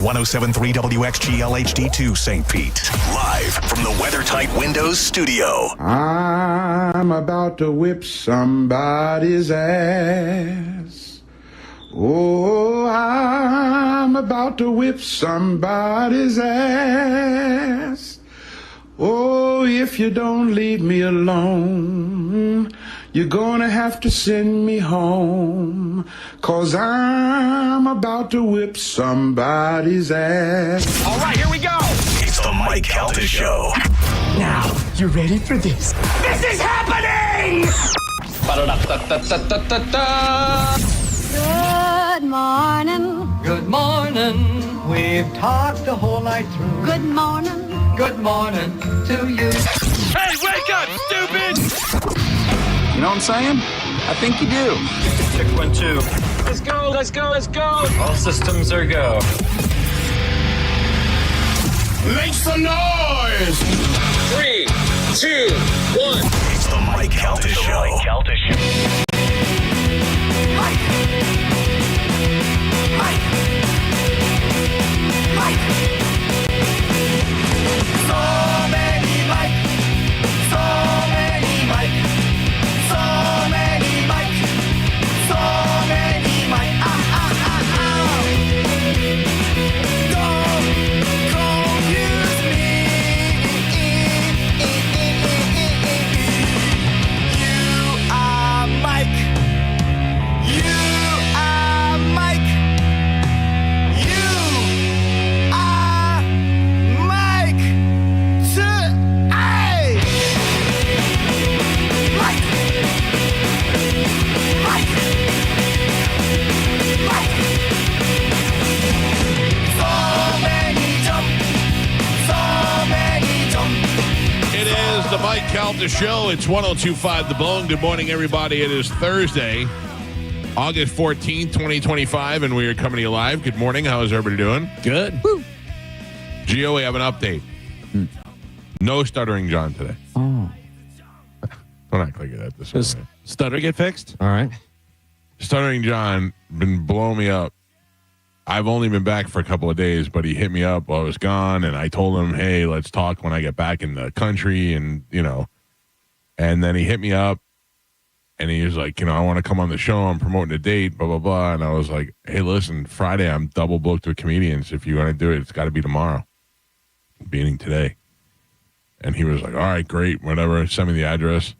107.3 WXGL HD2 St. Pete. Live from the WeatherTight Windows studio. I'm about to whip somebody's ass. Oh, I'm about to whip somebody's ass. Oh, if you don't leave me alone, you're gonna have to send me home, 'cause I'm about to whip somebody's ass. All right, here we go. It's the Mike Calta Show. Now, you ready for this? This is happening! Good morning. Good morning. We've talked the whole night through. Good morning. Good morning to you. Hey, wake up, stupid! You know what I'm saying? I think you do. Check 1, 2. Let's go, let's go, let's go! All systems are go. Make some noise! 3, 2, 1. It's the Mike Calta Show. Mike. So many Mike. So many Mike. So many Mike. So many Mike. Don't confuse me. You are Mike. You are Mike. You are Mike. Mike. So many jump. So many jump. It is the Mike Calta Show. It's 102.5 The Bone. Good morning, everybody. It is Thursday, August 14th, 2025, and we are coming to you live. Good morning. How is everybody doing? Good. Gio, we have an update. No stuttering John today. Oh. Don't act like that this Does way. stutter get fixed? All right. Stuttering John been blowing me up. I've only been back for a couple of days, but he hit me up while I was gone, and I told him, hey, let's talk when I get back in the country, and, and then he hit me up, and he was like, I want to come on the show. I'm promoting a date, blah, blah, blah. And I was like, hey, listen, Friday I'm double booked with comedians. If you want to do it, it's got to be tomorrow, meaning today. And he was like, all right, great, whatever. Send me the address.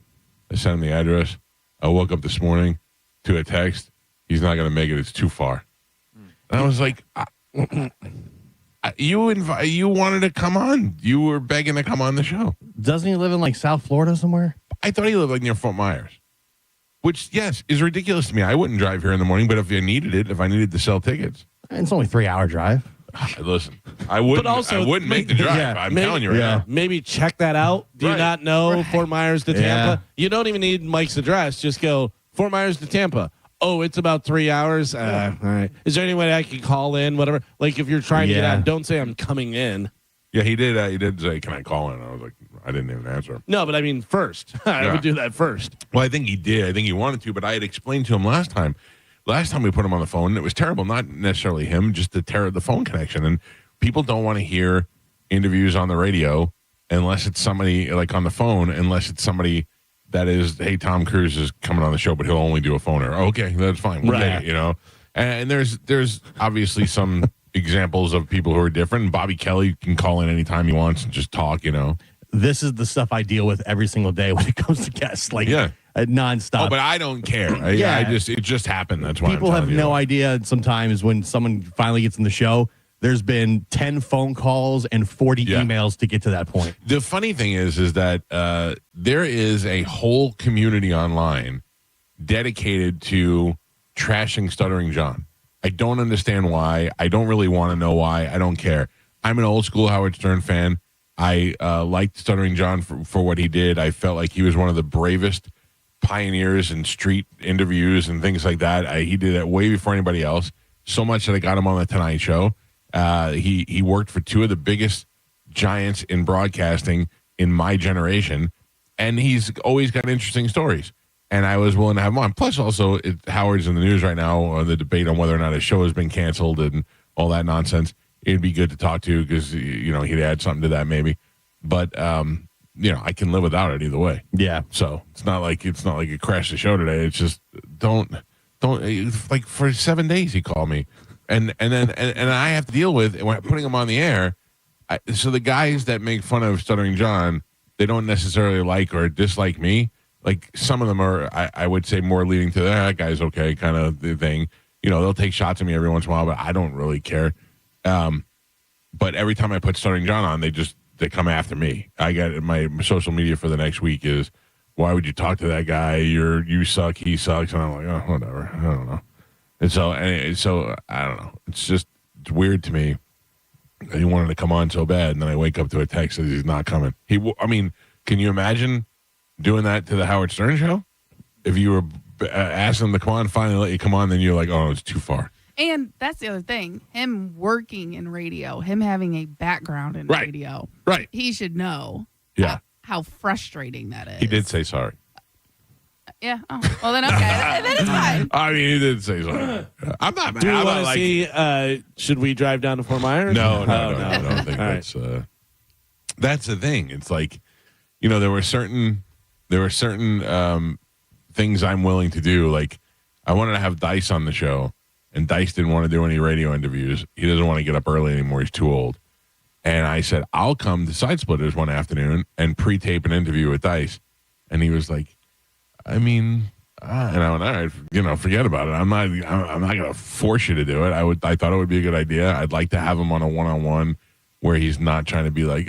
I sent him the address. I woke up this morning to a text. He's not going to make it. It's too far. And I was like, you wanted to come on. You were begging to come on the show. Doesn't he live in like South Florida somewhere? I thought he lived like near Fort Myers, which, yes, is ridiculous to me. I wouldn't drive here in the morning, but if I needed it, if I needed to sell tickets. It's only a 3-hour drive. Listen, I wouldn't make the drive. Yeah, I'm telling you right now. Maybe check that out. Do you Right. not know Fort Myers to Tampa? Yeah. You don't even need Mike's address. Just go Fort Myers to Tampa. Oh, it's about 3 hours. All right. Is there any way I can call in? Whatever. Like if you're trying to get out, don't say I'm coming in. Yeah, he did. He did say, "Can I call in?" I was like, I didn't even answer him. No, but I mean first. I would do that first. Well, I think he did. I think he wanted to, but I had explained to him last time. Last time we put him on the phone, it was terrible. Not necessarily him, just the phone connection. And people don't want to hear interviews on the radio unless it's somebody like on the phone, unless it's somebody that is, hey, Tom Cruise is coming on the show, but he'll only do a phoner. Okay, that's fine. We'll take it, And there's obviously some examples of people who are different. Bobby Kelly can call in anytime he wants and just talk, This is the stuff I deal with every single day when it comes to guests. Like, nonstop. Oh, but I don't care. It just happened. That's why people have no idea sometimes when someone finally gets in the show. There's been 10 phone calls and 40 emails to get to that point. The funny thing is that there is a whole community online dedicated to trashing Stuttering John. I don't understand why. I don't really want to know why. I don't care. I'm an old school Howard Stern fan. I liked Stuttering John for what he did. I felt like he was one of the bravest pioneers in street interviews and things like that. He did that way before anybody else. So much that I got him on the Tonight Show. He worked for two of the biggest giants in broadcasting in my generation, and he's always got interesting stories. And I was willing to have him on. Plus, also, Howard's in the news right now on the debate on whether or not his show has been canceled and all that nonsense. It'd be good to talk to because he'd add something to that maybe. But I can live without it either way. Yeah. So it's not like it crashed the show today. It's just don't like for 7 days he called me, and I have to deal with putting him on the air. So the guys that make fun of Stuttering John, they don't necessarily like or dislike me. Like some of them are, I would say, more leading to that guy's okay kind of the thing. They'll take shots at me every once in a while, but I don't really care. But every time I put Stuttering John on, they come after me. I got my social media for the next week is, why would you talk to that guy? You suck, he sucks, and I'm like, oh, whatever. I don't know. And so I don't know. It's weird to me. He wanted to come on so bad, and then I wake up to a text that he's not coming. Can you imagine doing that to the Howard Stern show? If you were asking him to come on, finally let you come on, then you're like, oh, it's too far. And that's the other thing. Him working in radio, him having a background in radio. Right. He should know how frustrating that is. He did say sorry. Yeah. Oh, well, then okay. then it's fine. I mean, he did say sorry. I'm not mad. Do you want to see, should we drive down to Fort Myers? No. I don't think that's the thing. It's like, there were certain things I'm willing to do. Like, I wanted to have Dice on the show, and Dice didn't want to do any radio interviews. He doesn't want to get up early anymore. He's too old. And I said, I'll come to Side Splitters one afternoon and pre-tape an interview with Dice. And he was like, and I went, all right, forget about it. I'm not going to force you to do it. I thought it would be a good idea. I'd like to have him on a one-on-one where he's not trying to be like,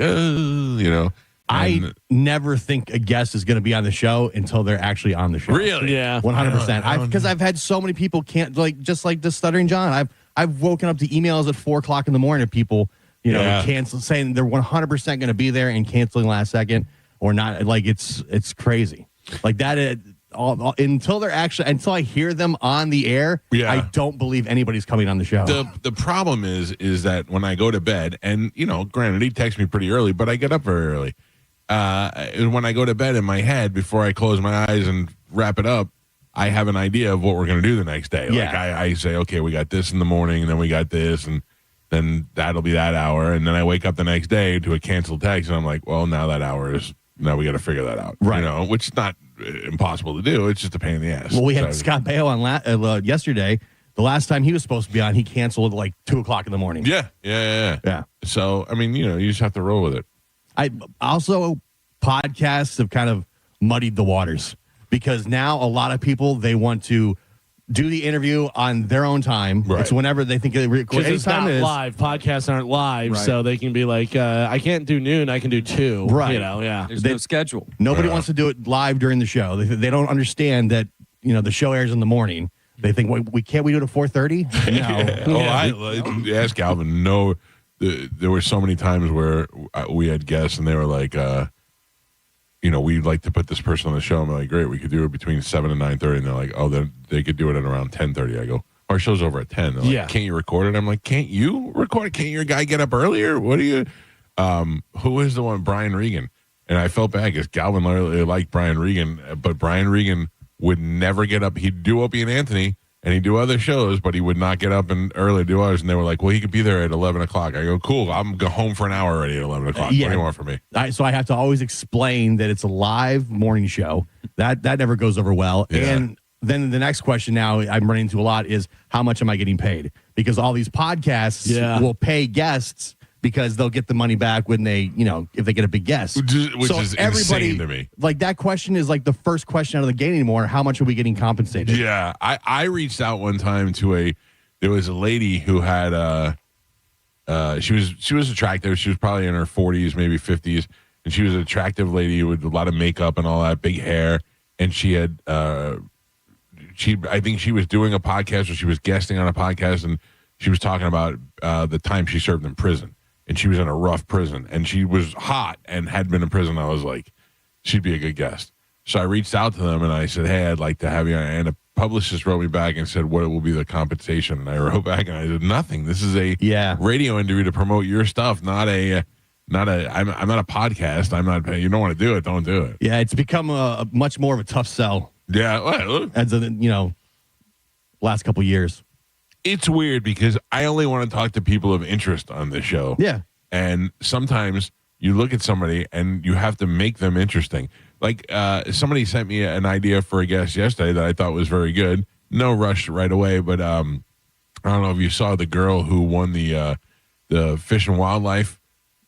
I never think a guest is going to be on the show until they're actually on the show. Really? Yeah. 100%. Because I've had so many people just like the Stuttering John. I've woken up to emails at 4:00 in the morning of people, cancel, saying they're 100% going to be there and canceling last second or not. Like it's crazy. Like that. Until I hear them on the air, I don't believe anybody's coming on the show. The problem is that when I go to bed, and granted he texts me pretty early, but I get up very early. When I go to bed in my head, before I close my eyes and wrap it up, I have an idea of what we're going to do the next day. Yeah. Like I say, okay, we got this in the morning, and then we got this, and then that'll be that hour. And then I wake up the next day to a canceled text, and I'm like, well, now we got to figure that out. Right. Which is not impossible to do. It's just a pain in the ass. Well, we had Scott Baio on yesterday. The last time he was supposed to be on, he canceled at like 2:00 in the morning. Yeah. So, you just have to roll with it. Podcasts have kind of muddied the waters because now a lot of people, they want to do the interview on their own time. Right. It's whenever they think it's not live. Podcasts aren't live, so they can be like, I can't do noon, I can do 2. Right. There's no schedule. Nobody wants to do it live during the show. They don't understand that, the show airs in the morning. They think, we can't we do it at 4:30? No. I asked Calvin. No, there were so many times where we had guests and they were like, we'd like to put this person on the show. I'm like, great, we could do it between 7 and 9:30. And they're like, oh, then they could do it at around 10:30. I go, our show's over at 10. They're like, can't you record it? I'm like, can't you record it? Can't your guy get up earlier? What do you? Who is the one? Brian Regan. And I felt bad because Galvin really liked Brian Regan, but Brian Regan would never get up. He'd do Opie and Anthony, and he'd do other shows, but he would not get up and early to do ours. And they were like, well, he could be there at 11 o'clock. I go, cool. I'm go home for an hour already at 11 o'clock. Yeah. What do you want from me? So I have to always explain that it's a live morning show. That never goes over well. Yeah. And then the next question now I'm running into a lot is how much am I getting paid? Because all these podcasts will pay guests because they'll get the money back when they, if they get a big guest. Which is insane to me. Like that question is like the first question out of the gate anymore. How much are we getting compensated? Yeah. I reached out one time there was a lady who had, she was attractive. She was probably in her 40s, maybe 50s. And she was an attractive lady with a lot of makeup and all that, big hair. And she had, I think she was doing a podcast or she was guesting on a podcast. And she was talking about the time she served in prison. And she was in a rough prison, and she was hot and had been in prison. I was like, she'd be a good guest. So I reached out to them, and I said, hey, I'd like to have you. And a publicist wrote me back and said, what will be the compensation? And I wrote back, and I said, nothing. This is a radio interview to promote your stuff, I'm not a podcast. I'm not. You don't want to do it, don't do it. Yeah, it's become a much more of a tough sell. Yeah, well, as last couple years. It's weird because I only want to talk to people of interest on this show. Yeah. And sometimes you look at somebody and you have to make them interesting. Like somebody sent me an idea for a guest yesterday that I thought was very good. No rush right away, but I don't know if you saw the girl who won the Fish and Wildlife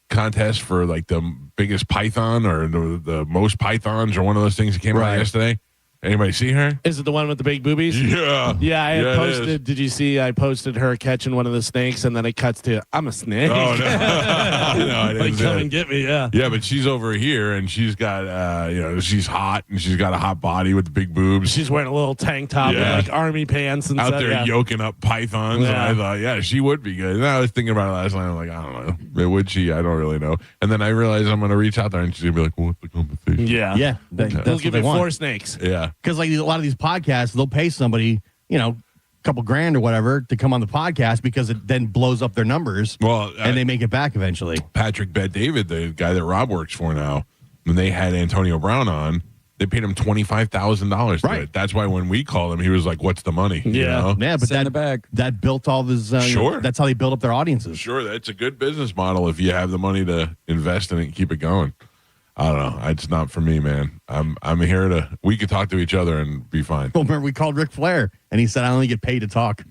contest for like the biggest python or the most pythons or one of those things that came out yesterday. Anybody see her? Is it the one with the big boobies? Yeah. Yeah, I had posted. Did you see? I posted her catching one of the snakes, and then it cuts to, I'm a snake. Oh, no. No, I didn't like, come and get me, yeah. Yeah, but she's over here, and she's got, she's hot, and she's got a hot body with the big boobs. She's wearing a little tank top and like army pants and out stuff. there yoking up pythons. Yeah. And I thought, she would be good. And I was thinking about it last night. I'm like, I don't know. Would she? I don't really know. And then I realized I'm going to reach out there, and she's going to be like, what's the compensation? Yeah. Yeah. They'll give me 4 snakes. Yeah. Because like a lot of these podcasts, they'll pay somebody, a couple grand or whatever to come on the podcast because it then blows up their numbers. Well, and they make it back eventually. Patrick Bet-David, the guy that Rob works for now, when they had Antonio Brown on, they paid him $25,000 to it. That's why when we called him, he was like, "What's the money?" Yeah, but Send it back. that built all this. Sure, that's how they build up their audiences. Sure, that's a good business model if you have the money to invest in it and keep it going. I don't know. It's not for me, man. I'm here to. We could talk to each other and be fine. Well, remember we called Ric Flair and he said I only get paid to talk.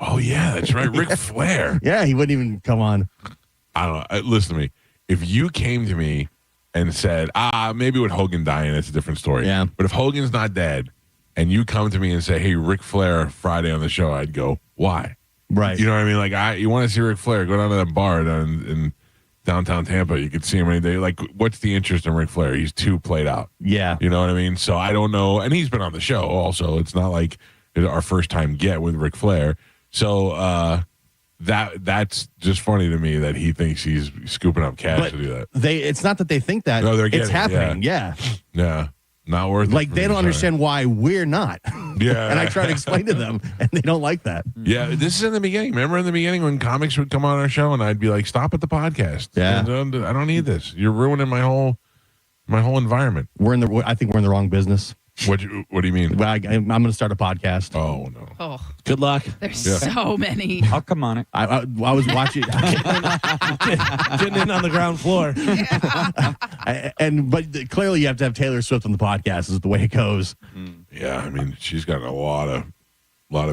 Oh yeah, that's right, Ric Flair. Yeah, he wouldn't even come on. I don't know. Listen to me. If you came to me and said, maybe with Hogan dying, it's a different story. Yeah. But if Hogan's not dead, and you come to me and say, "Hey, Ric Flair, Friday on the show," I'd go, "Why?" Right. You know what I mean? Like, you want to see Ric Flair? Go down to that bar down in downtown Tampa. You could see him any day. Like, what's the interest in Ric Flair? He's too played out. Yeah. You know what I mean? So I don't know. And he's been on the show also. It's not like it's our first time get with Ric Flair. So that's just funny to me that he thinks he's scooping up cash to do that. It's not that they think that. No, they're it's getting it, happening. Yeah. Yeah. Not worth it. Like, they don't understand why we're not. Yeah. And I try to explain to them, and they don't like that. Yeah, this is in the beginning. Remember in the beginning when comics would come on our show and I'd be like, "Stop at the podcast. Yeah. I don't need this. You're ruining my whole environment." I think we're in the wrong business. What do you mean? Well, I'm going to start a podcast. Oh no. Oh, Good luck. there's so many. I'll come on it. I was watching, Getting in on the ground floor. but clearly you have to have Taylor Swift on the podcast. Is the way it goes. Yeah, I mean, she's got a lot of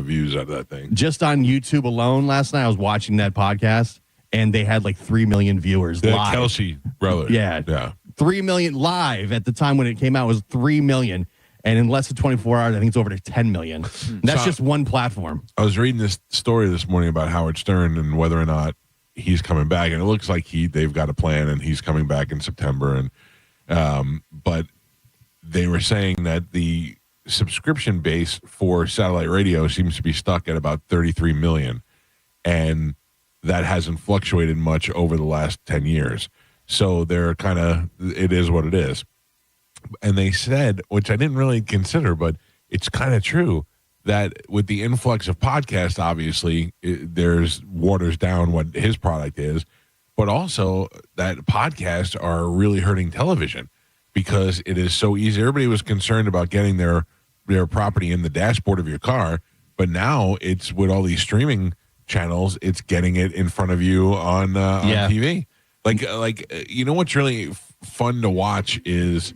views out of that thing. Just on YouTube alone, last night I was watching that podcast, and they had like 3 million viewers The live. Kelsey brother. Yeah. 3 million live at the time when it came out was 3 million. And in less than 24 hours, I think it's over to 10 million. That's just one platform. I was reading this story this morning about Howard Stern and whether or not he's coming back, and it looks like they've got a plan, and he's coming back in September. And but they were saying that the subscription base for satellite radio seems to be stuck at about 33 million, and that hasn't fluctuated much over the last 10 years. So they're it is what it is. And they said, which I didn't really consider, but it's kind of true, that with the influx of podcasts, obviously, there's waters down what his product is, but also that podcasts are really hurting television because it is so easy. Everybody was concerned about getting their property in the dashboard of your car, but now it's with all these streaming channels, it's getting it in front of you on TV. Like you know what's really fun to watch is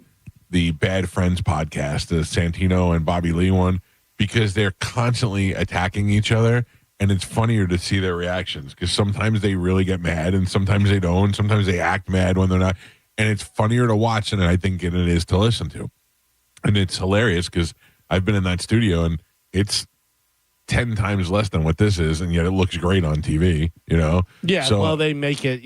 the Bad Friends podcast, the Santino and Bobby Lee one, because they're constantly attacking each other, and it's funnier to see their reactions because sometimes they really get mad and sometimes they don't. Sometimes they act mad when they're not, and it's funnier to watch than I think it is to listen to. And it's hilarious because I've been in that studio and it's 10 times less than what this is, and yet it looks great on TV, Yeah, So, well, they make it,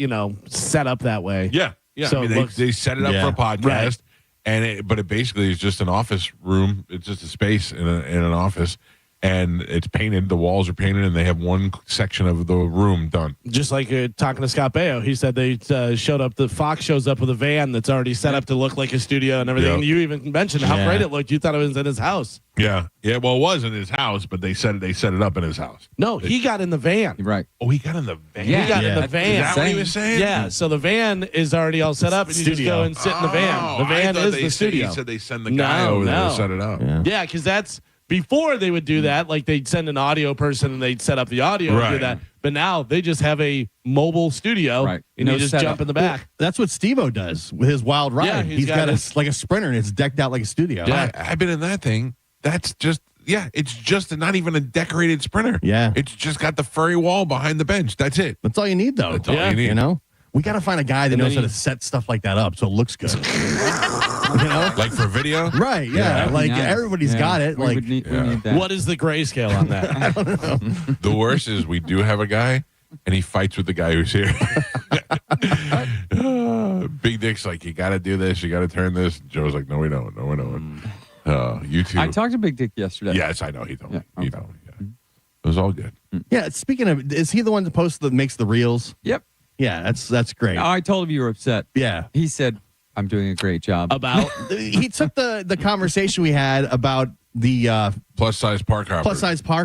set up that way. Yeah. So I mean, they set it up for a podcast. Right. But it basically is just an office room. It's just a space in an office, and it's painted. The walls are painted, and they have one section of the room done. Just like talking to Scott Baio, he said they showed up. The Fox shows up with a van that's already set up to look like a studio and everything. Yep. And you even mentioned how great it looked. You thought it was in his house. Yeah. Well, it was in his house, but they set it up in his house. No, he got in the van. Right. Oh, he got in the van. He got in the van. Is that what he was saying? Yeah. So the van is already all set up, and you just go and sit in the van. The van is the studio. He said they send the guy over there to set it up. Yeah, because that's before they would do that, like they'd send an audio person and they'd set up the audio and do that. But now they just have a mobile studio and you just jump in the back. That's what Steve-O does with his wild ride. Yeah, he's got like a Sprinter and it's decked out like a studio. Yeah, I've been in that thing. That's just it's just not even a decorated Sprinter. Yeah, it's just got the furry wall behind the bench. That's it. That's all you need, though. That's all you need. You know, we got to find a guy that knows how to set stuff like that up so it looks good. You know, like for video, right? Yeah, like everybody's got it. We like, need that. What is the grayscale on that? I don't know. The worst is we do have a guy, and he fights with the guy who's here. Big Dick's like, you got to do this, you got to turn this. Joe's like, no, we don't. No, we don't. You too. I talked to Big Dick yesterday. Yes, I know. He told me. Yeah, He told me. Yeah. It was all good. Yeah. Speaking of, is he the one that makes the reels? Yep. Yeah, that's great. I told him you were upset. Yeah. He said, I'm doing a great job. About he took the conversation we had about the Plus size park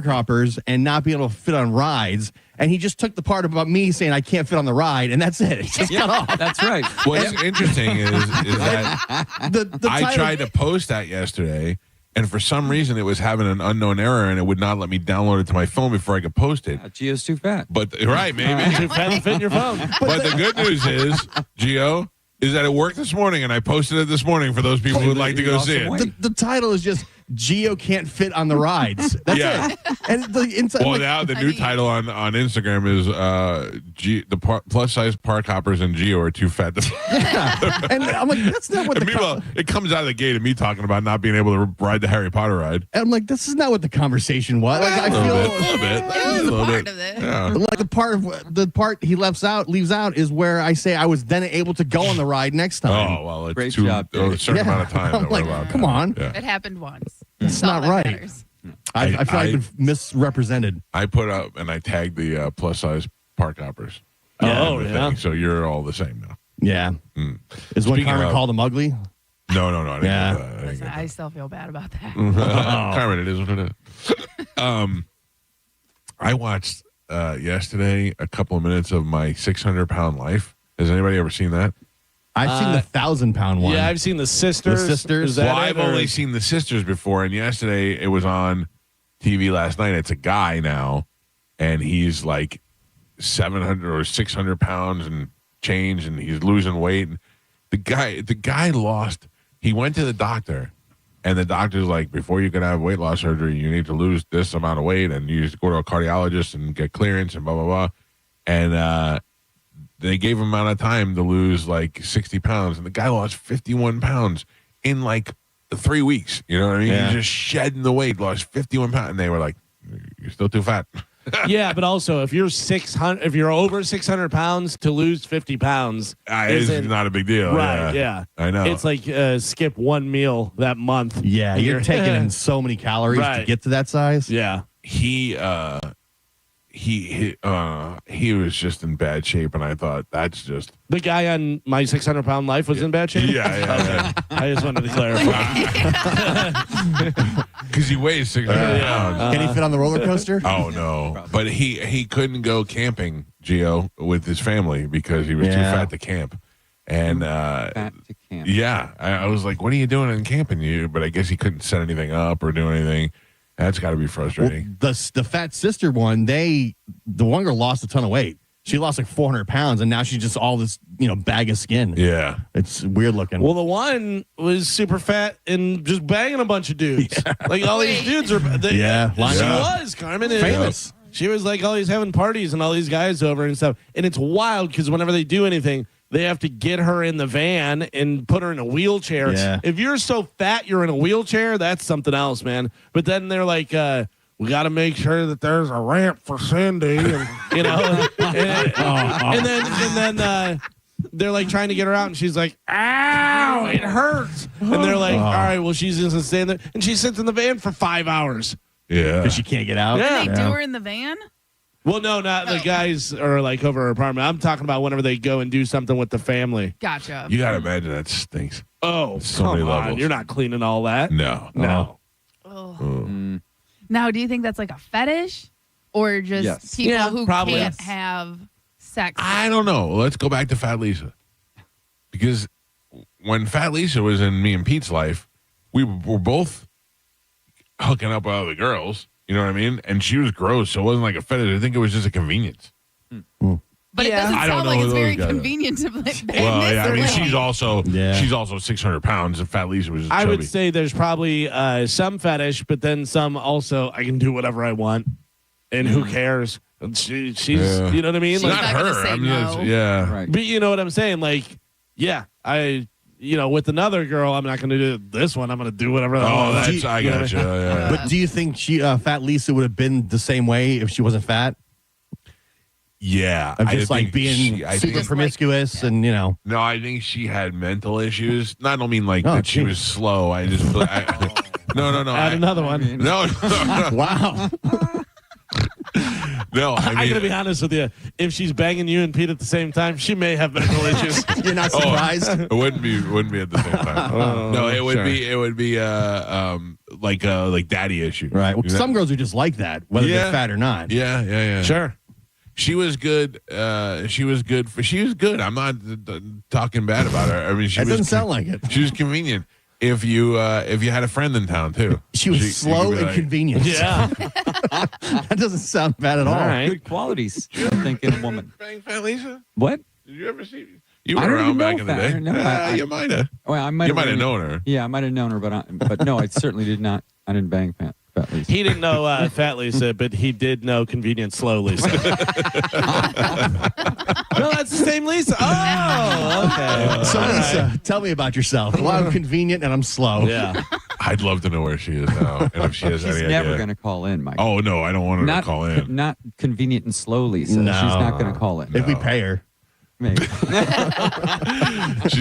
hoppers and not being able to fit on rides, and he just took the part about me saying I can't fit on the ride, and that's it. It just got off. That's right. What's interesting is that The I tried to post that yesterday, and for some reason it was having an unknown error, and it would not let me download it to my phone before I could post it. Gio's too fat. But maybe too fat to fit in your phone. But the good news is, Gio, is that it worked this morning, and I posted it this morning for those people who would like to go see it. The title is just Gio can't fit on the rides. That's it. And the inside. Well, now the new title on Instagram is plus size park hoppers and Gio are too fat. And I'm like, that's not what meanwhile, it comes out of the gate of me talking about not being able to ride the Harry Potter ride. And I'm like, this is not what the conversation was. Like, I feel a little bit. It was part of it. Yeah. like the part he leaves out is where I say I was then able to go on the ride next time. Oh well, it's Great too job, a certain amount of time. I'm that we're like, allowed come to. on. Yeah. It happened once. That's That's all not that right. matters. I feel like I've been misrepresented. I put up and I tagged the plus size park hoppers. Oh, in the yeah. thing, so you're all the same now. Yeah. Is what Speaking Carmen of- called him ugly? No, I didn't Yeah. get that. I didn't get I that. still feel bad about that. Carmen, it is what it is. I watched yesterday a couple of minutes of my 600-pound life. Has anybody ever seen that? I've seen the 1,000-pound one. Yeah, I've seen the sisters. The Sisters. Is that Well, it, I've or- only seen the sisters before, and yesterday it was on TV last night. It's a guy now, and he's like 700 or 600 pounds and change, and he's losing weight. And the guy lost. He went to the doctor, and the doctor's like, before you can have weight loss surgery, you need to lose this amount of weight, and you just go to a cardiologist and get clearance and blah blah blah. And they gave him amount of time to lose like 60 pounds, and the guy lost 51 pounds in like 3 weeks. You know what I mean? Yeah. He's just shedding the weight, lost 51 pounds, and they were like, "You're still too fat." Yeah, but also if you're over 600 pounds, to lose 50 pounds It's isn't not a big deal. right. Yeah, I know. It's like skip one meal that month. Yeah, And you're taking in so many calories to Right. get to that size. Yeah. He was just in bad shape, and I thought that's just The guy on my 600-pound life was in bad shape. yeah. I just wanted to clarify. Because he weighs 600 pounds. Can he fit on the roller coaster? Oh no! But he couldn't go camping, Gio, with his family because he was too fat to camp. And Fat to camp. yeah, I was like, "What are you doing in camping?" But I guess he couldn't set anything up or do anything. That's got to be Well, frustrating. the fat sister one, the one girl lost a ton of weight. She lost like 400 pounds, and now she's just all this bag of skin. Yeah, It's weird looking. Well, the one was super fat and just banging a bunch of dudes. Like all these dudes are. Yeah. She Yeah. was Carmen. Famous. She was like always having parties and all these guys over and stuff. And it's wild because whenever they do anything, they have to get her in the van and put her in a wheelchair. Yeah. If you're so fat you're in a wheelchair, that's something else, man. But then they're like, we got to make sure that there's a ramp for Cindy, and, and then they're like trying to get her out, and she's like, "Ow, it hurts." And they're like, "All right, well, she's just gonna stay in there," and she sits in the van for 5 hours. yeah. Because she can't get out. Yeah. They do her in the van? Well, no, not the guys are like over her apartment. I'm talking about whenever they go and do something with the family. Gotcha. You gotta imagine that stinks. Oh, So come many on. levels. You're not cleaning all that. No, No. Ugh. Now, do you think that's like a fetish or just Yes. people Yeah, who probably. can't Yes. have sex? I don't know. Let's go back to Fat Lisa, because when Fat Lisa was in me and Pete's life, we were both hooking up with other girls. You know what I mean? And she was gross, so it wasn't like a fetish. I think it was just a convenience. But it doesn't I don't sound know like who it's those very guys are. convenient to like bang Well, this yeah, I or mean, that. she's also 600 pounds, and Fat Lisa was just I chubby. would say there's probably some fetish, but then some also I can do whatever I want, and who cares? And she's you know what I mean? She's Like, not her. gonna say I mean, no. yeah. Right. but you know what I'm saying? Like, yeah, with another girl, I'm not going to do this one. I'm going to do whatever. Oh, the that's I got you. Yeah. But do you think Fat Lisa would have been the same way if she wasn't fat? Yeah, Of I just like think being I super think- promiscuous and No, I think she had mental issues. No, I don't mean like Oh, that she geez. was slow. I just no. Add another one. No, wow. no. I I'm mean, going to be honest with you. If she's banging you and Pete at the same time, she may have mental issues. You're not surprised? it wouldn't be at the same time. No, it would be like daddy issues. Right. Well, You know? some girls are just like that, whether Yeah. they're fat or not. Yeah. Sure. She was good. She was good. I'm not talking bad about her. I mean, That doesn't sound like it. She was convenient. If you had a friend in town too, She was you slow could be and like, convenient. Yeah. That doesn't sound bad at all. All right. Good qualities. I think in a woman. Bang Fat Lisa? What? Did you ever see? You I were don't around even back know in the Fat- day. no, I- You might have. Well, I might. You might have known her. Yeah, I might have known her, but no, I certainly did not. I didn't bang Fat Lisa. He didn't know Fat Lisa, but he did know Convenient Slow Lisa. No, that's the same Lisa. Oh, okay. So, Lisa, tell me about yourself. Well, I'm convenient and I'm slow. Yeah. I'd love to know where she is now, and if she has She's any never idea. going to call in, Mike. Oh no, I don't want her to call in. Not convenient and slow, Lisa. No. She's not going to call in. If we pay her. Maybe. She's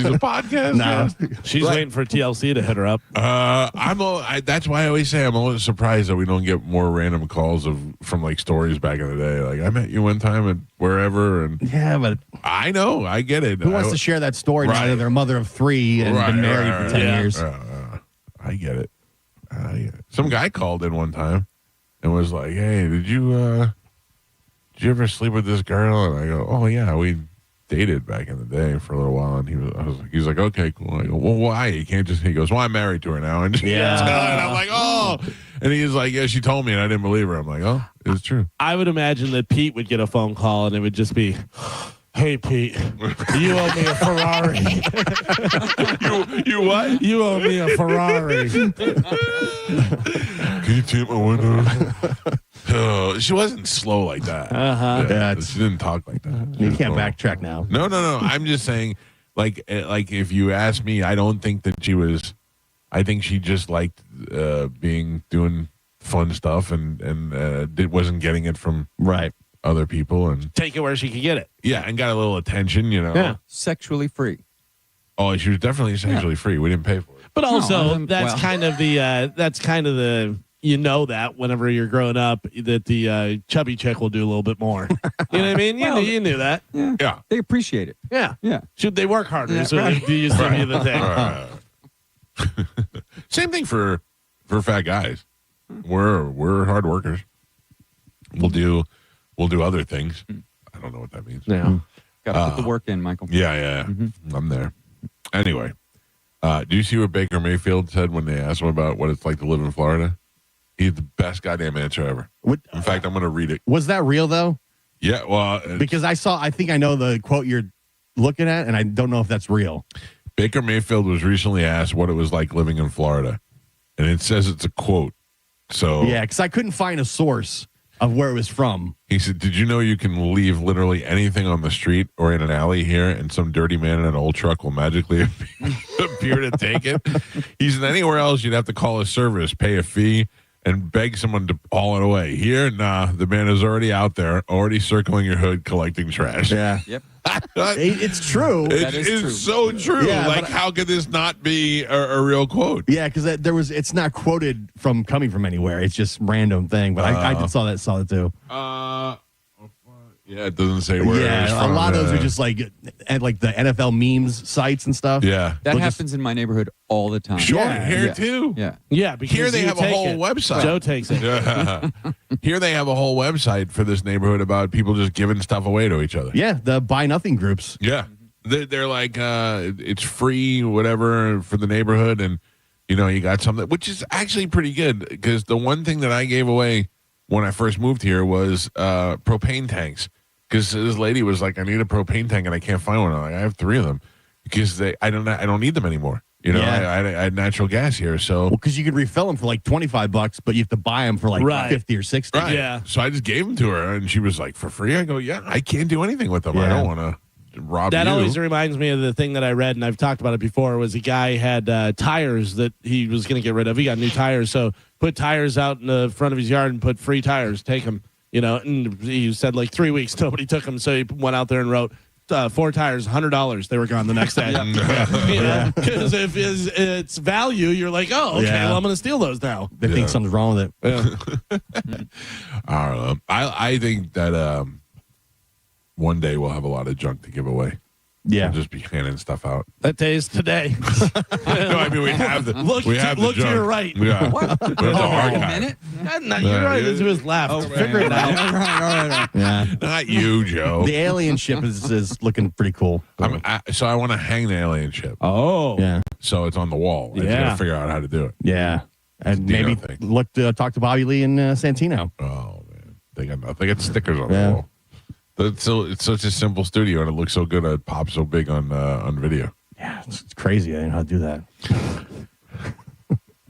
a podcast. No. guest. She's waiting for TLC to hit her up. That's why I always say I'm always surprised that we don't get more random calls from like stories back in the day. Like I met you one time at wherever, and Yeah, but I know, I get it. who wants to share that story now Right. that they're a mother of 3 and been married for 10 Yeah. years? I get it. Some guy called in one time and was like, "Hey, did you ever sleep with this girl?" And I go, "Oh yeah, we dated back in the day for a little while." And he was like, "Okay, cool." I go, "Well, why? You can't just." He goes, "Well, I'm married to her now." And Yeah. and I'm like, "Oh," and he's like, "Yeah, she told me," and I didn't believe her. I'm like, "Oh, it's true." I would imagine that Pete would get a phone call and it would just be, "Hey, Pete, you owe me a Ferrari. You what? You owe me a Ferrari." Can you tip my window? Oh, she wasn't slow like that. Yeah, She didn't talk like that. You can't backtrack now. No. I'm just saying, like if you ask me, I don't think that she was. I think she just liked doing fun stuff and wasn't getting it from Right. other people and Take it where she could get it. and got a little attention, Yeah. Sexually free. Oh, she was definitely sexually free. We didn't pay for it. But also, No, that's well. kind of the that whenever you're growing up, that the chubby chick will do a little bit more. You know what I mean? You knew that. Yeah. Yeah. They appreciate it. Yeah. Yeah. Should they work harder? Yeah, So right. they used to be the thing. Same thing for fat guys. We're hard workers. We'll do other things. I don't know what that means. Yeah. Got to put the work in, Michael. Yeah. I'm there. Anyway, do you see what Baker Mayfield said when they asked him about what it's like to live in Florida? He had the best goddamn answer ever. In fact, I'm going to read it. Was that real, though? Yeah, well, Because I think I know the quote you're looking at, and I don't know if that's real. Baker Mayfield was recently asked what it was like living in Florida, and it says it's a quote. So Yeah, because I couldn't find a source of where it was from. he said, "Did you know you can leave literally anything on the street or in an alley here, and some dirty man in an old truck will magically appear to take it?" He said, "Anywhere else, you'd have to call a service, pay a fee, and beg someone to haul it away. Here, nah, the man is already out there, already circling your hood, collecting trash." Yeah. Yep. It's true. That is It's true. so true. Yeah, like, but- how could this not be a real quote? Yeah, because it's not quoted from coming from anywhere. It's just random thing. But I saw that too. Yeah, it doesn't say where. it is Yeah, a from. lot of those are just like at like the NFL memes sites and stuff. Yeah, That We'll just- happens in my neighborhood all the time. sure. Yeah. Here Yeah. too. Yeah. Yeah. Because Here they you have a take whole it. website. Joe takes it. Here they have a whole website for this neighborhood about people just giving stuff away to each other. Yeah, the buy nothing groups. Yeah. They're like, it's free, whatever, for the neighborhood. And You got something, which is actually pretty good, because the one thing that I gave away when I first moved here was propane tanks, because this lady was like, I need a propane tank and I can't find one. I'm like, I have 3 of them because I don't need them anymore. I had natural gas here, so because you could refill them for like $25, but you have to buy them for like 50 or 60. Right. Yeah. So I just gave them to her, and she was like, for free? I go, yeah, I can't do anything with them. I don't want to rob that you. always reminds me of the thing that I read, and I've talked about it before, was a guy had tires that he was going to get rid of. He got new tires, so put tires out in the front of his yard and put free tires, take them, and he said like 3 weeks, nobody took them, so he went out there and wrote 4 tires, $100. They were gone the next day. Because if it's value, you're like, oh, okay, well, I'm going to steal those now. They think something's wrong with it. I think that one day we'll have a lot of junk to give away. Yeah, we'll just be handing stuff out. That day is today. No, I mean we have the look to your right. Yeah. What? Wait a minute? You're right. It's to his left. Figure it out. All right. Yeah, not you, Joe. The alien ship is looking pretty cool. So I want to hang the alien ship. Oh, yeah. So it's on the wall. I just got to figure out how to do it. Yeah, and maybe talk to Bobby Lee and Santino. Oh man, they got stickers on the wall. It's such a simple studio, and it looks so good. It pops so big on video. Yeah, it's crazy. I didn't know how to do that.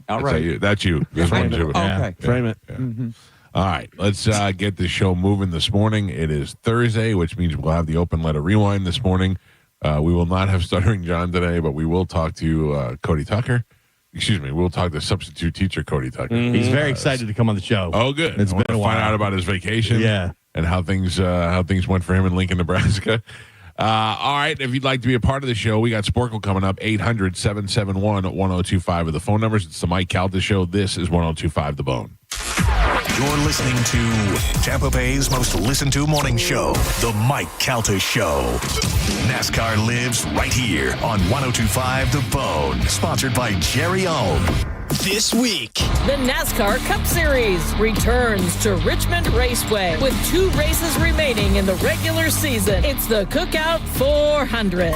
All right. That's you. This one too. Okay. Frame it. Yeah. Mm-hmm. All right, let's get the show moving this morning. It is Thursday, which means we'll have the open letter rewind this morning. We will not have Stuttering John today, but we will talk to Cody Tucker. Excuse me, we'll talk to substitute teacher Cody Tucker. He's very excited to come on the show. Oh, good. It's I been want to a while. find out about his vacation. Yeah. And how things went for him in Lincoln, Nebraska. All right, if you'd like to be a part of the show, we got Sporkle coming up, 800-771-1025 are the phone numbers. It's the Mike Calta Show. This is 1025 The Bone. You're listening to Tampa Bay's most listened to morning show, The Mike Calta Show. NASCAR lives right here on 1025 The Bone, sponsored by Jerry Ohm. This week, the NASCAR Cup Series returns to Richmond Raceway with 2 races remaining in the regular season. It's the Cookout 400.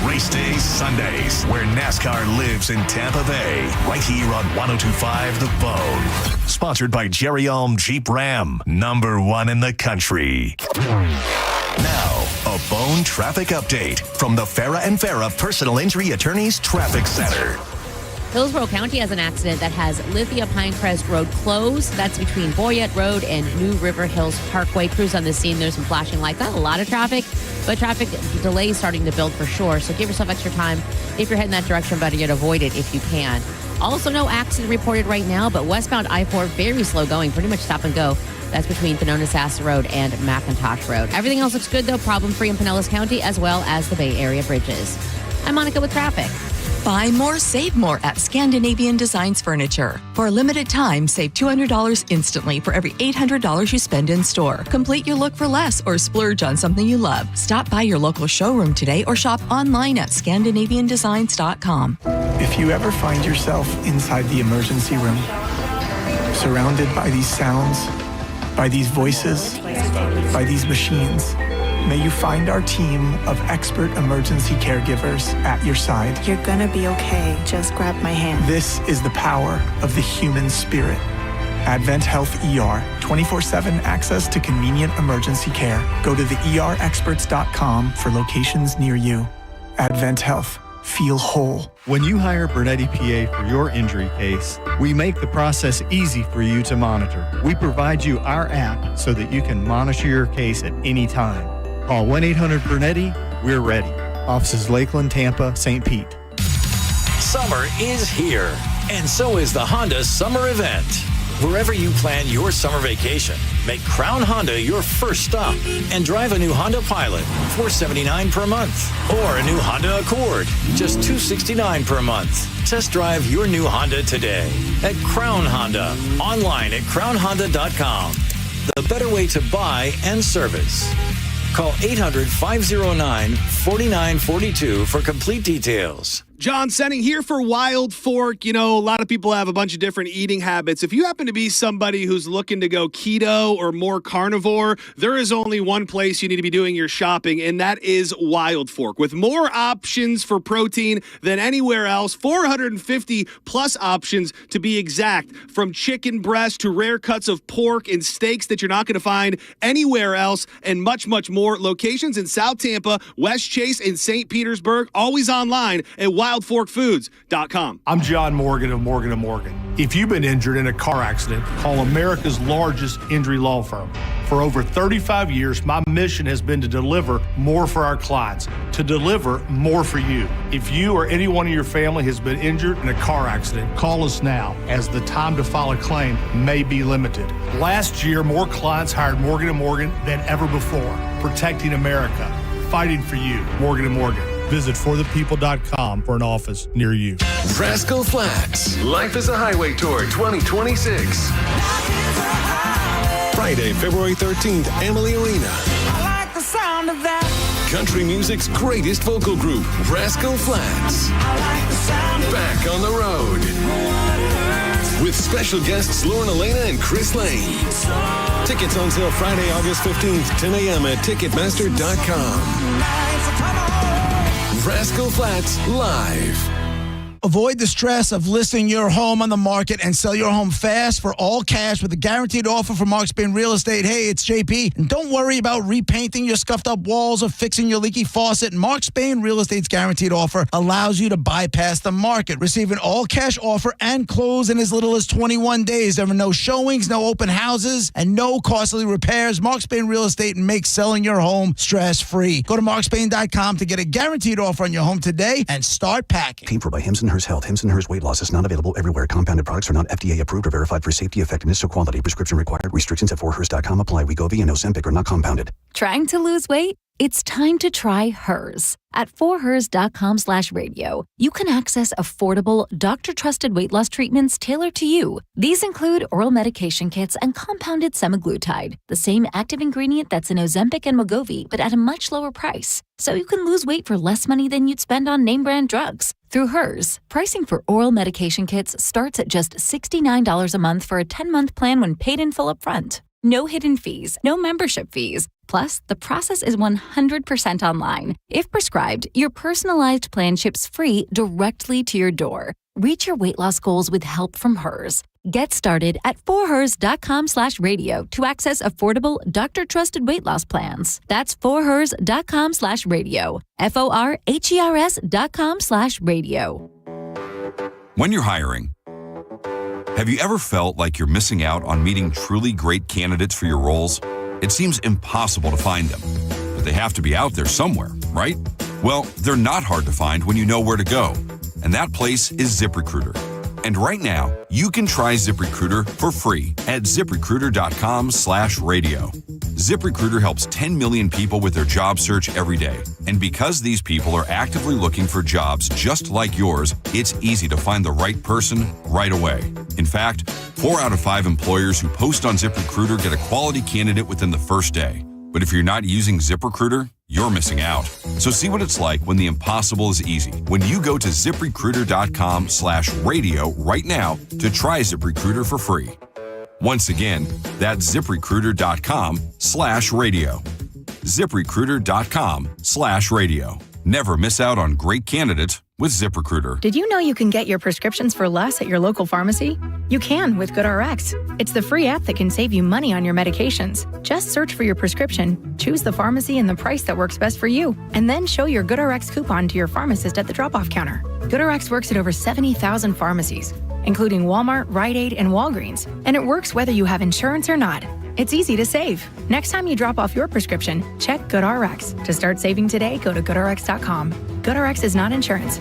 Race Day Sundays, where NASCAR lives in Tampa Bay, right here on 1025 The Bone. Sponsored by Jerry Ohm Jeep Ram, #1 in the country. Now, a Bone traffic update from the Farah and Farah Personal Injury Attorneys Traffic Center. Hillsborough County has an accident that has Lithia Pinecrest Road closed. That's between Boyette Road and New River Hills Parkway. Crews on the scene. There's some flashing lights. Not a lot of traffic, but traffic delays starting to build for sure. So give yourself extra time. If you're heading that direction, better yet avoid it if you can. Also, no accident reported right now, but westbound I-4 very slow going, pretty much stop and go. That's between Pinona-Sassa Road and McIntosh Road. Everything else looks good, though, problem-free in Pinellas County, as well as the Bay Area bridges. I'm Monica with traffic. Buy more, save more at Scandinavian Designs Furniture. For a limited time, save $200 instantly for every $800 you spend in store. Complete your look for less or splurge on something you love. Stop by your local showroom today or shop online at ScandinavianDesigns.com. If you ever find yourself inside the emergency room, surrounded by these sounds, by these voices, by these machines, may you find our team of expert emergency caregivers at your side. You're gonna be okay. Just grab my hand. This is the power of the human spirit. Advent Health ER, 24/7 access to convenient emergency care. Go to theerexperts.com for locations near you. Advent Health. Feel whole. When you hire Bernetti PA for your injury case, we make the process easy for you to monitor. We provide you our app so that you can monitor your case at any time. Call 1-800-BERNETTI. We're ready. Offices Lakeland, Tampa, St. Pete. Summer is here, and so is the Honda Summer Event. Wherever you plan your summer vacation, make Crown Honda your first stop and drive a new Honda Pilot, $479 per month, or a new Honda Accord, just $269 per month. Test drive your new Honda today at Crown Honda, online at crownhonda.com. The better way to buy and service. Call 800-509-4942 for complete details. John Senning here for Wild Fork. You know, a lot of people have a bunch of different eating habits. If you happen to be somebody who's looking to go keto or more carnivore, there is only one place you need to be doing your shopping, and that is Wild Fork. With more options for protein than anywhere else, 450 plus options to be exact, from chicken breast to rare cuts of pork and steaks that you're not going to find anywhere else, and much, much more. Locations in South Tampa, West Chase, and St. Petersburg, always online at wildforkfoods.com. I'm John Morgan of Morgan & Morgan. If you've been injured in a car accident, call America's largest injury law firm. For over 35 years, my mission has been to deliver more for our clients, to deliver more for you. If you or anyone in your family has been injured in a car accident, call us now, as the time to file a claim may be limited. Last year, more clients hired Morgan & Morgan than ever before, protecting America, fighting for you. Morgan & Morgan. Visit forthepeople.com for an office near you. Rascal Flatts, Life is a Highway Tour 2026. Friday, February 13th, Amalie Arena. I like the sound of that. Country music's greatest vocal group, Rascal Flatts. I like the sound of Back on the road. With special guests Lauren Elena and Chris Lane. Tickets on sale Friday, August 15th, 10 a.m. at Ticketmaster.com. Rascal Flatts Live. Avoid the stress of listing your home on the market and sell your home fast for all cash with a guaranteed offer from Mark Spain Real Estate. Hey, it's JP. And don't worry about repainting your scuffed up walls or fixing your leaky faucet. Mark Spain Real Estate's guaranteed offer allows you to bypass the market. Receive an all cash offer and close in as little as 21 days. There are no showings, no open houses, and no costly repairs. Mark Spain Real Estate makes selling your home stress free. Go to markspain.com to get a guaranteed offer on your home today and start packing. Paid for by Hims & Hers Health. Hims & Hers weight loss is not available everywhere. Compounded products are not FDA approved or verified for safety, effectiveness, or quality. Prescription required. Restrictions at forhers.com apply. Wegovy and Ozempic are not compounded. Trying to lose weight? It's time to try Hers. At forhers.com/radio, you can access affordable, doctor-trusted weight loss treatments tailored to you. These include oral medication kits and compounded semaglutide, the same active ingredient that's in Ozempic and Wegovy, but at a much lower price. So you can lose weight for less money than you'd spend on name-brand drugs. Through Hers, pricing for oral medication kits starts at just $69 a month for a 10-month plan when paid in full upfront. No hidden fees, no membership fees. Plus, the process is 100% online. If prescribed, your personalized plan ships free directly to your door. Reach your weight loss goals with help from Hers. Get started at forhers.com/radio to access affordable, doctor-trusted weight loss plans. That's forhers.com/radio. forhers.com/radio. When you're hiring, have you ever felt like you're missing out on meeting truly great candidates for your roles? It seems impossible to find them, but they have to be out there somewhere, right? Well, they're not hard to find when you know where to go, and that place is ZipRecruiter. And right now, you can try ZipRecruiter for free at ZipRecruiter.com/radio. ZipRecruiter helps 10 million people with their job search every day. And because these people are actively looking for jobs just like yours, it's easy to find the right person right away. In fact, 4 out of 5 employers who post on ZipRecruiter get a quality candidate within the first day. But if you're not using ZipRecruiter, you're missing out. So see what it's like when the impossible is easy. When you go to ZipRecruiter.com/radio right now to try ZipRecruiter for free. Once again, that's ZipRecruiter.com/radio. ZipRecruiter.com/radio. Never miss out on great candidates with ZipRecruiter. Did you know you can get your prescriptions for less at your local pharmacy? You can with GoodRx. It's the free app that can save you money on your medications. Just search for your prescription, choose the pharmacy and the price that works best for you, and then show your GoodRx coupon to your pharmacist at the drop-off counter. GoodRx works at over 70,000 pharmacies, including Walmart, Rite Aid, and Walgreens, and it works whether you have insurance or not. It's easy to save. Next time you drop off your prescription, check GoodRx. To start saving today, go to GoodRx.com. GoodRx is not insurance.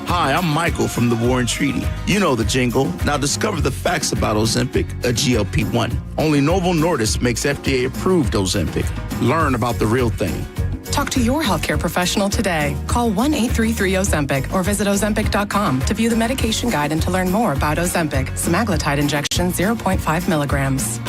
Hi, I'm Michael from the Warren Treaty. You know the jingle. Now discover the facts about Ozempic, a GLP-1. Only Novo Nordisk makes FDA-approved Ozempic. Learn about the real thing. Talk to your healthcare professional today. Call 1-833-OZEMPIC or visit Ozempic.com to view the medication guide and to learn more about Ozempic, semaglutide injection 0.5 milligrams.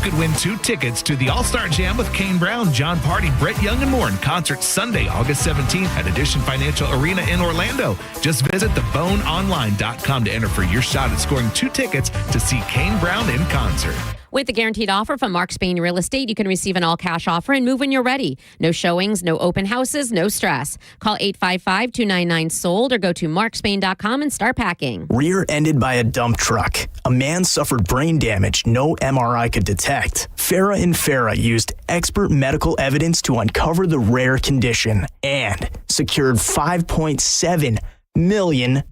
could win 2 tickets to the All-Star Jam with Kane Brown, John Party, Brett Young, and more in concert Sunday, August 17th at Edition Financial Arena in Orlando. Just visit theboneonline.com to enter for your shot at scoring 2 tickets to see Kane Brown in concert. With the guaranteed offer from Mark Spain Real Estate, you can receive an all-cash offer and move when you're ready. No showings, no open houses, no stress. Call 855-299-SOLD or go to markspain.com and start packing. Rear-ended by a dump truck. A man suffered brain damage no MRI could detect. Farah and Farah used expert medical evidence to uncover the rare condition and secured $5.7 million.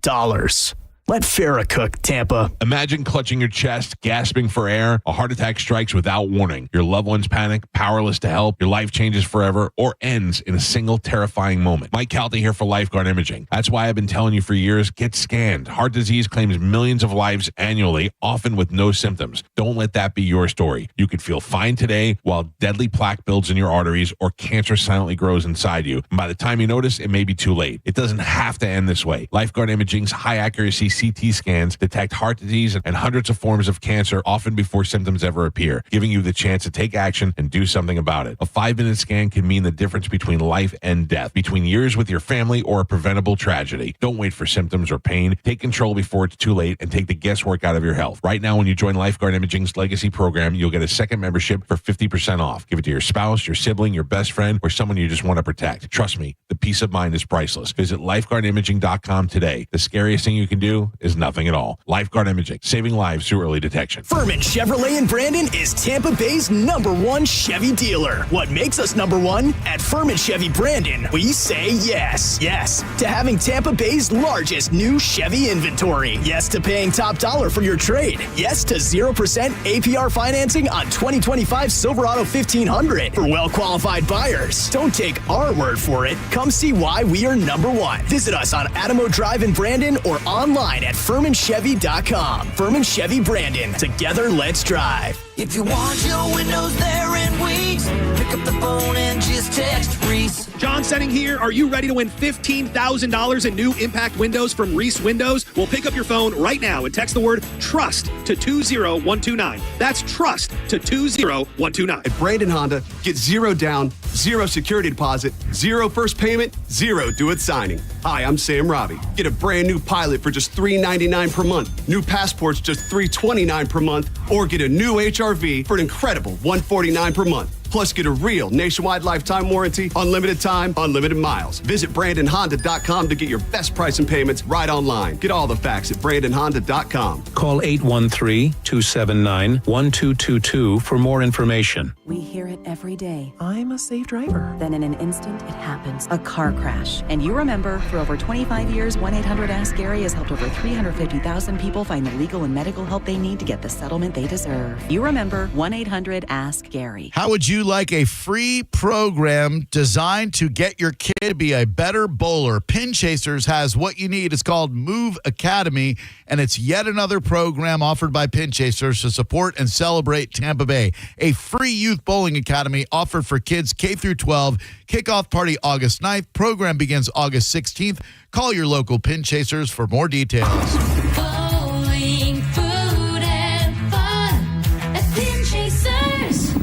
Let Farah cook, Tampa. Imagine clutching your chest, gasping for air. A heart attack strikes without warning. Your loved ones panic, powerless to help. Your life changes forever or ends in a single terrifying moment. Mike Calta here for Lifeguard Imaging. That's why I've been telling you for years, get scanned. Heart disease claims millions of lives annually, often with no symptoms. Don't let that be your story. You could feel fine today while deadly plaque builds in your arteries or cancer silently grows inside you. And by the time you notice, it may be too late. It doesn't have to end this way. Lifeguard Imaging's high-accuracy CT scans detect heart disease and hundreds of forms of cancer, often before symptoms ever appear, giving you the chance to take action and do something about it. A 5-minute scan can mean the difference between life and death, between years with your family or a preventable tragedy. Don't wait for symptoms or pain. Take control before it's too late and take the guesswork out of your health. Right now, when you join Lifeguard Imaging's Legacy program, you'll get a second membership for 50% off. Give it to your spouse, your sibling, your best friend, or someone you just want to protect. Trust me, the peace of mind is priceless. Visit lifeguardimaging.com today. The scariest thing you can do is nothing at all. Lifeguard Imaging, saving lives through early detection. Furman Chevrolet in Brandon is Tampa Bay's #1 Chevy dealer. What makes us #1? At Furman Chevy Brandon, we say yes. Yes to having Tampa Bay's largest new Chevy inventory. Yes to paying top dollar for your trade. Yes to 0% APR financing on 2025 Silverado 1500 for well-qualified buyers. Don't take our word for it. Come see why we are #1. Visit us on Adamo Drive in Brandon or online at FurmanChevy.com. Furman Chevy Brandon. Together, let's drive. If you want your windows there in weeks, pick up the phone and just text Reese. John Senning here. Are you ready to win $15,000 in new impact windows from Reese Windows? Well, pick up your phone right now and text the word TRUST to 20129. That's TRUST to 20129. At Brandon Honda, get 0 down, 0 security deposit, 0 first payment, 0 do-it signing. Hi, I'm Sam Robbie. Get a brand new Pilot for just $399 per month. New Passports just $329 per month. Or get a new HRV for an incredible $149 per month. Plus, get a real nationwide lifetime warranty, unlimited time, unlimited miles. Visit BrandonHonda.com to get your best price and payments right online. Get all the facts at BrandonHonda.com. Call 813-279-1222 for more information. We hear it every day. I'm a safe driver. Then in an instant, it happens. A car crash. And you remember, for over 25 years, 1-800-ASK-GARY has helped over 350,000 people find the legal and medical help they need to get the settlement they deserve. You remember 1-800-ASK-GARY. How would you like a free program designed to get your kid to be a better bowler? Pin Chasers has what you need. It's called Move Academy, and it's yet another program offered by Pin Chasers to support and celebrate Tampa Bay. A free youth bowling academy offered for kids K through 12. Kickoff party August 9th. Program begins August 16th. Call your local Pin Chasers for more details. Bowling, food, and fun at Pin Chasers.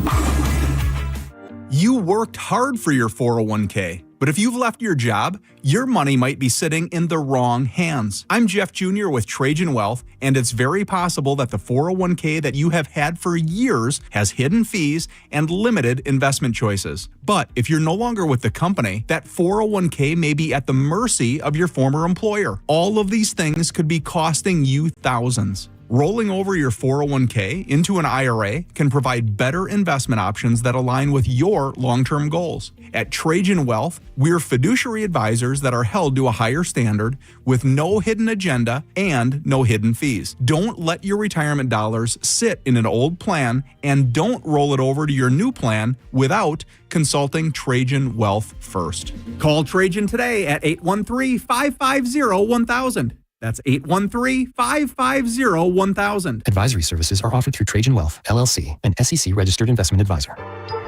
You worked hard for your 401k, but if you've left your job, your money might be sitting in the wrong hands. I'm Jeff Jr. with Trajan Wealth, and it's very possible that the 401k that you have had for years has hidden fees and limited investment choices. But if you're no longer with the company, that 401k may be at the mercy of your former employer. All of these things could be costing you thousands. Rolling over your 401k into an IRA can provide better investment options that align with your long-term goals. At Trajan Wealth, we're fiduciary advisors that are held to a higher standard with no hidden agenda and no hidden fees. Don't let your retirement dollars sit in an old plan, and don't roll it over to your new plan without consulting Trajan Wealth first. Call Trajan today at 813-550-1000. That's 813-550-1000. Advisory services are offered through Trajan Wealth, LLC, an SEC-registered investment advisor.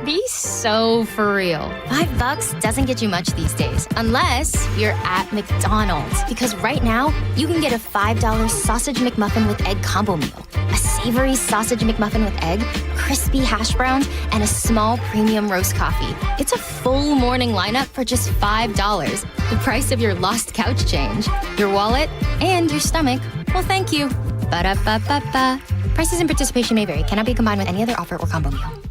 Be so for real. $5 doesn't get you much these days, unless you're at McDonald's. Because right now, you can get a $5 sausage McMuffin with egg combo meal. a savory sausage McMuffin with egg, crispy hash browns, and a small premium roast coffee. It's a full morning lineup for just $5. The price of your lost couch change, your wallet, and your stomach. Well, thank you. Ba-da-ba-ba-ba. Prices and participation may vary. Cannot be combined with any other offer or combo meal.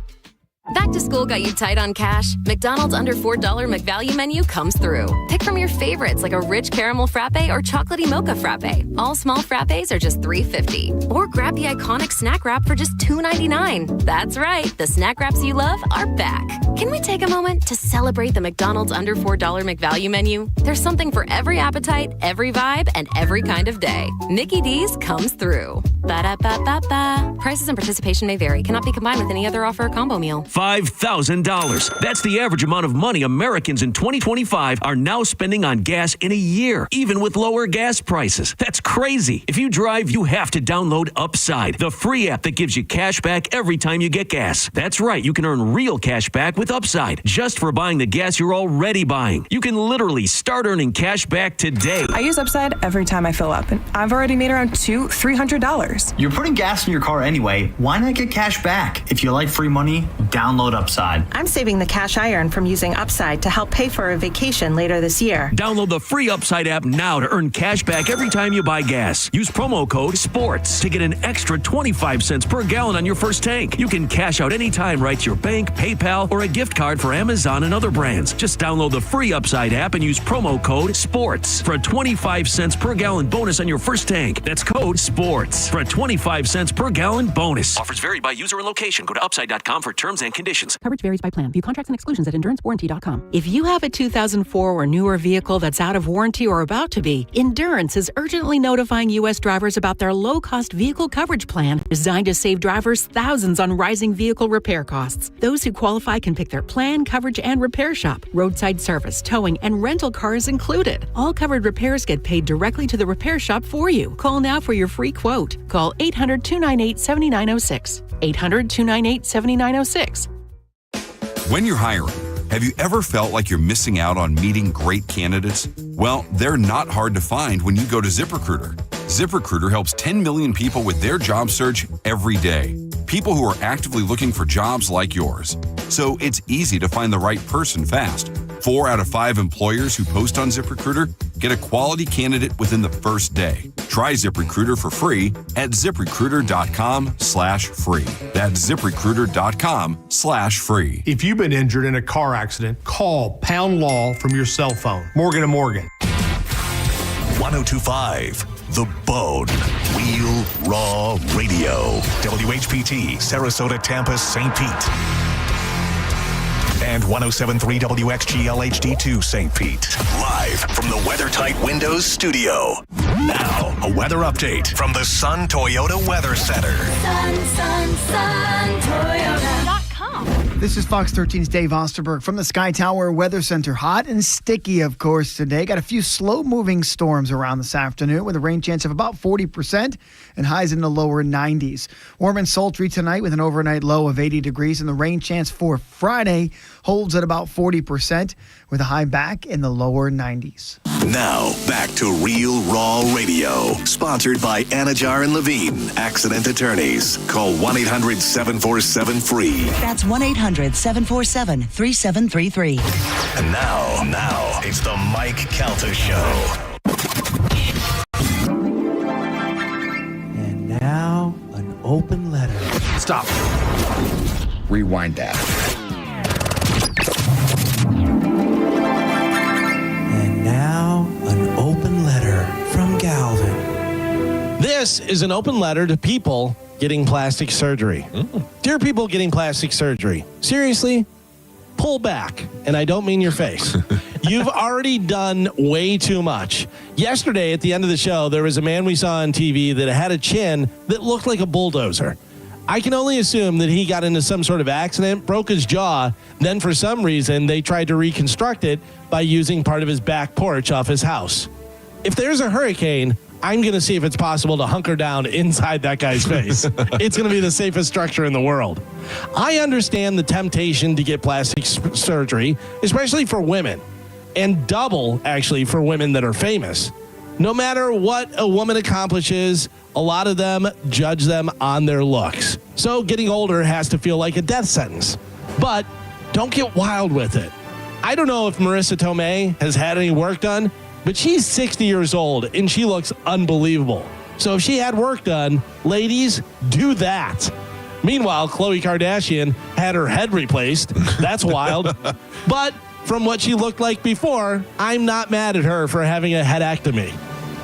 Back to school got you tight on cash? McDonald's under $4 McValue menu comes through. Pick from your favorites like a rich caramel frappe or chocolatey mocha frappe. All small frappes are just $3.50. Or grab the iconic snack wrap for just $2.99. That's right, the snack wraps you love are back. Can we take a moment to celebrate the McDonald's under $4 McValue menu? There's something for every appetite, every vibe, and every kind of day. Mickey D's comes through. Ba-da-ba-ba-ba. Prices and participation may vary. Cannot be combined with any other offer or combo meal. $5,000. That's the average amount of money Americans in 2025 are now spending on gas in a year, even with lower gas prices. That's crazy. If you drive, you have to download Upside, the free app that gives you cash back every time you get gas. That's right, you can earn real cash back with Upside just for buying the gas you're already buying. You can literally start earning cash back today. I use Upside every time I fill up, and I've already made around $300. You're putting gas in your car anyway. Why not get cash back? If you like free money, download Upside. I'm saving the cash I earn from using Upside to help pay for a vacation later this year. Download the free Upside app now to earn cash back every time you buy gas. Use promo code SPORTS to get an extra 25 cents per gallon on your first tank. You can cash out anytime right to your bank, PayPal, or a gift card for Amazon and other brands. Just download the free Upside app and use promo code SPORTS for a 25 cents per gallon bonus on your first tank. That's code SPORTS for a 25 cents per gallon bonus. Offers vary by user and location. Go to upside.com for terms and conditions. Coverage varies by plan. View contracts and exclusions at endurancewarranty.com. If you have a 2004 or newer vehicle that's out of warranty or about to be, Endurance is urgently notifying U.S. drivers about their low-cost vehicle coverage plan designed to save drivers thousands on rising vehicle repair costs. Those who qualify can pick their plan, coverage, and repair shop. Roadside service, towing, and rental cars included. All covered repairs get paid directly to the repair shop for you. Call now for your free quote. Call 800-298-7906. 800-298-7906. When you're hiring, have you ever felt like you're missing out on meeting great candidates? Well, they're not hard to find when you go to ZipRecruiter. ZipRecruiter helps 10 million people with their job search every day. People who are actively looking for jobs like yours. So it's easy to find the right person fast. 4 out of 5 employers who post on ZipRecruiter get a quality candidate within the first day. Try ZipRecruiter for free at ZipRecruiter.com/free. That's ZipRecruiter.com/free. If you've been injured in a car accident, call Pound Law from your cell phone. Morgan & Morgan. 1025 The Bone. Real Raw Radio. WHPT, Sarasota, Tampa, St. Pete. And 107.3 WXGL HD2 St. Pete. Live from the WeatherTight Windows studio. Now, a weather update from the Sun Toyota Weather Center. Sun, Toyota.com. This is Fox 13's Dave Osterberg from the Sky Tower Weather Center. Hot and sticky, of course, today. Got a few slow-moving storms around this afternoon with a rain chance of about 40% and highs in the lower 90s. Warm and sultry tonight with an overnight low of 80 degrees, and the rain chance for Friday holds at about 40% with a high back in the lower 90s. Now, back to Real Raw Radio. Sponsored by Anajar and Levine, Accident Attorneys. Call 1-800-747-FREE. That's 1-800-747-3733. And now, it's the Mike Calta Show. And now, an open letter. Stop. Rewind that. And now, an open letter from Galvin. This is an open letter to people getting plastic surgery. Dear people getting plastic surgery, seriously, pull back. And I don't mean your face. You've already done way too much. Yesterday, at the end of the show, there was a man we saw on TV that had a chin that looked like a bulldozer. I can only assume that he got into some sort of accident, broke his jaw, then for some reason they tried to reconstruct it by using part of his back porch off his house. If there's a hurricane, I'm going to see if it's possible to hunker down inside that guy's face. It's going to be the safest structure in the world. I understand the temptation to get plastic surgery, especially for women, and double, actually, for women that are famous. No matter what a woman accomplishes, a lot of them judge them on their looks. So getting older has to feel like a death sentence. But don't get wild with it. I don't know if Marissa Tomei has had any work done, but she's 60 years old and she looks unbelievable. So if she had work done, ladies, do that. Meanwhile, Khloe Kardashian had her head replaced. That's wild. But from what she looked like before, I'm not mad at her for having a headectomy.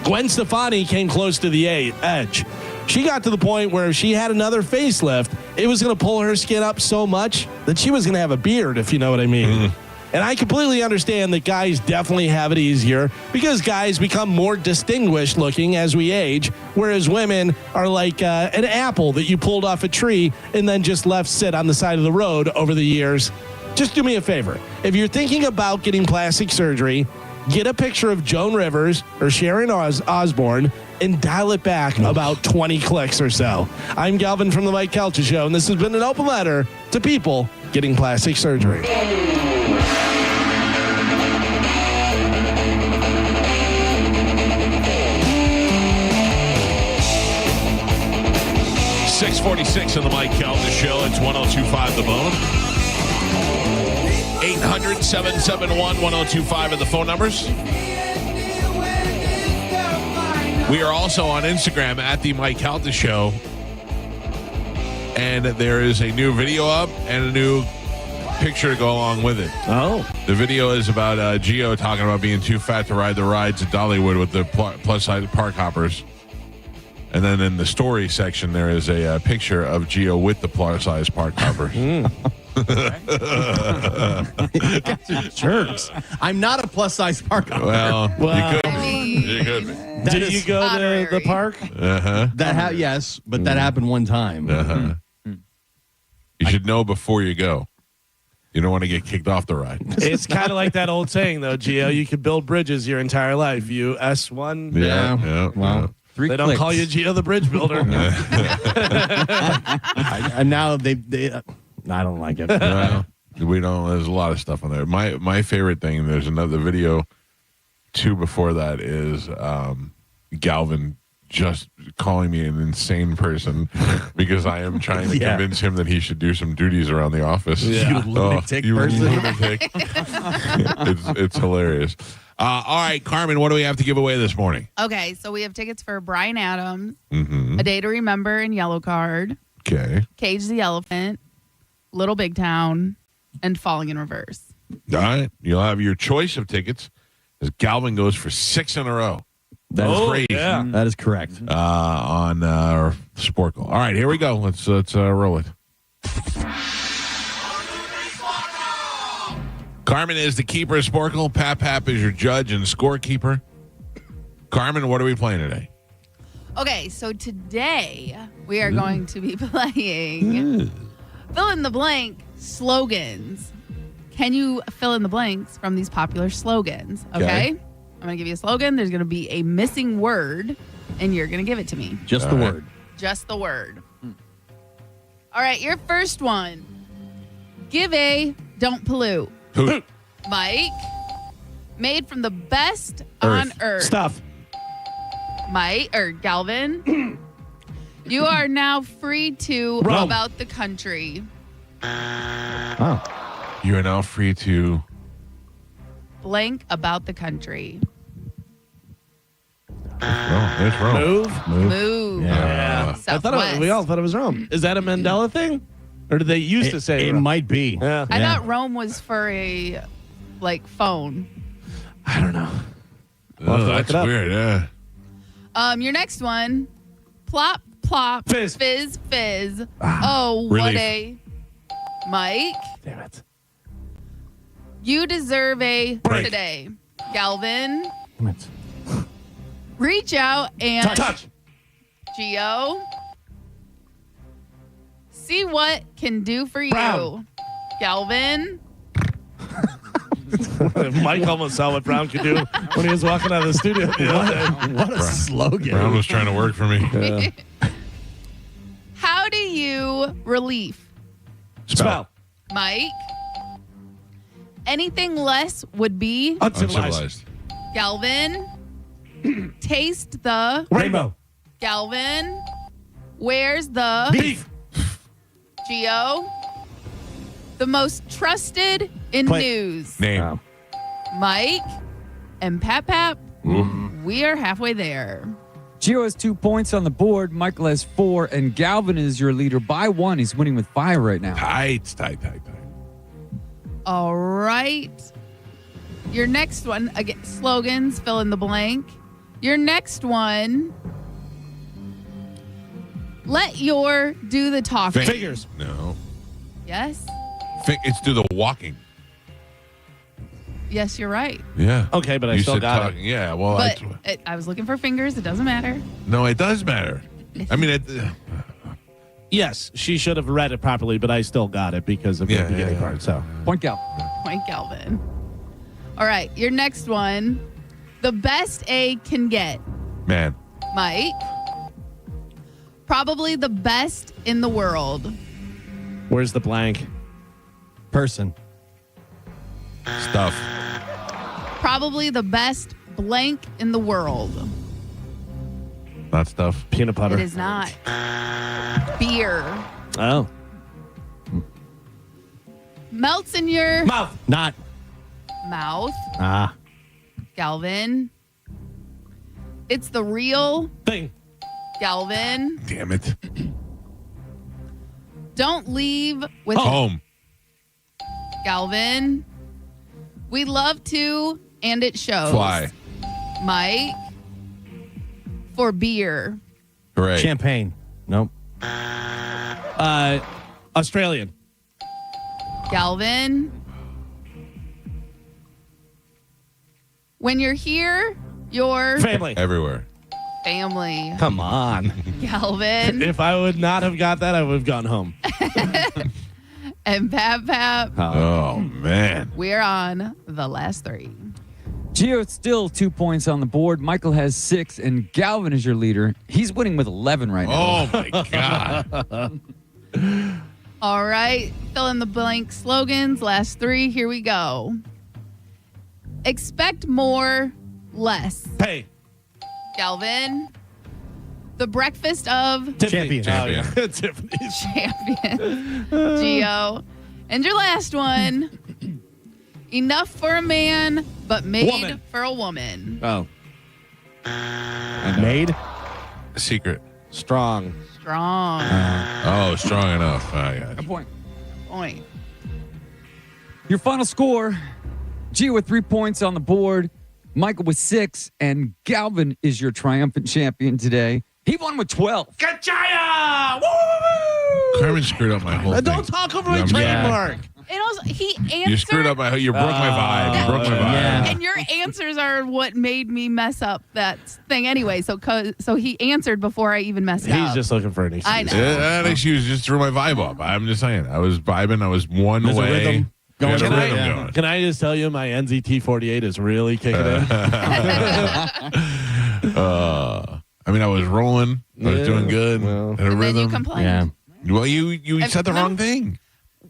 Gwen Stefani came close to the edge. She got to the point where if she had another facelift, it was going to pull her skin up so much that she was going to have a beard, if you know what I mean. And I completely understand that guys definitely have it easier because guys become more distinguished looking as we age, whereas women are like an apple that you pulled off a tree and then just left sit on the side of the road over the years. Just do me a favor. If you're thinking about getting plastic surgery, get a picture of Joan Rivers or Sharon Osbourne and dial it back about 20 clicks or so. I'm Galvin from the Mike Calta Show, and this has been an open letter to people getting plastic surgery. 646 on the Mike Calta Show. It's 102.5 The Bone. 800-771-1025 are the phone numbers. We are also on Instagram at the Mike Calta Show. And there is a new video up and a new picture to go along with it. Oh. The video is about Geo talking about being too fat to ride the rides at Dollywood with the plus-size park hoppers. And then in the story section, there is a picture of Geo with the plus-size park hoppers. Jerks. I'm not a plus-size park hopper. Well, you could be. You could be. Did you go to the park? Yes, but that happened one time. You should know before you go. You don't want to get kicked off the ride. It's kind of like that old saying, though, Gio. You can build bridges your entire life. You S1. Yeah. Well, they don't call you Gio the bridge builder. And now they I don't like it. Well, we don't. There's a lot of stuff on there. My favorite thing. There's another video. Two before that is Galvin just calling me an insane person because I am trying to convince him that he should do some duties around the office. Yeah. You lunatic person. Lunatic. It's hilarious. All right, Carmen, what do we have to give away this morning? Okay, so we have tickets for Bryan Adams, Mm-hmm. A Day to Remember in Yellow Card, Okay. Cage the Elephant, Little Big Town, and Falling in Reverse. All right. You'll have your choice of tickets as Galvin goes for 6 in a row. That's crazy. Yeah. That is correct. On Sporkle. All right, here we go. Let's roll it. Carmen is the keeper of Sporkle. Pap is your judge and scorekeeper. Carmen, what are we playing today? Okay, so today we are going to be playing fill in the blank slogans. Can you fill in the blanks from these popular slogans? Okay. I'm going to give you a slogan. There's going to be a missing word, and you're going to give it to me. Just the word. Just the word. All right, your first one. Give a, don't pollute. Poop. Mike, made from the best on earth. Stuff. Mike, or Galvin, you are now free to Rome. about the country. Oh. You are now free to Blank about the country. There's Rome. Move. Yeah. I thought we all thought it was Rome. Is that a Mandela thing? Or did they used to say it Rome? might be. Yeah. I thought Rome was for a phone. I don't know. Oh, that's weird, yeah. Your next one. Plop, plop, Fizz. fizz, fizz. Oh, what Relief. a Mike. Damn it. You deserve a Break. today. Galvin. Damn it. Reach out and Touch. Geo. See what can do for you. Brown. Galvin. Mike almost saw what Brown could do when he was walking out of the studio. What a slogan. Brown was trying to work for me. How do you relief? Spell. Mike. Anything less would be Uncivilized. Galvin. Taste the Rainbow. Galvin. Where's the Beef. Geo? The most trusted in news. Name. Mike and Pap. We are halfway there. Gio has 2 points on the board. Michael has 4, and Galvin is your leader by 1. He's winning with 5 right now. Tight. All right. Your next one, again, slogans, fill in the blank. Your next one, let your do the talking. Figures. No. Yes? It's do the walking. Yes, you're right. Yeah. Okay, but I You still said got talking. Yeah, well, But I was looking for fingers. It doesn't matter. no, it does matter. I mean, Yes, she should have read it properly, but I still got it because of the beginning part. So Point Galvin. Point Galvin. All right, your next one, the best a can get. man. Mike. Probably the best in the world. where's the blank? Person. Stuff. Probably the best blank in the world. Not stuff. Peanut butter. It is not. Beer. Oh. Melts in your Mouth. Not. mouth. Ah. Galvin. It's the real Thing. Galvin. Damn it. Don't leave with Home. Galvin. We love to, and it shows. Fly. Mike. For beer. Hooray. Champagne. Nope. Australian. Galvin. When you're here, your Family. Everywhere. family. Come on. Galvin. If I would not have got that, I would have gone home. And Pap. Oh, man. We're on the last 3. Gio still 2 points on the board. Michael has 6, and Galvin is your leader. He's winning with 11 right now. Oh, my God. All right. Fill in the blank slogans. Last 3. Here we go. Expect more, less. Pay. Galvin. The breakfast of Champion. Champion. Oh, yeah. Tiffany's. champion. Geo. And your last one. Enough for a man, but made Woman. for a woman. Oh. Made. Secret. Strong. Strong. Oh, strong enough. I got A you. point. Point. Your final score, Gio with 3 points on the board, Michael with 6, and Galvin is your triumphant champion today. He won with 12. Kachaya! Woo! Carmen screwed up my whole thing. Don't talk over my Yeah. trademark. And also, he answered. You screwed up my. You broke my vibe. You broke my vibe. yeah. And your answers are what made me mess up that thing anyway. So he answered before I even messed up. He's just looking for an excuse. I know. Yeah, that excuse just threw my vibe up. I'm just saying. I was vibing. I was one There's a way. rhythm going. Got a Can rhythm I, going. can I just tell you my NZT48 is really kicking in? I mean, I was rolling. I was doing good. Well. Had a And then you rhythm. complained. Well, you said the wrong thing.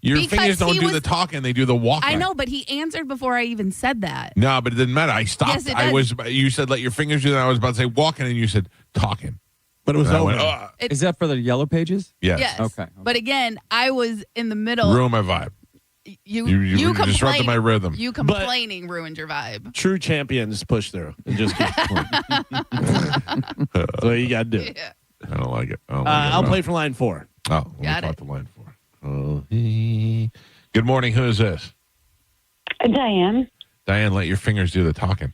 Your Because fingers don't he do was- the talking; they do the walking. I know, but he answered before I even said that. No, but it didn't matter. I stopped. Yes, it I does. was. You said let your fingers do that. I was about to say walking, and you said talking. But it was And I over. went, "Ugh." Is that for the yellow pages? Yes. Yes. Okay. But again, I was in the middle. Ruin my vibe. You You disrupted complain- my rhythm. You complaining ruined your vibe. True champions push through and just keep going. That's what you got to do. Yeah. I don't like it. I don't like it. I'll No. play for line 4. Oh, let me Got talk it. to line 4. Oh, good morning. Who is this? Diane. Diane, let your fingers do the talking.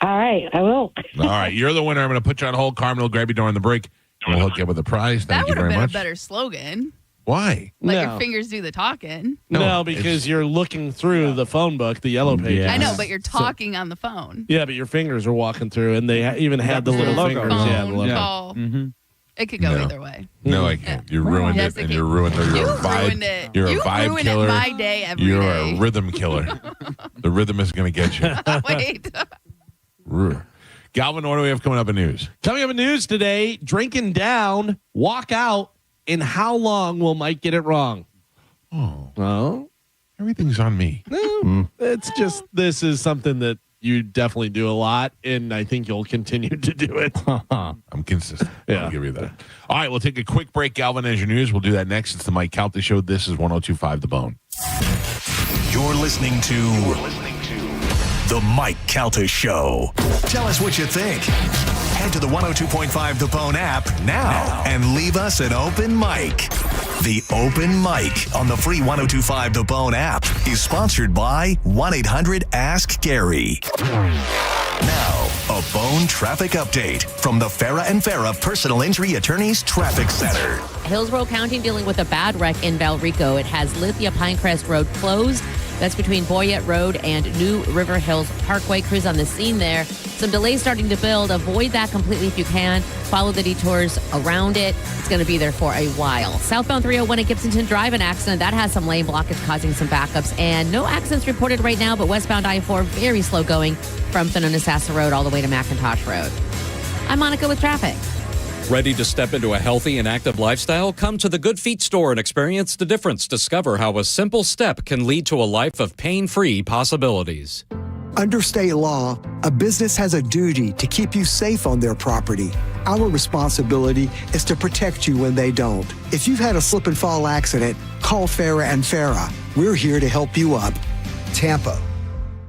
All right, I will. All right, you're the winner. I'm going to put you on hold. Carmen will grab you during the break. And we'll hook you up with a prize. That Thank you would have very been much. a better slogan. Why? Let No. your fingers do the talking. No, because you're looking through the phone book, the yellow pages. I know, but you're talking on the phone. Yeah, but your fingers are walking through, and they even had the little logo. fingers. Yeah, the Phone logo. call. Mm-hmm. It could go No. either way. No, I can't. You ruined Yes, it, it and can. you ruined it. You're You a vibe. ruined it. You're a You vibe ruin killer. it my day every You're day. a rhythm killer. The rhythm is going to get you. Wait. Galvin, what do we have coming up in news? Coming up in news today, drinking down, walk out, and how long will Mike get it wrong? Oh, Oh, everything's on me. no. It's just, this is something that you definitely do a lot, and I think you'll continue to do it. I'm consistent. Yeah. I'll give you that. All right, we'll take a quick break. Galvin as your news. We'll do that next. It's the Mike Calta Show. This is 102.5 The Bone. You're listening to The Mike Calta Show. Tell us what you think. Head to the 102.5 The Bone app now and leave us an open mic. The Open Mic on the free 102.5 The Bone app is sponsored by 1-800-ASK-GARY. Now, a Bone traffic update from the Farah and Farah Personal Injury Attorneys Traffic Center. Hillsborough County dealing with a bad wreck in Valrico. It has Lithia Pinecrest Road closed. That's between Boyette Road and New River Hills Parkway. Crews on the scene there. Some delays starting to build. Avoid that completely if you can. Follow the detours around it. It's going to be there for a while. Southbound 301 at Gibsonton Drive, an accident. That has some lane blockage causing some backups. And no accidents reported right now, but westbound I-4 very slow going from Sonoma-Sassa Road all the way to McIntosh Road. I'm Monica with traffic. Ready to step into a healthy and active lifestyle? Come to the Good Feet store and experience the difference. Discover how a simple step can lead to a life of pain-free possibilities. Under state law, a business has a duty to keep you safe on their property. Our responsibility is to protect you when they don't. If you've had a slip and fall accident, call Farah and Farah. We're here to help you up. Tampa.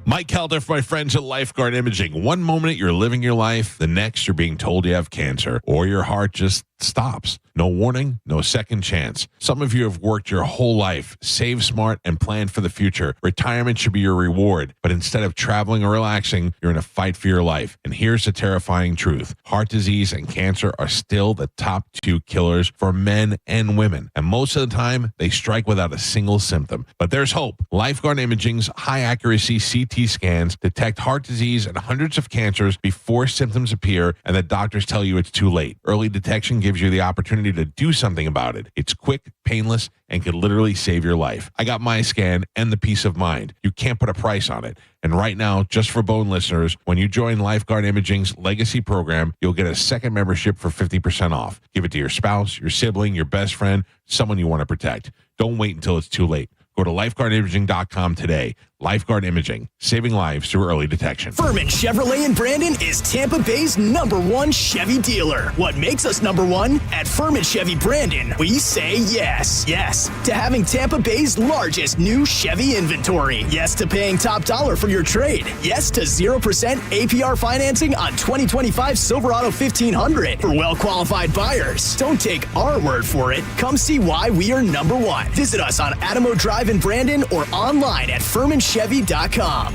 Mike Calta for my friends at Lifeguard Imaging. One moment you're living your life, the next you're being told you have cancer, or your heart just stops. No warning, no second chance. Some of you have worked your whole life, saved smart, and planned for the future. Retirement should be your reward, but instead of traveling or relaxing, you're in a fight for your life. And here's the terrifying truth. Heart disease and cancer are still the top two killers for men and women. And most of the time, they strike without a single symptom. But there's hope. Lifeguard Imaging's high-accuracy CT scans detect heart disease and hundreds of cancers before symptoms appear, and the doctors tell you it's too late. Early detection gives you the opportunity to do something about it. It's quick, painless, and could literally save your life. I got my scan and the peace of mind. You can't put a price on it. And right now, just for Bone listeners, when you join Lifeguard Imaging's Legacy program, you'll get a second membership for 50% off. Give it to your spouse, your sibling, your best friend, someone you want to protect. Don't wait until it's too late. Go to lifeguardimaging.com today. Lifeguard Imaging, saving lives through early detection. Furman Chevrolet in Brandon is Tampa Bay's #1 Chevy dealer. What makes us #1? At Furman Chevy Brandon, we say yes. Yes to having Tampa Bay's largest new Chevy inventory. Yes to paying top dollar for your trade. Yes to 0% APR financing on 2025 Silverado 1500 for well-qualified buyers. Don't take our word for it. Come see why we are #1. Visit us on Adamo Drive in Brandon or online at FurmanChevy.com.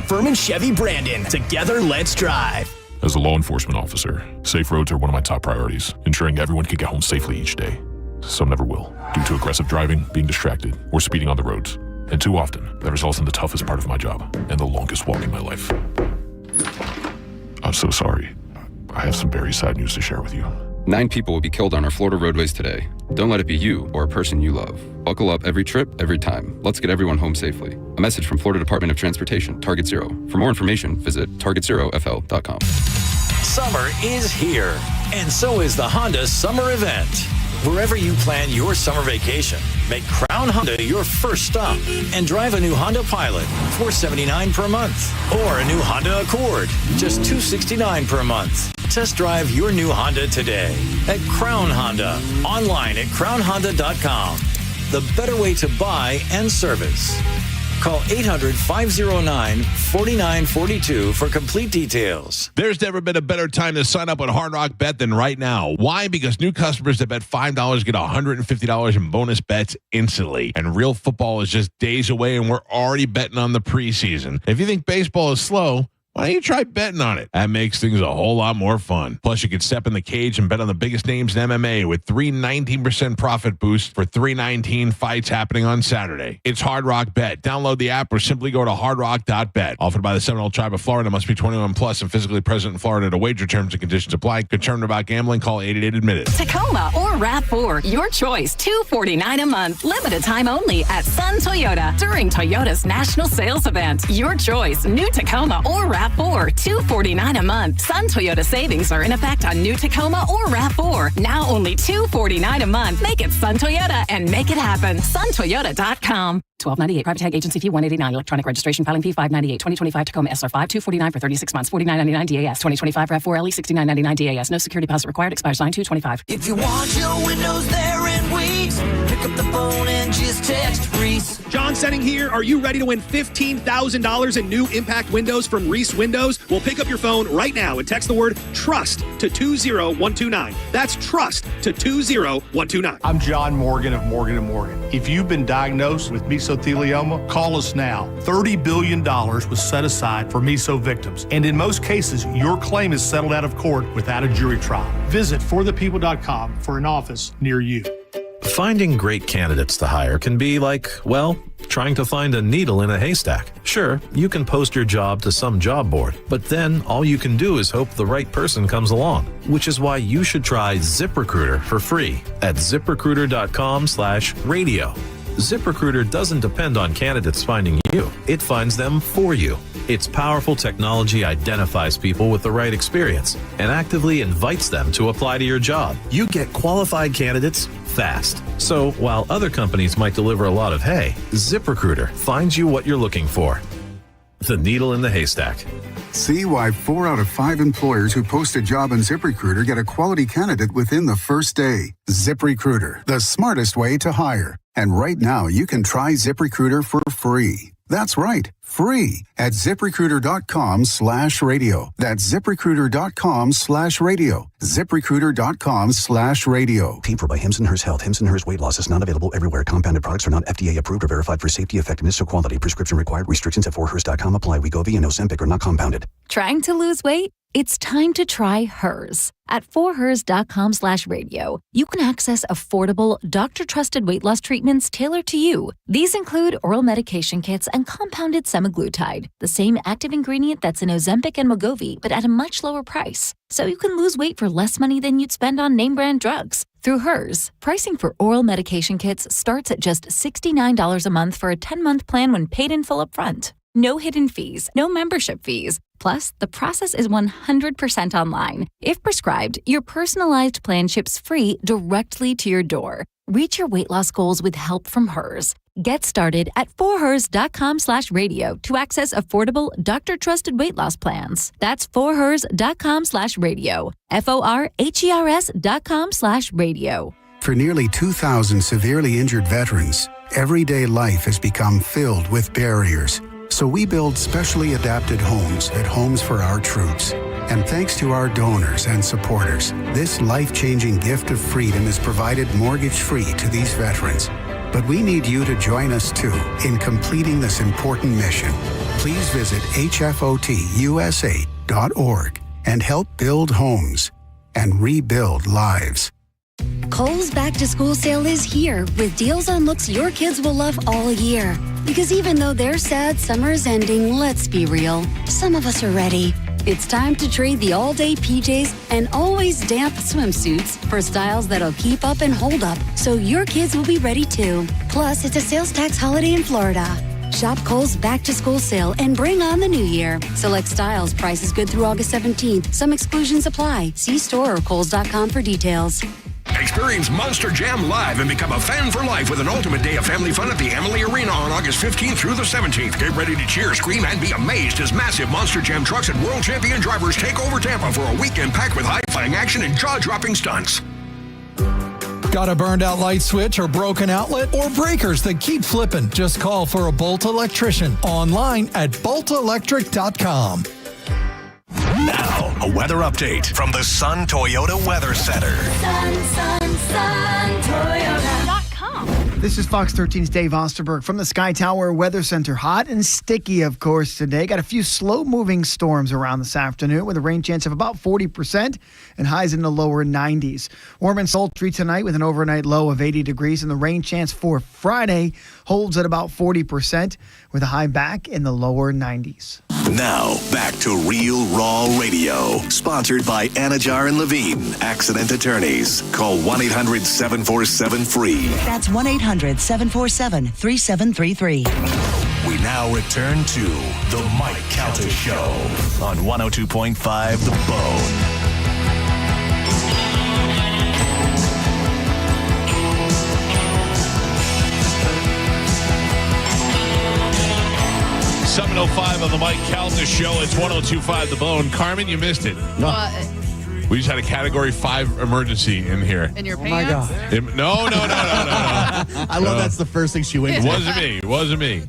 Furman Chevy Brandon. Together, let's drive. As a law enforcement officer, safe roads are one of my top priorities, ensuring everyone can get home safely each day. Some never will, due to aggressive driving, being distracted, or speeding on the roads. And too often, that results in the toughest part of my job and the longest walk in my life. I'm so sorry. I have some very sad news to share with you. 9 people will be killed on our Florida roadways today. Don't let it be you or a person you love. Buckle up every trip, every time. Let's get everyone home safely. A message from Florida Department of Transportation, Target Zero. For more information, visit targetzerofl.com. Summer is here, and so is the Honda Summer Event. Wherever you plan your summer vacation, make Crown Honda your first stop and drive a new Honda Pilot, $479 per month, or a new Honda Accord, just $269 per month. Test drive your new Honda today at Crown Honda, online at crownhonda.com. The better way to buy and service. Call 800-509-4942 for complete details. There's never been a better time to sign up with Hard Rock Bet than right now. Why? Because new customers that bet $5 get $150 in bonus bets instantly. And real football is just days away, and we're already betting on the preseason. If you think baseball is slow, why don't you try betting on it? That makes things a whole lot more fun. Plus, you can step in the cage and bet on the biggest names in MMA with 19% profit boost for 319 fights happening on Saturday. It's Hard Rock Bet. Download the app or simply go to hardrock.bet. Offered by the Seminole Tribe of Florida. Must be 21 plus and physically present in Florida to wager. Terms and conditions apply. Concerned about gambling? Call 888-ADMIT-IT. Tacoma or RAV4, your choice. $249 a month. Limited time only at Sun Toyota during Toyota's National Sales Event. Your choice. New Tacoma or RAV4. RAV4, $249 a month. Sun Toyota savings are in effect on new Tacoma or RAV4. Now only $249 a month. Make it Sun Toyota and make it happen. SunToyota.com. $12.98 private tag agency fee $189 electronic registration filing fee $598 2025 Tacoma SR5 $249 for 36 months $49.99 DAS 2025 RAV4 LE $69.99 DAS no security deposit required expires 9/2/25. If you want your windows there in weeks, pick up the phone and just text Reese. John Setting here. Are you ready to win $15,000 in new impact windows from Reese Windows? Well, pick up your phone right now and text the word TRUST to 20129. That's TRUST to 20129. I'm John Morgan of Morgan & Morgan. If you've been diagnosed with mesothelioma, call us now. $30 billion was set aside for meso victims. And in most cases, your claim is settled out of court without a jury trial. Visit forthepeople.com for an office near you. Finding great candidates to hire can be like, well, trying to find a needle in a haystack. Sure, you can post your job to some job board, but then all you can do is hope the right person comes along, which is why you should try ZipRecruiter for free at ziprecruiter.com/radio. ZipRecruiter doesn't depend on candidates finding you. It finds them for you. Its powerful technology identifies people with the right experience and actively invites them to apply to your job. You get qualified candidates fast. So while other companies might deliver a lot of hay, ZipRecruiter finds you what you're looking for. The needle in the haystack. See why 4 out of 5 employers who post a job on ZipRecruiter get a quality candidate within the first day. ZipRecruiter, the smartest way to hire. And right now, you can try ZipRecruiter for free. That's right, free at ZipRecruiter.com/radio. That's ZipRecruiter.com/radio. ZipRecruiter.com/radio. Paid for by Hims & Hers Health. Hims & Hers Weight Loss is not available everywhere. Compounded products are not FDA approved or verified for safety, effectiveness, or quality. Prescription required. Restrictions at 4hers.com apply. Wegovy and Ozempic are not compounded. Trying to lose weight? It's time to try Hers. At 4hers.com/radio, you can access affordable, doctor-trusted weight loss treatments tailored to you. These include oral medication kits and compounded semaglutide, the same active ingredient that's in Ozempic and Wegovy, but at a much lower price. So you can lose weight for less money than you'd spend on name-brand drugs. Through Hers, pricing for oral medication kits starts at just $69 a month for a 10-month plan when paid in full upfront. No hidden fees, no membership fees. Plus, the process is 100% online. If prescribed, your personalized plan ships free directly to your door. Reach your weight loss goals with help from Hers. Get started at 4hers.com/radio to access affordable, doctor-trusted weight loss plans. That's 4hers.com/radio. FORHERS.com/radio. For nearly 2,000 severely injured veterans, everyday life has become filled with barriers. So we build specially adapted homes at Homes for Our Troops. And thanks to our donors and supporters, this life-changing gift of freedom is provided mortgage-free to these veterans. But we need you to join us too in completing this important mission. Please visit hfotusa.org and help build homes and rebuild lives. Kohl's Back to School sale is here with deals on looks your kids will love all year. Because even though they're sad summer is ending, let's be real, some of us are ready. It's time to trade the all-day PJs and always damp swimsuits for styles that'll keep up and hold up, so your kids will be ready too. Plus, it's a sales tax holiday in Florida. Shop Kohl's Back to School sale and bring on the new year. Select styles, prices good through August 17th. Some exclusions apply. See store or Kohls.com for details. Experience Monster Jam live and become a fan for life with an ultimate day of family fun at the Amalie Arena on August 15th through the 17th. Get ready to cheer, scream, and be amazed as massive Monster Jam trucks and world champion drivers take over Tampa for a weekend packed with high-flying action and jaw-dropping stunts. Got a burned out light switch or broken outlet or breakers that keep flipping? Just call for a Bolt electrician online at boltelectric.com. Now, a weather update from the Sun Toyota Weather Center. Toyota.com. This is Fox 13's Dave Osterberg from the Sky Tower Weather Center. Hot and sticky, of course, today. Got a few slow-moving storms around this afternoon with a rain chance of about 40% and highs in the lower 90s. Warm and sultry tonight with an overnight low of 80 degrees, and the rain chance for Friday holds at about 40% with a high back in the lower 90s. Now, back to Real Raw Radio. Sponsored by Anajar and Levine, accident attorneys. Call 1-800-747-FREE. That's 1-800-747-3733. We now return to the Mike Calta Show on 102.5 The Bone. .05 on the Mike Calta Show. It's 102.5 The Bone. Carmen, you missed it. What? We just had a Category 5 emergency in here. In your Oh my pants? God. No. I love that's the first thing she went It to. wasn't me.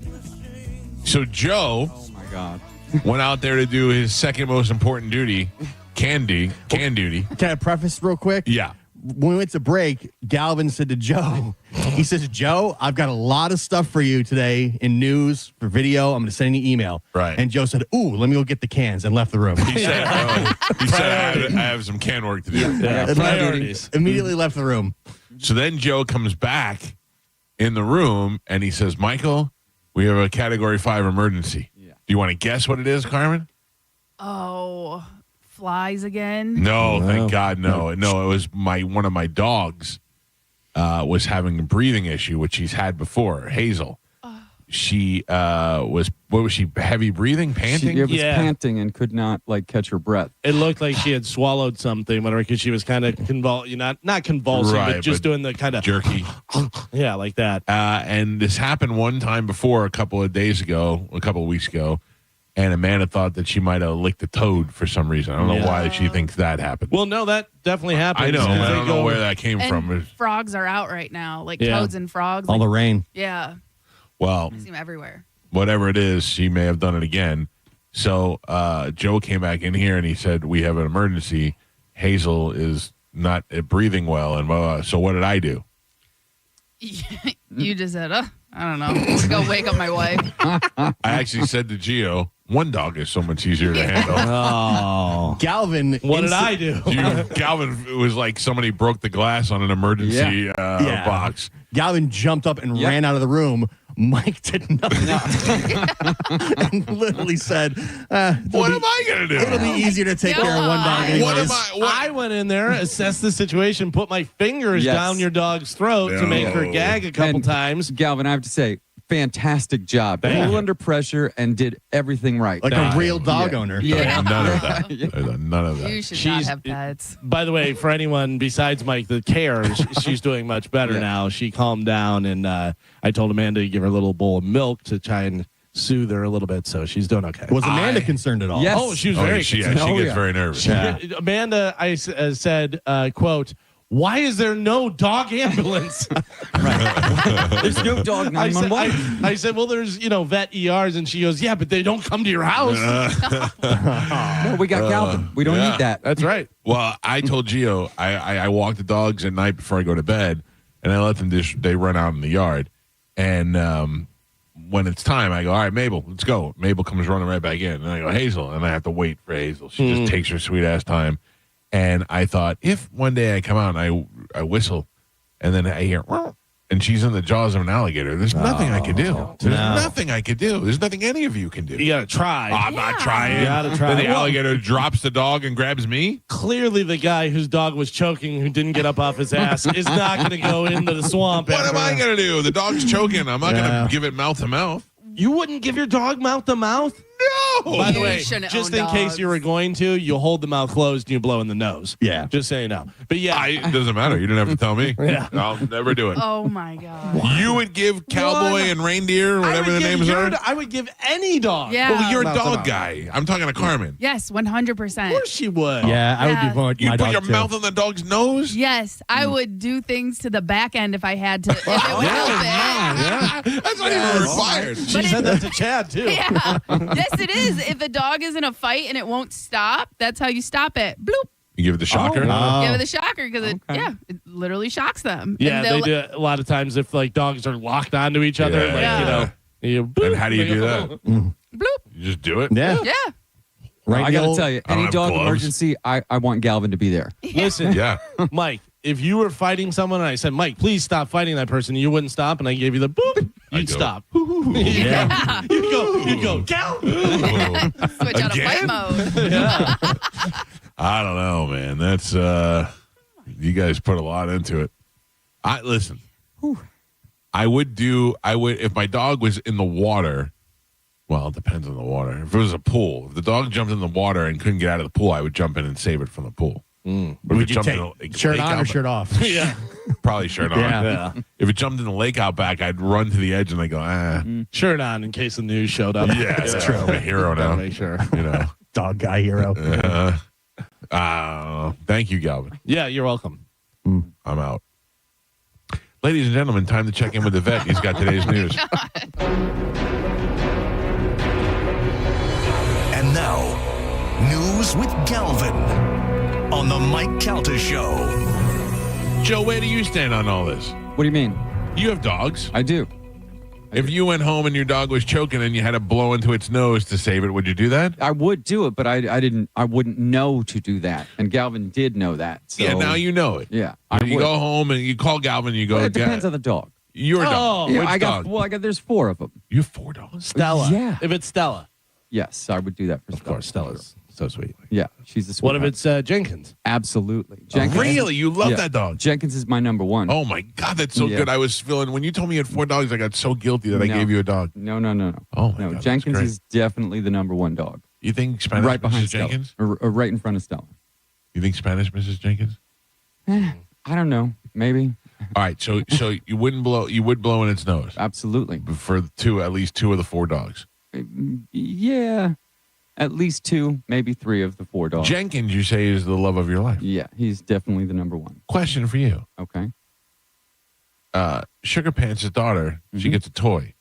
So Joe my God. went out there to do his second most important duty, can duty. Can I preface real quick? Yeah. When we went to break, Galvin said to Joe, he says, Joe, I've got a lot of stuff for you today in news, for video. I'm going to send you an email. Right. And Joe said, ooh, let me go get the cans, and left the room. He said, I have some can work to do. Yeah. Priorities. Immediately left the room. So then Joe comes back in the room and he says, Michael, we have a Category 5 emergency. Yeah. Do you want to guess what it is, Carmen? Oh, flies again? No, thank God, no. No, it was one of my dogs was having a breathing issue, which he's had before, Hazel. She was heavy breathing, panting? She was panting and could not catch her breath. It looked like she had swallowed something, whatever, because she was kind of not convulsing, Right, but just doing the kind of jerky. Yeah, like that. And this happened one time before, a couple of weeks ago, and Amanda thought that she might have licked a toad for some reason. I don't know why she thinks that happened. Well, no, that definitely happened. I know. I don't know where that came And from. frogs are out right now, like Yeah. toads and frogs. All the rain. Yeah, Well, I see them everywhere. whatever it is, she may have done it again. So Joe came back in here and he said, we have an emergency. Hazel is not breathing well. And blah, blah. So what did I do? You just said, I don't know. Go wake up my wife. I actually said to Gio, one dog is so much easier to handle. Oh. Galvin. What did I do? Galvin was like somebody broke the glass on an emergency box. Galvin jumped up and ran out of the room. Mike did nothing. And literally said, what am I going to do? It'll be easier to take care of one dog anyways. I went in there, assessed the situation, put my fingers down your dog's throat to make her gag a couple times. Galvin, I have to say, fantastic job. Thank Cool you. under pressure and did everything right. Like a real dog owner. Yeah. None of that. None of that. You should not have pets. By the way, for anyone besides Mike that cares, she's doing much better now. She calmed down, and I told Amanda to give her a little bowl of milk to try and soothe her a little bit, so she's doing okay. Was Amanda concerned at all? Yes. Oh, she was very concerned. She gets very nervous. Amanda, I said, quote, why is there no dog ambulance? There's no dog 911. I said, well, there's, vet ERs. And she goes, yeah, but they don't come to your house. No, we got Galvin. We don't need that. That's right. Well, I told Gio, I walk the dogs at night before I go to bed, and I let them they run out in the yard. And when it's time, I go, all right, Mabel, let's go. Mabel comes running right back in. And I go, Hazel. And I have to wait for Hazel. She just takes her sweet-ass time. And I thought, if one day I come out and I whistle, and then I hear, and she's in the jaws of an alligator, there's nothing I can do. There's nothing I could do. There's nothing any of you can do. You got to try. I'm not trying. You got to try. Then the alligator drops the dog and grabs me? Clearly, the guy whose dog was choking, who didn't get up off his ass, is not going to go into the swamp. What am I going to do? The dog's choking. I'm not going to give it mouth to mouth. You wouldn't give your dog mouth to mouth? No. By the You way, shouldn't just own in case dogs. you were going to, you hold the mouth closed and you blow in the nose. Yeah. Just so you know. But yeah. It doesn't matter. You didn't have to tell me. Yeah. I'll never do it. Oh my God. You would give cowboy and reindeer, whatever the names are? I would give any dog. Yeah. Well, you're a Mouth to dog mouth. guy. I'm talking to Carmen. Yes, 100%. Of course she would. Yeah, I would do more. You my put dog your too. mouth on the dog's nose? Yes, I would do things to the back end if I had to. If it would help it. That's not even required. She said that to Chad, too. Yeah. Yes, it is. If a dog is in a fight and it won't stop, that's how you stop it. Bloop. You give it the shocker? Give it the shocker because it literally shocks them. Yeah, And they they'll- do it a lot of times if dogs are locked onto each other. Yeah. And how do you do that? Bloop. You just do it? Yeah. Yeah. Right. I got to tell you, I don't any have dog gloves. emergency, I want Galvin to be there. Listen, Yeah. Mike, if you were fighting someone and I said, Mike, please stop fighting that person, and you wouldn't stop, and I gave you the boop, you'd go, stop. Yeah. You'd go, Gal. Switch out of fight Again? mode. I don't know, man. That's you guys put a lot into it. I would if my dog was in the water Well, it depends on the water. If it was a pool, if the dog jumped in the water and couldn't get out of the pool, I would jump in and save it from the pool. Would you take shirt on or shirt off? Yeah. Probably shirt on. Yeah. If it jumped in the lake out back, I'd run to the edge and I go, Shirt on in case the news showed up. Yeah, that's true. I'm a hero now. Make sure. You know, dog guy hero. Thank you, Galvin. Yeah, you're welcome. I'm out. Ladies and gentlemen, time to check in with the vet. He's got today's news. And now, news with Galvin on the Mike Calta Show. Joe, where do you stand on all this? What do you mean? You have dogs. I do. If you went home and your dog was choking and you had to blow into its nose to save it, would you do that? I would do it, but I wouldn't know to do that. And Galvin did know that. So, Yeah, now you know it. Yeah. You go home and you call Galvin, you go, Well, it depends on the dog. Your dog. Yeah, Which dog? there's 4 of them. You have 4 dogs? Stella. Yeah. If it's Stella. Yes, I would do that for Of course, Stella's so sweet. Yeah, she's a sweet. What if it's Jenkins? Absolutely. Really? You love that dog? Jenkins is my number one. Oh, my God. That's so Yeah. good. I was feeling, when you told me you had 4 dogs, I got so guilty that I gave you a dog. No. Oh, my No, God. That's Jenkins great. is definitely the number one dog. You think Spanish right behind Mrs. Jenkins? Stella, or right in front of Stella. You think Spanish Mrs. Jenkins? I don't know. Maybe. All right, so you would blow in its nose. Absolutely. For at least 2 of the 4 dogs. Yeah. At least 2, maybe 3 of the 4 dogs. Jenkins, you say, is the love of your life. Yeah, he's definitely the number one. Question for you. Okay. Sugar Pants' daughter, she gets a toy,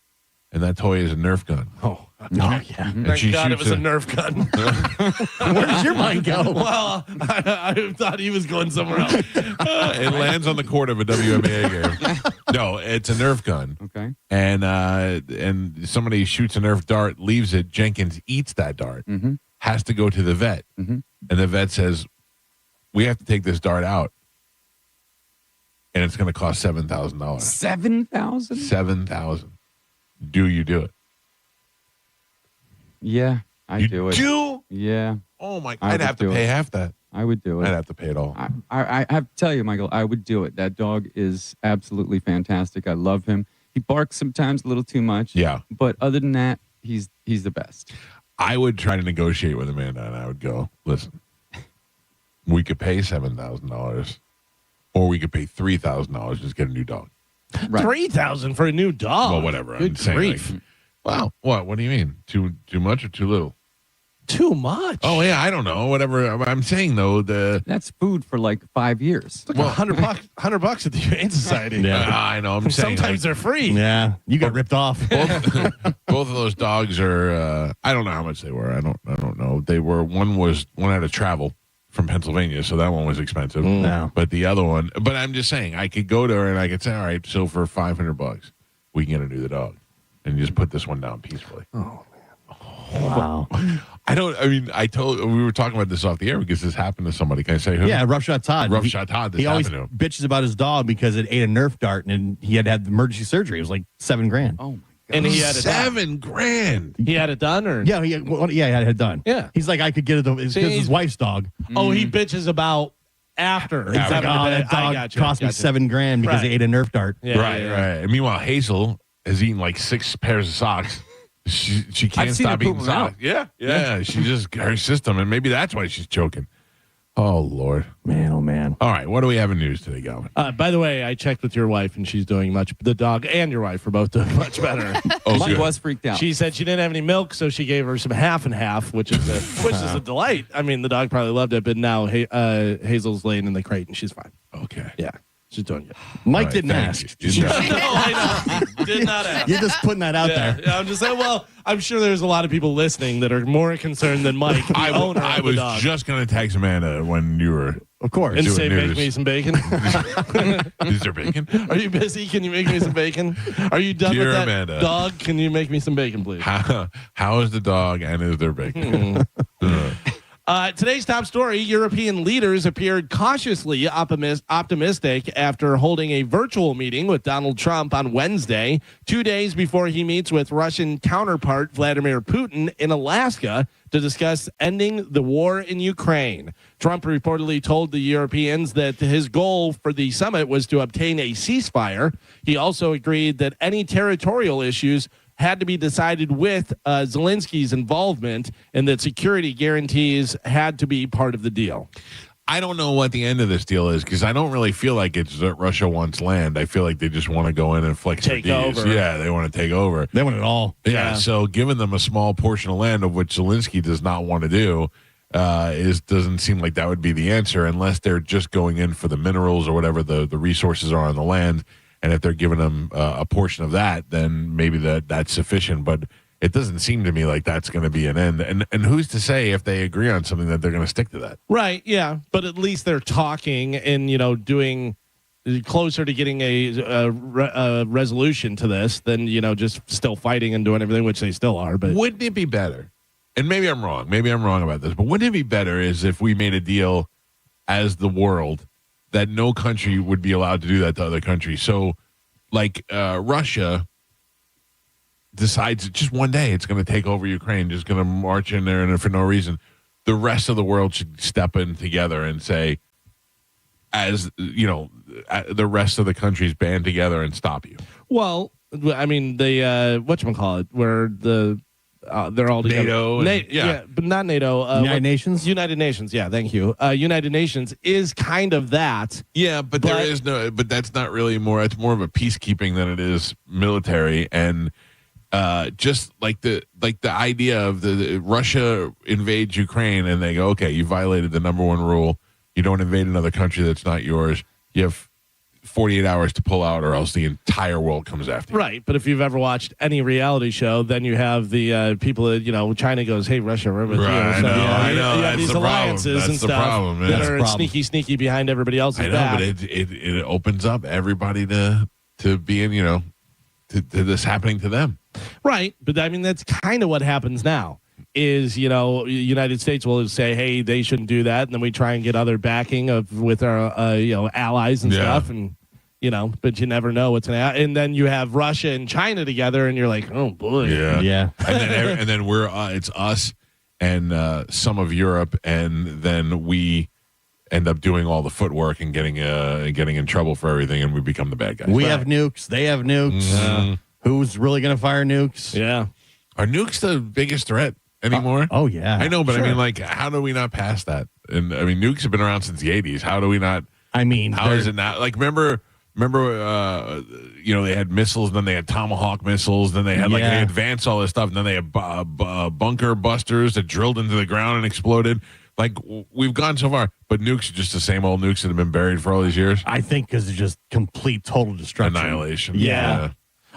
and that toy is a Nerf gun. Oh, yeah. And she Thank God it shoots was a Nerf gun. Where does your mind go? Well, I thought he was going somewhere else. It lands on the court of a WNBA game. No, it's a Nerf gun. Okay. And somebody shoots a Nerf dart, leaves it. Jenkins eats that dart. Has to go to the vet, and the vet says, "We have to take this dart out, and it's going to cost $7,000." $7,000? $7,000. Do you do it? Yeah, I do it. Do? Yeah. Oh my! I I'd have to would do pay it. half that. I would do it. I'd have to pay it all. I have to tell you, Michael, I would do it. That dog is absolutely fantastic. I love him. He barks sometimes a little too much. Yeah. But other than that, he's the best. I would try to negotiate with Amanda, and I would go, "Listen, we could pay $7,000, or we could pay $3,000 just get a new dog." Right. $3,000 for a new dog. Well, whatever. Good I'm saying, grief. like, wow. What do you mean? Too much or too little? Too much. Oh yeah, I don't know. Whatever. I'm saying though, that's food for like 5 years. It's like $100 at the Humane Society. I know. I'm saying Sometimes they're free. Yeah, you got ripped off. both of those dogs are. I don't know how much they were. I don't know. They were. One had to travel from Pennsylvania, so that one was expensive. No. But the other one. But I'm just saying, I could go to her and I could say, all right, so for $500, we can get a new dog, and just put this one down peacefully. Oh. Wow. We were talking about this off the air because this happened to somebody. Can I say who? Yeah, Rough Shot Todd. Rough Shot Todd. This He always happened to him. bitches about his dog because it ate a Nerf dart and he had to have emergency surgery. It was like $7,000. Oh my God. And he had it done. $7,000. He had it done, or Yeah, he had it done. Yeah. He's like, I could get it because his wife's dog. Oh, he bitches about after. He's like, oh, that dog cost me $7,000 because it ate a Nerf dart. Yeah, right. And meanwhile, Hazel has eaten like 6 pairs of socks. She can't stop eating socks. Yeah. She just her system, and maybe that's why she's choking. Oh Lord, man, oh man. All right, what do we have in news today, Galvin? By the way, I checked with your wife, and she's doing the dog and your wife are both doing much better. Mike was freaked out. She said she didn't have any milk, so she gave her some half and half, which is a delight. I mean, the dog probably loved it, but now Hazel's laying in the crate, and she's fine. Okay. Yeah. She's doing good. Mike didn't ask. No, I know. Did not ask. You're just putting that out there. Yeah, I'm just saying, well, I'm sure there's a lot of people listening that are more concerned than Mike, the owner I of the was dog. just going to text Amanda when you were. Of course. And doing say, news. make me some bacon. Is there bacon? Are you busy? Can you make me some bacon? Are you done Dear with that Amanda. dog? Can you make me some bacon, please? How is the dog, and is there bacon? Today's top story, European leaders appeared cautiously optimistic after holding a virtual meeting with Donald Trump on Wednesday, 2 days before he meets with Russian counterpart Vladimir Putin in Alaska to discuss ending the war in Ukraine. Trump reportedly told the Europeans that his goal for the summit was to obtain a ceasefire. He also agreed that any territorial issues had to be decided with Zelensky's involvement, and that security guarantees had to be part of the deal. I don't know what the end of this deal is because I don't really feel like it's that Russia wants land. I feel like they just want to go in and flex Take their Ds. over. Yeah, they want to take over. They want it all. Yeah, so giving them a small portion of land, of which Zelensky does not want to do, doesn't seem like that would be the answer unless they're just going in for the minerals or whatever the resources are on the land. And if they're giving them a portion of that, then maybe that's sufficient. But it doesn't seem to me like that's going to be an end. And who's to say if they agree on something that they're going to stick to that? Right, yeah. But at least they're talking and, doing closer to getting a resolution to this than, just still fighting and doing everything, which they still are. But wouldn't it be better? And maybe I'm wrong. Maybe I'm wrong about this. But wouldn't it be better is if we made a deal as the world that no country would be allowed to do that to other countries? So, like Russia decides just one day it's going to take over Ukraine, just going to march in there and for no reason. The rest of the world should step in together and say, as the rest of the countries band together and stop you. Well, I mean, the whatchamacallit, where they're all together. NATO. But not NATO. United Nations? United Nations, yeah, thank you. United Nations is kind of that. Yeah, but there is no, but that's not really more, it's more of a peacekeeping than it is military. And just like the idea of the Russia invades Ukraine and they go, okay, you violated the number one rule. You don't invade another country that's not yours. You have 48 hours to pull out or else the entire world comes after you. Right, but if you've ever watched any reality show, then you have the people that, China goes, hey, Russia, we're with you. So, I know. You have That's these the alliances problem. and stuff that are sneaky behind everybody else's I know, back. but it opens up everybody to being, to this happening to them. Right, but I mean, that's kind of what happens now. Is United States will say, hey, they shouldn't do that, and then we try and get other backing with our allies and stuff, and but you never know what's gonna happen. And then you have Russia and China together, and you're like, oh boy, yeah. And then we're it's us and some of Europe, and then we end up doing all the footwork and getting in trouble for everything, and we become the bad guys. We have nukes. They have nukes. Who's really going to fire nukes? Yeah. Are nukes the biggest threat anymore? Oh yeah. I know, but sure. I mean, like, how do we not pass that? And I mean, nukes have been around since the 80s. How do we not? I mean, how is it not? Like, remember, they had missiles, then they had Tomahawk missiles, then they had they advanced all this stuff, and then they had bunker busters that drilled into the ground and exploded. Like, we've gone so far, but nukes are just the same old nukes that have been buried for all these years. I think because it's just complete, total destruction, annihilation. Yeah.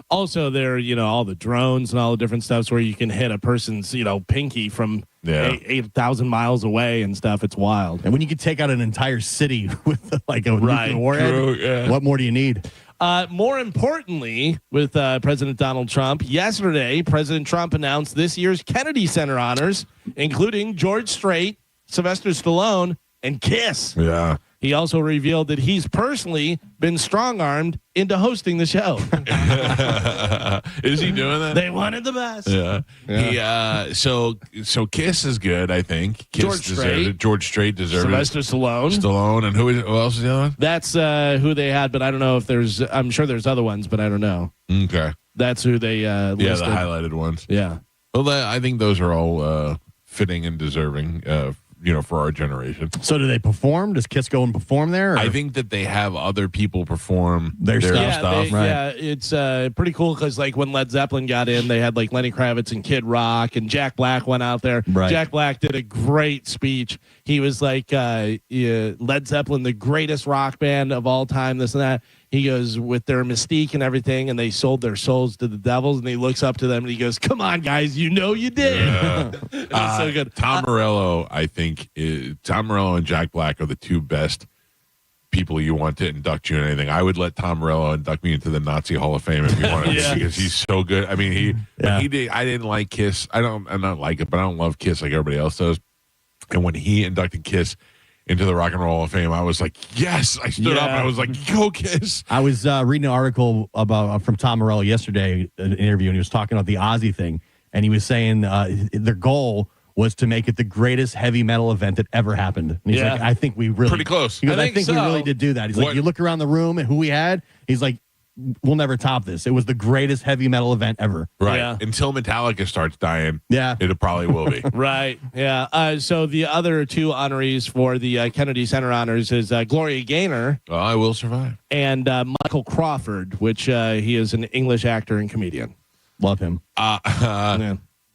Also, there are, all the drones and all the different stuffs where you can hit a person's, pinky from 8,000 miles away and stuff. It's wild. And when you can take out an entire city with like a nuclear warhead, what more do you need? More importantly, with President Donald Trump, yesterday, President Trump announced this year's Kennedy Center honors, including George Strait, Sylvester Stallone, and Kiss. Yeah. He also revealed that he's personally been strong-armed into hosting the show. Is he doing that? They wanted the best. Yeah. He, so Kiss is good, I think. Kiss George deserved Strait. it. George Strait deserved Sylvester it. Stallone. And who else is the other one? That's who they had, but I don't know if there's. I'm sure there's other ones, but I don't know. Okay. That's who they listed. Yeah, the highlighted ones. Yeah. Well, I think those are all fitting and deserving. For our generation. So do they perform? Does Kiss go and perform there? Or? I think that they have other people perform their stuff. Right. Yeah, it's pretty cool because like when Led Zeppelin got in, they had like Lenny Kravitz and Kid Rock, and Jack Black went out there. Right. Jack Black did a great speech. He was like, Led Zeppelin, the greatest rock band of all time, this and that. He goes, with their mystique and everything, and they sold their souls to the devils, and he looks up to them, and he goes, come on, guys, you did. Yeah. It was so good. Tom Morello, I think, Tom Morello and Jack Black are the two best people you want to induct you in anything. I would let Tom Morello induct me into the Nazi Hall of Fame if you wanted to, because he's so good. I mean, he did. I didn't like Kiss. I'm not like it, but I don't love Kiss like everybody else does. And when he inducted Kiss into the Rock and Roll Hall of Fame, I was like, yes. I stood up and I was like, go Kiss. I was reading an article from Tom Morello yesterday, an interview, and he was talking about the Ozzy thing, and he was saying their goal was to make it the greatest heavy metal event that ever happened. And he's like, I think we really pretty close. He goes, I think so. we really did do that. He's like, you look around the room and who we had. He's like, we'll never top this. It was the greatest heavy metal event ever. Right. Yeah. Until Metallica starts dying. Yeah. It probably will be. Right. Yeah. So the other two honorees for the Kennedy Center honors is Gloria Gaynor. Oh, I Will Survive. And Michael Crawford, which he is an English actor and comedian. Love him.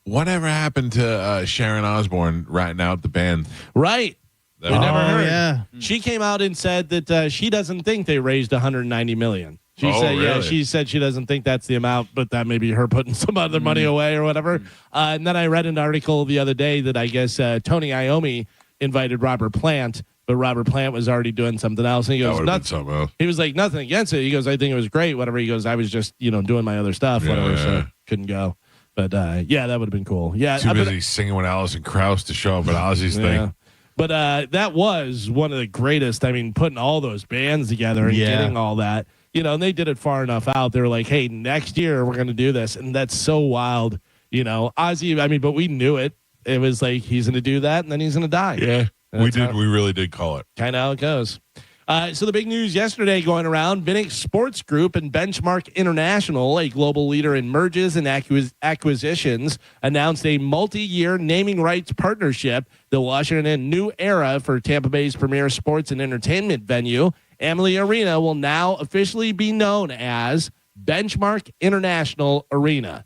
Whatever happened to Sharon Osbourne ratting out the band? Right. We never heard. Yeah. She came out and said that she doesn't think they raised $190 million. She Oh, said, really? she said she doesn't think that's the amount, but that may be her putting some other money away or whatever. And then I read an article the other day that I guess Tony Iommi invited Robert Plant, but Robert Plant was already doing something else. And he goes, something else. he was like, nothing against it. He goes, I think it was great, whatever. He goes, I was just, doing my other stuff, whatever, so couldn't go. But that would have been cool. Yeah, Too busy singing with Alison Krauss to show up at Ozzy's thing. But that was one of the greatest. I mean, putting all those bands together and getting all that, and they did it far enough out. They were like, hey, next year we're going to do this. And that's so wild. Ozzy, but we knew it. It was like, he's going to do that and then he's going to die. Yeah, we really did call it. Kind of how it goes. So the big news yesterday going around, Vinix Sports Group and Benchmark International, a global leader in mergers and acquisitions, announced a multi-year naming rights partnership that will usher in a new era for Tampa Bay's premier sports and entertainment venue. Amalie Arena will now officially be known as Benchmark International Arena.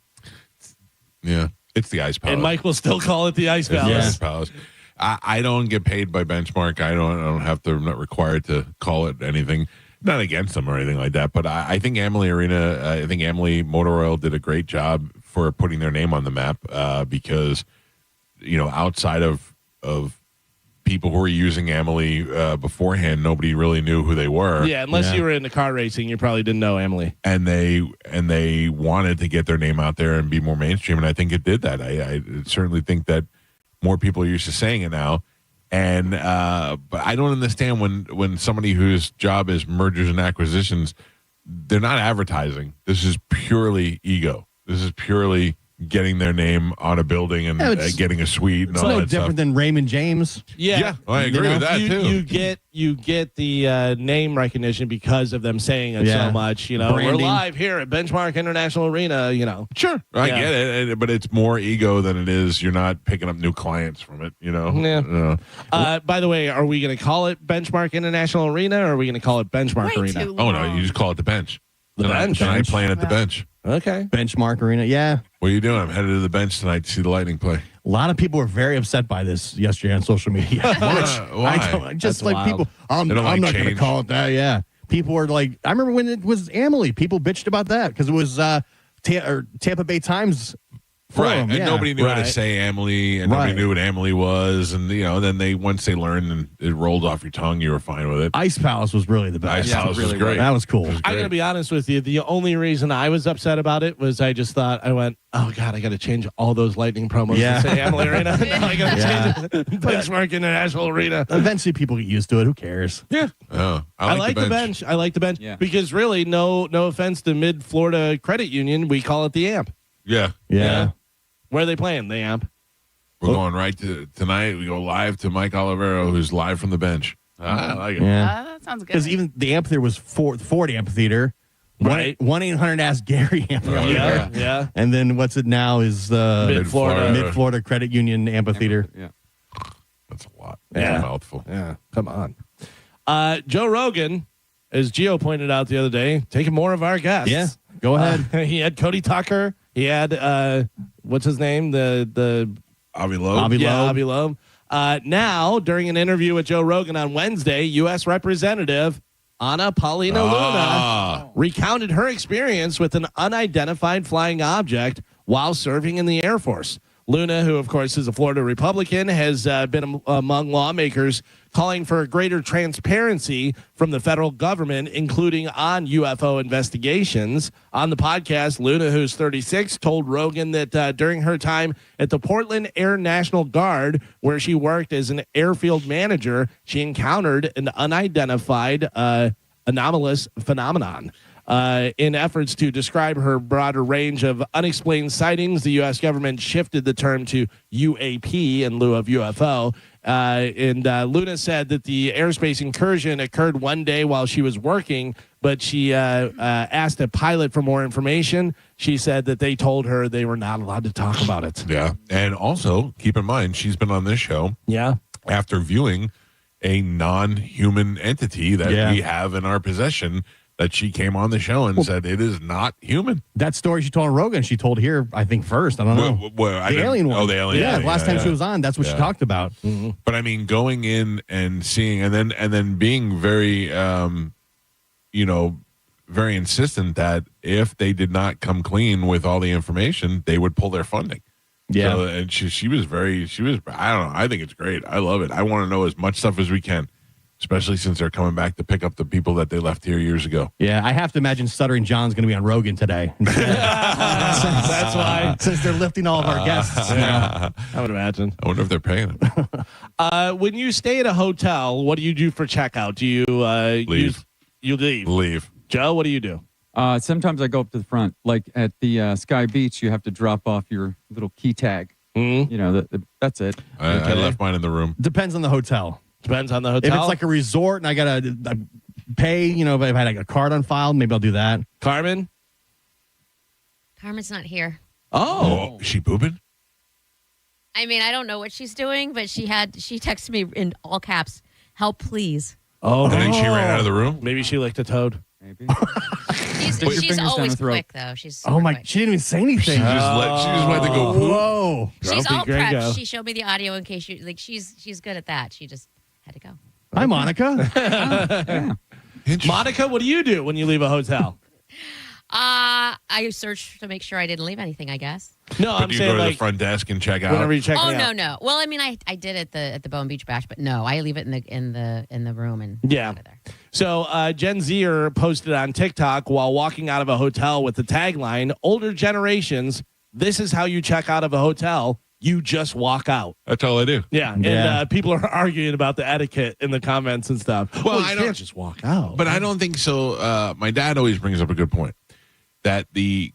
Yeah, it's the Ice Palace. And Mike will still call it the Ice Palace. The Ice Palace. I don't get paid by Benchmark. I don't have to. I'm not required to call it anything. Not against them or anything like that. But I think Amalie Arena. I think Amalie Motor Oil did a great job for putting their name on the map because outside of people who were using Amalie beforehand, nobody really knew who they were. Yeah, unless you were into car racing, you probably didn't know Amalie. And they wanted to get their name out there and be more mainstream, and I think it did that. I certainly think that more people are used to saying it now. And but I don't understand when somebody whose job is mergers and acquisitions, they're not advertising. This is purely ego. This is purely getting their name on a building and getting a suite and it's all no that different stuff. than Raymond James. Yeah, I agree with that too. You get the name recognition because of them saying it so much. We're Branding. live here at Benchmark International Arena. Sure, I get it, but it's more ego than it is. You're not picking up new clients from it. Yeah. By the way, are we going to call it Benchmark International Arena, or are we going to call it Benchmark Arena? Oh no, you just call it the bench. The bench. Tonight playing at the bench. Okay. Benchmark Arena. Yeah. What are you doing? I'm headed to the bench tonight to see the Lightning play. A lot of people were very upset by this yesterday on social media. Why? Just That's like wild. people, I'm They don't like not going to change. call it that. Yeah. People were like, I remember when it was Amalie, people bitched about that because it was Tampa Bay Times forum. Right, and nobody knew how to say Amalie, and nobody Right. knew what Amalie was, and then once they learned and it rolled off your tongue, you were fine with it. Ice Palace was really the best. Ice Palace was great. That was cool. I'm going to be honest with you. The only reason I was upset about it was I just thought, I went, oh, God, I got to change all those Lightning promos to say Amalie Arena. Now I got to change it to Benchmark International Arena. Eventually, people get used to it. Who cares? Yeah. Oh, I like the bench. I like the bench because really, no offense to Mid Florida Credit Union, we call it the AMP. Yeah. Where are they playing? The AMP. We're going right to tonight. We go live to Mike Olivero, who's live from the bench. I like it. Yeah. That sounds good. Because even the amphitheater was Ford Amphitheater. Right. 1-800-ASK Gary Amphitheater. Yeah. And then what's it now is the Mid-Florida. Mid-Florida Credit Union Amphitheater. Yeah. That's a lot. Yeah. That's a mouthful. Yeah. Come on. Joe Rogan, as Gio pointed out the other day, taking more of our guests. Yeah. Go ahead. He had Cody Tucker. He had what's his name? The Avi Loeb. Avi Loeb. Now, during an interview with Joe Rogan on Wednesday, U.S. Representative Anna Paulina Luna recounted her experience with an unidentified flying object while serving in the Air Force. Luna, who of course is a Florida Republican, has been among lawmakers calling for greater transparency from the federal government, including on UFO investigations. On the podcast, Luna, who's 36, told Rogan that during her time at the Portland Air National Guard, where she worked as an airfield manager, she encountered an unidentified anomalous phenomenon. In efforts to describe her broader range of unexplained sightings, the U.S. government shifted the term to UAP in lieu of UFO. And Luna said that the airspace incursion occurred one day while she was working, but she asked a pilot for more information. She said that they told her they were not allowed to talk about it. Yeah. And also, keep in mind, she's been on this show. Yeah. After viewing a non-human entity that we have in our possession, that she came on the show and said it is not human. That story she told on Rogan, she told here, I think, first. I don't know. The alien one. Oh, the alien. Yeah, last time she was on, that's what she talked about. Mm-hmm. But I mean, going in and seeing, and then being very, very insistent that if they did not come clean with all the information, they would pull their funding. Yeah. So, and she was, I don't know. I think it's great. I love it. I want to know as much stuff as we can, especially since they're coming back to pick up the people that they left here years ago. Yeah, I have to imagine Stuttering John's going to be on Rogan today. That's why. Since they're lifting all of our guests. I would imagine. I wonder if they're paying them. When you stay at a hotel, what do you do for checkout? Do you leave? You leave. Leave. Joe, what do you do? Sometimes I go up to the front. Like at the Sky Beach, you have to drop off your little key tag. Mm-hmm. You know, that's it. I left mine in the room. Depends on the hotel. Depends on the hotel. If it's like a resort and I got to pay, if I had like a card on file, maybe I'll do that. Carmen? Carmen's not here. Oh. Is she boobing? I mean, I don't know what she's doing, but she texted me in all caps, help please. Oh. And then she ran out of the room? Maybe she licked a toad. Maybe. She's always quick, though. She's oh, my. quick. She didn't even say anything. She just went to go poop. Whoa. She's all prepped. She showed me the audio in case she's good at that. She just had to go. Hi, Monica. Monica, what do you do when you leave a hotel? I searched to make sure I didn't leave anything, I guess. No, I'm saying, go to the front desk and check out. Whenever you check me out. No. Well, I mean, I did it at the Bowen Beach Bash, but no, I leave it in the room and yeah. out of there. So Gen Zer posted on TikTok while walking out of a hotel with the tagline, "Older generations, this is how you check out of a hotel. You just walk out." That's all I do. Yeah, and people are arguing about the etiquette in the comments and stuff. Well, I can't just walk out. But I don't think so. My dad always brings up a good point. That the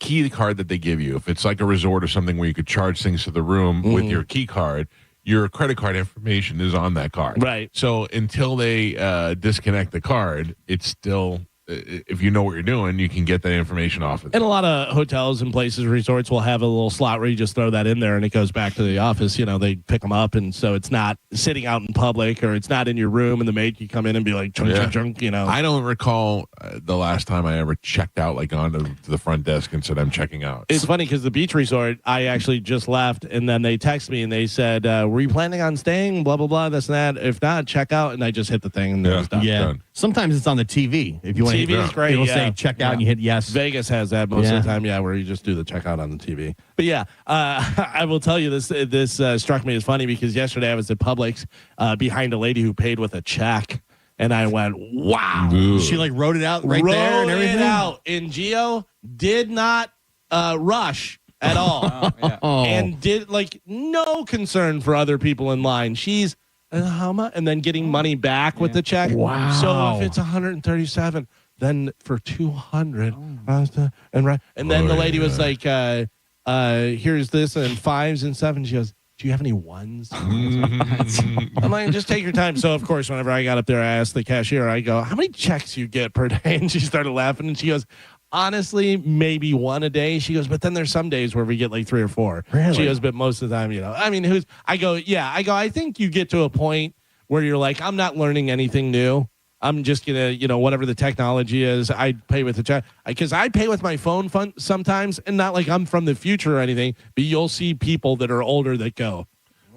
key card that they give you, if it's like a resort or something where you could charge things to the room with your key card, your credit card information is on that card. Right. So until they disconnect the card, it's still, if you know what you're doing, you can get that information off of it. And a lot of hotels and places, resorts will have a little slot where you just throw that in there and it goes back to the office. They pick them up. And so it's not sitting out in public or it's not in your room and the maid can come in and be like, chunk. I don't recall the last time I ever checked out, like on to the front desk and said, I'm checking out. It's funny because the beach resort, I actually just left and then they text me and they said, were you planning on staying? Blah, blah, blah, this and that. If not, check out. And I just hit the thing and it was done. Yeah. Done. Sometimes it's on the TV. If you want TV is great. It'll say check out and you hit yes. Vegas has that most of the time, where you just do the checkout on the TV. But yeah, I will tell you this struck me as funny because yesterday I was at Publix behind a lady who paid with a check. And I went, wow. Ooh. She wrote it out there and everything? Wrote it out. And Geo did not rush at all. And did no concern for other people in line. She's how much? And then getting money back with the check. Wow. So if it's 137, then for 200, and then the lady was like, "Here's this and 5s and 7s." She goes, "Do you have any 1s?" I'm like, "Just take your time." So of course, whenever I got up there, I asked the cashier. I go, "How many checks you get per day?" And she started laughing, and she goes, "Honestly, maybe 1 a day." She goes, "But then there's some days where we get like 3 or 4." Really? She goes, "But most of the time, I mean, I go, I think you get to a point where you're like, I'm not learning anything new. I'm just going to, whatever the technology is, I pay with the check. Because I pay with my phone sometimes, and not like I'm from the future or anything, but you'll see people that are older that go.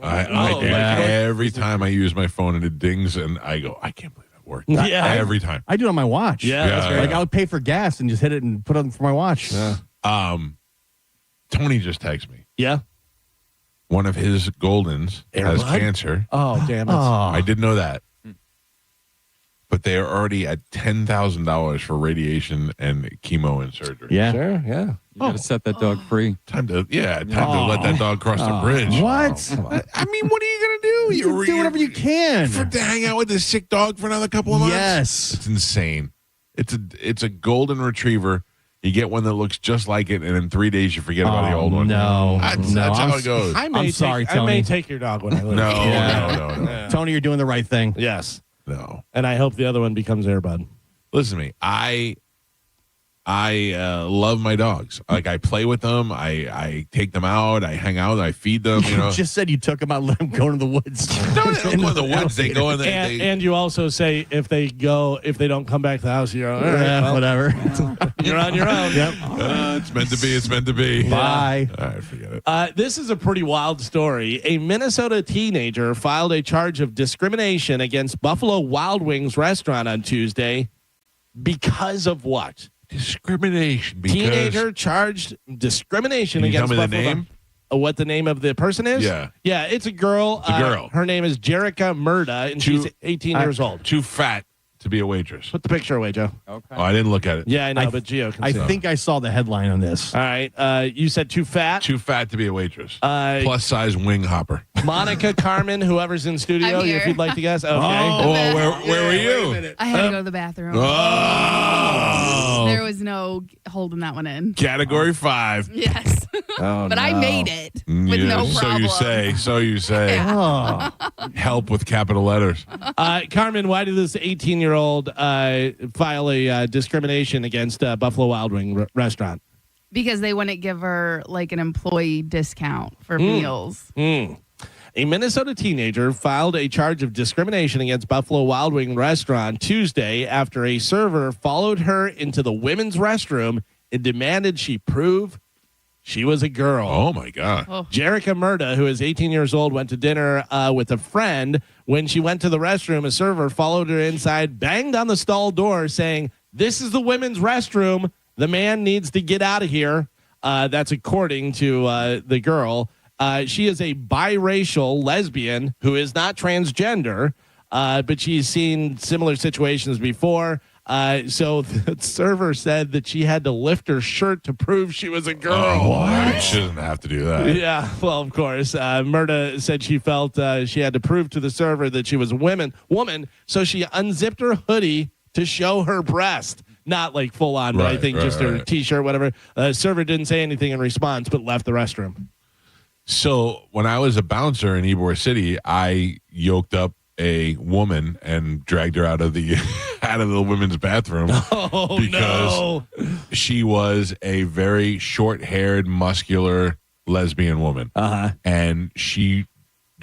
Every time I use my phone and it dings, and I go, I can't believe that worked. Yeah. Every time. I do it on my watch. Yeah, that's great. Like I would pay for gas and just hit it and put it on for my watch. Yeah. Tony just texted me. Yeah. One of his Goldens has cancer. Oh, damn it. I didn't know that. But they are already at $10,000 for radiation and chemo and surgery. Yeah. Sure, yeah. You got to set that dog free. Time to let that dog cross the bridge. What? I mean, what are you going to do? You do whatever you can. To hang out with this sick dog for another couple of months? Yes. It's insane. It's a golden retriever. You get one that looks just like it, and in 3 days you forget about the old one. No. That's how it goes. I'm sorry, Tony. I may take your dog when I leave. No. Yeah. Tony, you're doing the right thing. Yes. No. And I hope the other one becomes Airbud. Listen to me. I love my dogs. Like, I play with them. I take them out. I hang out. I feed them. You know. Just said you took them out, let them go into the woods. No, they don't go in the woods. They go in the. And you also say if they don't come back to the house, you're all right, whatever. You're on your own. Yep. It's meant to be. It's meant to be. Bye. All right, forget it. This is a pretty wild story. A Minnesota teenager filed a charge of discrimination against Buffalo Wild Wings restaurant on Tuesday because of what? Discrimination. Because Teenager charged discrimination Can you against tell me the Buffalo. name? What the name of the person is? Yeah. Yeah, it's a girl. It's a girl. Her name is Jerica Murda, and she's 18 years old. Too fat to be a waitress. Put the picture away, Joe. Okay. Oh, I didn't look at it. Yeah, I know, but Gio can I see it. think I saw the headline on this. All right. You said too fat. Too fat to be a waitress. Plus size wing hopper. Monica, Carmen, whoever's in studio, I'm here. if you'd like to guess. Okay. Oh, where were you? I had to go to the bathroom. Oh. There was no holding that one in. Category 5. Yes. Oh, But I made it with no problem. So you say. So you say. Yeah. Help with capital letters. Carmen, why did this 18-year-old file a discrimination against Buffalo Wild Wing restaurant? Because they wouldn't give her like an employee discount for meals. A Minnesota teenager filed a charge of discrimination against Buffalo Wild Wing restaurant Tuesday after a server followed her into the women's restroom and demanded she prove she was a girl. Oh, my God. Jerica Murda, who is 18 years old, went to dinner with a friend. When she went to the restroom, a server followed her inside, banged on the stall door, saying, "This is the women's restroom. The man needs to get out of here." That's according to the girl. She is a biracial lesbian who is not transgender, but she's seen similar situations before. So the server said that she had to lift her shirt to prove she was a girl. Oh, she shouldn't have to do that. Yeah, well, of course. Murda said she felt she had to prove to the server that she was a woman, so she unzipped her hoodie to show her breast. Not like full on, but I think just her T-shirt, whatever. Server didn't say anything in response, but left the restroom. So when I was a bouncer in Ybor City, I yoked up a woman and dragged her out of the women's bathroom because she was a very short-haired, muscular lesbian woman. And the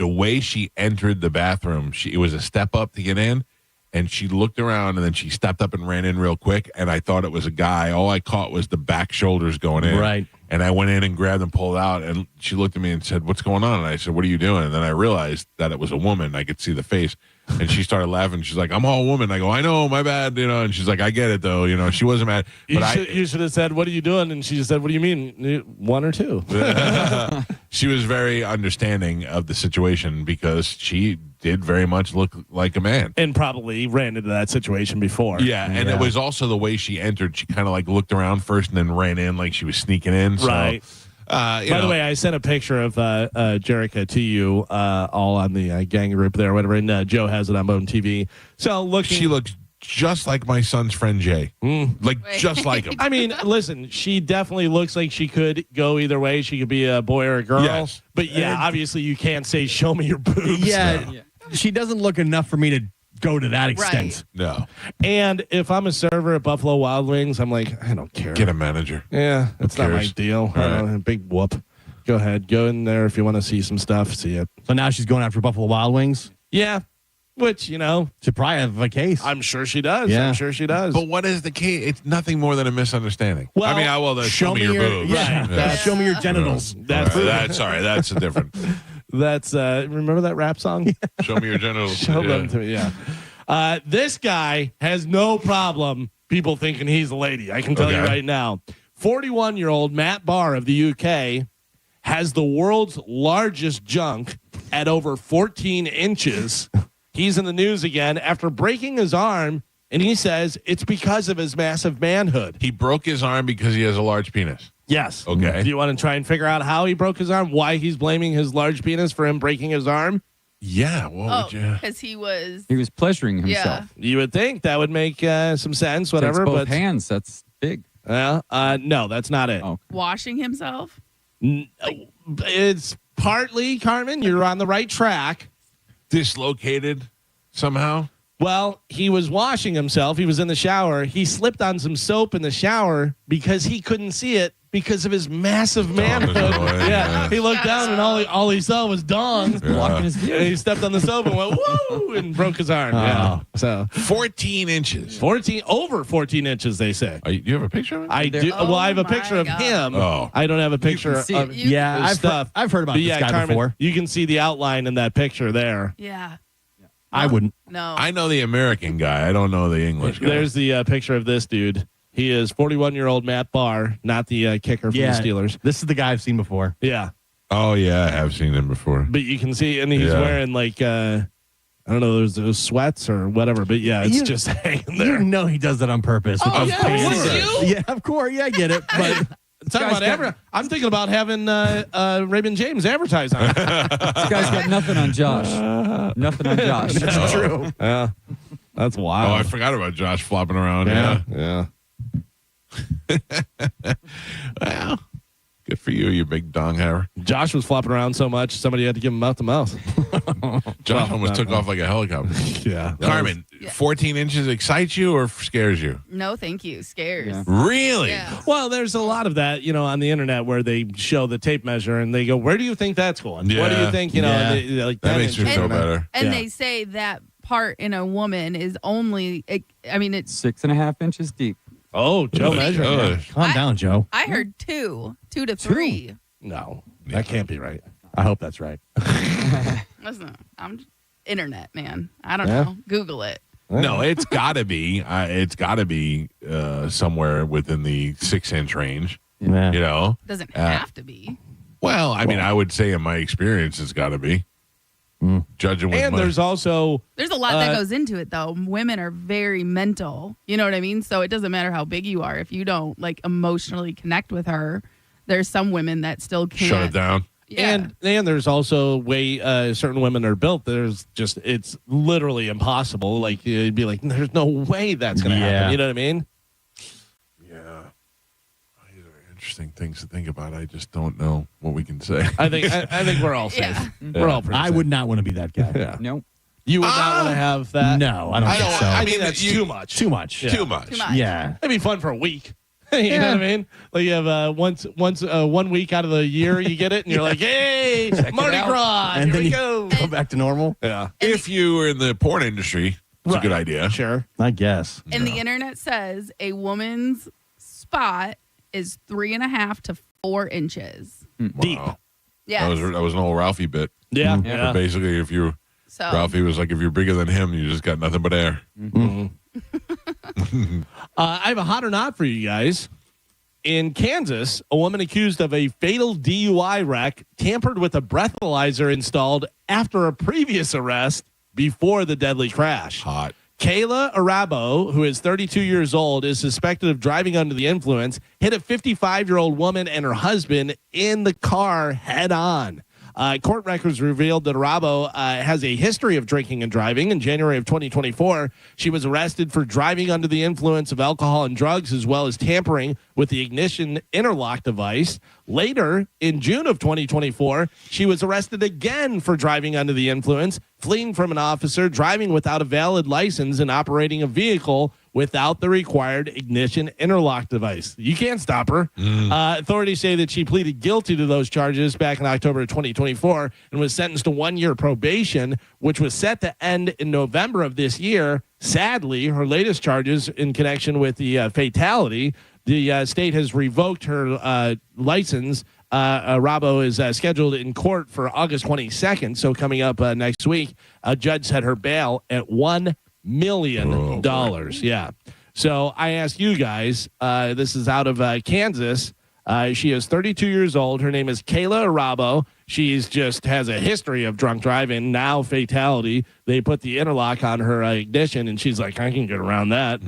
way she entered the bathroom, it was a step up to get in, and she looked around and then she stepped up and ran in real quick, and I thought it was a guy. All I caught was the back shoulders going in. Right. And I went in and grabbed and pulled out, and she looked at me and said, "What's going on?" And I said, "What are you doing?" And then I realized that it was a woman. I could see the face. And she started laughing. She's like, "I'm all woman." I go, "I know, my bad." And she's like, "I get it, though." She wasn't mad. But You should have said, "What are you doing?" And she said, "What do you mean? One or two?" She was very understanding of the situation because she did very much look like a man. And probably ran into that situation before. Yeah, and it was also the way she entered. She kind of like looked around first and then ran in like she was sneaking in. So, Right. By the way, I sent a picture of Jerica to you all on the gang group there, whatever, and Joe has it on Bone TV. So she looks just like my son's friend Jay. Just like him. I mean, listen, she definitely looks like she could go either way. She could be a boy or a girl. Yes. But yeah, obviously you can't say, "Show me your boobs." Yeah, she doesn't look enough for me to go to that extent. No. And if I'm a server at Buffalo Wild Wings, I'm like, I don't care. Get a manager. Yeah, that's not my cares? deal. All right. Big whoop. Go ahead. Go in there if you want to see some stuff. See it. So now she's going after Buffalo Wild Wings? Yeah. Which, She probably have a case. I'm sure she does. Yeah. I'm sure she does. But what is the case? It's nothing more than a misunderstanding. Well, show me your boobs. Yeah. Show me your genitals. That's that's a different. That's remember that rap song? Show me your genitals. Show them to me. Yeah. This guy has no problem people thinking he's a lady. I can tell you right now. 41-year-old Matt Barr of the UK has the world's largest junk at over 14 inches. He's in the news again after breaking his arm, and he says it's because of his massive manhood. He broke his arm because he has a large penis. Yes. Okay. Do you want to try and figure out how he broke his arm? Why he's blaming his large penis for him breaking his arm? Yeah. What would you? Because he was pleasuring himself. You would think that would make some sense, whatever. Takes both but hands. That's big. No, that's not it. Oh. washing himself. It's partly, Carmen, you're on the right track. Dislocated somehow. Well, he was washing himself. He was in the shower. He slipped on some soap in the shower because he couldn't see it because of his massive manhood. Yeah. He looked down and all he saw was Dong blocking his view. And he stepped on the soap and went, woo, and broke his arm. Yeah. So 14 inches. Over 14 inches, they say. Do you have a picture of him? I do. Well, I have a picture of him. Oh. I don't have a picture of stuff. I've heard about this guy Carmen, before. You can see the outline in that picture there. Yeah. I wouldn't. No. I know the American guy. I don't know the English guy. There's the picture of this dude. He is 41-year-old Matt Barr, not the kicker from the Steelers. This is the guy I've seen before. Yeah. Oh, yeah. I have seen him before. But you can see, and he's wearing like, I don't know, those sweats or whatever. But yeah, it's just hanging there. You know he does that on purpose. Oh, yeah. Would you? Yeah, of course. Yeah, I get it. But I'm thinking about having Raymond James advertise on it. This guy's got nothing on Josh. Nothing on Josh. That's true. Yeah. That's wild. Oh, I forgot about Josh flopping around. Yeah. Well, good for you, you big dong haver. Josh was flopping around so much, somebody had to give him mouth to mouth. Josh almost took off like a helicopter. Yeah. Carmen, 14 inches excites you or scares you? No, thank you. Scares. Yeah. Really? Yeah. Well, there's a lot of that, on the internet where they show the tape measure and they go, "Where do you think that's going? What do you think?" And they, that makes me feel better. And they say that part in a woman is only, it's 6.5 inches deep. Oh, Joe measured. Calm down, Joe. I heard 2 to 3. No, that can't be right. I hope that's right. Listen, I'm internet, man. I don't know. Google it. No, it's got to be. It's got to be somewhere within the 6-inch range. Yeah. Doesn't have to be. Well, I mean, I would say in my experience, it's got to be. Judging with there's also there's a lot that goes into it though. Women are very mental. You know what I mean? So it doesn't matter how big you are. If you don't emotionally connect with her, there's some women that still can't shut it down. Yeah. And there's also way certain women are built. It's literally impossible. Like you'd be like, there's no way that's gonna happen. You know what I mean? Yeah. These are interesting things to think about. I just don't know what we can say. I think we're all safe. Yeah. We're all pretty I safe. would not want to be that guy. Yeah. Nope. You would not want to have that. No, I don't think so. I mean, that's too much. Too much. Yeah. Too much. Yeah. It'd be fun for a week. You know what I mean? Like you have once 1 week out of the year you get it, and you're like, "Hey, Mardi Gras, And here then we you go." go back to normal. Yeah, If you were in the porn industry, it's a good idea. sure. I guess. And the internet says a woman's spot is 3.5 to 4 inches. Deep. Wow. Yeah. That was an old Ralphie bit. Yeah, But basically, if you So Ralphie was like, if you're bigger than him, you just got nothing but air. I have a hot or not for you guys. In Kansas, a woman accused of a fatal DUI wreck tampered with a breathalyzer installed after a previous arrest before the deadly crash. Hot. Kayla Arabo, who is 32 years old, is suspected of driving under the influence, hit a 55-year-old woman and her husband in the car head on. Court records revealed that Arabo has a history of drinking and driving. In January of 2024, she was arrested for driving under the influence of alcohol and drugs, as well as tampering with the ignition interlock device. Later, in June of 2024, she was arrested again for driving under the influence, fleeing from an officer, driving without a valid license, and operating a vehicle without the required ignition interlock device. You can't stop her. Authorities say that she pleaded guilty to those charges back in October of 2024 and was sentenced to 1 year probation, which was set to end in November of this year. Sadly, her latest charges in connection with the fatality, the state has revoked her license. Rabo is scheduled in court for August 22nd, so coming up next week. A judge set her bail at $1 million. Yeah. So I ask you guys, this is out of Kansas. She is 32 years old. Her name is Kayla Arabo. She's just has a history of drunk driving, now fatality. They put the interlock on her ignition, and she's like, I can get around that.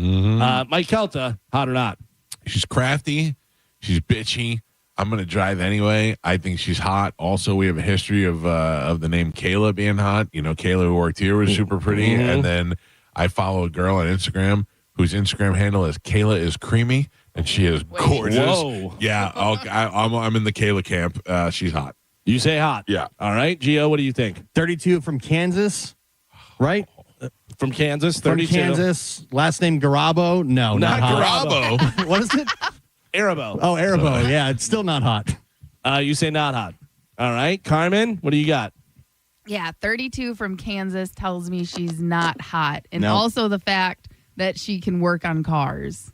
Mike Calta, hot or not? She's crafty. She's bitchy. I'm going to drive anyway. I think she's hot. Also, we have a history of the name Kayla being hot. You know, Kayla who worked here was super pretty. And then I follow a girl on Instagram whose Instagram handle is Kayla is creamy, and she is gorgeous. Whoa. Yeah, I'm in the Kayla camp. She's hot. You say hot. Yeah. All right. Gio, what do you think? 32 from Kansas, right? From Kansas, From 32. Kansas, last name Garabo. No, not hot. Garabo. What is it? Arabo. Oh, Arabo. Yeah, it's still not hot. You say not hot. All right. Carmen, what do you got? Yeah, 32 from Kansas tells me she's not hot. And No. also the fact that she can work on cars.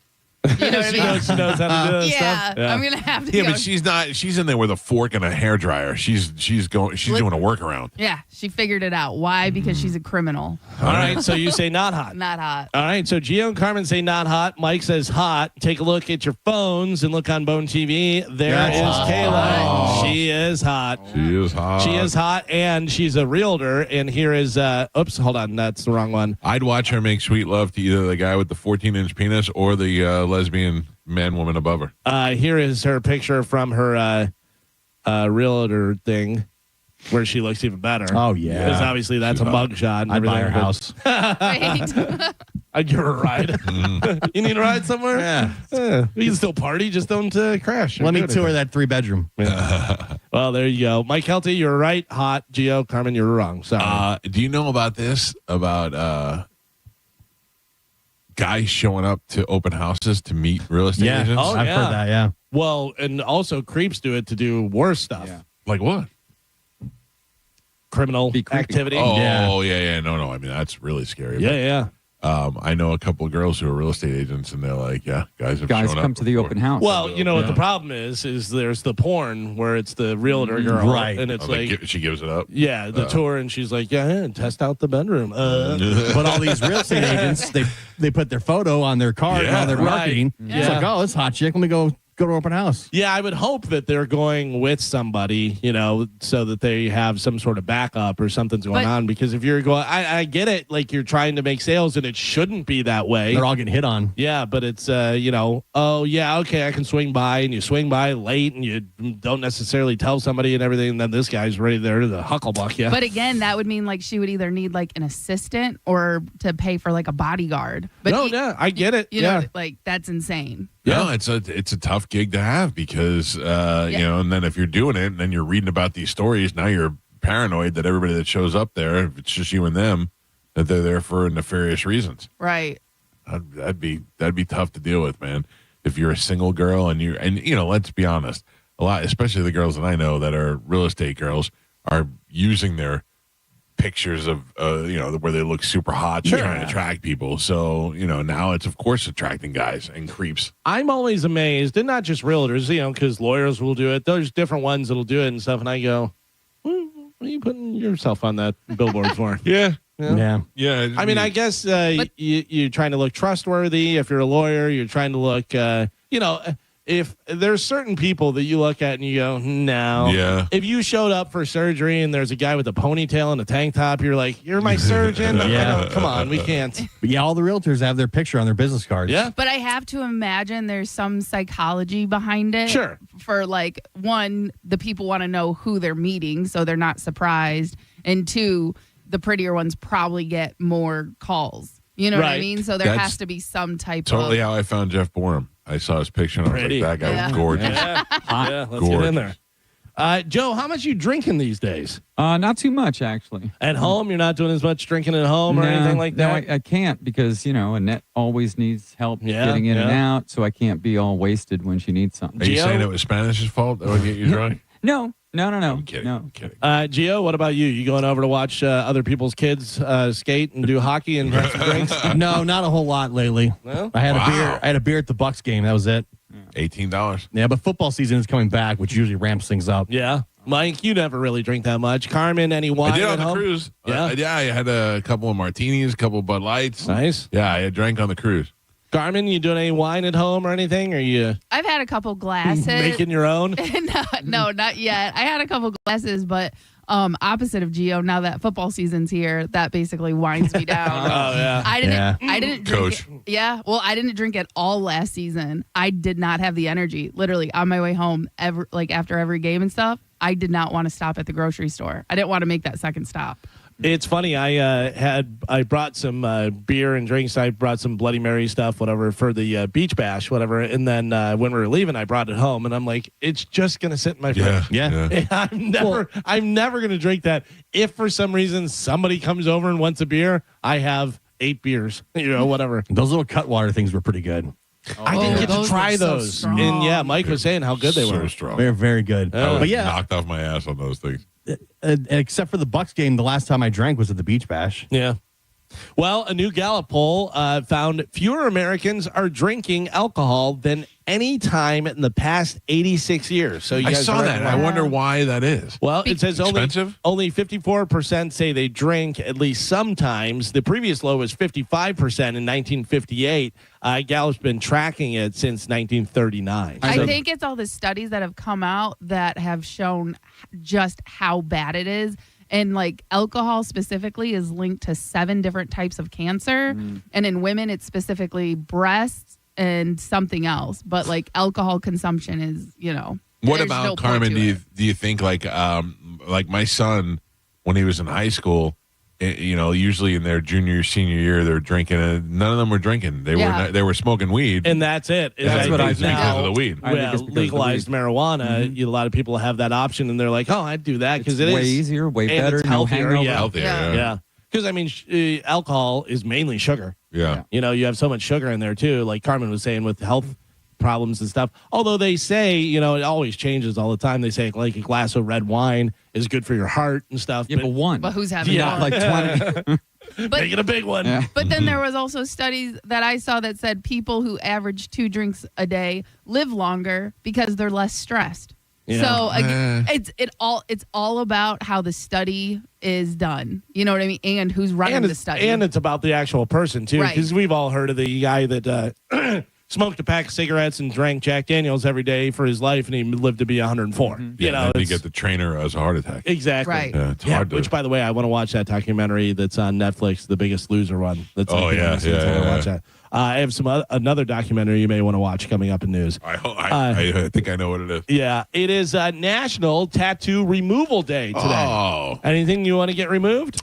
You know what I mean? She knows how to do that Yeah, stuff. I'm going to have to Yeah, go. but she's not. She's in there with a fork and a hairdryer. She's doing a workaround. Yeah, she figured it out. Why? Because she's a criminal. All right. So you say not hot. Not hot. All right. So Gio and Carmen say not hot. Mike says hot. Take a look at your phones and look on Bone TV. There is Kayla. Oh. She is hot. She is hot. She is hot, and she's a realtor. And here is, oops, hold on. That's the wrong one. I'd watch her make sweet love to either the guy with the 14-inch penis or the lesbian man-woman above her. Here is her picture from her realtor thing where she looks even better. Oh, yeah. Because obviously that's a mugshot. I'd buy her house. I'd give her a ride. You need a ride somewhere? Yeah. We can still party, just don't crash. Let me tour that 3-bedroom. Well, there you go. Mike Kelty, you're right. Hot. Gio, Carmen, you're wrong. Sorry. Do you know about this? About guys showing up to open houses to meet real estate agents? Oh, I've heard that, yeah. Well, and also creeps do it to do worse stuff. Yeah. Like what? Criminal activity. Oh, yeah. No. I mean, that's really scary. Yeah. I know a couple of girls who are real estate agents, and they're like, yeah, guys have shown come up to the before. open house. Well, you know what the problem is there's the porn where it's the realtor girl. Right. And it's she gives it up. Yeah, the tour, and she's like, yeah, test out the bedroom. But all these real estate agents, they put their photo on their card and all their marketing. Yeah. It's like, oh, this hot chick. Let me go to open house. Yeah, I would hope that they're going with somebody, so that they have some sort of backup or something's going on. Because if you're going, I get it, like you're trying to make sales, and it shouldn't be that way. They're all getting hit on. Yeah, but it's, oh, yeah, okay, I can swing by, and you swing by late, and you don't necessarily tell somebody and everything, and then this guy's ready there to the hucklebuck you. But again, that would mean like she would either need like an assistant or to pay for like a bodyguard. But I get it. You know, like that's insane. No, it's a tough gig to have because and then if you're doing it and then you're reading about these stories, now you're paranoid that everybody that shows up there, if it's just you and them, that they're there for nefarious reasons. Right. That'd be tough to deal with, man. If you're a single girl and let's be honest, a lot, especially the girls that I know that are real estate girls, are using their pictures of where they look super hot to try and attract people. So now it's of course attracting guys and creeps. I'm always amazed, and not just realtors, because lawyers will do it. There's different ones that'll do it and stuff. And I go, what are you putting yourself on that billboard for? Yeah. I mean, I guess you're trying to look trustworthy. If you're a lawyer, you're trying to look, if there's certain people that you look at and you go, no. Yeah. If you showed up for surgery and there's a guy with a ponytail and a tank top, you're like, you're my surgeon? Yeah. Come on, we can't. But yeah, all the realtors have their picture on their business cards. Yeah. But I have to imagine there's some psychology behind it. Sure. For like, one, the people want to know who they're meeting so they're not surprised. And two, the prettier ones probably get more calls. You know what I mean? So there has to be some type Totally of... how I found Jeff Borum. I saw his picture and I was like, that guy's gorgeous. Yeah, let's get in there. Joe, how much you drinking these days? Not too much, actually. At home, you're not doing as much drinking at home or anything like that? No, I can't because, Annette always needs help getting in and out, so I can't be all wasted when she needs something. Are you saying it was Spanish's fault that would get you drunk? No. I'm kidding. No. Gio, what about you? You going over to watch other people's kids skate and do hockey and have some drinks? No, not a whole lot lately. No? I had a beer at the Bucks game. That was it. $18. Yeah, but football season is coming back, which usually ramps things up. Yeah. Mike, you never really drink that much. Carmen, any wine I did at on the home? cruise. Yeah. I had a couple of martinis, a couple of Bud Lights. Nice. Yeah, I drank on the cruise. Carmen, you doing any wine at home or anything? Or you I've had a couple glasses. making your own? No, not yet. I had a couple glasses, but opposite of Gio, now that football season's here, that basically winds me down. Oh, yeah. I didn't drink Coach. I didn't drink it all last season. I did not have the energy. Literally on my way home, after every game and stuff, I did not want to stop at the grocery store. I didn't want to make that second stop. It's funny. I brought some beer and drinks. I brought some Bloody Mary stuff, whatever, for the beach bash, whatever. And then when we were leaving, I brought it home, and I'm like, it's just gonna sit in my fridge. Yeah. I'm never gonna drink that. If for some reason somebody comes over and wants a beer, I have 8 beers, whatever. Those little Cutwater things were pretty good. I didn't get to those try were so those. strong. And yeah, Mike was saying how good they So were. strong. They're very good. I But was yeah, knocked off my ass on those things. except for the Bucks game, the last time I drank was at the Beach Bash. Yeah. Well, a new Gallup poll found fewer Americans are drinking alcohol than any time in the past 86 years. So you I guys saw are that. right. I wonder why that is. Well, it says Expensive? only 54% say they drink at least sometimes. The previous low was 55% in 1958. Gallup's been tracking it since 1939. I think it's all the studies that have come out that have shown just how bad it is. And like alcohol specifically is linked to 7 different types of cancer. And in women, it's specifically breasts and something else. But like alcohol consumption is, What there's about no point Carmen? to Do you think like my son when he was in high school? Usually in their junior, senior year, they're drinking. And none of them were drinking. They were smoking weed, and that's it. That's what I think because of the weed. Legalized marijuana. A lot of people have that option, and they're like, "Oh, I'd do that because it's way easier, way and better, it's no healthier." hangover. Healthier, Yeah. Because I mean, alcohol is mainly sugar. Yeah. You have so much sugar in there too. Like Carmen was saying with health problems and stuff. Although they say, it always changes all the time. They say like a glass of red wine is good for your heart and stuff. Yeah, but one. But who's having Not one? like 20. Make it a big one. Yeah. But then there was also studies that I saw that said people who average 2 drinks a day live longer because they're less stressed. Yeah. So again, it's all about how the study is done. You know what I mean? And who's running the study. And it's about the actual person too, Right. because we've all heard of the guy that smoked a pack of cigarettes and drank Jack Daniels every day for his life, and he lived to be 104. Then you get the trainer as a heart attack. Exactly. Right. Yeah, it's hard to. Which, by the way, I want to watch that documentary that's on Netflix, The Biggest Loser one. That's Oh, on yeah, Netflix. I wanna yeah. watch that. I have another documentary you may want to watch coming up in news. I think I know what it is. Yeah, it is National Tattoo Removal Day today. Oh. Anything you want to get removed?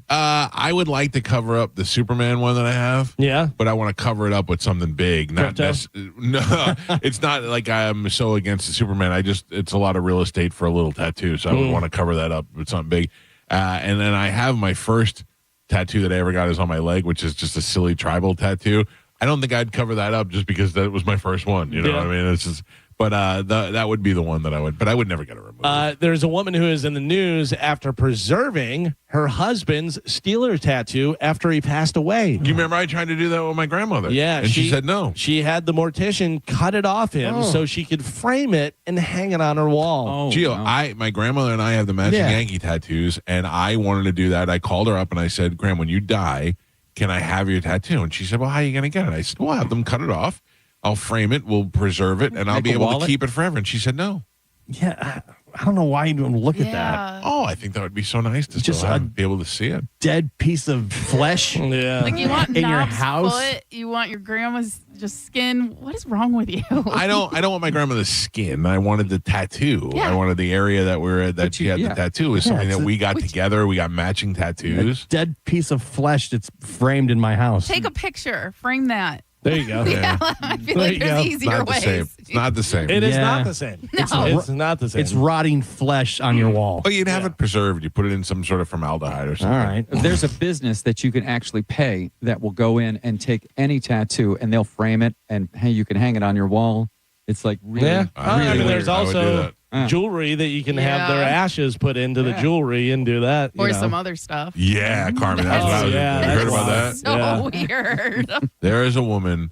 I would like to cover up the Superman one that I have. Yeah. But I want to cover it up with something big. No, it's not like I'm so against the Superman. It's a lot of real estate for a little tattoo. So I would want to cover that up with something big. And then I have my first tattoo that I ever got is on my leg, which is just a silly tribal tattoo. I don't think I'd cover that up just because that was my first one. You know what I mean? It's just, but that would be the one that I would, but I would never get it removed. There's a woman who is in the news after preserving her husband's Steeler tattoo after he passed away. Do you remember I tried to do that with my grandmother? Yeah. And she said no. She had the mortician cut it off him so she could frame it and hang it on her wall. Gio, my grandmother and I have the matching Yankee tattoos, and I wanted to do that. I called her up and I said, Graham, when you die, can I have your tattoo? And she said, well, how are you going to get it? I said, well, I'll have them cut it off. I'll frame it, we'll preserve it, and I'll be able to keep it forever. And she said no. Yeah, I don't know why you don't look at that. Oh, I think that would be so nice to Just still be able to see it. Dead piece of flesh. Like you want in your Knob's house. foot, you want your grandma's just skin. What is wrong with you? I don't want my grandmother's skin. I wanted the tattoo. Yeah. I wanted the area that we're at that she had the tattoo is something that we got together. We got matching tattoos. A dead piece of flesh that's framed in my house. Take a picture, frame that. There you go. Yeah, I feel There like you there's go. easier Not the ways. same. It's not the same. It is Yeah. not the same. No. It's not the same. It's rotting flesh on your wall. But you'd have it preserved. You put it in some sort of formaldehyde or something. All right. There's a business that you can actually pay that will go in and take any tattoo and they'll frame it and hey, you can hang it on your wall. It's like really, Yeah. really I mean, weird. there's I would do also that. jewelry that you can have their Yeah. ashes put into the jewelry and do that. Or you know. some other stuff. Yeah, Carmen. That's what I was Yeah, You heard that's about that? So weird. There is a woman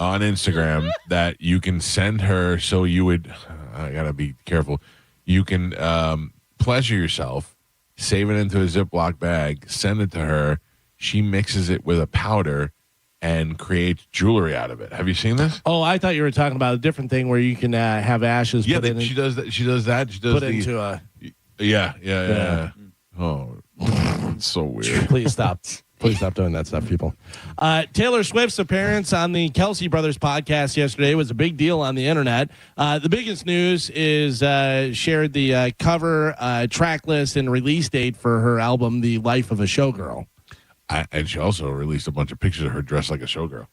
on Instagram that you can send her. So you would, I gotta be careful. You can pleasure yourself, save it into a Ziploc bag, send it to her. She mixes it with a powder and creates jewelry out of it. Have you seen this? Oh, I thought you were talking about a different thing where you can have ashes Yeah, put in. she does that. She does that. She does put into a. Yeah. Oh, it's so weird. Please stop. Please stop doing that stuff, people. Taylor Swift's appearance on the Kelsey Brothers podcast yesterday was a big deal on the internet. The biggest news is shared the cover, track list, and release date for her album, The Life of a Showgirl. And she also released a bunch of pictures of her dressed like a showgirl.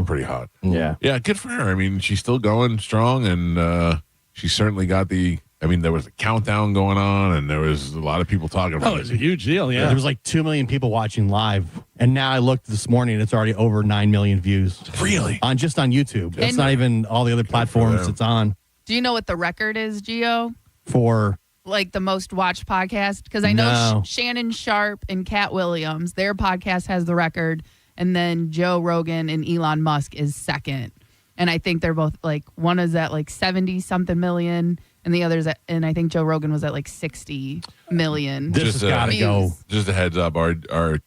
Pretty hot. Yeah. Yeah, good for her. I mean, she's still going strong, and she certainly got the I mean, there was a countdown going on, and there was a lot of people talking about it was a huge deal. Yeah. There was like 2 million people watching live. And now I looked this morning, it's already over 9 million views. Really? On YouTube. It's And- not even all the other platforms it's on Do you know what the record is, Gio? for. Like the most watched podcast? Because I know No. Shannon Sharp and Kat Williams, their podcast has the record. And then Joe Rogan and Elon Musk is second. And I think they're both like, one is at like 70 something million. And the other's at, and I think Joe Rogan was at like 60 million. This has got to go. Just a heads up, our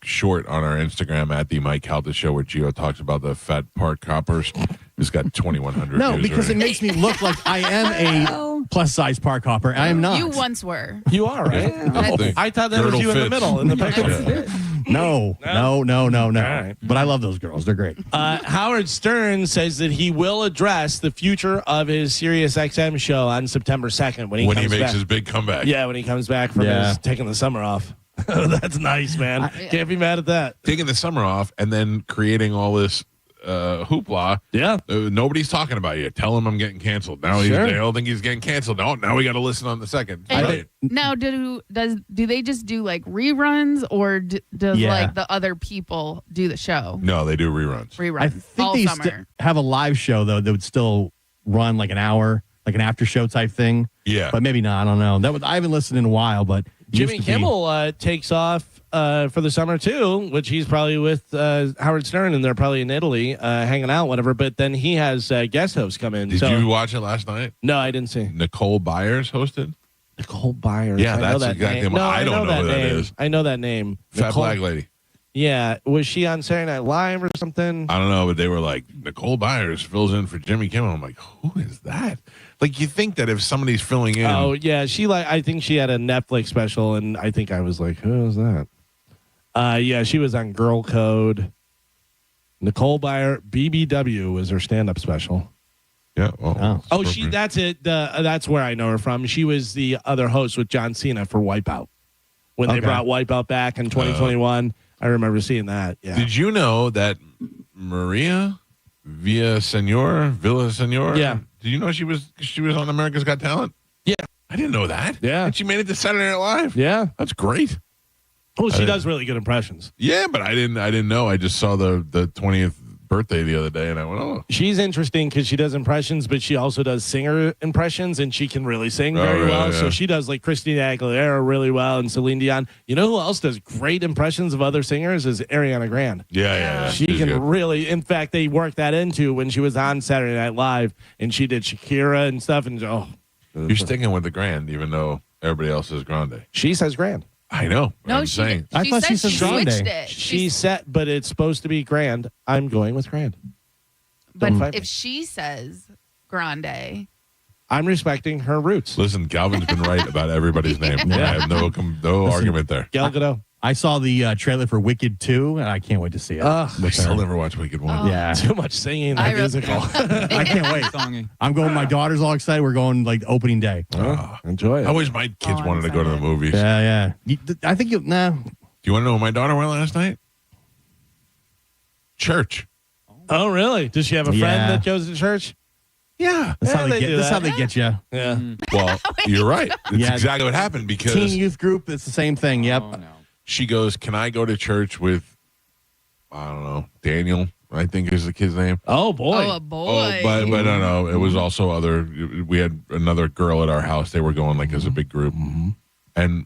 short on our Instagram at the Mike Calta Show, where Gio talks about the fat park hoppers, has got 2,100 No, views because already. it makes me look like I am a plus size park hopper. I am not. You once were. You are, right? Yeah. I thought that was Girdle you in the fits. middle in the picture. No. right. But I love those girls. They're great. Howard Stern says that he will address the future of his Sirius XM show on September 2nd when he makes back. his big comeback. Yeah, when he comes back from his taking the summer off. That's nice, man. Can't be mad at that. Taking the summer off and then creating all this hoopla. Yeah. Nobody's talking about you. Tell him I'm getting canceled. Now they don't think he's getting canceled. No, now we got to listen on the second. And now, do they just do like reruns, or does like the other people do the show? No, they do reruns. Reruns. I think all they summer. have a live show, though, that would still run like an hour, like an after show type thing. Yeah. But maybe not. I don't know. I haven't listened in a while, but it used Jimmy to be- Kimmel takes off for the summer too, which he's probably with Howard Stern, and they're probably in Italy hanging out, whatever. But then he has guest hosts come in. Did so, you watch it last night? No, I didn't see. Nicole Byers hosted. Nicole Byers. Yeah, I know that's that exactly name. what No, I don't know who that name. is. I know that name. Fat Nicole- black lady. Yeah, was she on Saturday Night Live or something? I don't know, but they were like, Nicole Byers fills in for Jimmy Kimmel. I'm like, who is that? Like, you think that if somebody's filling in. Oh yeah, I think she had a Netflix special, and I think I was like, who is that? Yeah, she was on Girl Code. Nicole Byer, BBW was her stand-up special. Yeah. Well, Oh, that's it. That's where I know her from. She was the other host with John Cena for Wipeout. When they brought Wipeout back in 2021. I remember seeing that. Yeah. Did you know that Maria Villasenor? Yeah. Did you know she was on America's Got Talent? Yeah. I didn't know that. Yeah. And she made it to Saturday Night Live. Yeah. That's great. Well, she does really good impressions. Yeah, but I didn't know. I just saw the 20th birthday the other day, and I went, oh. She's interesting because she does impressions, but she also does singer impressions, and she can really sing very well. Yeah. So she does like Christina Aguilera really well and Celine Dion. You know who else does great impressions of other singers is Ariana Grande. Yeah. She She's can good. really, in fact, they worked that into when she was on Saturday Night Live, and she did Shakira and stuff. And You're sticking with the grand, even though everybody else is grande. She says grand. I know. No, I'm she saying. I thought she said grande. switched it. She said, but it's supposed to be grand. I'm going with grand. But Don't fight if me. she says grande, I'm respecting her roots. Listen, Galvin's been right about everybody's name. I have no argument there. Gal Gadot. I saw the trailer for Wicked 2, and I can't wait to see it. I still never watched Wicked 1. Yeah. Too much singing in that musical. I can't wait. Songing. I'm going. My daughter's all excited. We're going like opening day. Enjoy it. I wish my kids wanted to go to the movies. Yeah. I think you. Nah. Do you want to know where my daughter went last night? Church. Oh, really? Does she have a friend Yeah. that goes to church? Yeah. That's how Yeah, they they get. do That's how that. they get you. Yeah. Well, you're right. It's Yeah. exactly what happened because Teen youth group. It's the same thing. Yep. Oh, no. she goes, "Can I go to church with, I don't know, Daniel? I think is the kid's name." Oh, boy. oh, a boy. But no. It was also other. We had another girl at our house. They were going like as a big group, and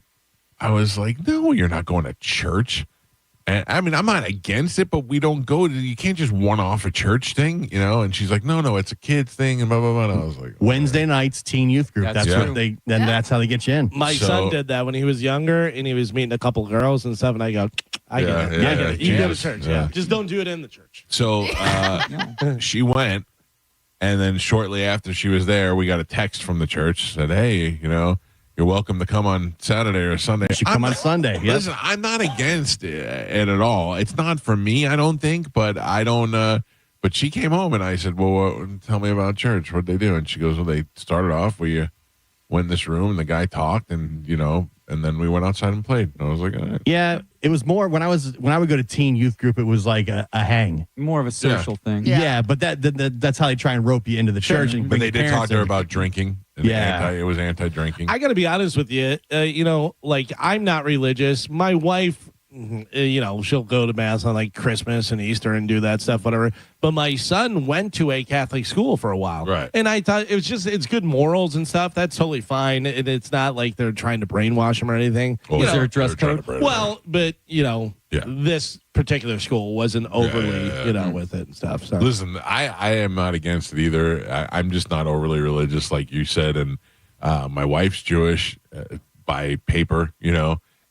I was like, "No, you're not going to church." And I mean, I'm not against it, but we don't go to. You can't just one off a church thing, you know. And she's like, "No, it's a kids thing," and blah blah blah. And I was like, Wednesday nights, teen youth group. That's That's true. what they. Then that's how they get you in. My So- son did that when he was younger, and he was meeting a couple girls and stuff, and I go, I get it. I get it. You go to Jesus. church. Yeah. Yeah. Just don't do it in the church. So she went, and then shortly after she was there, we got a text from the church said, "Hey, you're welcome to come on Saturday or Sunday." She come on Sunday. Yep. Listen, I'm not against it at all. It's not for me, I don't think, but I don't. But she came home, and I said, "Well, tell me about church. What'd they do?" And she goes, "Well, they started off. We went in this room, and the guy talked, and and then we went outside and played." And I was like, "All right." Yeah, it was more when I would go to teen youth group. It was like a hang. More of a social thing. Yeah, but that's how they try and rope you into the church. And But bring they your did talk parents to her in. about drinking And it was anti-drinking. I got to be honest with you. Like I'm not religious. My wife, she'll go to mass on like Christmas and Easter and do that stuff, whatever. But my son went to a Catholic school for a while. Right. And I thought it's good morals and stuff. That's totally fine. And it's not like they're trying to brainwash him or anything. Well, Is there a dress code? Well, but this particular school wasn't overly, with it and stuff. So listen, I am not against it either. I'm just not overly religious, like you said. And my wife's Jewish by paper,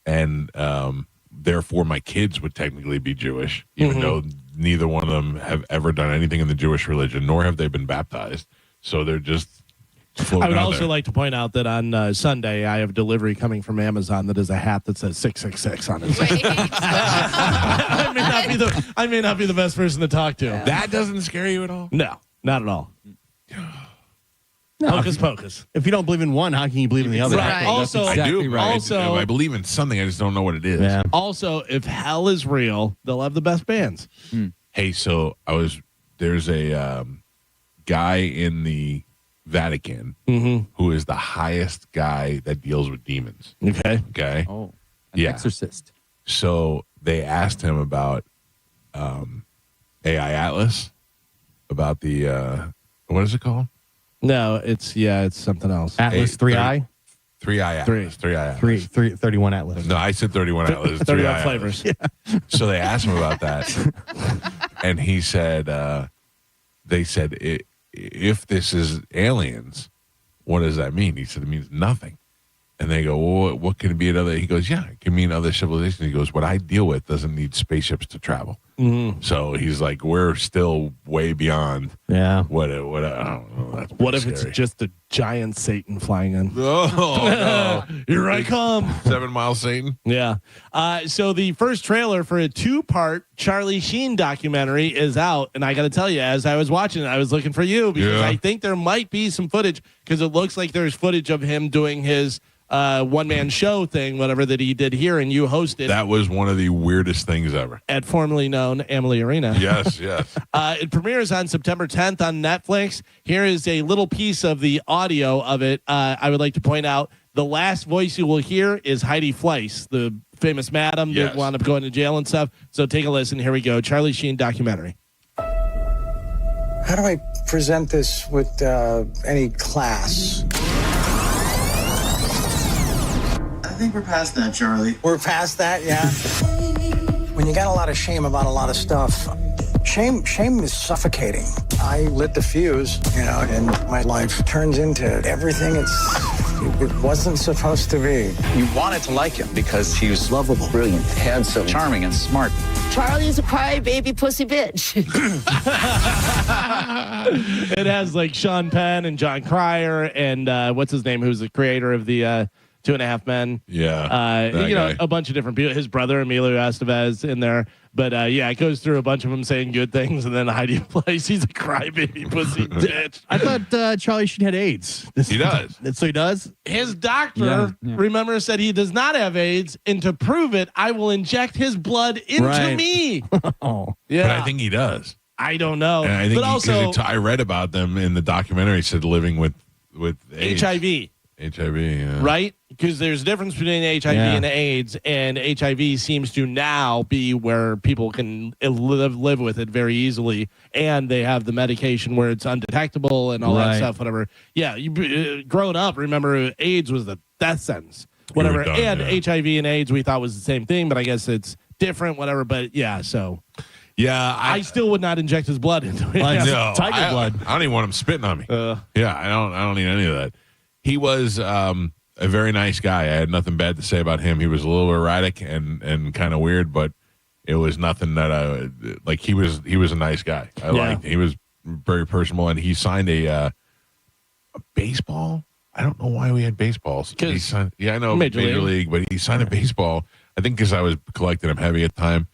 and therefore my kids would technically be Jewish, even though neither one of them have ever done anything in the Jewish religion, nor have they been baptized. So they're just I would also like to point out that on Sunday, I have delivery coming from Amazon that is a hat that says 666 on it. I may not be the best person to talk to. That doesn't scare you at all? No, not at all. Hocus pocus. If you don't believe in one, how can you believe in the other? Right. Also, I do. Right. Also, I believe in something. I just don't know what it is. Yeah. Also, if hell is real, they'll have the best bands. Hey, so there's a guy in the Vatican who is the highest guy that deals with demons. Okay. Oh, an exorcist. So they asked him about AI Atlas, about the what is it called? No, it's something else. Atlas 3i? 3i Atlas. 3i Atlas. 31 Atlas. No, I said 31 Atlas. 31 flavors. So they asked him about that. And he said, they said, if this is aliens, what does that mean? He said, it means nothing. And they go, well, what can it be another? He goes, yeah, it can mean other civilizations. He goes, what I deal with doesn't need spaceships to travel. So he's like, we're still way beyond. Yeah. What I don't know. That's what if scary. it's just a giant Satan flying in? Oh, no. Here I come. 7 Mile Satan. Yeah. So the first trailer for a 2-part Charlie Sheen documentary is out. And I got to tell you, as I was watching it, I was looking for you because I think there might be some footage because it looks like there's footage of him doing his one-man show thing, whatever that he did here, and you hosted. That was one of the weirdest things ever. At formerly known Amalie Arena. Yes. It premieres on September 10th on Netflix. Here is a little piece of the audio of it. I would like to point out the last voice you will hear is Heidi Fleiss, the famous madam that wound up going to jail and stuff. So take a listen. Here we go. Charlie Sheen documentary. How do I present this with any class? I think we're past that, Charlie. We're past that, yeah. When you got a lot of shame about a lot of stuff, shame is suffocating. I lit the fuse, and my life turns into everything it wasn't supposed to be. You wanted to like him because he was lovable, brilliant, handsome, charming, and smart. Charlie's a crybaby pussy bitch. It has like Sean Penn and John Cryer and what's his name, who's the creator of the 2.5 Men. Yeah. A bunch of different people. His brother, Emilio Estevez, in there. But it goes through a bunch of them saying good things, and then Heidi Fleiss, he's a crybaby pussy bitch. I thought Charlie Sheen had AIDS. He does. So he does? His doctor, remember, said he does not have AIDS, and to prove it, I will inject his blood into me. Oh. Yeah. But I think he does. I don't know. And I think but I read about them in the documentary. Said living with AIDS. HIV. HIV, yeah. Right? Because there's a difference between HIV and AIDS, and HIV seems to now be where people can live with it very easily, and they have the medication where it's undetectable and all that stuff, whatever. Yeah, growing up, remember, AIDS was the death sentence, whatever. HIV and AIDS we thought was the same thing, but I guess it's different, whatever. But so... Yeah, I still would not inject his blood into it. No, tiger blood. I don't even want him spitting on me. I don't need any of that. He was a very nice guy. I had nothing bad to say about him. He was a little erratic and kind of weird, but it was nothing that I like. He was a nice guy. I liked. He was very personable, and he signed a baseball. I don't know why we had baseballs. He signed, I know Major League, but he signed a baseball. I think because I was collecting them heavy at the time.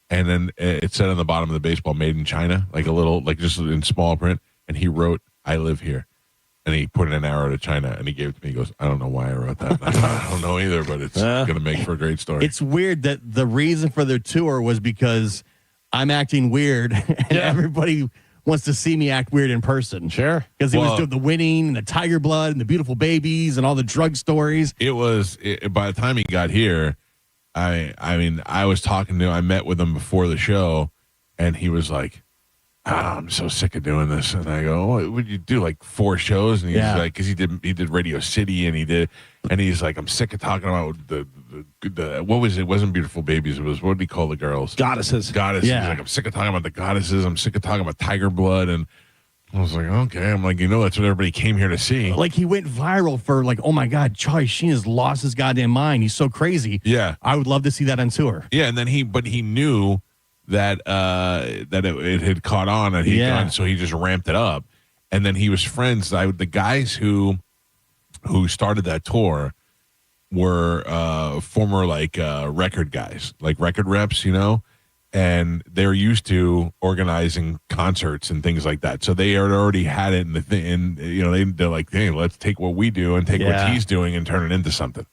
And then it said on the bottom of the baseball, made in China, like a little, like just in small print. And he wrote, I live here. And he put in an arrow to China and he gave it to me. He goes, I don't know why I wrote that. I don't know either, but it's going to make for a great story. It's weird that the reason for their tour was because I'm acting weird and everybody wants to see me act weird in person. Sure. Because he was doing the winning and the tiger blood and the beautiful babies and all the drug stories. By the time he got here, I met with him before the show, and he was like, I'm so sick of doing this. And I go, what would you do? Like 4 shows? And he's like, because he did Radio City, and he's like, I'm sick of talking about the what was it? It wasn't Beautiful Babies. It was, what did he call the girls? Goddesses. Yeah. He's like, I'm sick of talking about the goddesses. I'm sick of talking about tiger blood. And I was like, okay. I'm like, that's what everybody came here to see. Like, he went viral for like, oh my God, Charlie Sheen has lost his goddamn mind. He's so crazy. Yeah. I would love to see that on tour. Yeah. And then he knew that it had caught on, and so he just ramped it up. And then he was friends. The guys who started that tour were former record guys, like record reps, and they're used to organizing concerts and things like that. So they had already had it in the thing, and they're like, hey, let's take what we do and take what he's doing and turn it into something.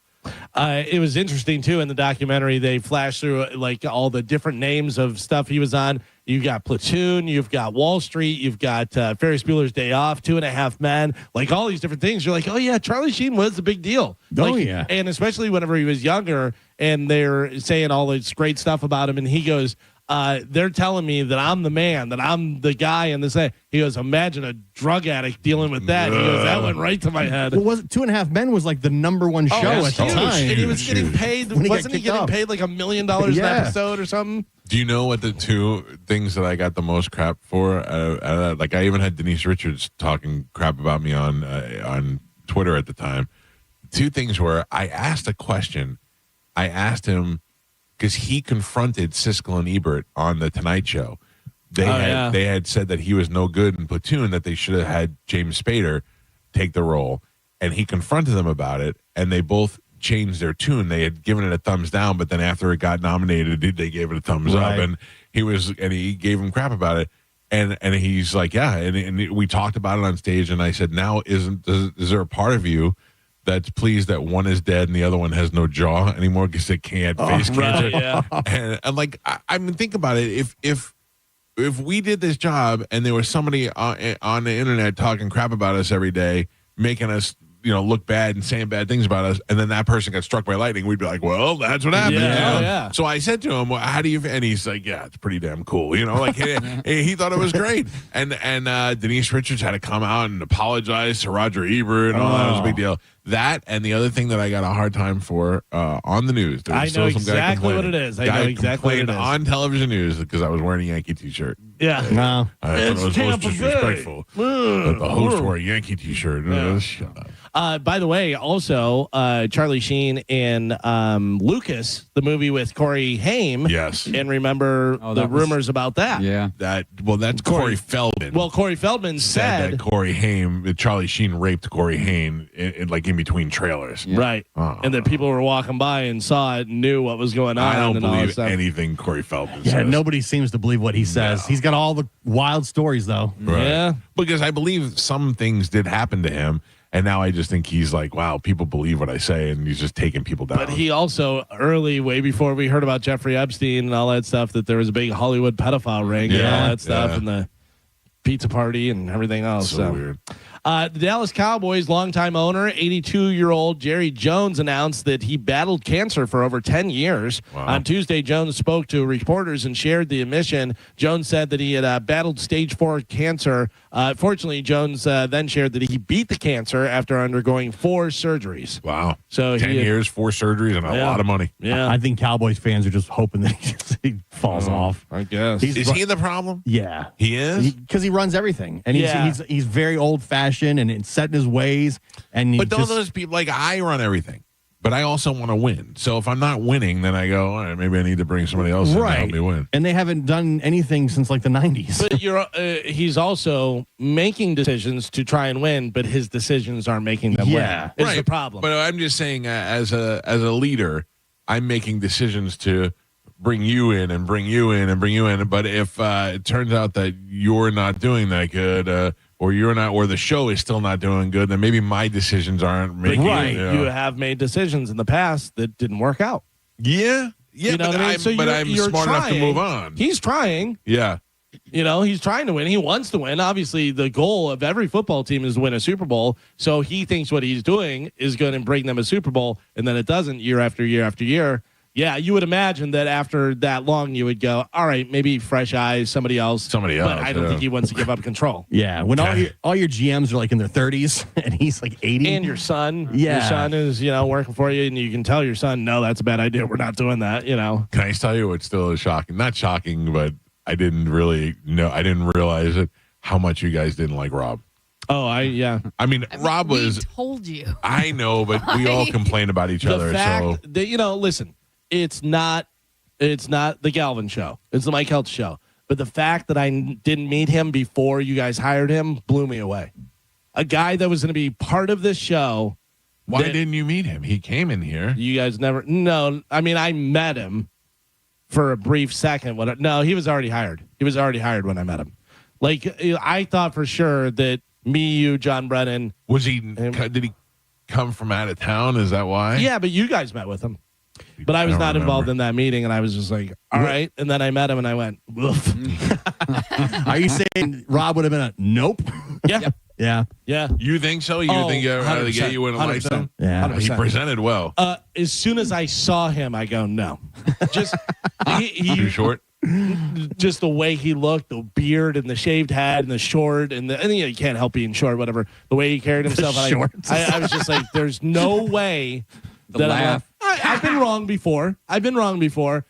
It was interesting too in the documentary. They flashed through like all the different names of stuff he was on. You've got Platoon, you've got Wall Street, you've got Ferris Bueller's Day Off, 2.5 Men, like all these different things. You're like, oh yeah, Charlie Sheen was a big deal. And especially whenever he was younger, and they're saying all this great stuff about him, and he goes, they're telling me that I'm the man, that I'm the guy in this. He goes, imagine a drug addict dealing with that. He goes, that went right to my head. Well, 2.5 Men was like the #1 show at the time. And he was getting paid. Wasn't he getting paid like $1 million an episode or something? Do you know what the 2 things that I got the most crap for? Like, I even had Denise Richards talking crap about me on Twitter at the time. 2 things were, I asked a question. I asked him, because he confronted Siskel and Ebert on the Tonight Show. They had said that he was no good in Platoon, that they should have had James Spader take the role, and he confronted them about it, and they both changed their tune. They had given it a thumbs down, but then after it got nominated, they gave it a thumbs up, and he gave him crap about it, and he's like, yeah, and we talked about it on stage, and I said, now is there a part of you that's pleased that one is dead and the other one has no jaw anymore because they can't face cancer? Yeah. And like, I mean, think about it. If we did this job and there was somebody on the internet talking crap about us every day, making us look bad and saying bad things about us, and then that person got struck by lightning, we'd be like, well, that's what happened. Yeah. So I said to him, well, how do you, and he's like, yeah, it's pretty damn cool. Like he thought it was great. And Denise Richards had to come out and apologize to Roger Ebert and all that. It was a big deal. That, and the other thing that I got a hard time for on the news. I know exactly what it is. I know exactly what it is. On television news because I was wearing a Yankee t-shirt. Yeah. No. I thought it was most disrespectful that the host wore a Yankee t-shirt. Yeah. Shut up. By the way, also, Charlie Sheen in Lucas, the movie with Corey Haim. Yes. And remember the rumors about that. Yeah. That's Corey Feldman. Well, Corey Feldman said that Corey Haim, Charlie Sheen raped Corey Haim in between trailers. Yeah. Right. And that people were walking by and saw it and knew what was going on. I don't believe anything Corey Feldman says. Yeah, nobody seems to believe what he says. No. He's got all the wild stories, though. Right. Yeah. Because I believe some things did happen to him. And now I just think he's like, wow, people believe what I say, and he's just taking people down. But he also, way before we heard about Jeffrey Epstein and all that stuff, that there was a big Hollywood pedophile ring and all that stuff, and the pizza party and everything else. So weird. The Dallas Cowboys' longtime owner, 82-year-old Jerry Jones, announced that he battled cancer for over 10 years. Wow. On Tuesday, Jones spoke to reporters and shared the admission. Jones said that he had battled stage 4 cancer. Fortunately, Jones then shared that he beat the cancer after undergoing 4 surgeries. Wow. So 10 years, 4 surgeries, and a lot of money. Yeah. I think Cowboys fans are just hoping that he falls off. I guess. Is he the problem? Yeah. He is? Because he runs everything. And he's very old-fashioned and it's set in his ways. But those people, like, I run everything. But I also want to win. So if I'm not winning, then I go, all right, maybe I need to bring somebody else in to help me win. And they haven't done anything since like the 90s. But he's also making decisions to try and win, but his decisions aren't making them win. Is the problem. But I'm just saying, as a leader, I'm making decisions to bring you in and bring you in and bring you in. But if it turns out that you're not doing that good, or you're not, or the show is still not doing good, then maybe my decisions aren't making right. You have made decisions in the past that didn't work out. Yeah. Yeah, you know but, what I mean? I'm smart enough to move on. He's trying. Yeah. He's trying to win. He wants to win. Obviously, the goal of every football team is to win a Super Bowl. So he thinks what he's doing is going to bring them a Super Bowl, and then it doesn't year after year after year. Yeah, you would imagine that after that long, you would go, all right, maybe fresh eyes, somebody else. But I don't think he wants to give up control. Yeah, when all your GMs are like in their 30s and he's like 80. And your son. Your son is, working for you, and you can tell your son, no, that's a bad idea. We're not doing that, Can I tell you what still is shocking? Not shocking, but I didn't realize it, how much you guys didn't like Rob. Oh, I mean, Rob was. Told you. I know, but we all complain about each other. That, listen, it's not the Galvin show. It's the Mike Calta show. But the fact that I didn't meet him before you guys hired him blew me away. A guy that was going to be part of this show. Why didn't you meet him? He came in here. You guys never. No, I mean, I met him for a brief second. No, he was already hired. He was already hired when I met him. Like, I thought for sure that me, you, John Brennan. Did he come from out of town? Is that why? Yeah, but you guys met with him. But I was not involved in that meeting, and I was just like, all right. And then I met him, and I went, woof. Are you saying Rob would have been a nope? Yeah. Yeah. You think so? You think they get you in a lifetime? Yeah. 100%. He presented well. As soon as I saw him, I go, no. Just he too short. Just the way he looked, the beard and the shaved head and the short and you can't help being short, whatever. The way he carried himself, I was just like, there's no way that I've been wrong before.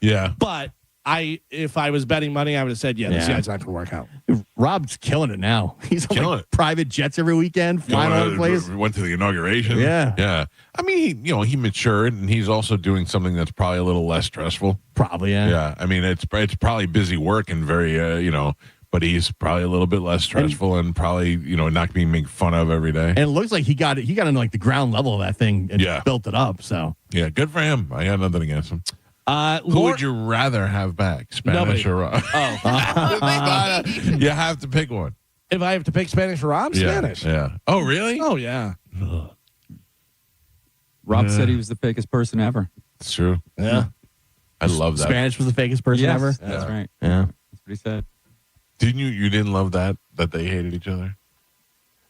Yeah, but if I was betting money, I would have said, this guy's not going to work out. Rob's killing it now. He's on private jets every weekend, flying all over the place. Went to the inauguration. Yeah. I mean, he matured, and he's also doing something that's probably a little less stressful. Probably, yeah. Yeah, I mean, it's probably busy work and very, but he's probably a little bit less stressful and probably, not being made fun of every day. And it looks like he got into like the ground level of that thing and built it up. So yeah, good for him. I got nothing against him. Who would you rather have back, Spanish or Rob? Oh, you have to pick one. If I have to pick Spanish or Rob, Spanish. Yeah. Oh, really? Oh, yeah. Rob said he was the fakest person ever. It's true. Yeah. I love that. Spanish was the fakest person ever? That's right. Yeah. That's what he said. Didn't you didn't love that they hated each other?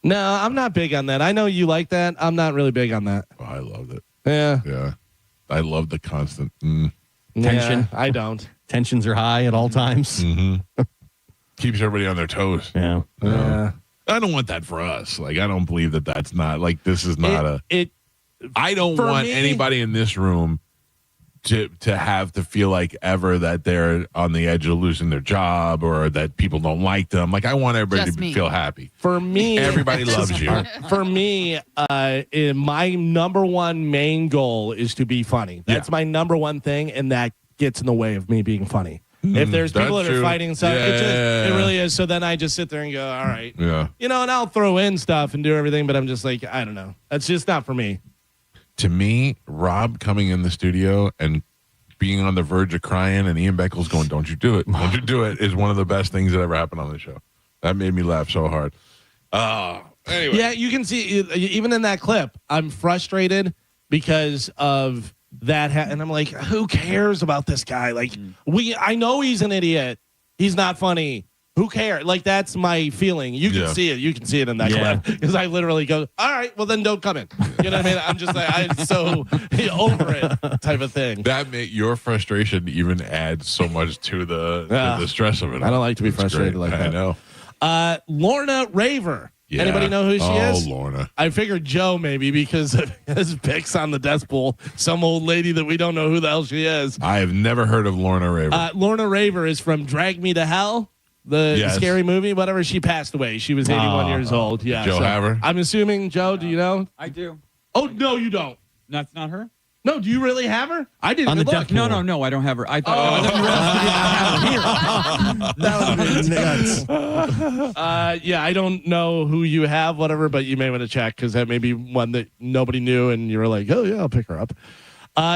No, I'm not big on that. I know you like that. I'm not really big on that. Oh, I loved it. Yeah. Yeah. I love the constant tension. Yeah, I don't. Tensions are high at all times. Mm-hmm. Keeps everybody on their toes. Yeah. I don't want that for us. Like, I don't believe that that's not, like, this is not I don't want anybody in this room to have to feel like ever that they're on the edge of losing their job or that people don't like them. Like, I want everybody to feel happy. For me, everybody loves you. For me, my number one main goal is to be funny. That's my number one thing, and that gets in the way of me being funny. If there's people that are fighting and stuff, it really is. So then I just sit there and go, all right. Yeah. And I'll throw in stuff and do everything, but I'm just like, I don't know. That's just not for me. To me, Rob coming in the studio and being on the verge of crying and Ian Beckles going, don't you do it. Don't you do it is one of the best things that ever happened on the show. That made me laugh so hard. Anyway. Yeah, you can see, even in that clip, I'm frustrated because of that. And I'm like, who cares about this guy? Like, I know he's an idiot. He's not funny. Who cares? Like, that's my feeling. You can see it. You can see it in that clip. Because I literally go, all right, well, then don't come in. You know what I mean? I'm just like, I'm so over it type of thing. Your frustration even adds so much to the stress of it. I don't like to be frustrated like that. I know. Lorna Raver. Yeah. Anybody know who she is? Oh, Lorna. I figured Joe maybe because of his pics on the desk pool. Some old lady that we don't know who the hell she is. I have never heard of Lorna Raver. Lorna Raver is from Drag Me to Hell. The scary movie, whatever. She passed away. She was 81 years old. Yeah. Joe Haver? I'm assuming, Joe, do you know? I do. Oh, no, you don't. That's not her? No, do you really have her? I didn't on the look. No, I don't have her. I thought that would have been nuts. Yeah, I don't know who you have, whatever, but you may want to check because that may be one that nobody knew and you were like, oh, yeah, I'll pick her up.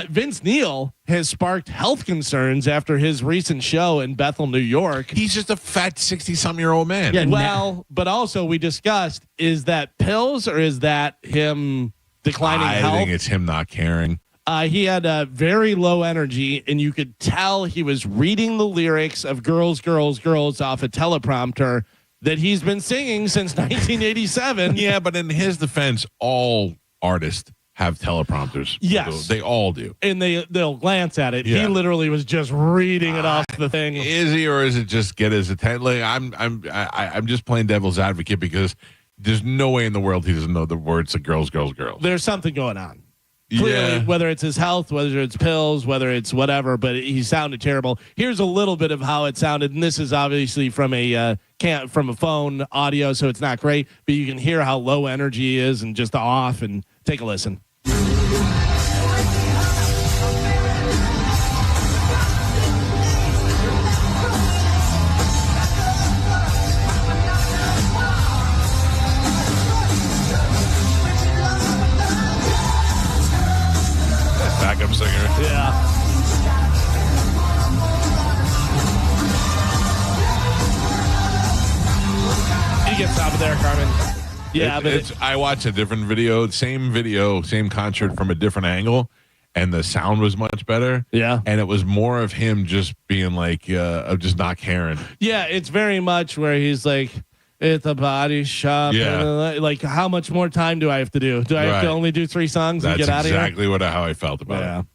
Vince Neil has sparked health concerns after his recent show in Bethel, New York. He's just a fat 60-some-year-old man. Yeah, well, but also we discussed, is that pills or is that him declining health? I think it's him not caring. He had very low energy, and you could tell he was reading the lyrics of Girls, Girls, Girls off a teleprompter that he's been singing since 1987. Yeah, but in his defense, all artists have teleprompters. Yes. They all do. And they'll glance at it. Yeah. He literally was just reading it off the thing. Is he, or is it just get his attention? Like, I'm just playing devil's advocate because there's no way in the world he doesn't know the words to Girls, Girls, Girls. There's something going on. Clearly, whether it's his health, whether it's pills, whether it's whatever, but he sounded terrible. Here's a little bit of how it sounded, and this is obviously from a phone audio, so it's not great, but you can hear how low energy he is and just off. And take a listen. Backup singer. Yeah. He gets out of there, Carmen. Yeah, I watched a different video, same concert from a different angle, and the sound was much better. Yeah. And it was more of him just being like, of just not caring. Yeah, it's very much where he's like, it's a body shop. Yeah. Like, how much more time do I have to do? Do I have to only do 3 songs and get out of here? That's exactly how I felt about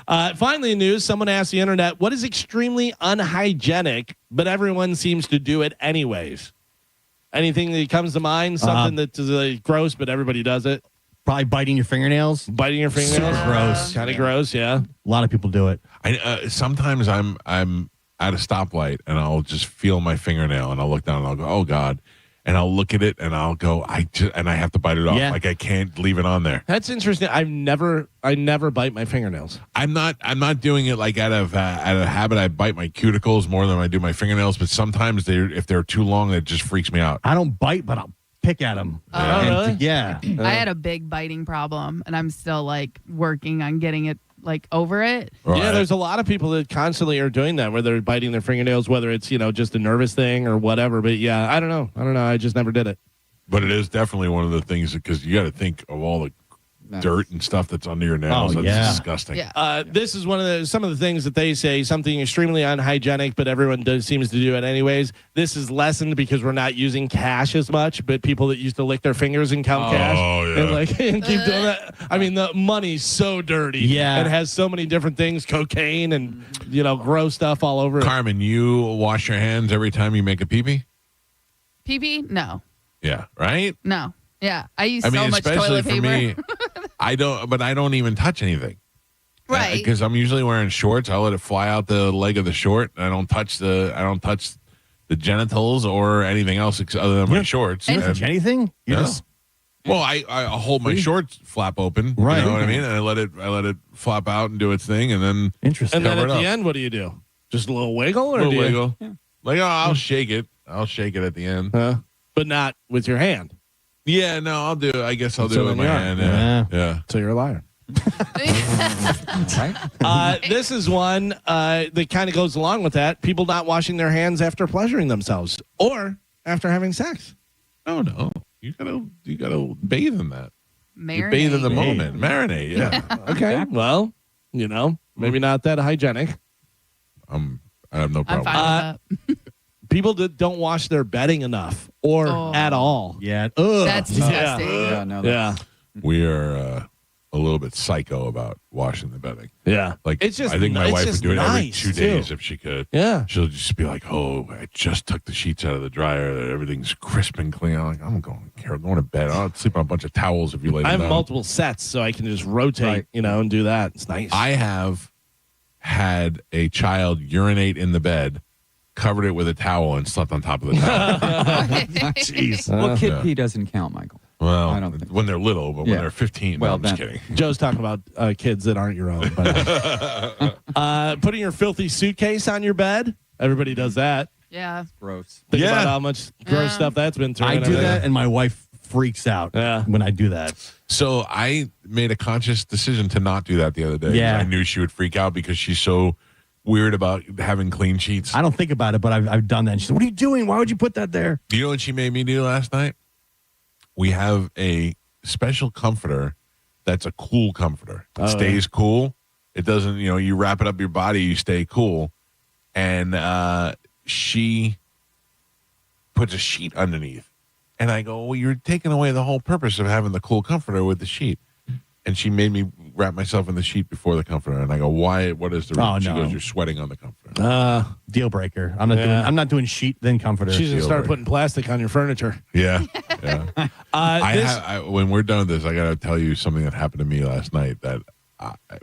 it. Finally, in news, someone asked the internet, what is extremely unhygienic, but everyone seems to do it anyways? Anything that comes to mind? Something that's gross, but everybody does it? Probably biting your fingernails. Biting your fingernails? Gross. Kind of gross, yeah. A lot of people do it. Sometimes I'm at a stoplight and I'll just feel my fingernail and I'll look down and I'll go, oh God. And I'll look at it and I'll go, I have to bite it off. Yeah. Like I can't leave it on there. That's interesting. I never bite my fingernails. I'm not doing it like out of habit. I bite my cuticles more than I do my fingernails, but sometimes if they're too long, it just freaks me out. I don't bite, but I'll pick at them. Really? Yeah. I had a big biting problem, and I'm still like working on getting it like over it. Right. Yeah, there's a lot of people that constantly are doing that, where they're biting their fingernails, whether it's just a nervous thing or whatever. But yeah, I don't know. I just never did it. But it is definitely one of the things because you got to think of all the dirt and stuff that's under your nails. That's disgusting. Yeah. This is some of the things that they say, something extremely unhygienic, but everyone seems to do it anyways. This is lessened because we're not using cash as much, but people that used to lick their fingers and count cash and keep doing that. I mean, the money's so dirty. Yeah. It has so many different things, cocaine and, gross stuff all over it. Carmen, you wash your hands every time you make a pee-pee? Pee-pee? No. Yeah, right? No. Yeah. I use so much especially toilet for paper. me, I don't even touch anything. Right. Because I'm usually wearing shorts. I'll let it fly out the leg of the short. And I don't touch the genitals or anything else other than my shorts. You don't touch anything? Well, I hold my shorts flap open. Right. You know what I mean? And I let it flap out and do its thing, and then interesting. And then at the end, what do you do? Just a little wiggle, or wiggle? Yeah. Like I'll shake it. I'll shake it at the end, but not with your hand. Yeah, no, I'll do it. I guess I'll do it with my hand. Yeah. So you're a liar. This is one that kind of goes along with that. People not washing their hands after pleasuring themselves or after having sex. Oh no, you gotta bathe in that. Marinate. You bathe in the moment. Marinate. Yeah. Okay. Well, maybe not that hygienic. I have no problem. I'm fine with that. People that don't wash their bedding enough or at all. Yeah. That's disgusting. Yeah. We are a little bit psycho about washing the bedding. Yeah. Like it's just I think my wife would do it every nice, 2 days if she could. Yeah. She'll just be like, "Oh, I just took the sheets out of the dryer. Everything's crisp and clean." I'm like, I'm going to bed. I'll sleep on a bunch of towels if you lay them I have down. multiple sets, so I can just rotate, and do that. It's nice. I have had a child urinate in the bed, covered it with a towel, and slept on top of the towel. Jeez. Well, kid pee doesn't count, Michael. Well, I don't think when they're little, but when they're 15, no, I'm just kidding. Joe's talking about kids that aren't your own. But, putting your filthy suitcase on your bed. Everybody does that. Yeah. Gross. Think about how much gross stuff that's been through. I do that, and my wife freaks out when I do that. So I made a conscious decision to not do that the other day. Yeah. I knew she would freak out because she's so weird about having clean sheets. I don't think about it, but I've done that. And she said, "What are you doing? Why would you put that there?" You know what she made me do last night? We have a special comforter that's a cool comforter. It Oh, stays cool. It doesn't, you wrap it up your body, you stay cool. And she puts a sheet underneath. And I go, well, you're taking away the whole purpose of having the cool comforter with the sheet. And she made me wrap myself in the sheet before the comforter. And I go, why? What is the reason? Oh, She no. goes, you're sweating on the comforter. Deal breaker. I'm not doing sheet then comforter. She's gonna Deal start breaker. putting plastic on your furniture. Yeah. This- When we're done with this, I got to tell you something that happened to me last night that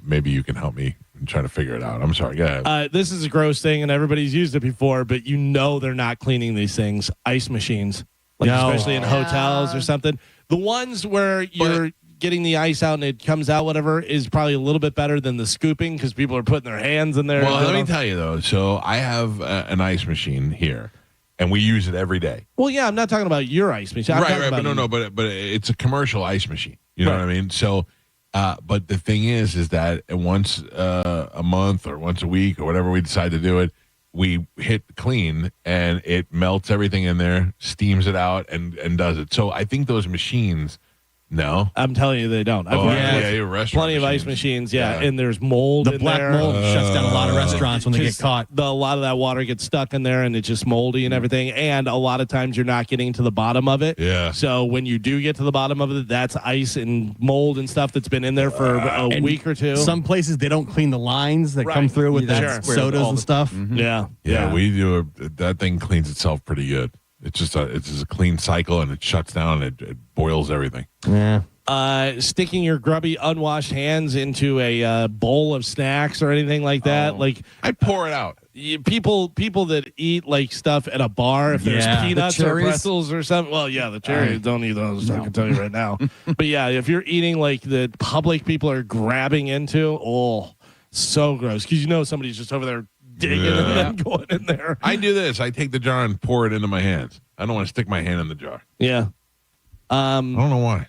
maybe you can help me and try to figure it out. I'm sorry. Go ahead. This is a gross thing, and everybody's used it before, but they're not cleaning these things. Ice machines, especially in hotels or something. The ones where you're getting the ice out and it comes out, whatever, is probably a little bit better than the scooping because people are putting their hands in there. Well, let me tell you, though. So I have an ice machine here, and we use it every day. Well, yeah, I'm not talking about your ice machine. I'm talking about But it's a commercial ice machine. You know what I mean? So, but the thing is that once a month or once a week or whatever we decide to do it, we hit clean and it melts everything in there, steams it out, and does it. So I think those machines. No, I'm telling you, they don't. I've your restaurant plenty of ice machines, and there's mold. The in black there. mold shuts down a lot of restaurants when they get caught. A lot of that water gets stuck in there, and it's just moldy and everything. And a lot of times, you're not getting to the bottom of it. Yeah. So when you do get to the bottom of it, that's ice and mold and stuff that's been in there for a week or two. Some places they don't clean the lines that come through with the sodas and stuff. Yeah. We do. That thing cleans itself pretty good. It's just a clean cycle, and it shuts down. And it boils everything. Yeah. Sticking your grubby, unwashed hands into a bowl of snacks or anything like that. Like I pour it out. People that eat like stuff at a bar, if there's peanuts or pretzels or something. Well, yeah, the cherries don't eat those. I can tell you right now. But yeah, if you're eating like the public people are grabbing into, so gross because somebody's just over there digging and then going in there. I do this. I take the jar and pour it into my hands. I don't want to stick my hand in the jar. Yeah. I don't know why.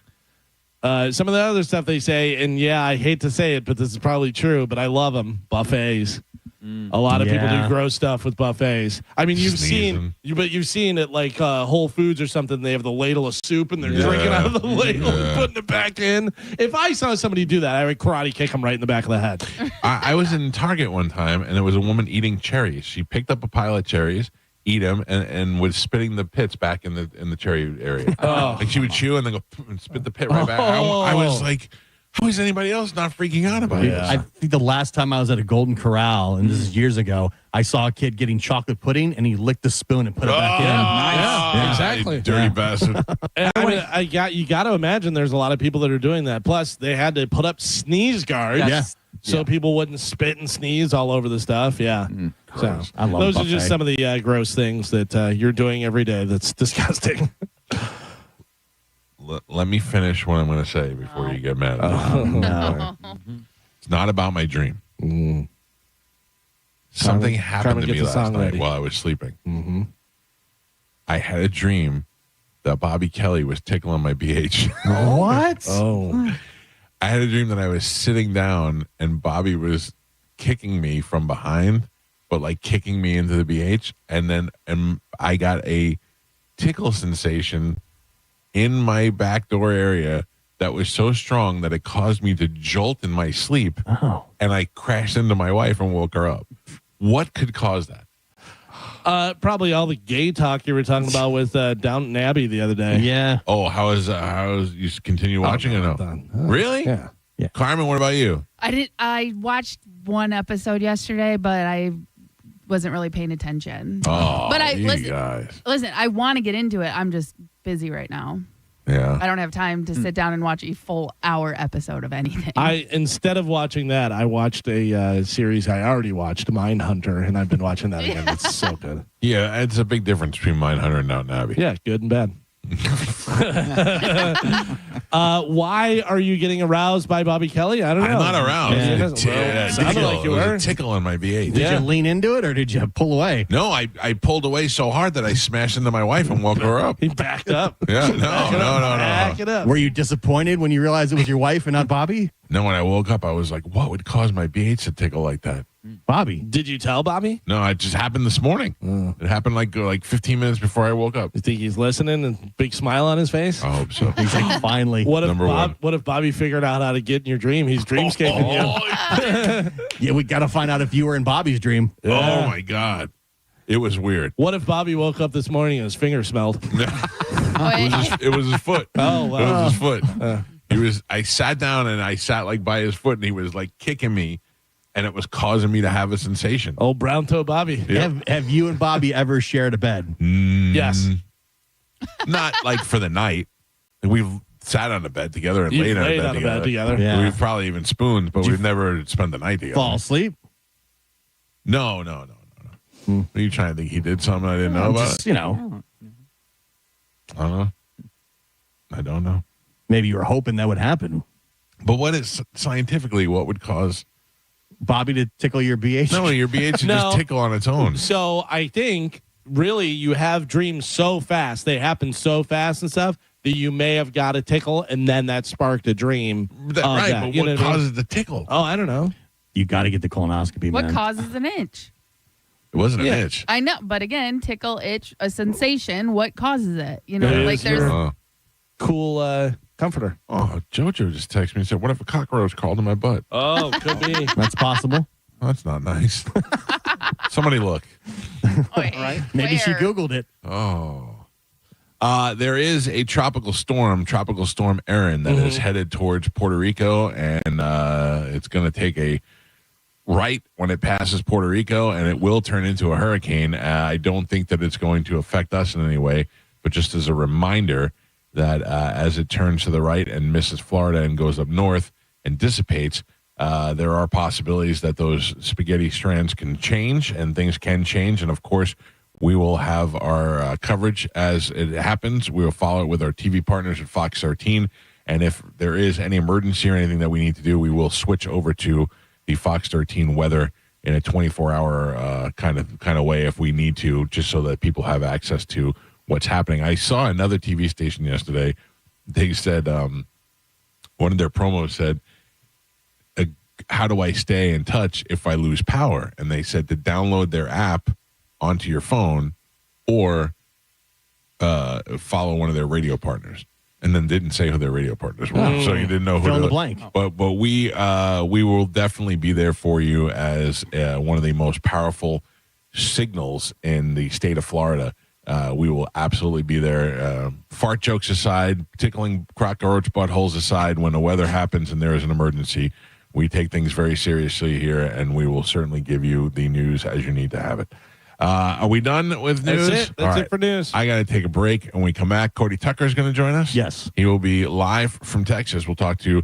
Some of the other stuff they say, and I hate to say it, but this is probably true, but I love them. Buffets. A lot of people do gross stuff with buffets. I mean, you've seen it like Whole Foods or something. They have the ladle of soup and they're drinking out of the ladle and putting it back in. If I saw somebody do that, I would karate kick them right in the back of the head. I was in Target one time, and there was a woman eating cherries. She picked up a pile of cherries, eat them, and was spitting the pits back in the cherry area. Like she would chew and then go and spit the pit right back. I was like, how is anybody else not freaking out about this? I think the last time I was at a Golden Corral, and this is years ago, I saw a kid getting chocolate pudding, and he licked the spoon and put it back in. Yeah, exactly. Dirty bastard. You got to imagine there's a lot of people that are doing that. Plus, they had to put up sneeze guards. So people wouldn't spit and sneeze all over the stuff. Yeah. So I love those are buffet. just some of the gross things that you're doing every day. That's disgusting. Let me finish what I'm going to say before you get mad. No. It's not about my dream. Something happened to me last night while I was sleeping. Mm-hmm. I had a dream that Bobby Kelly was tickling my BH. What? I had a dream that I was sitting down and Bobby was kicking me from behind, but like kicking me into the BH. And I got a tickle sensation in my back door area that was so strong that it caused me to jolt in my sleep. And I crashed into my wife and woke her up. What could cause that? Probably all the gay talk you were talking about with Downton Abbey the other day. Yeah. Oh, how is you continue watching it now? Really? Yeah. Carmen, what about you? I watched one episode yesterday, but I wasn't really paying attention. Oh, but you guys. Listen, I want to get into it. I'm just busy right now. Yeah. I don't have time to sit down and watch a full hour episode of anything. Instead of watching that, I watched a series I already watched, Mindhunter, and I've been watching that again. It's so good. Yeah, it's a big difference between Mindhunter and Downton Abbey. Yeah, good and bad. Why are you getting aroused by Bobby Kelly? I don't know. I'm not aroused. Sounded like you were. A tickle on my BH. Did you lean into it or did you pull away? No, I pulled away so hard that I smashed into my wife and woke her up. He backed up. Yeah, no. Back it up. Were you disappointed when you realized it was your wife and not Bobby? No, when I woke up, I was like, what would cause my BH to tickle like that? Bobby. Did you tell Bobby? No, it just happened this morning. It happened like 15 minutes before I woke up. You think he's listening and big smile on his face? I hope so. He's like, finally. What if Number one. What if Bobby figured out how to get in your dream? He's dreamscaping you. Yeah, we got to find out if you were in Bobby's dream. Oh, my God. It was weird. What if Bobby woke up this morning and his finger smelled? It was his foot. Oh, wow. It was his foot. I sat down and I sat like by his foot and he was like kicking me and it was causing me to have a sensation. Oh, brown toe Bobby. Yep. Have you and Bobby ever shared a bed? Yes. Not like for the night. We've sat on a bed together and laid on a bed together. Yeah. We've probably even spooned, but we've never spent the night together. Fall asleep? No. Are you trying to think he did something I didn't know about? Just, you know. I don't know. I don't know. Maybe you were hoping that would happen. But what is scientifically what would cause Bobby to tickle your BH? No, your BH should just tickle on its own. So I think really you have dreams so fast, they happen so fast and stuff that you may have got a tickle and then that sparked a dream. Right, but what causes the tickle? Oh, I don't know. You got to get the colonoscopy, What man. causes an itch? It wasn't an itch. I know, but again, tickle, itch, a sensation. What causes it? You know, It like is there's your cool comforter. Oh, JoJo just texted me and said, "What if a cockroach crawled in my butt?" Oh, could be. That's possible. That's not nice. Somebody look. Right? Maybe she Googled it. Oh. There is a tropical storm Erin, that is headed towards Puerto Rico, and it's going to take a right when it passes Puerto Rico, and it will turn into a hurricane. I don't think that it's going to affect us in any way, but just as a reminder that as it turns to the right and misses Florida and goes up north and dissipates, there are possibilities that those spaghetti strands can change and things can change. And, of course, we will have our coverage as it happens. We will follow it with our TV partners at Fox 13. And if there is any emergency or anything that we need to do, we will switch over to the Fox 13 weather in a 24-hour kind of way if we need to, just so that people have access to what's happening. I saw another TV station yesterday. They said, one of their promos said, how do I stay in touch if I lose power? And they said to download their app onto your phone or follow one of their radio partners. And then didn't say who their radio partners were, so you didn't know who. Fill in the blank. But we will definitely be there for you as one of the most powerful signals in the state of Florida. We will absolutely be there. Fart jokes aside, tickling cockroach buttholes aside, when the weather happens and there is an emergency, we take things very seriously here, and we will certainly give you the news as you need to have it. Are we done with news? That's it. That's it for news. I got to take a break. And when we come back, Cody Tucker is going to join us. Yes. He will be live from Texas. We'll talk to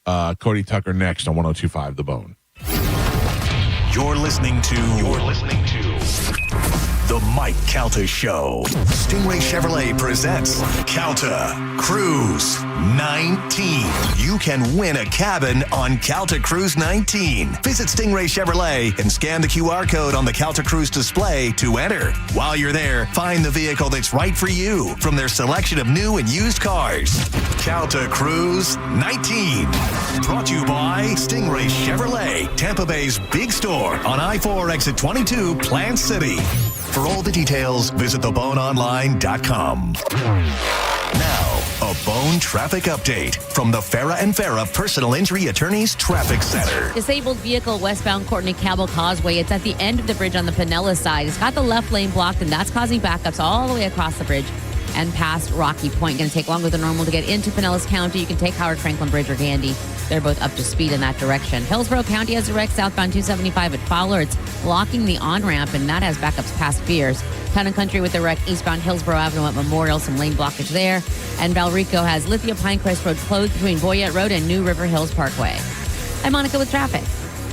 Cody Tucker next on 102.5 The Bone. You're listening to The Mike Calta Show. Stingray Chevrolet presents Calta Cruise 19. You can win a cabin on Calta Cruise 19. Visit Stingray Chevrolet and scan the QR code on the Calta Cruise display to enter. While you're there, find the vehicle that's right for you from their selection of new and used cars. Calta Cruise 19. Brought to you by Stingray Chevrolet, Tampa Bay's big store on I-4 exit 22, Plant City. For all the details, visit theboneonline.com. Now, a Bone traffic update from the Farah and Farah Personal Injury Attorneys Traffic Center. Disabled vehicle westbound Courtney Cabell Causeway. It's at the end of the bridge on the Pinellas side. It's got the left lane blocked, and that's causing backups all the way across the bridge and past Rocky Point. Going to take longer than normal to get into Pinellas County. You can take Howard Franklin Bridge or Gandy. They're both up to speed in that direction. Hillsborough County has a wreck southbound 275 at Fowler. It's blocking the on-ramp, and that has backups past Fears. Town and Country with the wreck eastbound Hillsborough Avenue at Memorial. Some lane blockage there. And Valrico has Lithia Pinecrest Road closed between Boyette Road and New River Hills Parkway. I'm Monica with traffic.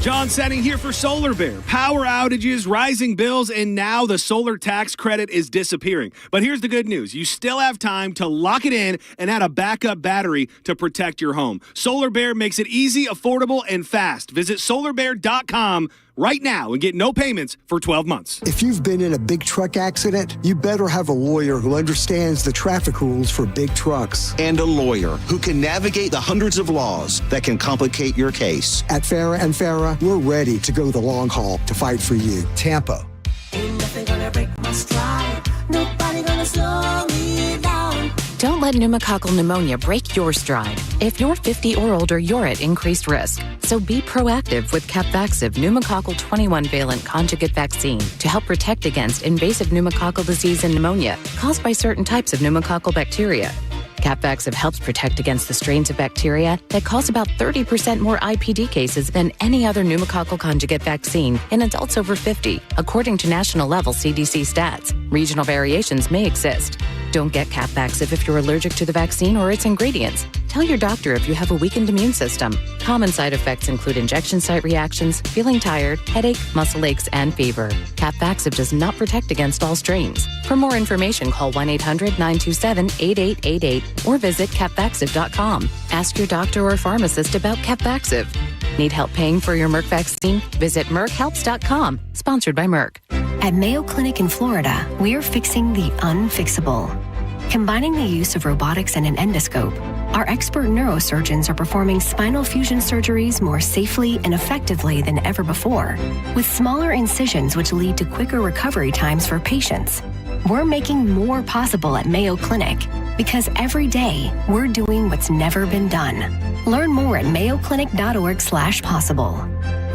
John Setting here for Solar Bear. Power outages, rising bills, and now the solar tax credit is disappearing. But here's the good news. You still have time to lock it in and add a backup battery to protect your home. Solar Bear makes it easy, affordable, and fast. Visit solarbear.com right now and get no payments for 12 months. If you've been in a big truck accident, you better have a lawyer who understands the traffic rules for big trucks. And a lawyer who can navigate the hundreds of laws that can complicate your case. At Farah and Farah, we're ready to go the long haul to fight for you. Tampa. Ain't nothing gonna break my stride. Nobody gonna slow me down. Don't let pneumococcal pneumonia break your stride. If you're 50 or older, you're at increased risk. So be proactive with Capvaxive pneumococcal 21-valent conjugate vaccine to help protect against invasive pneumococcal disease and pneumonia caused by certain types of pneumococcal bacteria. Capvaxive helps protect against the strains of bacteria that cause about 30% more IPD cases than any other pneumococcal conjugate vaccine in adults over 50, according to national-level CDC stats. Regional variations may exist. Don't get Capvaxive if you're allergic to the vaccine or its ingredients. Tell your doctor if you have a weakened immune system. Common side effects include injection site reactions, feeling tired, headache, muscle aches, and fever. Capvaxive does not protect against all strains. For more information, call 1-800-927-8888 or visit capvaxive.com. Ask your doctor or pharmacist about Capvaxive. Need help paying for your Merck vaccine? Visit merckhelps.com. Sponsored by Merck. At Mayo Clinic in Florida, we're fixing the unfixable. Combining the use of robotics and an endoscope, our expert neurosurgeons are performing spinal fusion surgeries more safely and effectively than ever before, with smaller incisions which lead to quicker recovery times for patients. We're making more possible at Mayo Clinic because every day we're doing what's never been done. Learn more at mayoclinic.org/possible.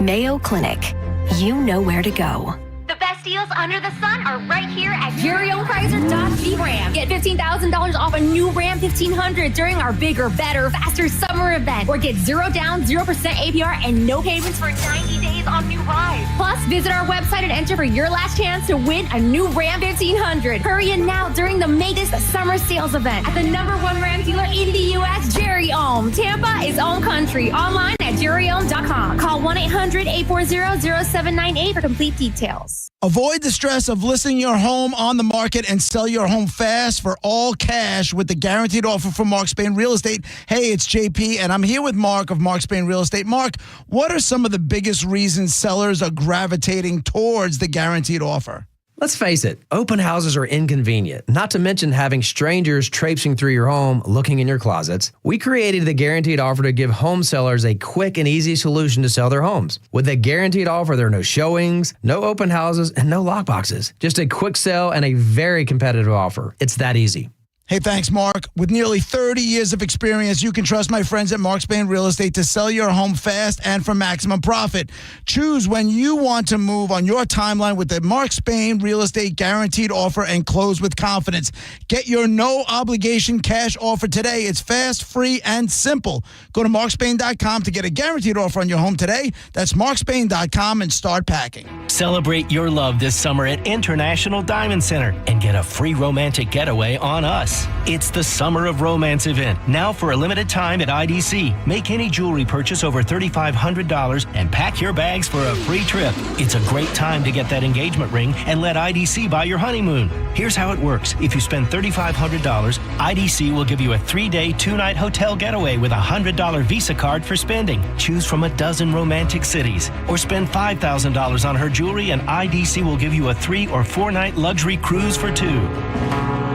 Mayo Clinic. You know where to go. The best deals under the sun are right here at Very Own Chrysler Dodge Jeep Ram. Get $15,000 off a new Ram 1500 during our bigger, better, faster summer event. Or get 0 down, 0% APR, and no payments for 90 days on new rides. Plus, visit our website and enter for your last chance to win a new Ram 1500. Hurry in now during the Magus Summer Sales event at the #1 Ram dealer in the U.S., Jerry Ohm. Tampa is own country. Online at jerryohm.com. Call 1-800-840-0798 for complete details. Avoid the stress of listing your home on the market and sell your home fast for all cash with the guaranteed offer from Mark Spain Real Estate. Hey, it's JP, and I'm here with Mark of Mark Spain Real Estate. Mark, what are some of the biggest reasons sellers are gravitating towards the guaranteed offer? Let's face it, open houses are inconvenient, not to mention having strangers traipsing through your home looking in your closets. We created the guaranteed offer to give home sellers a quick and easy solution to sell their homes. With the guaranteed offer, there are no showings, no open houses, and no lockboxes. Just a quick sell and a very competitive offer. It's that easy. Hey, thanks, Mark. With nearly 30 years of experience, you can trust my friends at Mark Spain Real Estate to sell your home fast and for maximum profit. Choose when you want to move on your timeline with the Mark Spain Real Estate Guaranteed Offer and close with confidence. Get your no-obligation cash offer today. It's fast, free, and simple. Go to markspain.com to get a guaranteed offer on your home today. That's markspain.com and start packing. Celebrate your love this summer at International Diamond Center and get a free romantic getaway on us. It's the Summer of Romance event, now for a limited time at IDC. Make any jewelry purchase over $3,500 and pack your bags for a free trip. It's a great time to get that engagement ring and let IDC buy your honeymoon. Here's how it works. If you spend $3,500, IDC will give you a 3-day, 2-night hotel getaway with a $100 Visa card for spending. Choose from a dozen romantic cities. Or spend $5,000 on her jewelry and IDC will give you a 3- or 4-night luxury cruise for 2.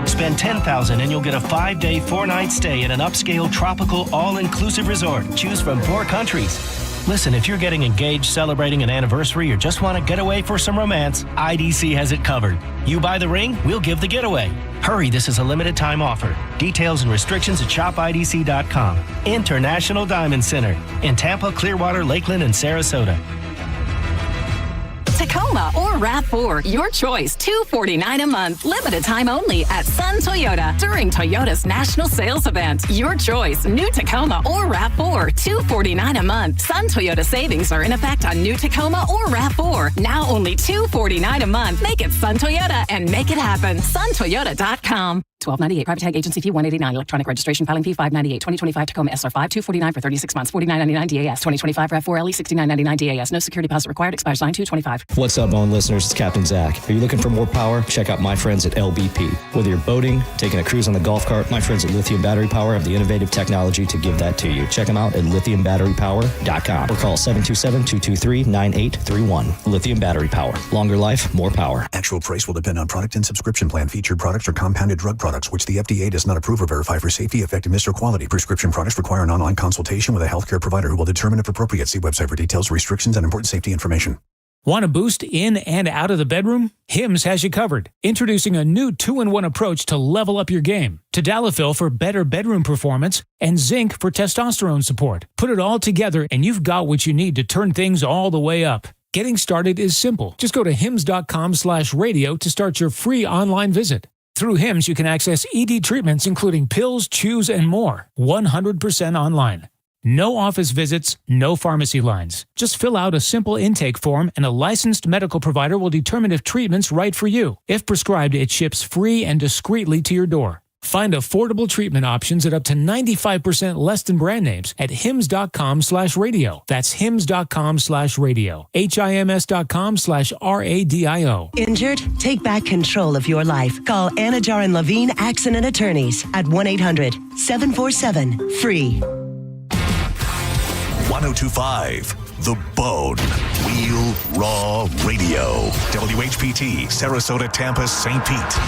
Spend $10,000 and you'll get a 5-day, 4-night stay at an upscale, tropical, all-inclusive resort. Choose from 4 countries. Listen, if you're getting engaged, celebrating an anniversary, or just want to get away for some romance, IDC has it covered. You buy the ring, we'll give the getaway. Hurry, this is a limited time offer. Details and restrictions at shopidc.com. International Diamond Center in Tampa, Clearwater, Lakeland, and Sarasota. Tacoma or RAV4, your choice, $249 a month. Limited time only at Sun Toyota during Toyota's national sales event. Your choice, new Tacoma or RAV4, $249 a month. Sun Toyota savings are in effect on new Tacoma or RAV4. Now only $249 a month. Make it Sun Toyota and make it happen. SunToyota.com. $12.98 private tag agency fee $189 electronic registration filing fee $5.98 2025 Tacoma SR5 $249 for 36 months $49.99 DAS 2025 RAV4 LE $69.99 DAS no security deposit required expires 9/2/25. What's up? Bone listeners, it's Captain Zach. Are you looking for more power? Check out my friends at LBP. Whether you're boating, taking a cruise on the golf cart, my friends at Lithium Battery Power have the innovative technology to give that to you. Check them out at lithiumbatterypower.com or call 727-223-9831. Lithium Battery Power. Longer life, more power. Actual price will depend on product and subscription plan. Featured products are compounded drug products, which the FDA does not approve or verify for safety, effectiveness, or quality. Prescription products require an online consultation with a healthcare provider who will determine if appropriate. See website for details, restrictions, and important safety information. Want to boost in and out of the bedroom? Hims has you covered. Introducing a new 2-in-1 approach to level up your game. Tadalafil for better bedroom performance and zinc for testosterone support. Put it all together and you've got what you need to turn things all the way up. Getting started is simple. Just go to hims.com/radio to start your free online visit. Through Hims, you can access ED treatments including pills, chews, and more. 100% online. No office visits, no pharmacy lines. Just fill out a simple intake form and a licensed medical provider will determine if treatment's right for you. If prescribed, it ships free and discreetly to your door. Find affordable treatment options at up to 95% less than brand names at hims.com/radio. That's hims.com/radio. HIMS.com/RADIO. Injured? Take back control of your life. Call Anajar and Levine Accident Attorneys at 1-800-747-FREE. 1025 The Bone. Real Raw Radio. WHPT, Sarasota, Tampa, St. Pete.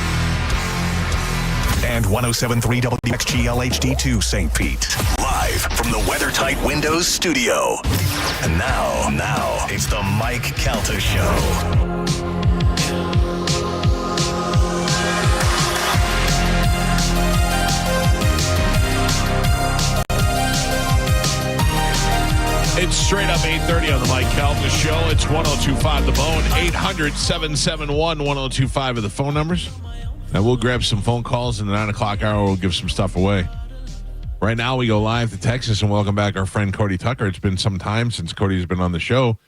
And 107.3 WXGL HD2 St. Pete. Live from the WeatherTight Windows studio. And now, it's the Mike Calta Show. It's straight up 8:30 on the Mike Calta Show. It's 1025 The Bone. 800-771-1025 are the phone numbers. And we'll grab some phone calls in the 9 o'clock hour. We'll give some stuff away. Right now, we go live to Texas and welcome back our friend Cody Tucker. It's been some time since Cody's been on the show.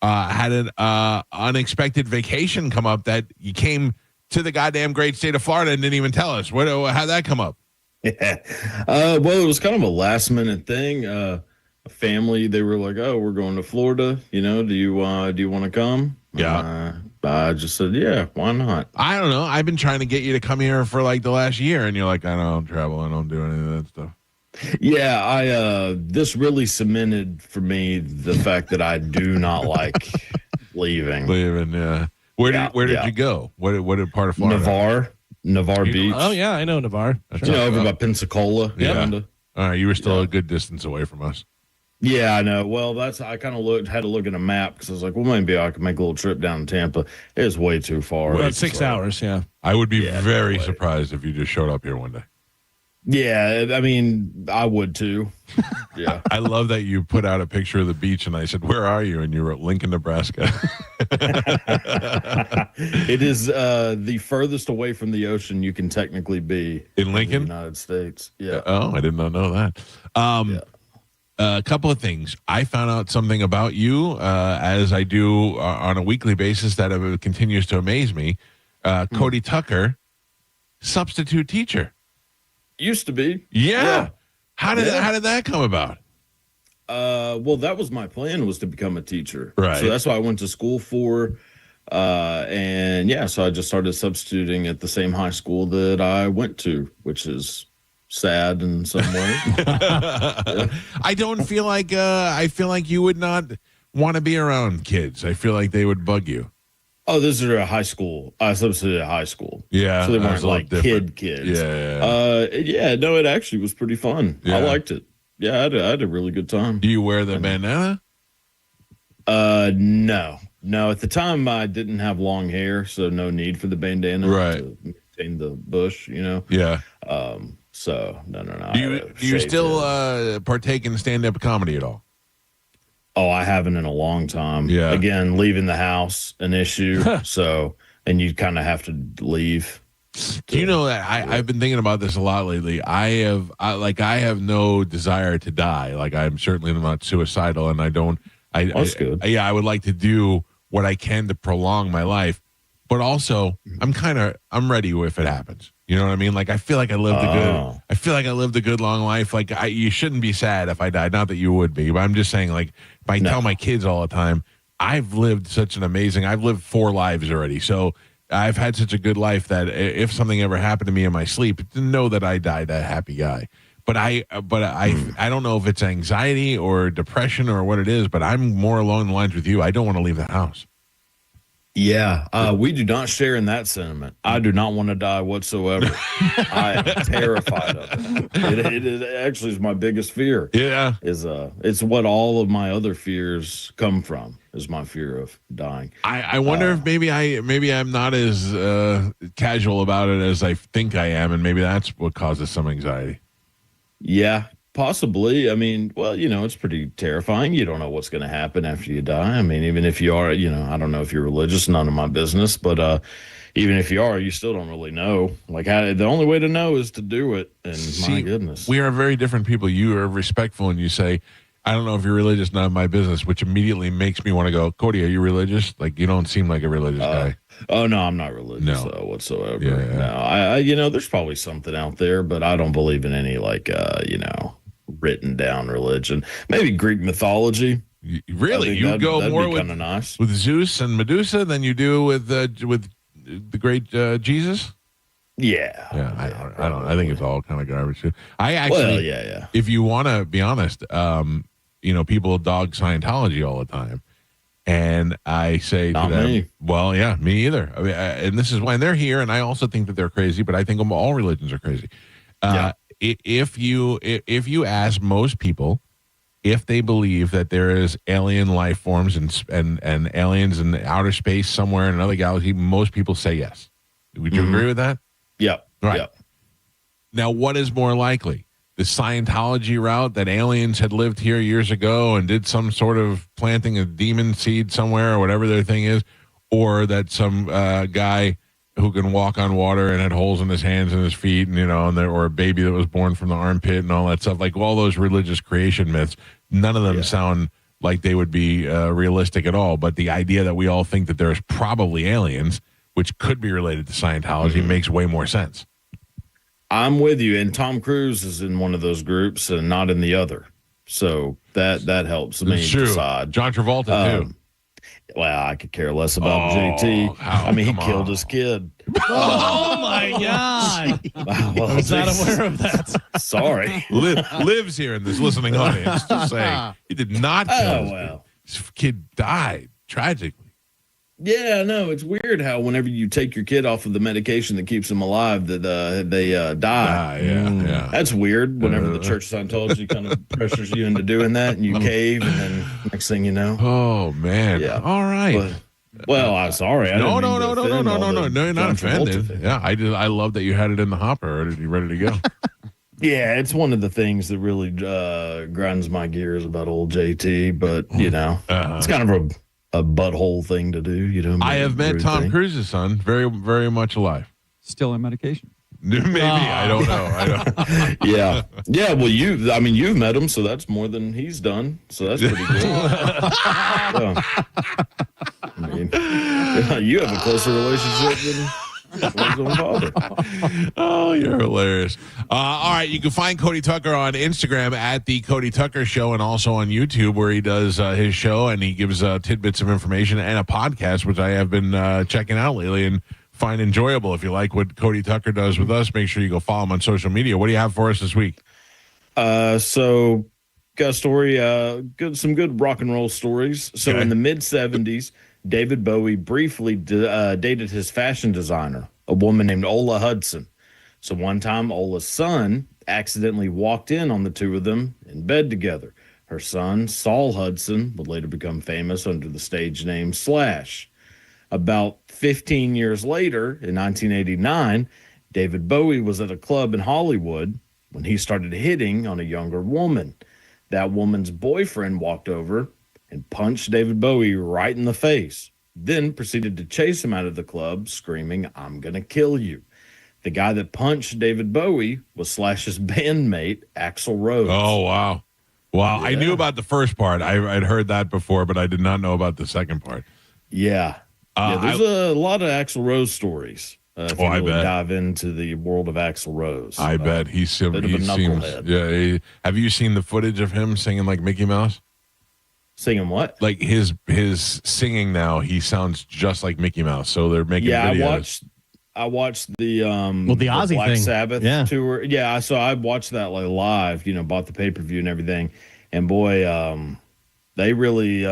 Had an unexpected vacation come up that you came to the goddamn great state of Florida and didn't even tell us. How'd that come up? Yeah. Well, it was kind of a last minute thing. A family, they were like, "Oh, we're going to Florida. Do you want to come?" Yeah. I just said, "Yeah, why not?" I don't know. I've been trying to get you to come here for like the last year, and you're like, "I don't travel. I don't do any of that stuff." Yeah, this really cemented for me the fact that I do not like leaving. Yeah. Where did you go? What part of Florida? Navarre Beach. Oh yeah, I know Navarre. Over by Pensacola. Yeah. All right, you were still a good distance away from us. Yeah, I know. Well, I kind of had to look at a map because I was like, well, maybe I could make a little trip down to Tampa. It was way too far. About 6 hours, yeah. I would be very surprised if you just showed up here one day. Yeah, I mean, I would too. Yeah. I love that you put out a picture of the beach and I said, "Where are you?" And you wrote Lincoln, Nebraska. It is the furthest away from the ocean you can technically be in Lincoln, in the United States. Yeah. Oh, I did not know that. A couple of things. I found out something about you, as I do on a weekly basis, that continues to amaze me. Cody Tucker, substitute teacher. Used to be. Yeah. How did that come about? Well, that was my plan, was to become a teacher. Right. So that's what I went to school for. So I just started substituting at the same high school that I went to, which is sad in some way. Yeah. I don't feel like I feel like you would not want to be around kids. I feel like they would bug you. Oh, this is a high school. I substituted at high school. Yeah. So they weren't like kids. Yeah. No, it actually was pretty fun. Yeah. I liked it. Yeah, I had a really good time. Do you wear the bandana? No. At the time I didn't have long hair, so no need for the bandana to maintain the bush, Yeah. So no. Do you still partake in stand-up comedy at all? Oh, I haven't in a long time. Yeah. Again, leaving the house, an issue. And you kind of have to leave. Do you know that I've been thinking about this a lot lately? I have no desire to die. Like, I'm certainly not suicidal, and I don't. That's good. I would like to do what I can to prolong my life, but also I'm ready if it happens. You know what I mean? Like, I feel like I lived a good long life. Like, you shouldn't be sad if I died. Not that you would be, but I'm just saying, like, if I tell my kids all the time, I've lived such an amazing. I've lived 4 lives already, so I've had such a good life that if something ever happened to me in my sleep, to know that I died a happy guy. But I don't know if it's anxiety or depression or what it is. But I'm more along the lines with you. I don't want to leave the house. Yeah, we do not share in that sentiment. I do not want to die whatsoever. I am terrified of it. It actually is my biggest fear. Yeah, it's what all of my other fears come from. Is my fear of dying. I wonder if maybe I'm not as casual about it as I think I am, and maybe that's what causes some anxiety. Yeah. Possibly. I mean, well, it's pretty terrifying. You don't know what's going to happen after you die. I mean, even if you are, I don't know if you're religious, none of my business, but even if you are, you still don't really know. Like, the only way to know is to do it. And my goodness. We are very different people. You are respectful and you say, I don't know if you're religious, none of my business, which immediately makes me want to go, Cody, are you religious? Like, you don't seem like a religious guy. Oh, no, I'm not religious whatsoever. Yeah. No, there's probably something out there, but I don't believe in any, written down religion. Maybe Greek mythology. Really? You go more with Zeus and Medusa than you do with the great Jesus? Yeah. I don't. I think it's all kind of garbage too. I actually, if you want to be honest, people dog Scientology all the time, and I say Not to them, me. well, yeah, me either. I mean, and this is why they're here, and I also think that they're crazy, but I think all religions are crazy. If you ask most people if they believe that there is alien life forms and aliens in outer space somewhere in another galaxy, most people say yes. Would you agree with that? Yeah. Right. Yeah. Now, what is more likely? The Scientology route that aliens had lived here years ago and did some sort of planting a demon seed somewhere or whatever their thing is, or that some guy who can walk on water and had holes in his hands and his feet, and or a baby that was born from the armpit and all that stuff, like all those religious creation myths. None of them sound like they would be realistic at all. But the idea that we all think that there's probably aliens, which could be related to Scientology, makes way more sense. I'm with you. And Tom Cruise is in one of those groups and not in the other. So that helps me decide. John Travolta, too. Well, I could care less about JT. He killed his kid. Oh, my God. I was not aware of that. Sorry. Lives here in this listening audience. Just saying. He did not kill his kid. His kid died tragically. Yeah, no, it's weird how whenever you take your kid off of the medication that keeps them alive, that they die. Yeah. That's weird. Whenever the Church of Scientology kind of pressures you into doing that, and you cave, and then next thing you know. Oh man. Yeah. All right. Well, I'm sorry. No, you're not offended. Yeah, I love that you had it in the hopper, ready to go. Yeah, it's one of the things that really grinds my gears about old JT, but it's kind of a butthole thing to do, I have met Tom Cruise's son, very, very much alive. Still on medication. Maybe. I don't know. Yeah. Well, you've met him, so that's more than he's done. So that's pretty good. You have a closer relationship than his own father. Oh, you're hilarious. All right, you can find Cody Tucker on Instagram at The Cody Tucker Show, and also on YouTube where he does his show, and he gives tidbits of information and a podcast, which I have been checking out lately and find enjoyable. If you like what Cody Tucker does with us, make sure you go follow him on social media. What do you have for us this week? So got a story, some good rock and roll stories. So in the mid-'70s, David Bowie briefly dated his fashion designer, a woman named Ola Hudson. So one time, Ola's son accidentally walked in on the two of them in bed together. Her son, Saul Hudson, would later become famous under the stage name Slash. About 15 years later, in 1989, David Bowie was at a club in Hollywood when he started hitting on a younger woman. That woman's boyfriend walked over and punched David Bowie right in the face, then proceeded to chase him out of the club, screaming, "I'm gonna kill you." The guy that punched David Bowie was Slash's bandmate, Axl Rose. Oh, wow. Wow. Yeah. I knew about the first part. I'd heard that before, but I did not know about the second part. Yeah. There's a lot of Axl Rose stories. If you really dive into the world of Axl Rose. I bet. He seems, knucklehead. have you seen the footage of him singing like Mickey Mouse? Singing what? Like his singing now, he sounds just like Mickey Mouse. So they're making videos. I watched the the Ozzy Black thing. Sabbath tour. Yeah, so I watched that like live. Bought the pay-per-view and everything. And boy, they really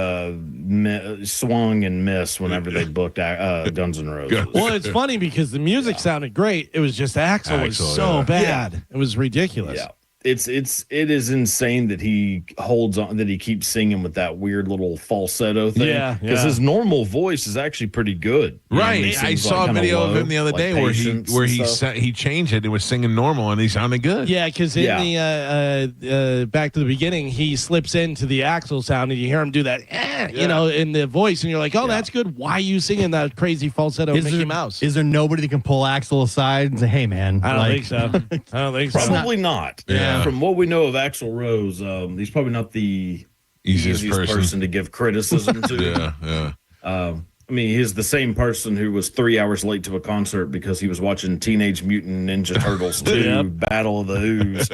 swung and missed whenever they booked Guns N' Roses. Well, it's funny because the music sounded great. It was just Axl was so bad. It was ridiculous. Yeah. It is insane that he holds on, that he keeps singing with that weird little falsetto thing. Yeah, because his normal voice is actually pretty good. Right, I saw a video of him the other day where he changed it. It was singing normal and he sounded good. Yeah, because in the back to the beginning, he slips into the Axl sound and you hear him do that, in the voice, and you're like, oh, that's good. Why are you singing that crazy falsetto Mickey Mouse? Is there nobody that can pull Axl aside and say, hey, man? I don't think so. I don't think so. Probably not. Yeah. From what we know of Axl Rose, he's probably not the easiest person to give criticism to. Yeah. I mean, he's the same person who was 3 hours late to a concert because he was watching Teenage Mutant Ninja Turtles 2 Battle of the Who's.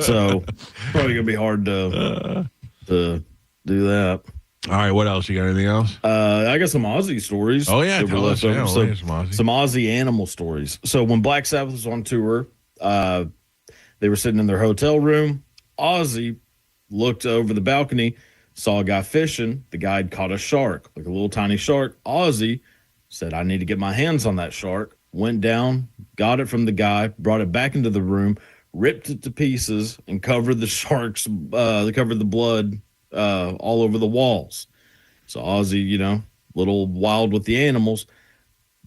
So probably gonna be hard to do that. All right, what else? You got anything else? I got some Ozzy stories. Oh yeah, tell us. Yeah, some Ozzy animal stories. So when Black Sabbath was on tour, they were sitting in their hotel room. Ozzy looked over the balcony, saw a guy fishing. The guy had caught a shark, like a little tiny shark. Ozzy said, I need to get my hands on that shark. Went down, got it from the guy, brought it back into the room, ripped it to pieces, and covered the shark's, covered the blood all over the walls. So Ozzy, little wild with the animals.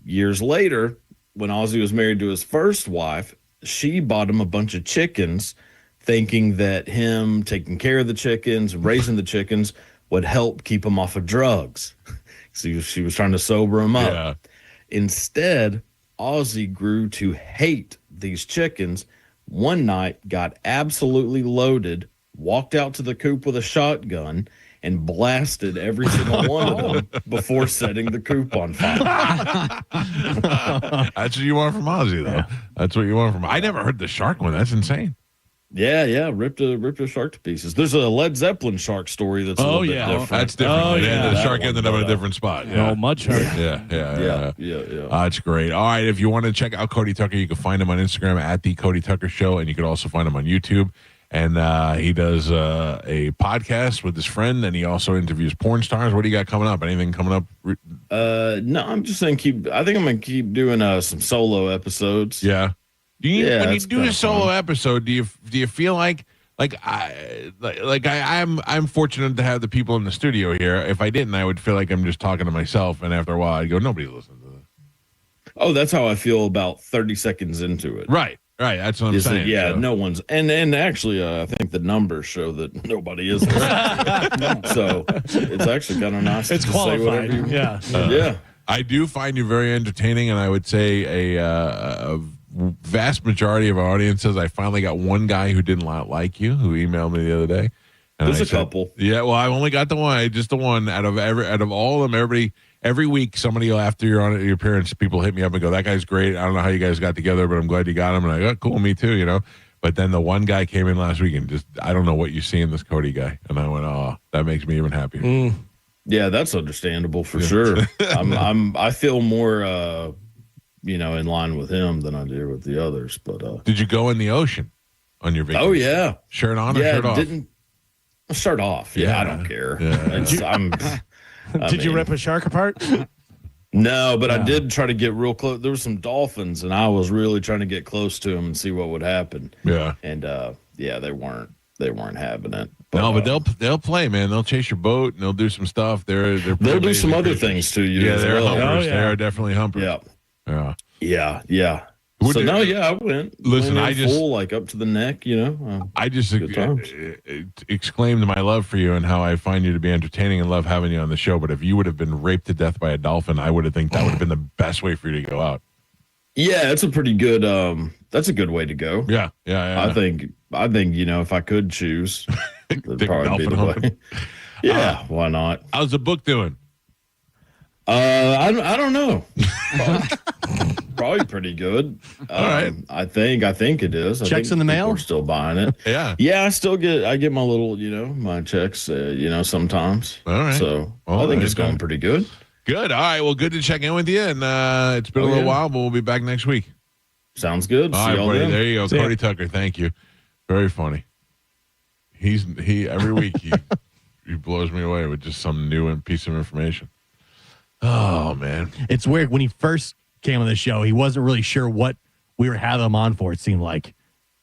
Years later, when Ozzy was married to his first wife, she bought him a bunch of chickens, thinking that him taking care of the chickens, raising the chickens, would help keep him off of drugs. So she was trying to sober him up. Yeah. Instead, Ozzy grew to hate these chickens. One night, got absolutely loaded, walked out to the coop with a shotgun, and blasted every single one of them before setting the coop on fire. That's what you want from Ozzy, though. Yeah. That's what you want from. I never heard the shark one. That's insane. Yeah, ripped a shark to pieces. There's a Led Zeppelin shark story that's a little bit different. That's different. Oh, yeah. The shark ended up in a different spot. Yeah. Oh, much hurt. Yeah. That's great. All right, if you want to check out Cody Tucker, you can find him on Instagram at The Cody Tucker Show, and you can also find him on YouTube. And he does a podcast with his friend, and he also interviews porn stars. What do you got coming up? Anything coming up? No, I'm just going to I think I'm going to keep doing some solo episodes. Yeah. When you do a solo episode, do you feel like I'm fortunate to have the people in the studio here. If I didn't, I would feel like I'm just talking to myself, and after a while, I'd go, nobody's listening to this. Oh, that's how I feel about 30 seconds into it. Right. That's what I'm saying. Yeah, so. No one's, and actually, I think the numbers show that nobody is listening. So it's actually kind of nice. It's to qualified. Say whatever Yeah. I do find you very entertaining, and I would say a vast majority of our audience says I finally got one guy who didn't like you, who emailed me the other day. And There's a couple. Yeah, well, I've only got the one, just the one out of all of them. Everybody. Every week, somebody after you're on your appearance, people hit me up and go, that guy's great. I don't know how you guys got together, but I'm glad you got him. And I go, cool, me too, But then the one guy came in last week and just, I don't know what you see in this Cody guy. And I went, oh, that makes me even happier. Yeah, that's understandable for sure. I feel more, in line with him than I do with the others. But did you go in the ocean on your vacation? Oh yeah, shirt on or shirt off? Shirt off. Yeah, I don't care. Yeah. Did you rip a shark apart? No, but I did try to get real close. There were some dolphins, and I was really trying to get close to them and see what would happen. Yeah, and they weren't having it. But they'll play, man. They'll chase your boat and they'll do some stuff. They'll do some other things to you. Yeah, they're humpers. They are definitely humpers. Yeah. I went. Listen, I just full, up to the neck. I just exclaimed my love for you and how I find you to be entertaining and love having you on the show. But if you would have been raped to death by a dolphin, I would have think that would have been the best way for you to go out. Yeah, it's a pretty good. That's a good way to go. Yeah. I think if I could choose, it'd probably be the way. Yeah, why not? How's the book doing? I don't know. Probably pretty good. All right. I think it is. Checks in the mail? We're still buying it. Yeah. I get my little, my checks, sometimes. All right. So Well, I think there it's you go. going pretty good. Good. All right. Well, good to check in with you. And it's been a little while, but we'll be back next week. Sounds good. All See right, y'all buddy. then. There you go. See ya. Cody Tucker. Thank you. Very funny. He every week he blows me away with just some new piece of information. Oh man, it's weird. When he first came on the show, he wasn't really sure what we were having him on for. It seemed like,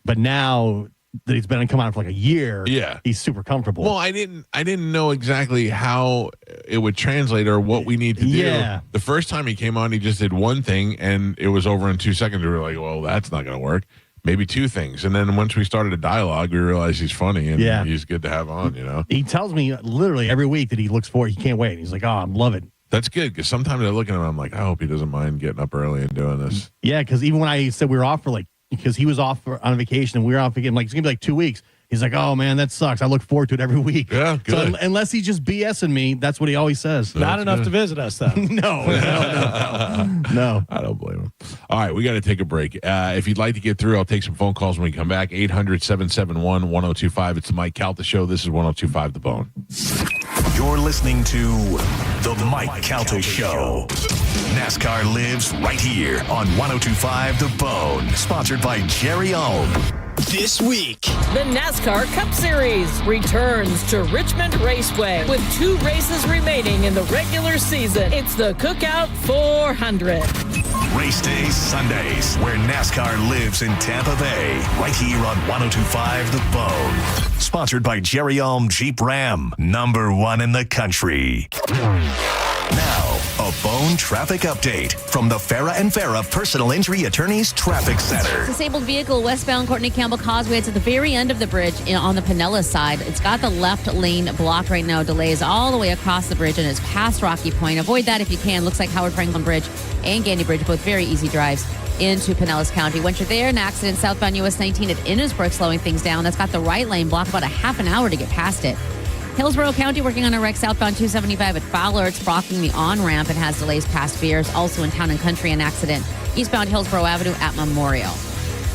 but now that he's been come on for like a year, he's super comfortable. Well, I didn't know exactly how it would translate or what we need to do. Yeah. The first time he came on, he just did one thing and it was over in 2 seconds. We were like, well, that's not going to work. Maybe two things. And then once we started a dialogue, we realized he's funny and he's good to have on, He tells me literally every week that he looks forward. He can't wait. He's like, oh, I'm loving it. That's good because sometimes I look at him, I'm like, I hope he doesn't mind getting up early and doing this. Yeah, because even when I said we were off for because he was off on vacation and we were off again, it's going to be 2 weeks. He's like, oh, man, that sucks. I look forward to it every week. Yeah, good. So unless he's just BSing me, that's what he always says. Not enough to visit us, though. No. I don't blame him. All right, we got to take a break. If you'd like to get through, I'll take some phone calls when we come back. 800-771-1025. It's the Mike Calta Show. This is 1025 The Bone. You're listening to The Mike Calta Show. NASCAR lives right here on 1025 The Bone. Sponsored by Jerry Ohm. This week, the NASCAR Cup Series returns to Richmond Raceway with 2 races remaining in the regular season. It's the Cookout 400. Race days Sundays, where NASCAR lives in Tampa Bay. Right here on 1025 The Bone. Sponsored by Jerry Ohm Jeep Ram, #1 in the country. Now, a Bone traffic update from the Farah and Farah Personal Injury Attorneys Traffic Center. Disabled vehicle westbound Courtney Campbell Causeway. It's at the very end of the bridge on the Pinellas side. It's got the left lane blocked right now. Delays all the way across the bridge and it's past Rocky Point. Avoid that if you can. Looks like Howard Franklin Bridge and Gandy Bridge, both very easy drives into Pinellas County. Once you're there, an accident southbound US 19 at Innisbrook slowing things down. That's got the right lane blocked about a half an hour to get past it. Hillsborough County working on a wreck southbound 275 at Fowler. It's blocking the on-ramp and has delays past Beers. Also in Town and Country, an accident eastbound Hillsborough Avenue at Memorial.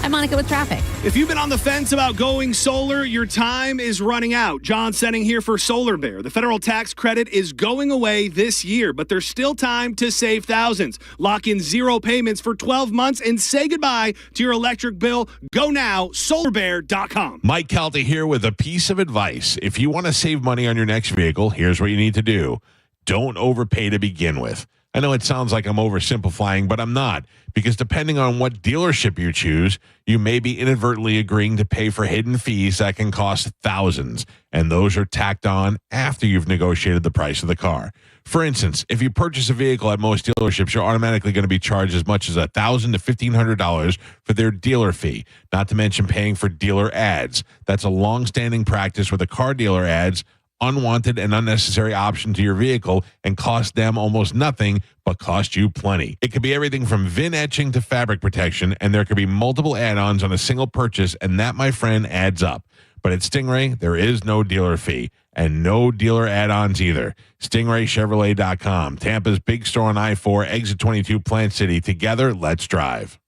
I'm Monica with traffic. If you've been on the fence about going solar, your time is running out. John Senning here for Solar Bear. The federal tax credit is going away this year, but there's still time to save thousands. Lock in 0 payments for 12 months and say goodbye to your electric bill. Go now, solarbear.com. Mike Calta here with a piece of advice. If you want to save money on your next vehicle, here's what you need to do. Don't overpay to begin with. I know it sounds like I'm oversimplifying, but I'm not, because depending on what dealership you choose, you may be inadvertently agreeing to pay for hidden fees that can cost thousands, and those are tacked on after you've negotiated the price of the car. For instance, if you purchase a vehicle at most dealerships, you're automatically going to be charged as much as $1,000 to $1,500 for their dealer fee, not to mention paying for dealer ads. That's a long-standing practice where the car dealer adds unwanted and unnecessary option to your vehicle and cost them almost nothing, but cost you plenty. It could be everything from VIN etching to fabric protection, and there could be multiple add-ons on a single purchase, and that, my friend, adds up. But at Stingray, there is no dealer fee and no dealer add-ons either. StingrayChevrolet.com, Tampa's big store on I-4, exit 22, Plant City. Together, let's drive.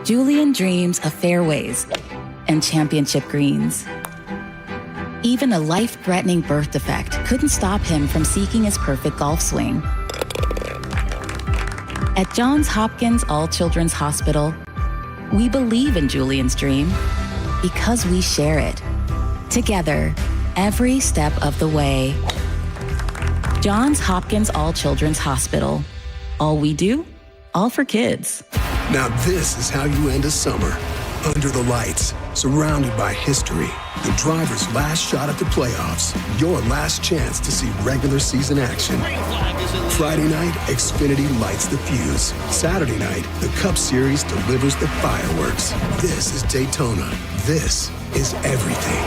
Julian dreams of fairways and championship greens. Even a life-threatening birth defect couldn't stop him from seeking his perfect golf swing. At Johns Hopkins All Children's Hospital, we believe in Julian's dream because we share it. Together, every step of the way. Johns Hopkins All Children's Hospital. All we do, all for kids. Now this is how you end a summer. Under the lights, surrounded by history. The driver's last shot at the playoffs. Your last chance to see regular season action. Friday night, Xfinity lights the fuse. Saturday night, the Cup Series delivers the fireworks. This is Daytona. This is everything.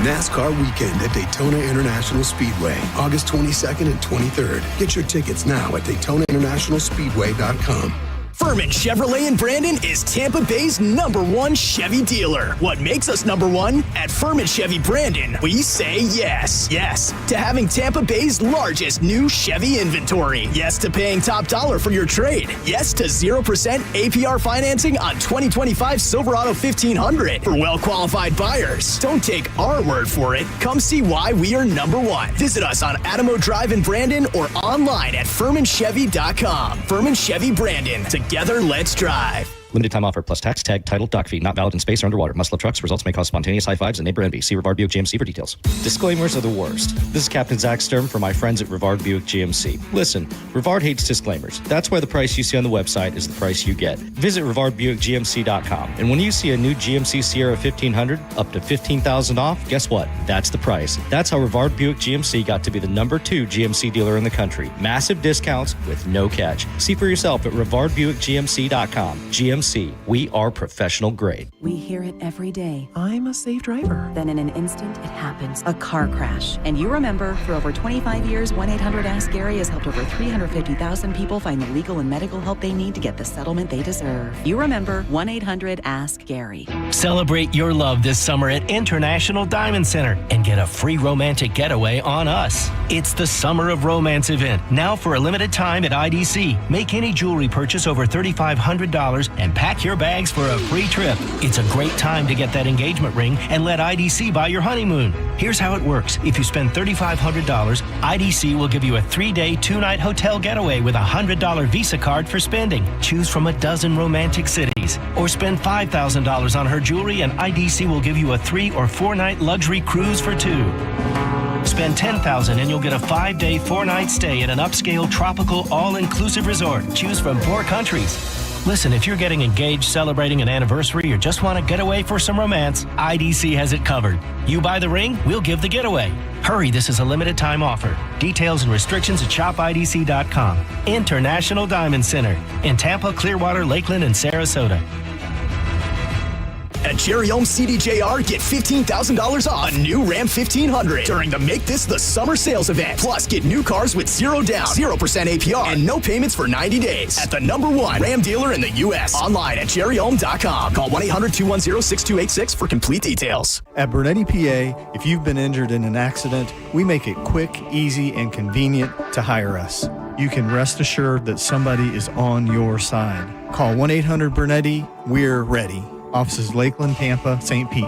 NASCAR weekend at Daytona International Speedway, August 22nd and 23rd. Get your tickets now at DaytonaInternationalSpeedway.com. Furman Chevrolet in Brandon is Tampa Bay's #1 Chevy dealer. What makes us #1? At Furman Chevy Brandon, we say yes. Yes to having Tampa Bay's largest new Chevy inventory. Yes to paying top dollar for your trade. Yes to 0% APR financing on 2025 Silverado 1500 for well-qualified buyers. Don't take our word for it. Come see why we are #1. Visit us on Adamo Drive in Brandon or online at FurmanChevy.com. Furman Chevy Brandon. Together, let's drive. Limited time offer plus tax, tag, title, dock fee. Not valid in space or underwater. Must love trucks. Results may cause spontaneous high fives and neighbor envy. See Rivard Buick GMC for details. Disclaimers are the worst. This is Captain Zach Sturm for my friends at Rivard Buick GMC. Listen, Rivard hates disclaimers. That's why the price you see on the website is the price you get. Visit RivardBuickGMC.com. And when you see a new GMC Sierra 1500 up to $15,000 off, guess what? That's the price. That's how Rivard Buick GMC got to be the #2 GMC dealer in the country. Massive discounts with no catch. See for yourself at RivardBuickGMC.com. GMC, we are professional grade. We hear it every day. I'm a safe driver. Then in an instant, it happens. A car crash. And you remember, for over 25 years, 1-800-ASK-GARY has helped over 350,000 people find the legal and medical help they need to get the settlement they deserve. You remember 1-800-ASK-GARY. Celebrate your love this summer at International Diamond Center and get a free romantic getaway on us. It's the Summer of Romance event, now for a limited time at IDC. Make any jewelry purchase over $3,500 and pack your bags for a free trip. It's a great time to get that engagement ring and let IDC buy your honeymoon. Here's how it works. If you spend $3,500, IDC will give you a 3-day, 2-night hotel getaway with a $100 Visa card for spending. Choose from a dozen romantic cities. Or spend $5,000 on her jewelry and IDC will give you a 3- or 4-night luxury cruise for 2. Spend $10,000 and you'll get a 5-day, 4-night stay at an upscale, tropical, all-inclusive resort. Choose from 4 countries. Listen, if you're getting engaged, celebrating an anniversary, or just want to get away for some romance, IDC has it covered. You buy the ring, we'll give the getaway. Hurry, this is a limited time offer. Details and restrictions at shopidc.com. International Diamond Center in Tampa, Clearwater, Lakeland, and Sarasota. At Cherry Home CDJR, get $15,000 off a new Ram 1500 during the Make This the Summer sales event. Plus, get new cars with 0 down, 0% APR, and no payments for 90 days. At the #1 Ram dealer in the U.S. Online at cherryhome.com. Call 1-800-210-6286 for complete details. At Bernetti PA, if you've been injured in an accident, we make it quick, easy, and convenient to hire us. You can rest assured that somebody is on your side. Call 1-800-BERNETTI. We're ready. Offices Lakeland, Tampa, St. Pete.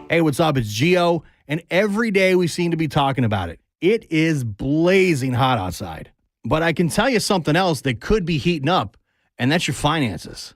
Hey, what's up? It's Gio, and every day we seem to be talking about it. It is blazing hot outside. But I can tell you something else that could be heating up, and that's your finances.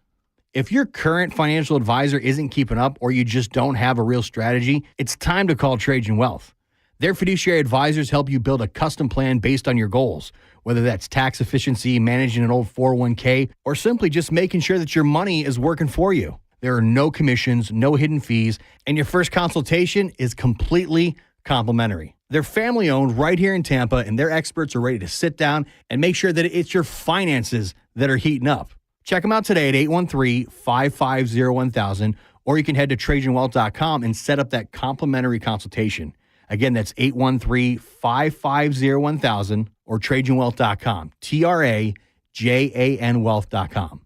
If your current financial advisor isn't keeping up or you just don't have a real strategy, it's time to call Trajan Wealth. Their fiduciary advisors help you build a custom plan based on your goals, whether that's tax efficiency, managing an old 401k, or simply just making sure that your money is working for you. There are no commissions, no hidden fees, and your first consultation is completely complimentary. They're family-owned right here in Tampa, and their experts are ready to sit down and make sure that it's your finances that are heating up. Check them out today at 813-550-1000, or you can head to TrajanWealth.com and set up that complimentary consultation. Again, that's 813-550-1000 or TrajanWealth.com, TRAJAN Wealth.com.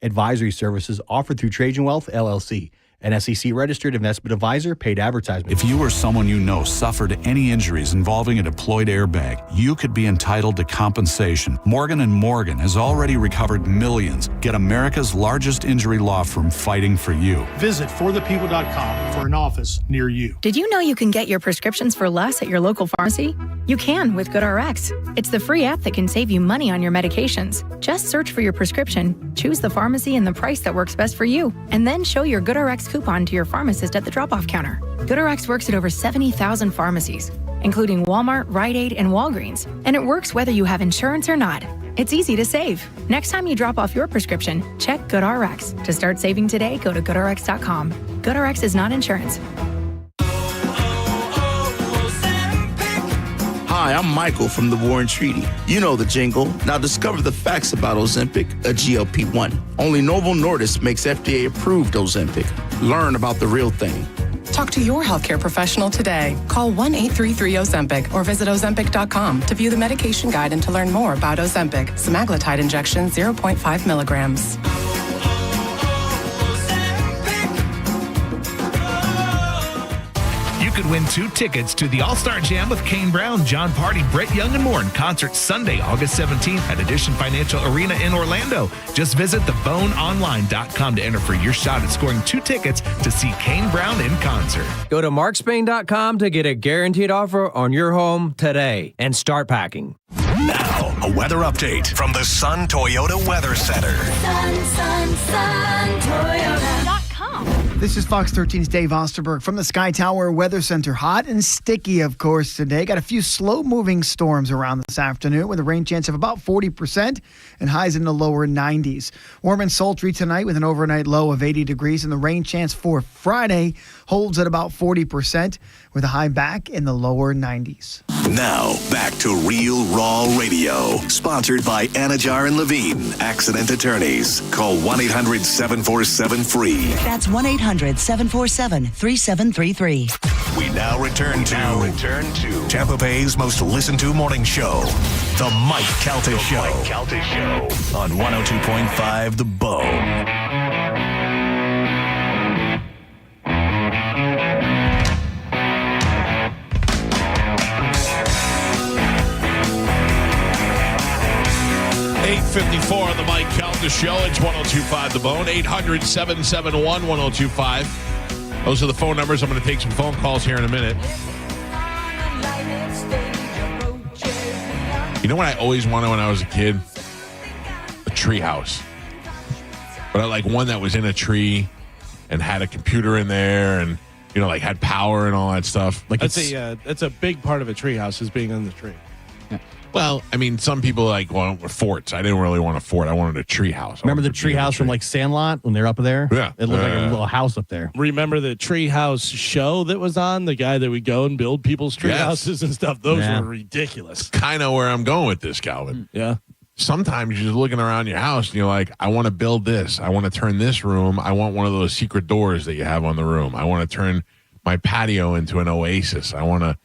Advisory services offered through Trajan Wealth, LLC, an SEC-registered investment advisor, paid advertisement. If you or someone you know suffered any injuries involving a deployed airbag, you could be entitled to compensation. Morgan & Morgan has already recovered millions. Get America's largest injury law firm fighting for you. Visit forthepeople.com for an office near you. Did you know you can get your prescriptions for less at your local pharmacy? You can with GoodRx. It's the free app that can save you money on your medications. Just search for your prescription, choose the pharmacy and the price that works best for you, and then show your GoodRx coupon to your pharmacist at the drop-off counter. GoodRx works at over 70,000 pharmacies, including Walmart, Rite Aid, and Walgreens, and it works whether you have insurance or not. It's easy to save. Next time you drop off your prescription, check GoodRx. To start saving today, go to GoodRx.com. GoodRx is not insurance. Hi, I'm Michael from the Warren Treaty. You know the jingle. Now discover the facts about Ozempic, a GLP-1. Only Novo Nordisk makes FDA-approved Ozempic. Learn about the real thing. Talk to your healthcare professional today. Call 1-833-OZEMPIC or visit Ozempic.com to view the medication guide and to learn more about Ozempic, semaglutide injection 0.5 milligrams. could win 2 tickets to the All-Star Jam with Kane Brown, John Party, Brett Young, and more in concert Sunday, August 17th at Edition Financial Arena in Orlando. Just visit theboneonline.com to enter for your shot at scoring 2 tickets to see Kane Brown in concert. Go to markspain.com to get a guaranteed offer on your home today and start packing. Now, a weather update from the Sun Toyota Weather Center. Toyota.com. This is Fox 13's Dave Osterberg from the Sky Tower Weather Center. Hot and sticky, of course, today. Got a few slow-moving storms around this afternoon with a rain chance of about 40% and highs in the lower 90s. Warm and sultry tonight with an overnight low of 80 degrees, and the rain chance for Friday holds at about 40% with a high back in the lower 90s. Now, back to Real Raw Radio, sponsored by Anajar and Levine, accident attorneys. Call 1-800-747-FREE. That's 1-800-747-3733. We now return to Tampa Bay's most listened to morning show, The Mike Calta Show. On 102.5 The Bone. .54 on the Mike Calta Show. It's 102.5 The Bone. 800-771-1025. Those are the phone numbers. I'm going to take some phone calls here in a minute. You know what I always wanted when I was a kid? A tree house. But I like one that was in a tree and had a computer in there and, you know, like had power and all that stuff. Like that's a big part of a tree house is being in the tree. Well, I mean, some people want forts. I didn't really want a fort. I wanted a tree house. Remember the tree house from like Sandlot when they're up there? Yeah. It looked like a little house up there. Remember the tree house show that was on? The guy that would go and build people's tree houses and stuff. Those were ridiculous. Kind of where I'm going with this, Calvin. Yeah. Sometimes you're just looking around your house and you're like, I want to build this. I want to turn this room. I want one of those secret doors that you have on the room. I want to turn my patio into an oasis. I want to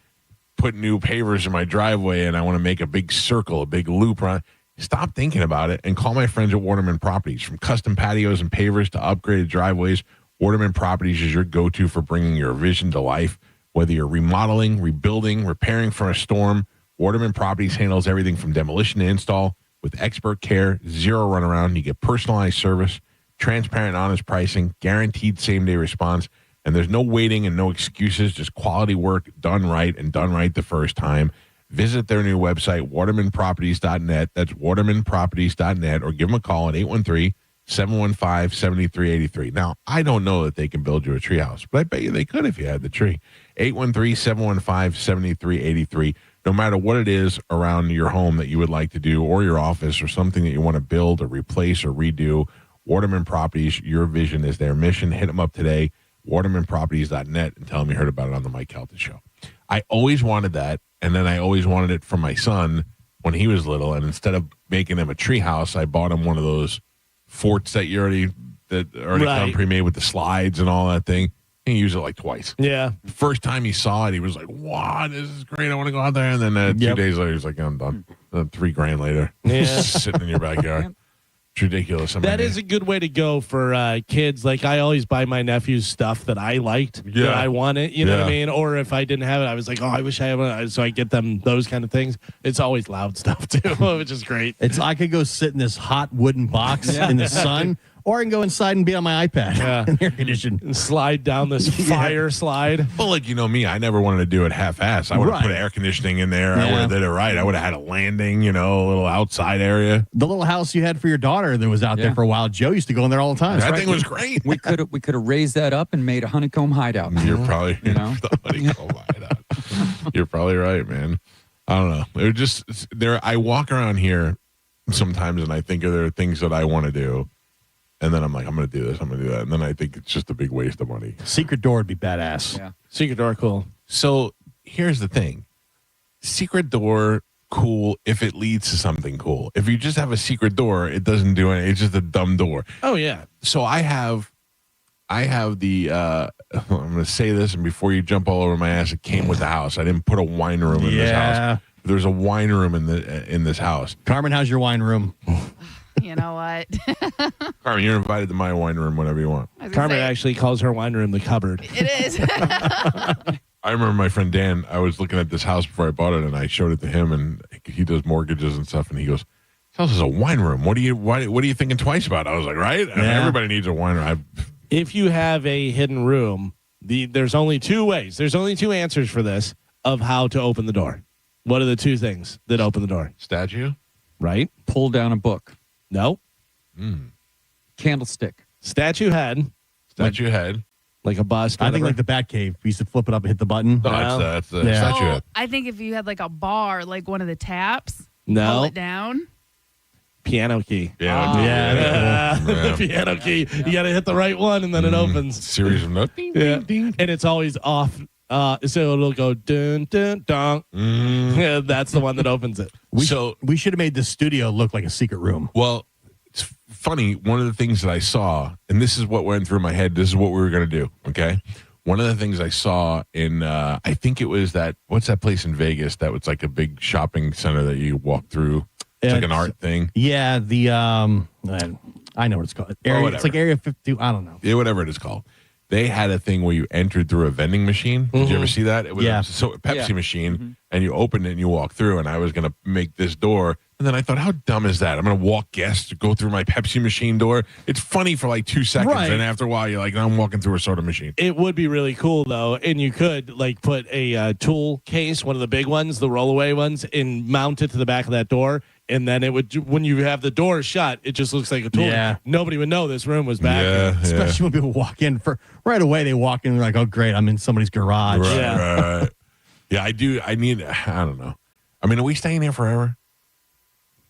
put new pavers in my driveway and I want to make a big circle, a big loop around. Stop thinking about it and call my friends at Waterman Properties. From custom patios and pavers to upgraded driveways, Waterman Properties is your go-to for bringing your vision to life. Whether you're remodeling, rebuilding, repairing from a storm, Waterman Properties handles everything from demolition to install with expert care, zero runaround. You get personalized service, transparent, honest pricing, guaranteed same-day response. And there's no waiting and no excuses, just quality work done right and done right the first time. Visit their new website, watermanproperties.net. That's watermanproperties.net, or give them a call at 813-715-7383. Now, I don't know that they can build you a treehouse, but I bet you they could if you had the tree. 813-715-7383. No matter what it is around your home that you would like to do, or your office, or something that you want to build or replace or redo, Waterman Properties, your vision is their mission. Hit them up today. watermanproperties.net and tell them you heard about it on the Mike Calta Show. I always wanted that, and then I always wanted it for my son when he was little, and instead of making him a tree house, I bought him one of those forts that already come pre-made with the slides and all that thing. He used it like twice. Yeah. First time he saw it, he was like, wow, this is great. I want to go out there. And then 2 days later, he's like, I'm done. $3,000 later. Yeah. Sitting in your backyard. It's ridiculous. That is a good way to go for kids. Like, I always buy my nephews stuff that I liked, that I wanted, you know what I mean? Or if I didn't have it, I was like, oh, I wish I had one. So I get them those kind of things. It's always loud stuff, too, which is great. I could go sit in this hot wooden box in the sun, or I can go inside and be on my iPad in air conditioning. And slide down this fire slide. Well, like, you know me, I never wanted to do it half-ass. I would have put air conditioning in there. I would have did it right. I would have had a landing, a little outside area. The little house you had for your daughter that was out there for a while, Joe used to go in there all the time. That thing was great. We could have raised that up and made a honeycomb hideout. You're probably the honeycomb hideout. You're probably right, man. I don't know. They're just there. I walk around here sometimes and I think there are things that I want to do. And then I'm like, I'm going to do this, I'm going to do that. And then I think it's just a big waste of money. Secret door would be badass. Yeah. Secret door, cool. So here's the thing. Secret door, cool if it leads to something cool. If you just have a secret door, it doesn't do anything. It's just a dumb door. Oh, yeah. So I have the, I'm going to say this, and before you jump all over my ass, it came with the house. I didn't put a wine room in this house. There's a wine room in this house. Carmen, how's your wine room? You know what? Carmen, you're invited to my wine room whenever you want. Carmen actually calls her wine room the cupboard. It is. I remember my friend Dan, I was looking at this house before I bought it, and I showed it to him, and he does mortgages and stuff, and he goes, "This house is a wine room. What are you thinking twice about?" I was like, right? I mean, everybody needs a wine room. If you have a hidden room, there's only two ways. There's only two answers for this of how to open the door. What are the two things that open the door? Statue? Right. Pull down a book. No. Candlestick. Statue head. Statue head. Like a bust. I think like the Batcave. We used to flip it up and hit the button. No, that's the statue head. I think if you had like a bar, like one of the taps, No. pull it down. Piano key. Yeah. The piano key. You got to hit the right one, and then it opens. Series of notes. Ding, Yeah. ding, ding. And it's always off. So it'll go dun dun dun. Yeah, that's the one that opens it. We should have made the studio look like a secret room. Well, it's funny. One of the things that I saw, and this is what went through my head. This is what we were going to do. Okay. One of the things I saw in, I think it was what's that place in Vegas that was like a big shopping center that you walk through? It's like an art thing. Yeah. I know what it's called. It's like Area 52. I don't know. Yeah, whatever it is called. They had a thing where you entered through a vending machine. Did you ever see that? It was a Pepsi machine, and you opened it and you walk through, and I was going to make this door. And then I thought, how dumb is that? I'm going to walk guests to go through my Pepsi machine door. It's funny for like 2 seconds, Right. and after a while, you're like, I'm walking through a soda machine. It would be really cool, though, and you could like put a tool case, one of the big ones, the rollaway ones, and mount it to the back of that door. And then it would, when you have the door shut, it just looks like a tool. Yeah. Nobody would know this room was back there. Especially when people walk in right away. They walk in and they're like, "Oh, great, I'm in somebody's garage." Right. Yeah, I do. I don't know. I mean, are we staying here forever?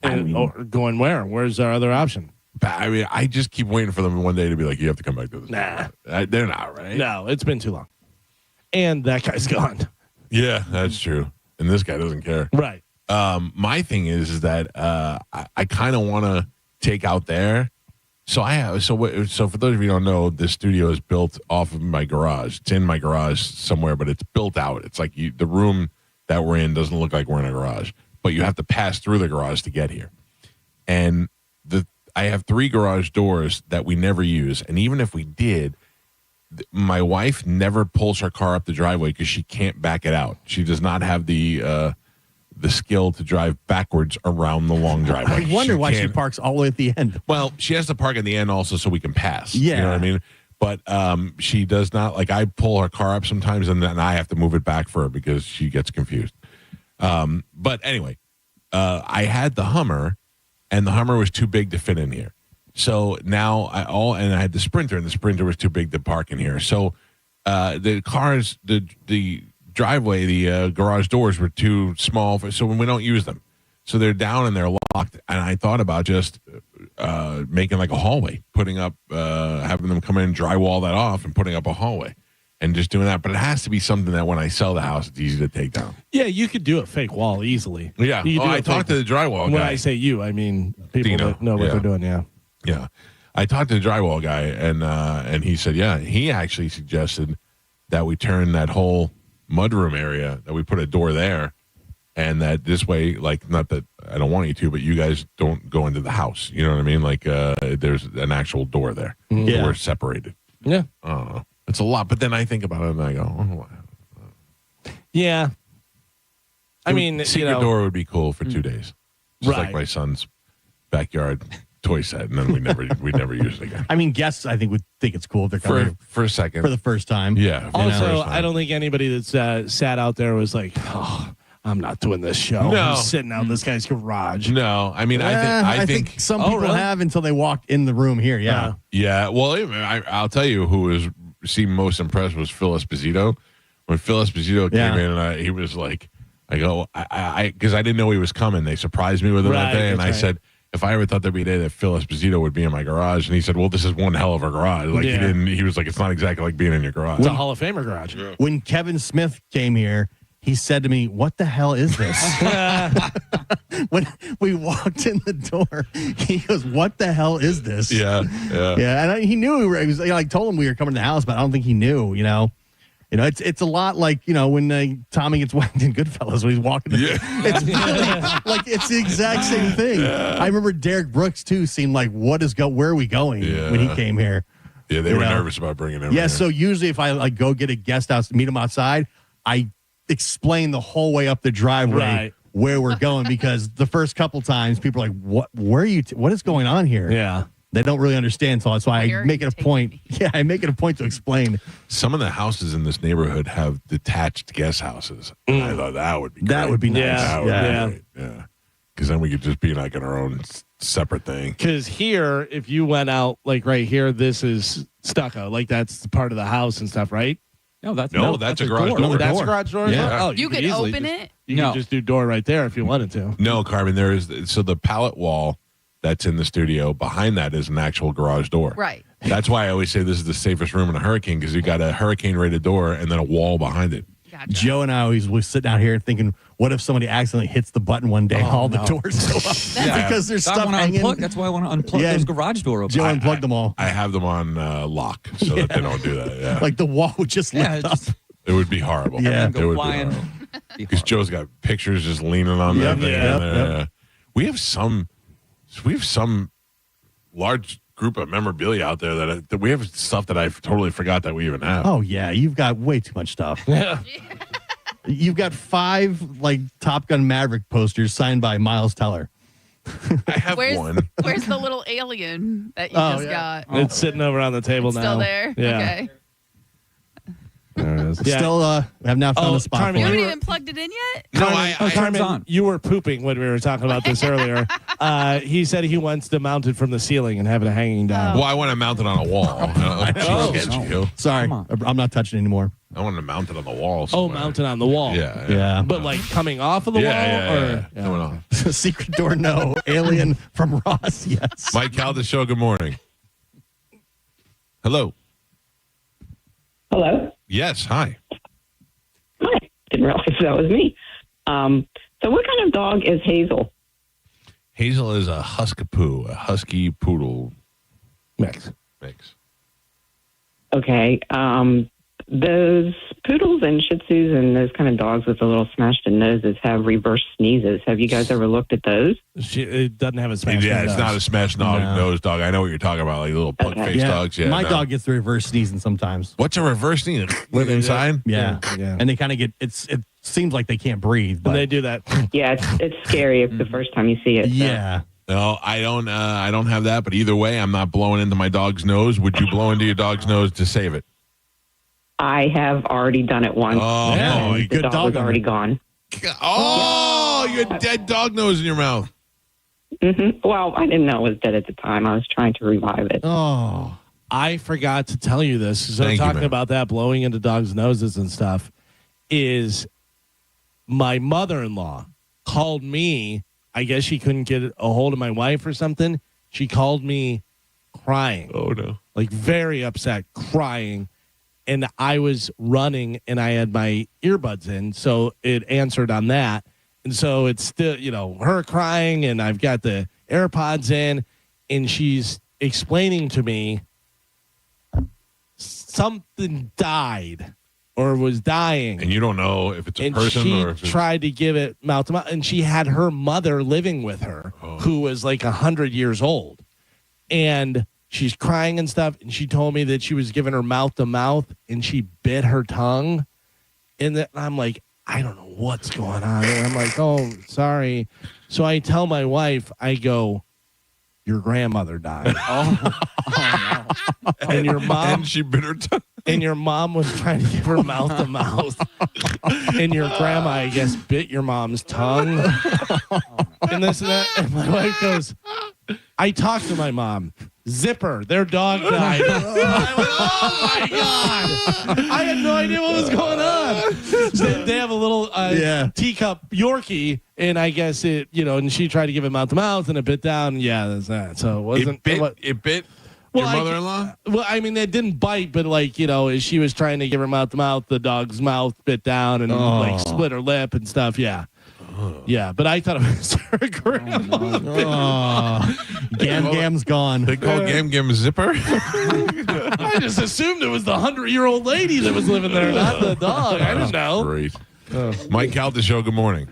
Going where? Where's our other option? I mean, I just keep waiting for them one day to be like, you have to come back to this. Nah. They're not, right? No, it's been too long. And that guy's gone. Yeah, that's true. And this guy doesn't care. Right. My thing is that I kind of want to take out there. So so for those of you who don't know, this studio is built off of my garage. It's in my garage somewhere, but it's built out. It's like the room that we're in doesn't look like we're in a garage, but you have to pass through the garage to get here. And I have 3 garage doors that we never use, and even if we did, my wife never pulls her car up the driveway because she can't back it out. She does not have the skill to drive backwards around the long driveway. I wonder why she parks all the way at the end. Well, she has to park at the end also so we can pass. Yeah. You know what I mean? But she does not, like, I pull her car up sometimes and then I have to move it back for her because she gets confused. But anyway, I had the Hummer, and the Hummer was too big to fit in here. So now I had the Sprinter, and the Sprinter was too big to park in here. So the cars, the driveway, the garage doors were too small, so when we don't use them. So they're down and they're locked. And I thought about just making like a hallway, putting up, having them come in and drywall that off and putting up a hallway and just doing that. But it has to be something that when I sell the house, it's easy to take down. Yeah, you could do a fake wall easily. Yeah. I talked to the drywall guy. When I say you, I mean people Dino. that know what they're doing, yeah. Yeah. I talked to the drywall guy, and he said, yeah, he actually suggested that we turn that whole mudroom area, that we put a door there, and that this way, like, not that I don't want you to, but you guys don't go into the house. You know what I mean? Like, there's an actual door there. Yeah. We're separated. Yeah. It's a lot, but then I think about it and I go, oh. Yeah. I mean, secret door would be cool for 2 days. Just like Right. my son's backyard toy set, and then we never use it again. I mean, guests, I think, would think it's cool if they're coming For a second. for the first time. Yeah. Also, I don't think anybody that's sat out there was like, oh, I'm not doing this show. No. I'm sitting out in this guy's garage. No, I mean, I think some people really? have until they walk in the room here. Yeah. Yeah, well, I'll tell you who seemed most impressed was Phil Esposito. When Phil Esposito came in, and he was like, I go, because I didn't know he was coming. They surprised me with him that day, and I said, if I ever thought there'd be a day that Phil Esposito would be in my garage, and he said, well, this is one hell of a garage. Like he was like, it's not exactly like being in your garage. It's a Hall of Famer garage. Yeah. When Kevin Smith came here, he said to me, "What the hell is this?" When we walked in the door, he goes, "What the hell is this?" Yeah. And he knew we were. He was, I told him we were coming to the house, but I don't think he knew. It's a lot like when Tommy gets whacked in Goodfellas when he's walking. It's really like it's the exact same thing. I remember Derek Brooks too seemed like, where are we going when he came here? Yeah, they were nervous about bringing him. Yeah, so usually if I go get a guest house, meet him outside, I explain the whole way up the driveway Right. where we're going, because the first couple times people are like, "What? Where are you? What is going on here?" Yeah. They don't really understand, so that's why I make it a point. Yeah, I make it a point to explain. Some of the houses in this neighborhood have detached guest houses. I thought that would be great. That would be nice. That would be Yeah. great. Yeah. Because then we could just be like in our own separate thing. Because here, if you went out like right here, this is stucco. Like that's part of the house and stuff, right? No, that's a garage door. That's a garage door. Yeah. Oh, You could easily open just- it? You No. could just do door right there if you wanted to. No, Carmen, there is. So the pallet wall that's in the studio, behind that is an actual garage door. Right. That's why I always say this is the safest room in a hurricane, because you got a hurricane-rated door and then a wall behind it. Gotcha. Joe and I always was sitting out here thinking, what if somebody accidentally hits the button one day, all the doors go up? Because there's I stuff wanna hanging. unplug. That's why I want to unplug those garage door openers. Joe unplugged them all. I have them on lock so that they don't do that. Yeah. Like the wall would just lift up. It would be horrible. Yeah. It would flying. be horrible. Because Joe's got pictures just leaning on that thing. Yep. We have some large group of memorabilia out there that we have stuff that I totally forgot that we even have. Oh, yeah. You've got way too much stuff. Yeah. You've got 5 like Top Gun Maverick posters signed by Miles Teller. I have one. Where's the little alien that you just got? It's sitting over on the table It's now. still there? Yeah. Okay. There it is. Still, have now found a spot Carmen, for You it. haven't even plugged it in yet? No, I Carmen, on. you were pooping when we were talking about this earlier. He said he wants to mount it from the ceiling and have it hanging down. Well, I want to mount it on a wall. Sorry, Come on. I'm not touching it anymore. I want to mount it on the wall. Oh, somewhere. mounted on the wall. Yeah. But like coming off of the wall? Yeah. Or, Coming on. Secret door, no. Alien from Ross, yes. Mike Calta Show, good morning. Hello. Hello. Yes, hi. Hi. Didn't realize that was me. So what kind of dog is Hazel? Hazel is a Huskapoo, a husky poodle mix. Okay. Those poodles and Shih Tzus and those kind of dogs with the little smashed in noses have reverse sneezes. Have you guys ever looked at those? It doesn't have a smash. Yeah, it's not a smashed nose dog. I know what you're talking about, like little pug face dogs. Yeah, my dog gets the reverse sneezing sometimes. What's a reverse sneeze? Live inside? Yeah. And they kind of get, it seems like they can't breathe. But When they do that. Yeah, it's scary. It's the first time you see it. So. Yeah. No, I don't have that, but either way, I'm not blowing into my dog's nose. Would you blow into your dog's nose to save it? I have already done it once. Oh, and the good dog dog was already gone. Oh, you had dead dog nose in your mouth. Mm-hmm. Well, I didn't know it was dead at the time. I was trying to revive it. Oh, I forgot to tell you this. So Thank you, talking man. about that, blowing into dogs' noses and stuff, is my mother-in-law called me. I guess she couldn't get a hold of my wife or something. She called me crying. Oh, no. Like very upset, crying. And I was running and I had my earbuds in, so it answered on that. And so it's still, her crying, and I've got the AirPods in, and she's explaining to me something died or was dying. And you don't know if it's a And person she or if it's... tried to give it mouth to mouth, and she had her mother living with her, who was like 100 years old, and she's crying and stuff. And she told me that she was giving her mouth to mouth, and she bit her tongue. And I'm like, I don't know what's going on. And I'm like, oh, sorry. So I tell my wife, I go, your grandmother died. And your mom, And she bit her tongue. and your mom was trying to give her mouth to mouth. And your grandma, I guess, bit your mom's tongue. And this and that. And my wife goes, I talked to my mom. Zipper, their dog died. I went, oh my God. I had no idea what was going on. They have a little teacup Yorkie, and I guess it, and she tried to give it mouth to mouth, and it bit down. Yeah, that's that. So it wasn't. It bit your mother-in-law? Well, I mean, it didn't bite, but as she was trying to give her mouth to mouth, the dog's mouth bit down and split her lip and stuff. Yeah. Yeah, but I thought it was her grandma. Gam's gone. They call Gam Zipper? I just assumed it was the 100-year-old lady that was living there, not the dog. I didn't know. Great. Mike Calta Show, good morning.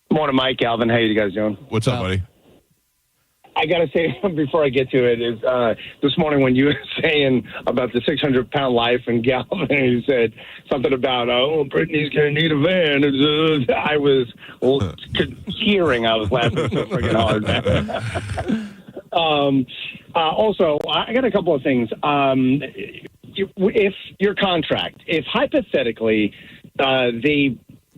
Morning, Mike, Alvin. How you guys doing? What's up, buddy? I got to say, before I get to it, is this morning when you were saying about the 600-pound life and Galvin, you said something about, oh, Brittany's going to need a van. I was hearing, I was laughing so freaking hard. Also, I got a couple of things. If your contract, if hypothetically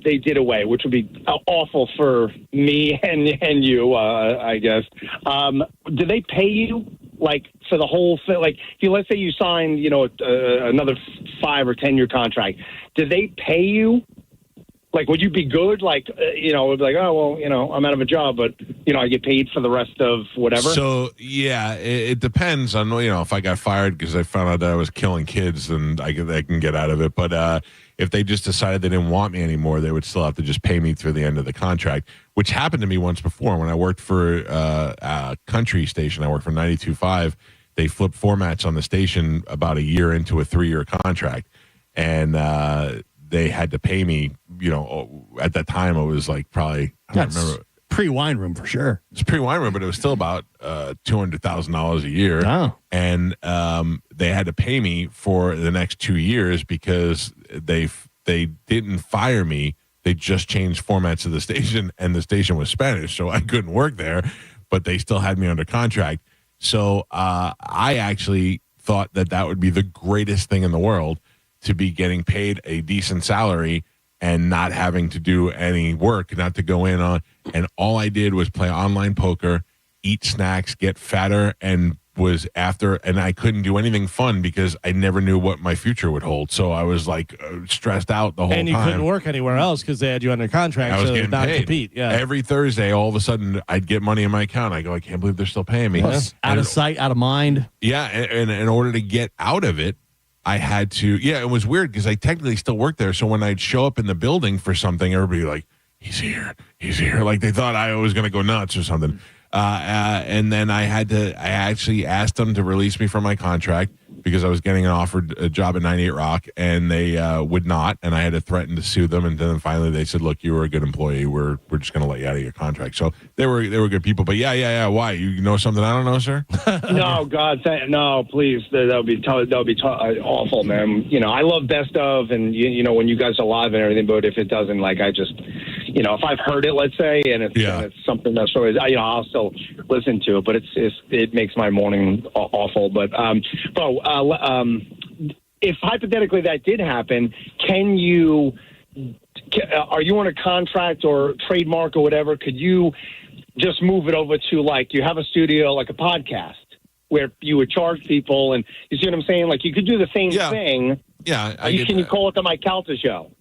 they did away, which would be awful for me and you, I guess. Do they pay you like for the whole thing? Like, let's say you signed, another 5 or 10 year contract. Do they pay you? Like, would you be good? Like, like, oh, well, I'm out of a job, but, I get paid for the rest of whatever. So, yeah, it depends on, if I got fired because I found out that I was killing kids, then I can get out of it. But if they just decided they didn't want me anymore, they would still have to just pay me through the end of the contract, which happened to me once before when I worked for a country station. I worked for 92.5. They flipped formats on the station about a year into a 3-year contract. And they had to pay me, at that time it was like probably, I don't remember. Pre-wine room for sure. It's pre-wine room, but it was still about $200,000 a year. Oh. And they had to pay me for the next 2 years because they didn't fire me. They just changed formats of the station, and the station was Spanish, so I couldn't work there, but they still had me under contract. So I actually thought that would be the greatest thing in the world, to be getting paid a decent salary and not having to do any work, not to go in on. And all I did was play online poker, eat snacks, get fatter, and and I couldn't do anything fun because I never knew what my future would hold. So I was like stressed out the whole time. And you couldn't work anywhere else because they had you under contract. I was so getting not paid. compete. Yeah. Every Thursday, all of a sudden, I'd get money in my account. I go, I can't believe they're still paying me. Plus, out of sight, out of mind. Yeah, and in order to get out of it, I had to, it was weird because I technically still worked there. So when I'd show up in the building for something, everybody like, he's here. Like they thought I was going to go nuts or something. And then I actually asked them to release me from my contract because I was getting offered a job at 98 Rock, and they would not. And I had to threaten to sue them. And then finally they said, look, you were a good employee. We're just going to let you out of your contract. So they were good people. But yeah. Why? You know something I don't know, sir? No, God, no, please. That would be awful, man. I love Best Of, and when you guys are live and everything. But if it doesn't, like, I just, if I've heard it, let's say, and it's something that's always, I'll still listen to it. But it makes my morning awful. But if hypothetically that did happen, are you on a contract or trademark or whatever? Could you just move it over to, like, you have a studio, like a podcast, where you would charge people, and you see what I'm saying? Like, you could do the same thing. Yeah. Can you call it the Mike Calta Show?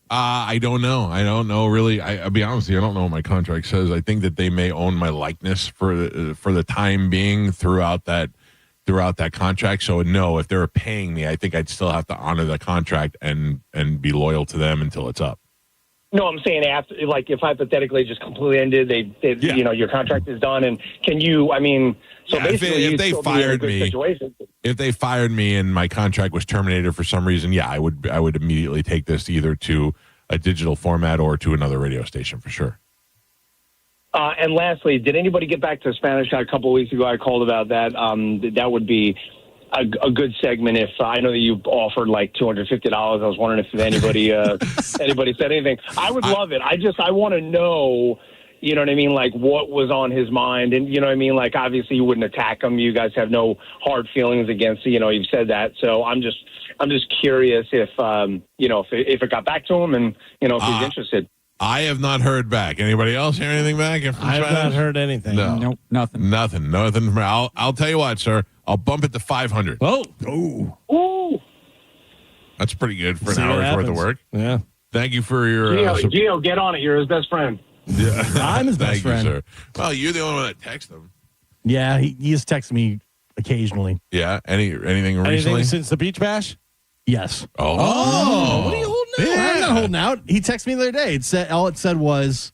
I don't know. I don't know, really. I'll be honest with you, I don't know what my contract says. I think that they may own my likeness for the time being throughout that contract. So no, if they were paying me, I think I'd still have to honor the contract and be loyal to them until it's up. No, I'm saying after, like, if hypothetically just completely ended, your contract is done, and can you? I mean, so basically, if they fired me, if they fired me and my contract was terminated for some reason, I would immediately take this either to a digital format or to another radio station for sure. And lastly, did anybody get back to Spanish? A couple of weeks ago, I called about that. That would be a good segment. If I know that you offered like $250, I was wondering if anybody said anything. I would love it. I want to know, you know what I mean, like what was on his mind, and you know what I mean, like obviously you wouldn't attack him. You guys have no hard feelings against, you've said that. So I'm just curious if if it got back to him, and if he's interested. I have not heard back. Anybody else hear anything back? I have not heard anything. No. Nope, nothing. Nothing. I'll tell you what, sir. I'll bump it to 500. Oh. Ooh. That's pretty good for an hour's worth of work. Yeah. Thank you for your... Gio, get on it. You're his best friend. Yeah. I'm his best friend. You, sir. Well, you're the only one that texts him. Yeah, he just texts me occasionally. Yeah? Anything recently? Anything since the beach bash? Yes. Oh. What are you holding out? Yeah. I'm not holding out. He texted me the other day. All it said was,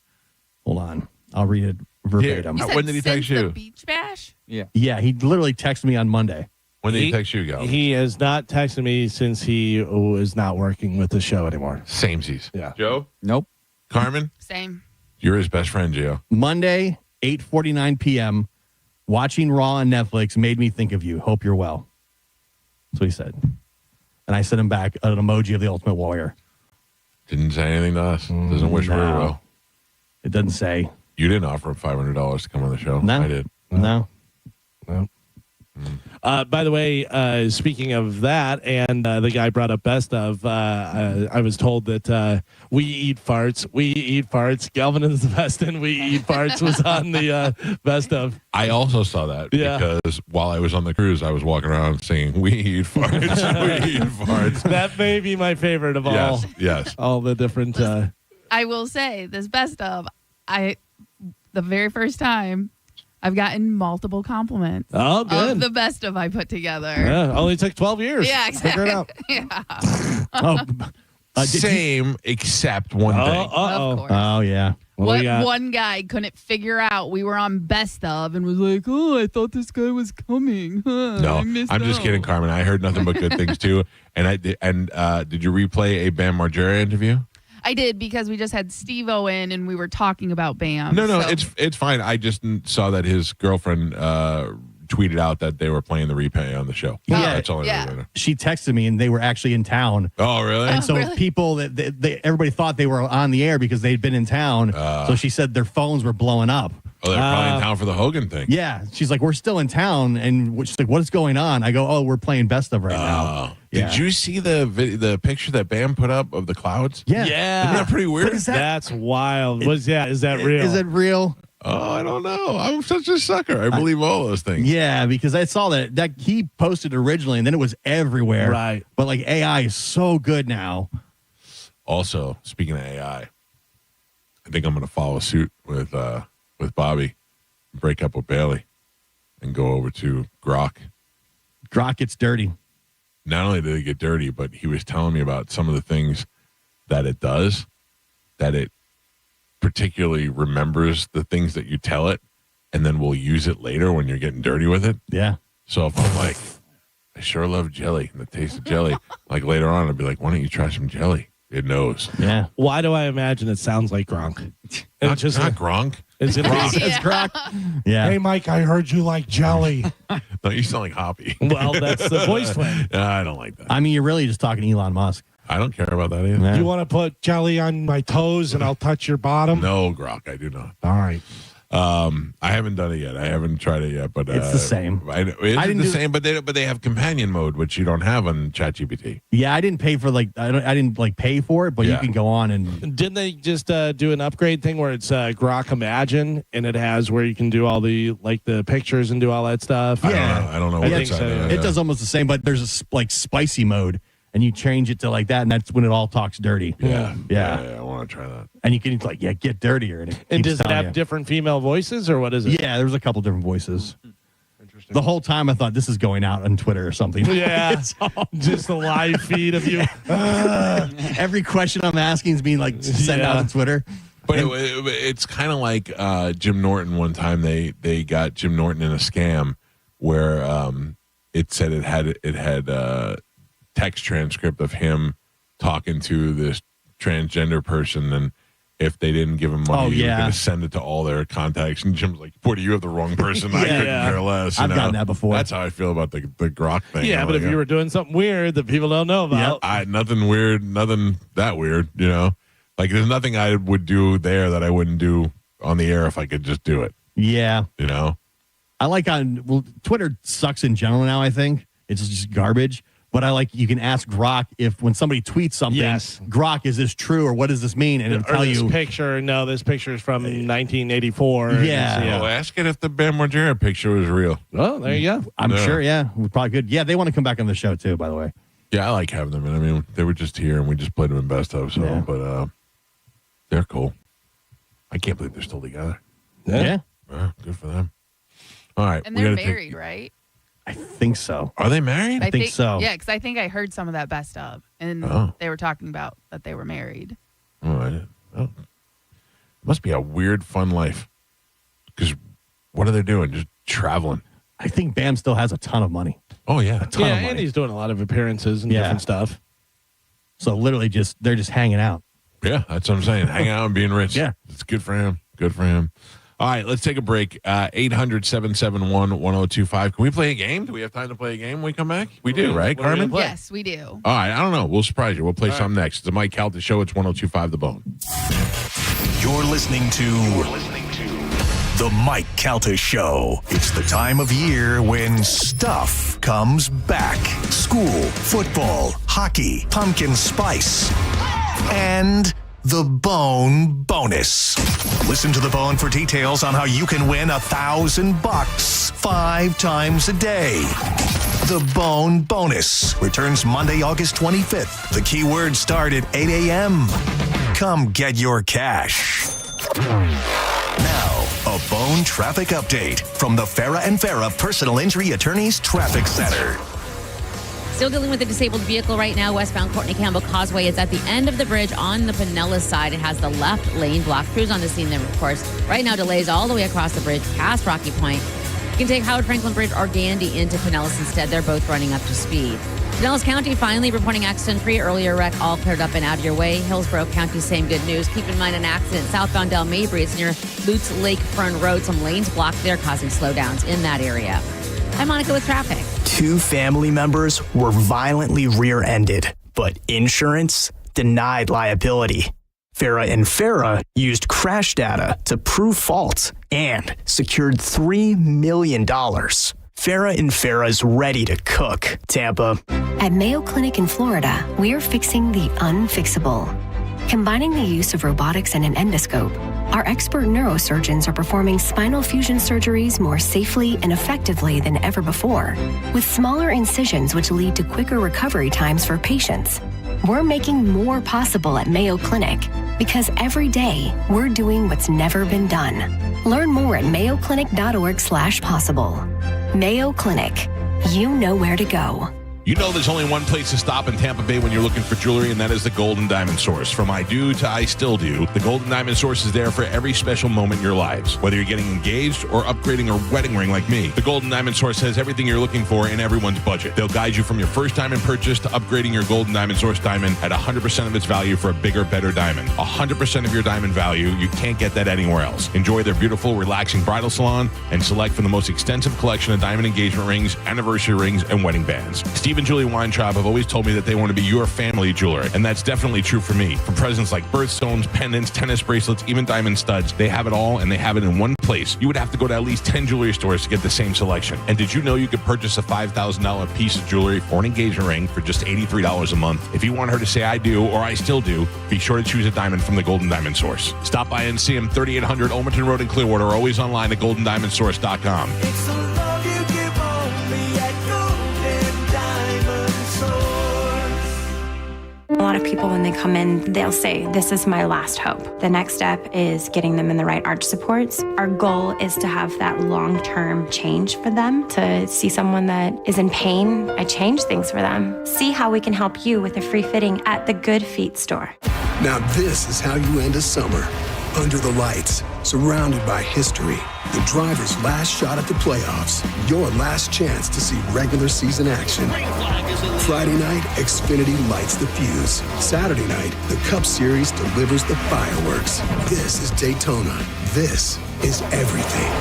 hold on, I'll read it verbatim. When did he text you? The beach bash? Yeah. Yeah, he literally texted me on Monday. When did he text you, Gal? He has not texted me since he is not working with the show anymore. Samesies. Yeah. Joe? Nope. Carmen? Same. You're his best friend, Gio. Monday, 8:49 p.m., Watching Raw on Netflix made me think of you. Hope you're well. That's what he said. And I sent him back an emoji of the Ultimate Warrior. Didn't say anything to us. Doesn't wish very well. It doesn't say. You didn't offer him $500 to come on the show. No. I did. No. By the way, speaking of that, and the guy brought up best of, I was told that we eat farts. We eat farts. Galvin is the best, and we eat farts was on the best of. I also saw that because while I was on the cruise, I was walking around saying, we eat farts. We eat farts. That may be my favorite of all. Yes. All the different. I will say this best of, the very first time I've gotten multiple compliments. Oh, good. Of the best of I put together. Yeah, only took 12 years. Yeah, exactly. Figure it out. Yeah. Same, except one thing. Of course. Oh, yeah. One guy couldn't figure out we were on best of and was like, oh, I thought this guy was coming. No, I'm just kidding, Carmen. I heard nothing but good things too. And did you replay a Bam Margera interview? I did, because we just had Steve-O in and we were talking about Bam. No, so. it's fine. I just saw that his girlfriend tweeted out that they were playing the replay on the show. Yeah, that's all I really know. She texted me, and they were actually in town. Oh, really? And so really? people everybody thought they were on the air because they'd been in town. So she said their phones were blowing up. Oh, they're probably in town for the Hogan thing. Yeah, she's like, we're still in town, and she's like, what is going on? I go, oh, we're playing best of right now. Yeah. Did you see the picture that Bam put up of the clouds? Yeah. Isn't that pretty weird? What is that? That's wild. Is that real? Is it real? Oh, I don't know. I'm such a sucker. I believe all those things. Yeah, because I saw that he posted originally, and then it was everywhere. Right. But like AI is so good now. Also, speaking of AI, I think I'm going to follow suit with Bobby, break up with Bailey, and go over to Grok. Grok gets dirty. Not only did it get dirty, but he was telling me about some of the things that it does, that it particularly remembers the things that you tell it, and then will use it later when you're getting dirty with it. Yeah. So if I'm like, I sure love jelly and the taste of jelly, like later on, I'll be like, why don't you try some jelly? It knows. Yeah. Why do I imagine it sounds like Gronk? Not Gronk. Is it Gronk. It's Grok. Yeah. Hey, Mike, I heard you like jelly. No, you sound like Hoppy. Well, that's the voice twin. I don't like that. I mean, you're really just talking Elon Musk. I don't care about that either. Yeah. You want to put jelly on my toes and I'll touch your bottom? No, Grok, I do not. All right. I haven't done it yet. I haven't tried it yet, but It's the same. It's the same, but they have companion mode, which you don't have on ChatGPT. Yeah, I didn't pay for I didn't pay for it, but you can go on and Didn't they just do an upgrade thing where it's Grok Imagine, and it has where you can do all the pictures and do all that stuff? Yeah. I don't know. I what think so. it does almost the same, but there's a spicy mode, and you change it to like that, and that's when it all talks dirty. Yeah. I want to try that. And you can get dirtier. And does it have different female voices, or what is it? Yeah, there's a couple different voices. Interesting. The whole time I thought this is going out on Twitter or something. Yeah, just a live feed of you. Every question I'm asking is being sent out on Twitter. But it's kind of like Jim Norton. One time they got Jim Norton in a scam where it said it had text transcript of him talking to this transgender person, and if they didn't give him money, they were going to send it to all their contacts. And Jim's like, "Boy, do you have the wrong person? I couldn't care less." I've gotten that before. That's how I feel about the Grok thing. Yeah, but if you were doing something weird that people don't know about, nothing weird, nothing that weird. Like there's nothing I would do there that I wouldn't do on the air if I could just do it. Yeah, I like Twitter sucks in general now. I think it's just garbage. But you can ask Grok when somebody tweets something, Grok, is this true or what does this mean? And it'll tell you. This picture is from 1984. Yeah. Well, ask it if the Bam Margera picture was real. Oh, there you go. I'm sure, we probably could. Yeah, they want to come back on the show too, by the way. Yeah, I like having them. And I mean, they were just here and we just played them in best of. So, but they're cool. I can't believe they're still together. Yeah. Good for them. All right. And they're married, right? I think so. Are they married? I think so. Yeah, because I think I heard some of that best of, and they were talking about that they were married. Must be a weird, fun life. Because what are they doing? Just traveling. I think Bam still has a ton of money. Oh, yeah. A ton of money. And he's doing a lot of appearances and different stuff. So literally they're just hanging out. Yeah, that's what I'm saying. Hanging out and being rich. Yeah. It's good for him. Good for him. All right, let's take a break. 800-771-1025. Can we play a game? Do we have time to play a game when we come back? We do, right, Carmen? Yes, we do. All right, I don't know. We'll surprise you. We'll play some next. It's the Mike Calta Show. It's 102.5 The Bone. You're listening to The Mike Calta Show. It's the time of year when stuff comes back. School, football, hockey, pumpkin spice, and the Bone Bonus. Listen to The Bone for details on how you can win $1,000 5 times a day. The Bone Bonus returns Monday, August 25th. The keywords start at 8 a.m. Come get your cash. Now, a Bone traffic update from the Farah and Farah Personal Injury Attorneys Traffic Center. Still dealing with a disabled vehicle right now. Westbound Courtney Campbell Causeway is at the end of the bridge on the Pinellas side. It has the left lane blocked. Crews on the scene there, of course. Right now, delays all the way across the bridge past Rocky Point. You can take Howard Franklin Bridge or Gandy into Pinellas instead. They're both running up to speed. Pinellas County finally reporting accident-free. Earlier wreck all cleared up and out of your way. Hillsborough County, same good news. Keep in mind an accident southbound Del Mabry. It's near Lutz Lake Fern Road. Some lanes blocked there, causing slowdowns in that area. I'm Monica with traffic. 2 family members were violently rear-ended, but insurance denied liability. Farah and Farah used crash data to prove fault and secured $3 million. Farah and Farah's ready to cook. Tampa. At Mayo Clinic in Florida, we're fixing the unfixable. Combining the use of robotics and an endoscope, our expert neurosurgeons are performing spinal fusion surgeries more safely and effectively than ever before, with smaller incisions which lead to quicker recovery times for patients. We're making more possible at Mayo Clinic because every day we're doing what's never been done. Learn more at mayoclinic.org/possible. Mayo Clinic. You know where to go. You know there's only one place to stop in Tampa Bay when you're looking for jewelry, and that is the Golden Diamond Source. From I do to I still do, the Golden Diamond Source is there for every special moment in your lives. Whether you're getting engaged or upgrading a wedding ring like me, the Golden Diamond Source has everything you're looking for in everyone's budget. They'll guide you from your first diamond purchase to upgrading your Golden Diamond Source diamond at 100% of its value for a bigger, better diamond. 100% of your diamond value, you can't get that anywhere else. Enjoy their beautiful, relaxing bridal salon and select from the most extensive collection of diamond engagement rings, anniversary rings, and wedding bands. Steve and Julie Weintraub have always told me that they want to be your family jeweler, and that's definitely true for me. From presents like birthstones, pendants, tennis bracelets, even diamond studs, they have it all, and they have it in one place. You would have to go to at least 10 jewelry stores to get the same selection. And did you know you could purchase a $5,000 piece of jewelry for an engagement ring for just $83 a month? If you want her to say I do or I still do, be sure to choose a diamond from the Golden Diamond Source. Stop by and see them 3800 Olmerton Road in Clearwater, or always online at goldendiamondsource.com. A lot of people, when they come in, they'll say, this is my last hope. The next step is getting them in the right arch supports. Our goal is to have that long-term change for them, to see someone that is in pain. I change things for them. See how we can help you with a free fitting at the Good Feet store. Now this is how you end a summer. Under the lights, surrounded by history. The driver's last shot at the playoffs. Your last chance to see regular season action. Friday night, Xfinity lights the fuse. Saturday night, the Cup Series delivers the fireworks. This is Daytona. This is everything.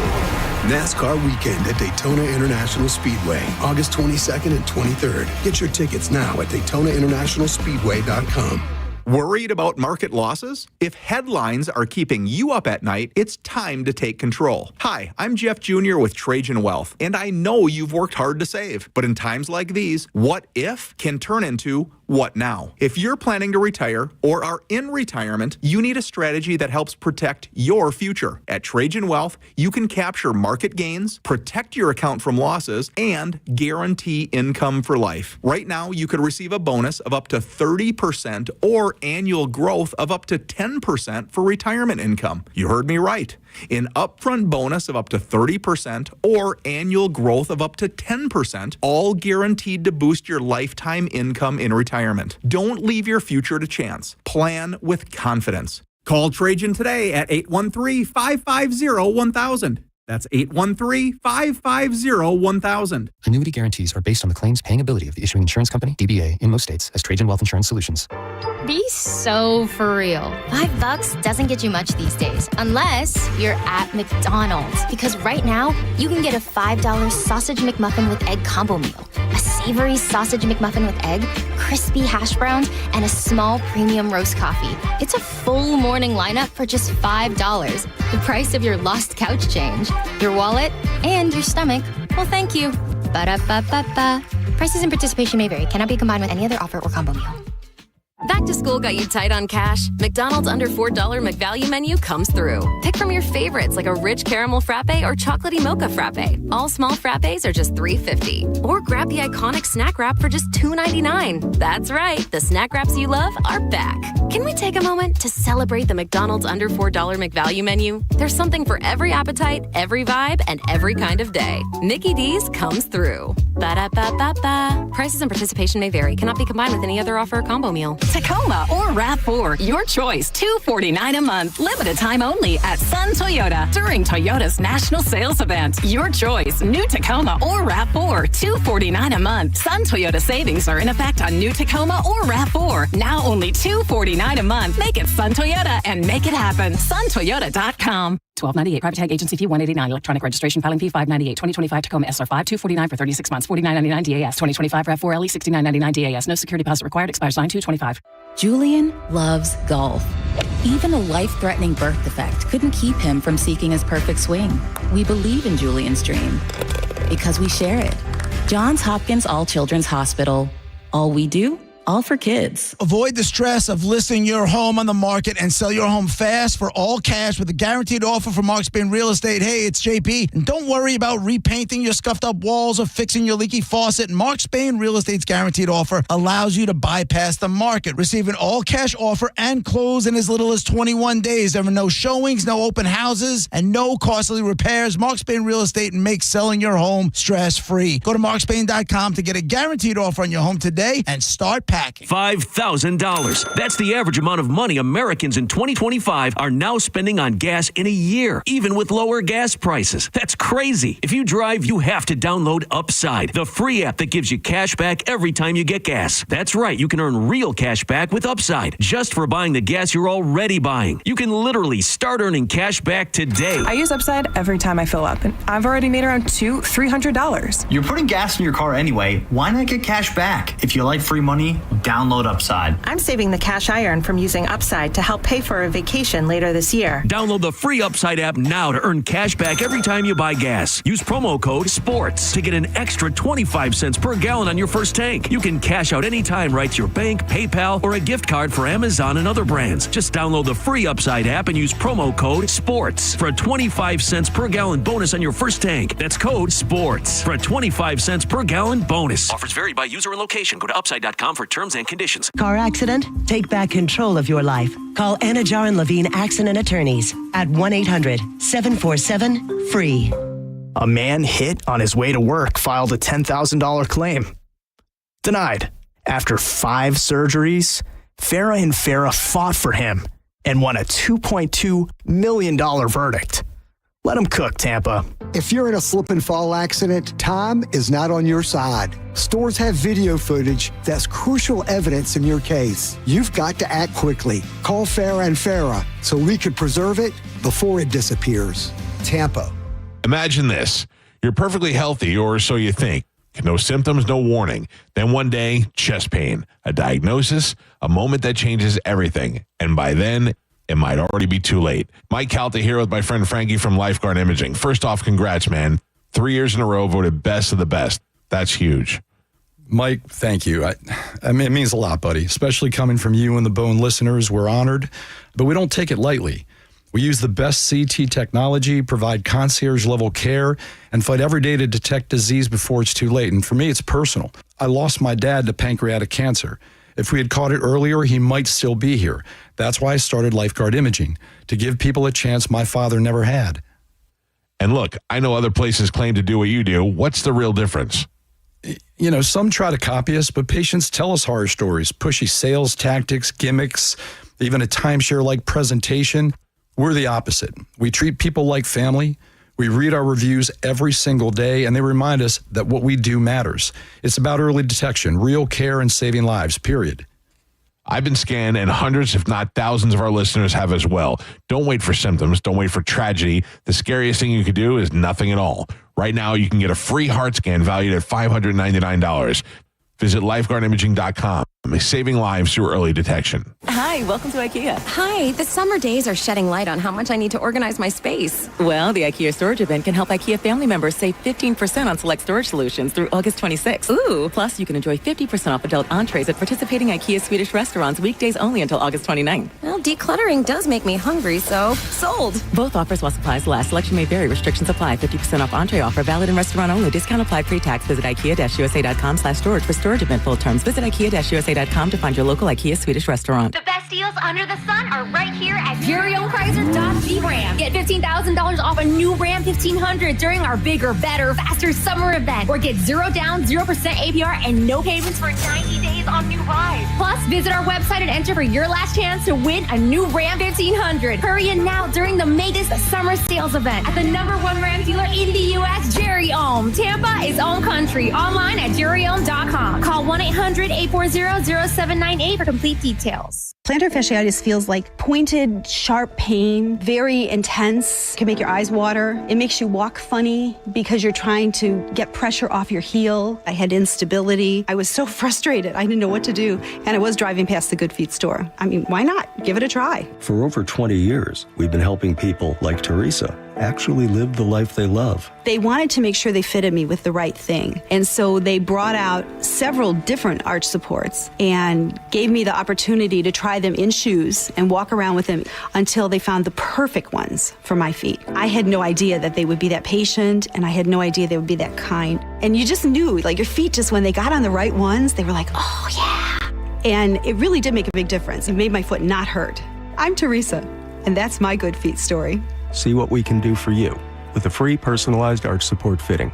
NASCAR weekend at Daytona International Speedway, August 22nd and 23rd. Get your tickets now at DaytonaInternationalSpeedway.com. Worried about market losses? If headlines are keeping you up at night, it's time to take control. Hi, I'm Jeff Jr. with Trajan Wealth, and I know you've worked hard to save. But in times like these, what if can turn into what now? If you're planning to retire or are in retirement, you need a strategy that helps protect your future. At Trajan Wealth, you can capture market gains, protect your account from losses, and guarantee income for life. Right now, you could receive a bonus of up to 30% or annual growth of up to 10% for retirement income. You heard me right. An upfront bonus of up to 30% or annual growth of up to 10%, all guaranteed to boost your lifetime income in retirement. Don't leave your future to chance. Plan with confidence. Call Trajan today at 813-550-1000. That's 813-550-1000. Annuity guarantees are based on the claims paying ability of the issuing insurance company, DBA, in most states as Trajan Wealth Insurance Solutions. Be so for real. $5 doesn't get you much these days, unless you're at McDonald's. Because right now, you can get a $5 sausage McMuffin with egg combo meal, a savory sausage McMuffin with egg, crispy hash browns, and a small premium roast coffee. It's a full morning lineup for just $5. The price of your lost couch change, your wallet, and your stomach. Well, thank you. Ba-da-ba-ba-ba. Prices and participation may vary. Cannot be combined with any other offer or combo meal. Back to school got you tight on cash? McDonald's under $4 McValue menu comes through. Pick from your favorites like a rich caramel frappe or chocolatey mocha frappe. All small frappes are just $3.50. Or grab the iconic snack wrap for just $2.99. That's right, the snack wraps you love are back. Can we take a moment to celebrate the McDonald's under $4 McValue menu? There's something for every appetite, every vibe, and every kind of day. Mickey D's comes through. Ba-da-ba-ba-ba. Prices and participation may vary. Cannot be combined with any other offer or combo meal. Tacoma or RAV4, your choice, $249 a month. Limited time only at Sun Toyota during Toyota's national sales event. Your choice, new Tacoma or RAV4, $249 a month. Sun Toyota savings are in effect on new Tacoma or RAV4. Now only $249 a month. Make it Sun Toyota and make it happen. SunToyota.com. $12.98 private tag agency fee $189 electronic registration filing fee $598 2025 Tacoma SR5 $249 for 36 months $49.99 DAS 2025 RAV4 LE $69.99 DAS no security deposit required expires 9/2/25. Julian loves golf. Even a life-threatening birth defect couldn't keep him from seeking his perfect swing. We believe in Julian's dream because we share it. Johns Hopkins All Children's Hospital. All we do, all for kids. Avoid the stress of listing your home on the market and sell your home fast for all cash with a guaranteed offer from Mark Spain Real Estate. Hey, it's JP. And don't worry about repainting your scuffed up walls or fixing your leaky faucet. Mark Spain Real Estate's guaranteed offer allows you to bypass the market. Receive an all cash offer and close in as little as 21 days. There are no showings, no open houses, and no costly repairs. Mark Spain Real Estate makes selling your home stress free. Go to markspain.com to get a guaranteed offer on your home today and start packing. $5,000. That's the average amount of money Americans in 2025 are now spending on gas in a year, even with lower gas prices. That's crazy. If you drive, you have to download Upside, the free app that gives you cash back every time you get gas. That's right, you can earn real cash back with Upside, just for buying the gas you're already buying. You can literally start earning cash back today. I use Upside every time I fill up, and I've already made around $200-$300. You're putting gas in your car anyway. Why not get cash back? If you like free money, download Upside. I'm saving the cash I earn from using Upside to help pay for a vacation later this year. Download the free Upside app now to earn cash back every time you buy gas. Use promo code SPORTS to get an extra 25 cents per gallon on your first tank. You can cash out anytime right to your bank, PayPal, or a gift card for Amazon and other brands. Just download the free Upside app and use promo code SPORTS for a 25 cents per gallon bonus on your first tank. That's code SPORTS for a 25 cents per gallon bonus. Offers vary by user and location. Go to upside.com for terms and conditions. Car accident? Take back control of your life. Call Anna Jar and Levine Accident Attorneys at 1-800-747-FREE. A man hit on his way to work filed a $10,000 claim. Denied. After 5 surgeries, Farah and Farah fought for him and won a $2.2 million verdict. Let him cook, Tampa. If you're in a slip and fall accident, time is not on your side. Stores have video footage that's crucial evidence in your case. You've got to act quickly. Call Farah and Farah so we can preserve it before it disappears. Tampa. Imagine this. You're perfectly healthy, or so you think. No symptoms, no warning. Then one day, chest pain, a diagnosis, a moment that changes everything. And by then, it might already be too late. Mike Calta here with my friend Frankie from Lifeguard Imaging. First off, congrats, man. 3 years in a row, voted best of the best. That's huge. Mike, thank you. I mean, it means a lot, buddy, especially coming from you and the Bone listeners. We're honored, but we don't take it lightly. We use the best CT technology, provide concierge-level care, and fight every day to detect disease before it's too late. And for me, it's personal. I lost my dad to pancreatic cancer. If we had caught it earlier, he might still be here. That's why I started Lifeguard Imaging, to give people a chance my father never had. And look, I know other places claim to do what you do. What's the real difference? You know, some try to copy us, but patients tell us horror stories, pushy sales tactics, gimmicks, even a timeshare-like presentation. We're the opposite. We treat people like family. We read our reviews every single day, and they remind us that what we do matters. It's about early detection, real care, and saving lives, period. I've been scanned, and hundreds, if not thousands, of our listeners have as well. Don't wait for symptoms. Don't wait for tragedy. The scariest thing you could do is nothing at all. Right now, you can get a free heart scan valued at $599. Visit lifeguardimaging.com. Saving lives through early detection. Hi, welcome to IKEA. Hi, the summer days are shedding light on how much I need to organize my space. Well, the IKEA storage event can help IKEA family members save 15% on select storage solutions through August 26th. Ooh. Plus, you can enjoy 50% off adult entrees at participating IKEA Swedish restaurants weekdays only until August 29th. Well, decluttering does make me hungry, so sold. Both offers while supplies last. Selection may vary. Restrictions apply. 50% off entree offer valid in restaurant only. Discount applied pre-tax. Visit IKEA-USA.com/storage for storage event full terms. Visit IKEA-USA.com to find your local IKEA Swedish restaurant. The best deals under the sun are right here at very own Chrysler Dodge Jeep Ram. Get $15,000 off a new Ram 1500 during our bigger, better, faster summer event. Or get 0 down, 0% APR, and no payments for 90 days on new rides. Plus, visit our website and enter for your last chance to win a new Ram 1500. Hurry in now during the Magus Summer Sales Event at the #1 Ram dealer in the U.S., Jerry Ohm. Tampa is Ohm Country. Online at jerryohm.com. Call 1-800-840-0798 for complete details. Plantar fasciitis feels like pointed, sharp pain, very intense, can make your eyes water. It makes you walk funny because you're trying to get pressure off your heel. I had instability. I was so frustrated. I didn't know what to do. And I was driving past the Good Feet store. I mean, why not? Give it a try. For over 20 years, we've been helping people like Teresa actually live the life they love. They wanted to make sure they fitted me with the right thing. And so they brought out several different arch supports and gave me the opportunity to try them in shoes and walk around with them until they found the perfect ones for my feet. I had no idea that they would be that patient, and I had no idea they would be that kind. And you just knew, like, your feet, just when they got on the right ones, they were like, oh yeah. And it really did make a big difference. It made my foot not hurt. I'm Teresa, and that's my Good Feet story. See what we can do for you with a free personalized arch support fitting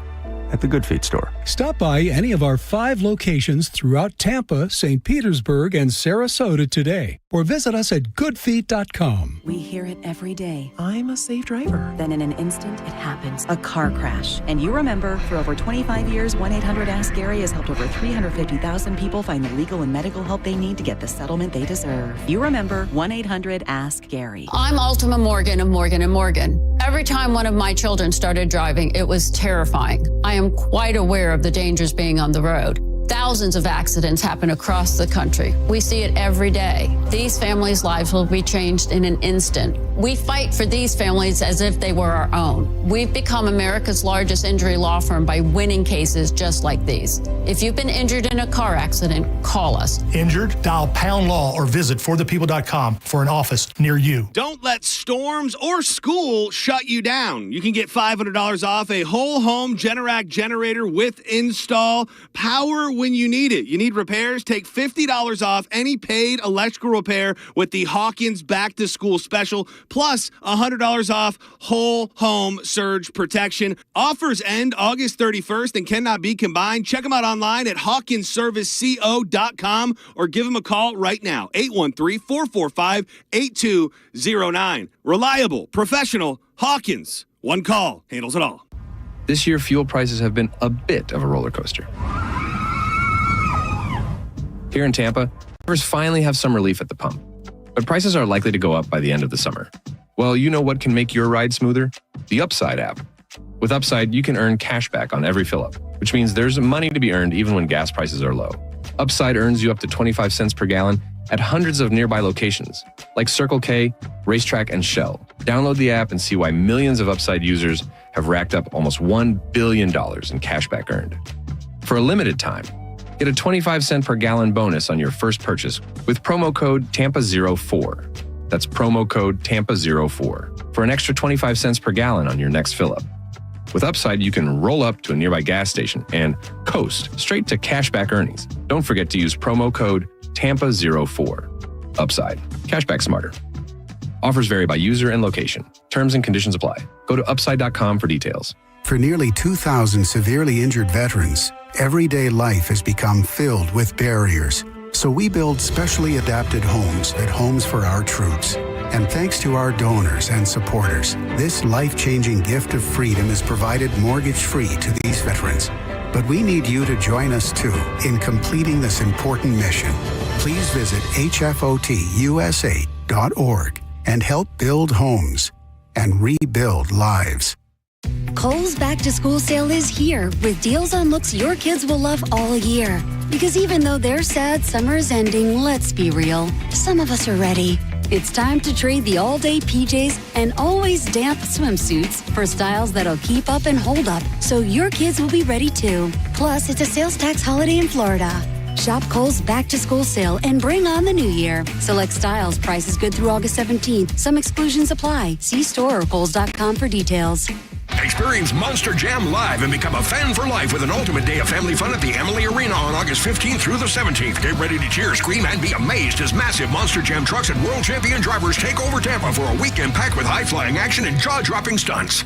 at the Good Feet store. Stop by any of our 5 locations throughout Tampa, St. Petersburg, and Sarasota today, or visit us at goodfeet.com. We hear it every day. I'm a safe driver. Then in an instant, it happens. A car crash. And you remember, for over 25 years, 1-800-ASK-GARY has helped over 350,000 people find the legal and medical help they need to get the settlement they deserve. You remember 1-800-ASK-GARY. I'm Ultima Morgan of Morgan & Morgan. Every time one of my children started driving, it was terrifying. I am quite aware of the dangers being on the road. Thousands of accidents happen across the country. We see it every day. These families' lives will be changed in an instant. We fight for these families as if they were our own. We've become America's largest injury law firm by winning cases just like these. If you've been injured in a car accident, call us. Injured? Dial #law or visit forthepeople.com for an office near you. Don't let storms or school shut you down. You can get $500 off a whole home Generac generator with install. Power when you need it. You need repairs? Take $50 off any paid electrical repair with the Hawkins Back to School Special, plus $100 off whole home surge protection. Offers end August 31st and cannot be combined. Check them out online at hawkinsserviceco.com or give them a call right now, 813-445-8209. Reliable, professional, Hawkins. One call handles it all. This year, fuel prices have been a bit of a roller coaster. Here in Tampa, drivers finally have some relief at the pump, but prices are likely to go up by the end of the summer. Well, you know what can make your ride smoother? The Upside app. With Upside, you can earn cash back on every fill-up, which means there's money to be earned even when gas prices are low. Upside earns you up to 25 cents per gallon at hundreds of nearby locations, like Circle K, Racetrack, and Shell. Download the app and see why millions of Upside users have racked up almost $1 billion in cash back earned. For a limited time, get a 25 cent per gallon bonus on your first purchase with promo code TAMPA04. That's promo code TAMPA04 for an extra 25 cents per gallon on your next fill-up. With Upside, you can roll up to a nearby gas station and coast straight to cashback earnings. Don't forget to use promo code TAMPA04. Upside. Cashback smarter. Offers vary by user and location. Terms and conditions apply. Go to upside.com for details. For nearly 2,000 severely injured veterans, everyday life has become filled with barriers. So we build specially adapted homes at Homes for Our Troops. And thanks to our donors and supporters, this life-changing gift of freedom is provided mortgage-free to these veterans. But we need you to join us, too, in completing this important mission. Please visit hfotusa.org and help build homes and rebuild lives. Kohl's Back to School sale is here with deals on looks your kids will love all year. Because even though they're sad summer is ending, let's be real, some of us are ready. It's time to trade the all-day PJs and always damp swimsuits for styles that'll keep up and hold up, so your kids will be ready too. Plus, it's a sales tax holiday in Florida. Shop Kohl's Back to School sale and bring on the new year. Select styles, prices good through August 17th. Some exclusions apply. See store or kohls.com for details. Experience Monster Jam live and become a fan for life with an ultimate day of family fun at the Amalie Arena on August 15th through the 17th. Get ready to cheer, scream, and be amazed as massive Monster Jam trucks and world champion drivers take over Tampa for a weekend packed with high-flying action and jaw-dropping stunts.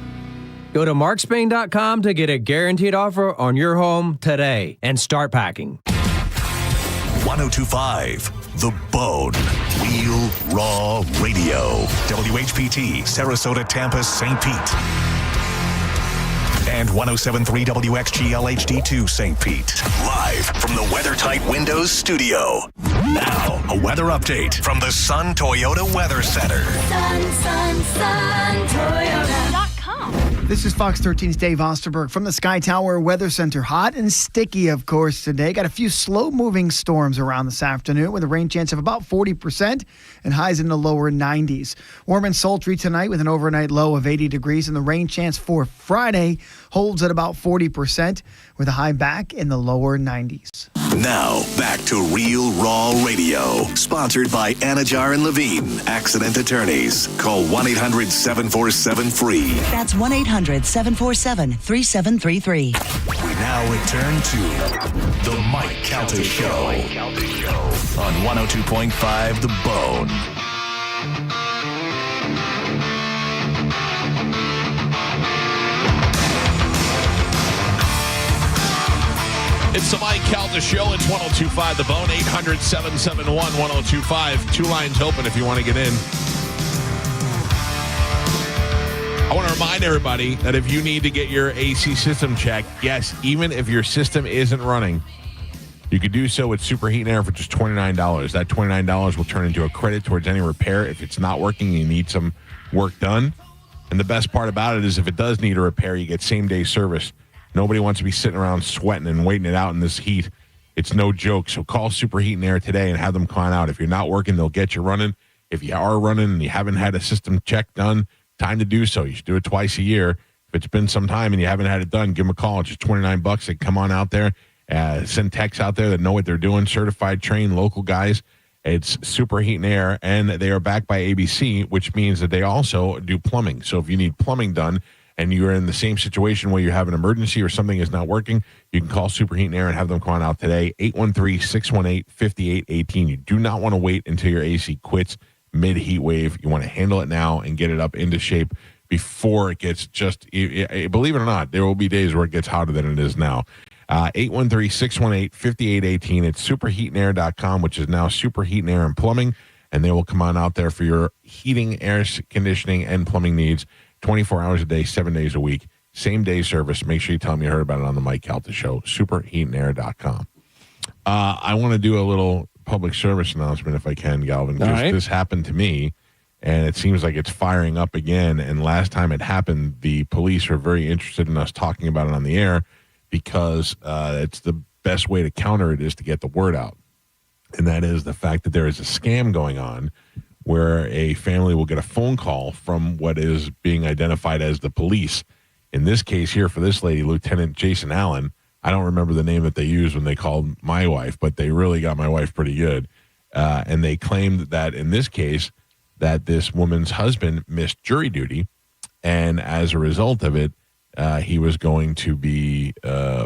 Go to markspain.com to get a guaranteed offer on your home today and start packing. 1025 The Bone. Real Raw Radio. WHPT, Sarasota, Tampa, St. Pete. And 107.3 WXGL HD2 St. Pete. Live from the WeatherTight Windows studio. Now, a weather update from the Sun Toyota Weather Center. Sun, Toyota.com. This is Fox 13's Dave Osterberg from the Sky Tower Weather Center. Hot and sticky, of course, today. Got a few slow-moving storms around this afternoon with a rain chance of about 40% and highs in the lower 90s. Warm and sultry tonight with an overnight low of 80 degrees, and the rain chance for Friday holds at about 40% with a high back in the lower 90s. Now, back to Real Raw Radio. Sponsored by Anajar and Levine, Accident Attorneys. Call 1-800-747-FREE. That's 1-800-747-3733. We now return to The Mike Calta Show on 102.5 The Bone. It's the Mike Calta Show. It's 102.5 The Bone, 800-771-1025. Two lines open if you want to get in. I want to remind everybody that if you need to get your AC system checked, yes, even if your system isn't running, you could do so with Superheat and Air for just $29. That $29 will turn into a credit towards any repair. If it's not working and you need some work done. And the best part about it is if it does need a repair, you get same-day service. Nobody wants to be sitting around sweating and waiting it out in this heat. It's no joke. So call Superheat and Air today and have them come out. If you're not working, they'll get you running. If you are running and you haven't had a system check done, time to do so. You should do it twice a year. If it's been some time and you haven't had it done, give them a call. It's just $29. They come on out there. Send techs out there that know what they're doing. Certified, trained, local guys. It's Superheat and Air, and they are backed by ABC, which means that they also do plumbing. So if you need plumbing done, and you're in the same situation where you have an emergency or something is not working, you can call Superheat and Air and have them come on out today, 813-618-5818. You do not want to wait until your AC quits mid-heat wave. You want to handle it now and get it up into shape before it gets just, believe it or not, there will be days where it gets hotter than it is now. 813-618-5818. It's superheatandair.com, which is now Superheat and Air and Plumbing, and they will come on out there for your heating, air conditioning, and plumbing needs. 24 hours a day, 7 days a week, same-day service. Make sure you tell them you heard about it on the Mike Calta Show, superheatandair.com. I want to do a little public service announcement if I can, Galvin. This happened to me, and it seems like it's firing up again. And last time it happened, the police were very interested in us talking about it on the air because it's the best way to counter it is to get the word out. And that is the fact that there is a scam going on where a family will get a phone call from what is being identified as the police. In this case here for this lady, Lieutenant Jason Allen, I don't remember the name that they used when they called my wife, but they really got my wife pretty good. And they claimed that in this case, that this woman's husband missed jury duty. And as a result of it, he was going to be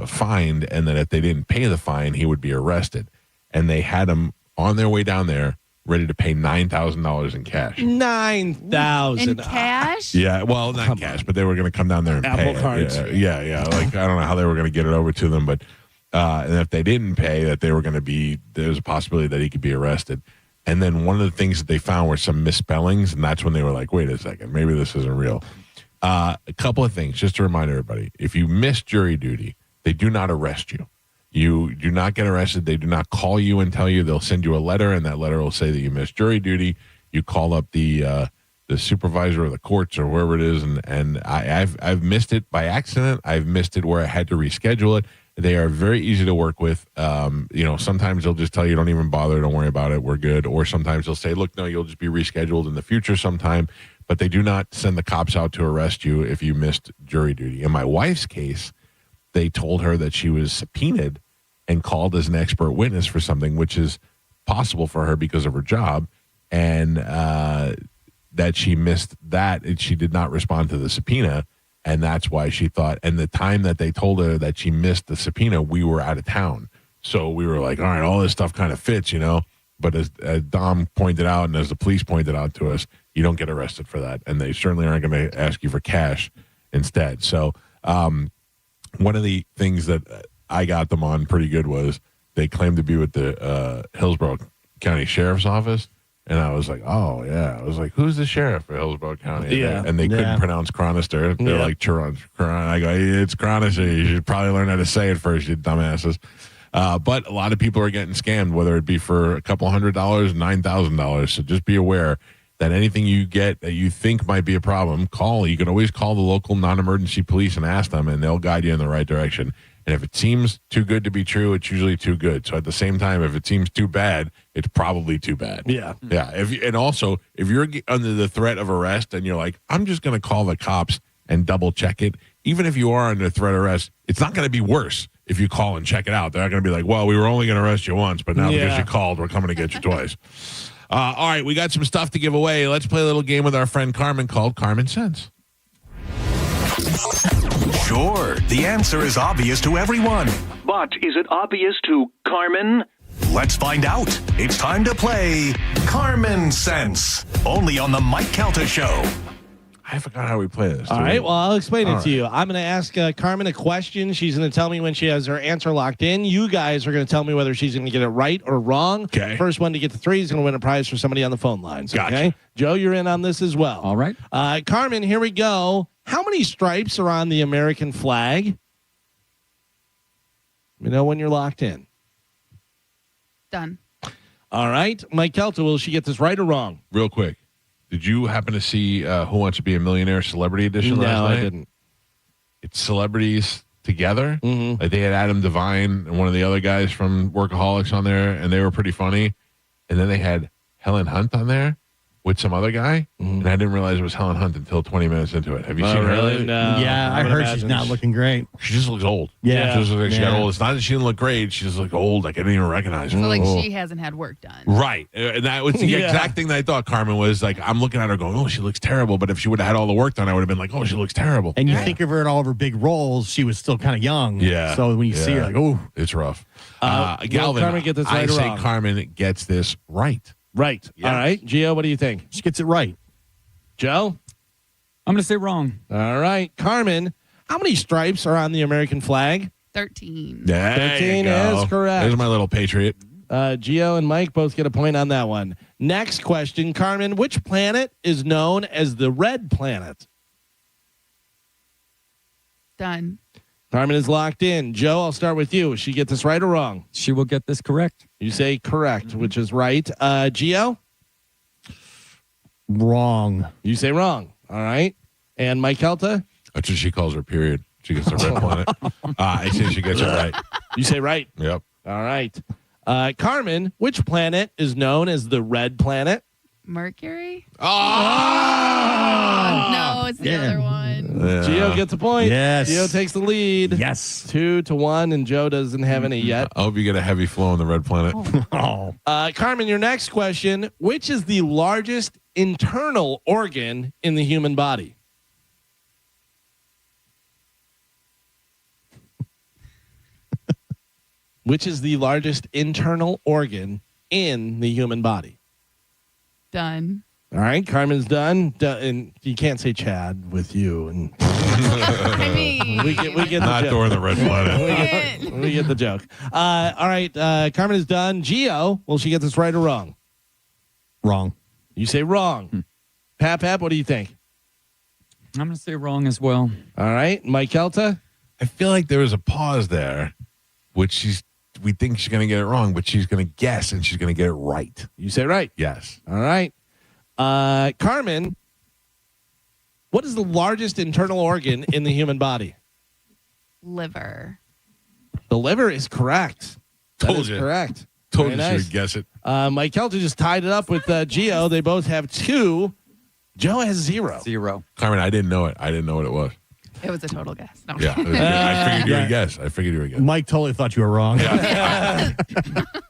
fined, and that if they didn't pay the fine, he would be arrested. And they had him on their way down there, ready to pay $9,000 in cash. $9,000 in cash? Yeah, well, not cash, but they were going to come down there and pay Apple cards. Yeah. Like, I don't know how they were going to get it over to them, but and if they didn't pay, that they were going to be, there's a possibility that he could be arrested. And then one of the things that they found were some misspellings, and that's when they were like, wait a second, maybe this isn't real. A couple of things, just to remind everybody. If you miss jury duty, they do not arrest you. You do not get arrested. They do not call you and tell you. They'll send you a letter, and that letter will say that you missed jury duty. You call up the supervisor of the courts or wherever it is, and I've missed it by accident. I've missed it where I had to reschedule it. They are very easy to work with. Sometimes they'll just tell you, don't even bother, don't worry about it, we're good. Or sometimes they'll say, look, no, you'll just be rescheduled in the future sometime. But they do not send the cops out to arrest you if you missed jury duty. In my wife's case, they told her that she was subpoenaed and called as an expert witness for something, which is possible for her because of her job, and that she missed that, and she did not respond to the subpoena. And that's why she thought, and the time that they told her that she missed the subpoena, we were out of town. So we were like, all right, all this stuff kind of fits, But as Dom pointed out, and as the police pointed out to us, you don't get arrested for that. And they certainly aren't going to ask you for cash instead. So one of the things that I got them on pretty good was they claimed to be with the Hillsborough County Sheriff's Office. And I was like, oh, yeah. I was like, who's the sheriff for Hillsborough County? And they couldn't pronounce Chronister. They're like, Chiron. I go, it's Chronister. You should probably learn how to say it first, you dumbasses. But a lot of people are getting scammed, whether it be for a couple $100, $9,000. So just be aware that anything you get that you think might be a problem, call. You can always call the local non-emergency police and ask them, and they'll guide you in the right direction. And if it seems too good to be true, it's usually too good. So at the same time, if it seems too bad, it's probably too bad. Yeah. Yeah. If you're under the threat of arrest and you're like, I'm just going to call the cops and double check it, even if you are under threat of arrest, it's not going to be worse if you call and check it out. They're not going to be like, well, we were only going to arrest you once, but now because you called, we're coming to get you twice. All right. We got some stuff to give away. Let's play a little game with our friend Carmen called Carmen Sense. Sure, the answer is obvious to everyone. But is it obvious to Carmen? Let's find out. It's time to play Carmen Sense, only on the Mike Calta Show. I forgot how we play this. All right, well, I'll explain it to you. I'm going to ask Carmen a question. She's going to tell me when she has her answer locked in. You guys are going to tell me whether she's going to get it right or wrong. Okay. First one to get to 3 is going to win a prize for somebody on the phone lines. Gotcha. Okay? Joe, you're in on this as well. All right. Carmen, here we go. How many stripes are on the American flag? You know when you're locked in. Done. All right. Mike Kelta, will she get this right or wrong? Real quick. Did you happen to see Who Wants to Be a Millionaire Celebrity Edition last night? No, I didn't. It's celebrities together. Mm-hmm. Like they had Adam Devine and one of the other guys from Workaholics on there, and they were pretty funny. And then they had Helen Hunt on there with some other guy, and I didn't realize it was Helen Hunt until 20 minutes into it. Have you seen really? her? No. Yeah, I heard she's not looking great. She just looks old. Yeah. She just looks like she got old. It's not that she didn't look great. She just looked old. Like I didn't even recognize her. So like she hasn't had work done. Right. And that was the exact thing that I thought Carmen was like. I'm looking at her going, oh, she looks terrible. But if she would have had all the work done, I would have been like, oh, she looks terrible. And you think of her in all of her big roles, she was still kind of young. Yeah. So when you see her, like, oh. It's rough. Galvin, Carmen get this right I or say wrong? Carmen gets this right. Right. Yes. All right. Gio, what do you think? She gets it right. Joe? I'm going to say wrong. All right. Carmen, how many stripes are on the American flag? 13. There 13 you go. is correct. There's my little patriot. Gio and Mike both get a point on that one. Next question, Carmen, which planet is known as the red planet? Done. Carmen is locked in. Joe, I'll start with you. Will she get this right or wrong? She will get this correct. You say correct, which is right. Gio? Wrong. You say wrong. All right. And Mike Kelta? That's what she calls her period. She gets the red planet. I say she gets it right. You say right. Yep. All right. Carmen, which planet is known as the red planet? Mercury? Oh! No, it's the other one. Gio gets a point. Yes. Gio takes the lead. Yes. 2-1, and Joe doesn't have any yet. I hope you get a heavy flow on the red planet. Oh. Carmen, your next question. Which is the largest internal organ in the human body? Which is the largest internal organ in the human body? Done. All right, Carmen's done. And you can't say Chad with you. And I mean, we get Not the joke. during the red planet. We get the joke. All right, Carmen is done. Gio, will she get this right or wrong? Wrong. You say wrong. Pap, what do you think? I'm going to say wrong as well. All right. Mike Calta? I feel like there was a pause there, which we think she's going to get it wrong, but she's going to guess and she's going to get it right. You say right. Yes. All right. Carmen, what is the largest internal organ in the human body? Liver. The liver is correct. Told is you. Correct. Told Very you she nice. would guess it. Mike Calta just tied it up with Gio. They both have 2. Joe has 0. 0. Carmen, I didn't know it. I didn't know what it was. It was a total guess. No. Yeah. I figured you would guess. Mike totally thought you were wrong.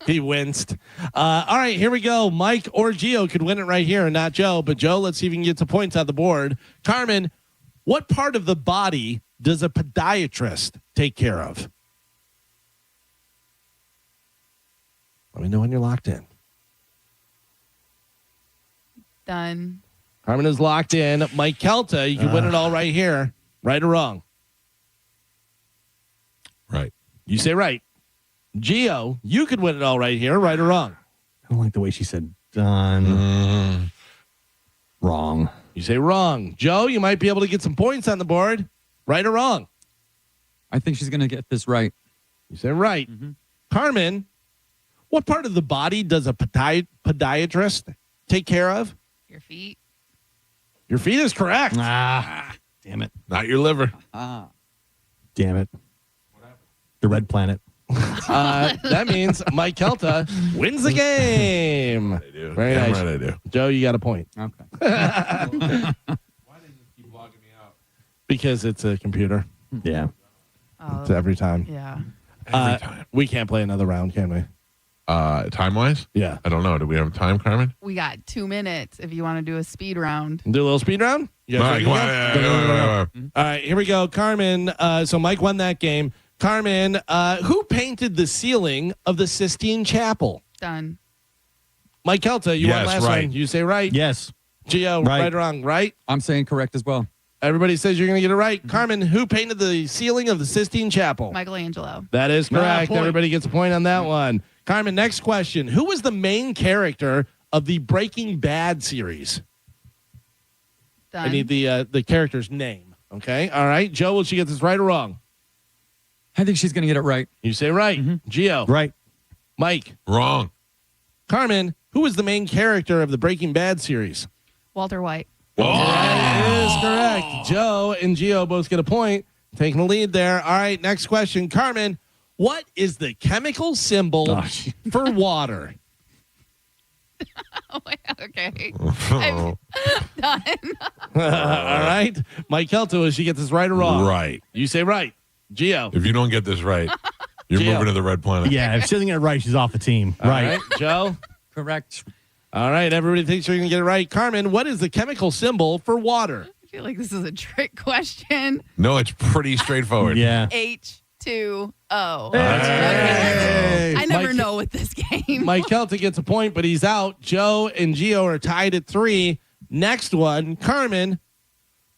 He winced. All right, here we go. Mike or Gio could win it right here, and not Joe. But Joe, let's see if we can get some points on the board. Carmen, what part of the body does a podiatrist take care of? Let me know when you're locked in. Done. Carmen is locked in. Mike Calta, you can win it all right here. Right or wrong? Right. You say right. Gio, you could win it all right here. Right or wrong? I don't like the way she said done. Wrong. You say wrong. Joe, you might be able to get some points on the board. Right or wrong? I think she's going to get this right. You say right. Carmen, what part of the body does a podiatrist take care of? Your feet. Your feet is correct. Damn it. Not your liver. Damn it. The red planet. That means Mike Calta wins the game. I do. Very Damn nice. right I do. Joe, you got a point. Okay. Why did you keep logging me out? Because it's a computer. Yeah. It's every time. Yeah. Every time. We can't play another round, can we? Time-wise? Yeah. I don't know. Do we have time, Carmen? We got 2 minutes if you want to do a speed round. Do a little speed round? You All guys right, ready come to on. go? Yeah. All right, here we go. Carmen, so Mike won that game. Carmen, who painted the ceiling of the Sistine Chapel? Done. Mike Calta, you won Yes, last right. one. You say right. Yes. Gio, Right. right or wrong? Right. I'm saying correct as well. Everybody says you're going to get it right. Carmen, who painted the ceiling of the Sistine Chapel? Michelangelo. That is correct. point. Everybody gets a point on that one. Carmen, next question. Who was the main character of the Breaking Bad series? Done. I need the character's name. Okay. All right. Joe, will she get this right or wrong? I think she's going to get it right. You say right. Gio. Right. Mike. Wrong. Carmen, who was the main character of the Breaking Bad series? Walter White. That is correct. Joe and Gio both get a point. Taking the lead there. All right. Next question. Carmen, what is the chemical symbol for water? Oh, okay. Oh. Done. All right. Mike Kelto, she gets this right or wrong? Right. You say right. Gio. If you don't get this right, you're Gio. moving to the red planet. Yeah, if she doesn't get it right, she's off the team. All Right. Joe. Correct. All right. Everybody thinks you're going to get it right. Carmen, what is the chemical symbol for water? I feel like this is a trick question. No, it's pretty straightforward. Yeah. H2O. Hey. I never Mike- know with this game. Mike Kelta gets a point, but he's out. Joe and Gio are tied at 3. Next one, Carmen,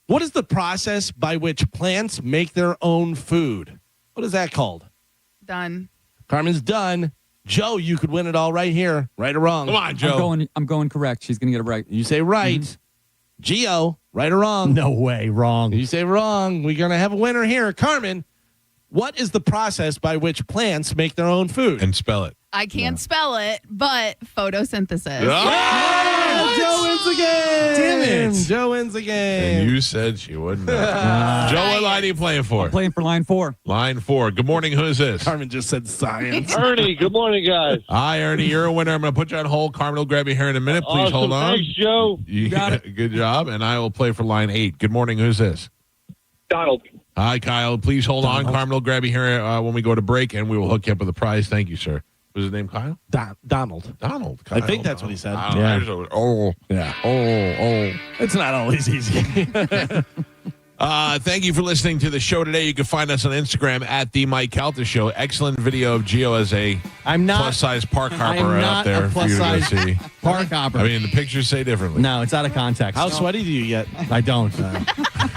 what is the process by which plants make their own food? What is that called? Done. Carmen's done. Joe, you could win it all right here. Right or wrong? Come on, Joe. I'm going correct. She's going to get it right. You say right. Gio, right or wrong? No way. Wrong. You say wrong. We're going to have a winner here. Carmen, what is the process by which plants make their own food? And spell it. I can't spell it, but photosynthesis. Joe wins the game. Damn it. Joe wins the game. And you said she wouldn't. Joe, what line are you playing for? Playing for line 4. Line 4. Good morning. Who is this? Carmen just said science. Ernie, good morning, guys. Hi, Ernie. You're a winner. I'm going to put you on hold. Carmen will grab you here in a minute. Please Awesome. hold on. Thanks, Joe. You got it. Good job. And I will play for line 8. Good morning. Who's this? Donald. Hi, Kyle. Please hold on. Carmen will grab you here when we go to break, and we will hook you up with a prize. Thank you, sir. Was his name Kyle? Donald. Donald. I think that's what he said. Yeah. Oh. Yeah. Oh. It's not always easy. Thank you for listening to the show today. You can find us on Instagram at The Mike Calta Show. Excellent video of Gio as a plus-size park hopper right up there a for you to go plus-size see. park hopper. I mean, the pictures say differently. No, it's out of context. How sweaty do you get? I don't.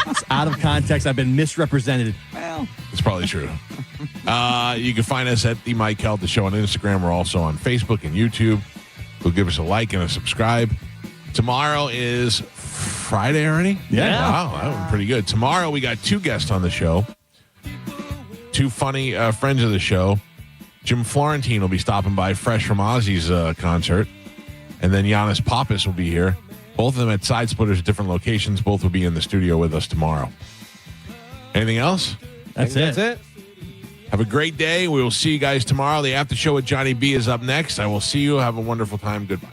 It's out of context. I've been misrepresented. Well, It's probably true. You can find us at The Mike Calta Show on Instagram. We're also on Facebook and YouTube. Go give us a like and a subscribe. Tomorrow is Friday already? Yeah. Wow, that went pretty good. Tomorrow we got 2 guests on the show. 2 funny friends of the show. Jim Florentine will be stopping by fresh from Ozzy's concert. And then Giannis Pappas will be here. Both of them at Side Splitters at different locations. Both will be in the studio with us tomorrow. Anything else? That's it. Have a great day. We will see you guys tomorrow. The after show with Johnny B is up next. I will see you. Have a wonderful time. Goodbye.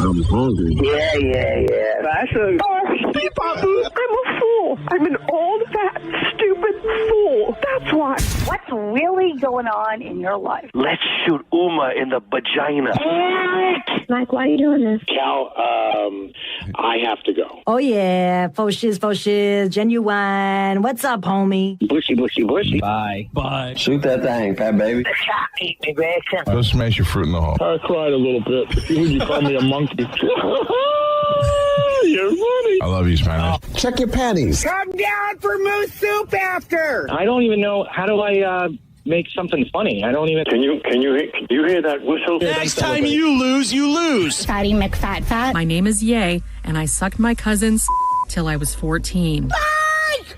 I'm hungry. Yeah. Actually, I'm a fool. I'm an old, fat, stupid fool. That's why. What's really going on in your life? Let's shoot Uma in the vagina. Mike, why are you doing this? Cal, I have to go. Oh, yeah. Faux shiz, genuine. What's up, homie? Bushy. Bye. Shoot that thing, fat baby. Eat me, Grayson. Go smash your fruit in the hole. I cried a little bit. Would you call me a monkey? You're funny. I love you, Spanish. Check your panties. Come down for moose soup after. I don't even know. How do I make something funny? I don't even. Can you hear that whistle? Next time you lose. Fatty McFat. My name is Ye, and I sucked my cousin's till I was 14. Mike!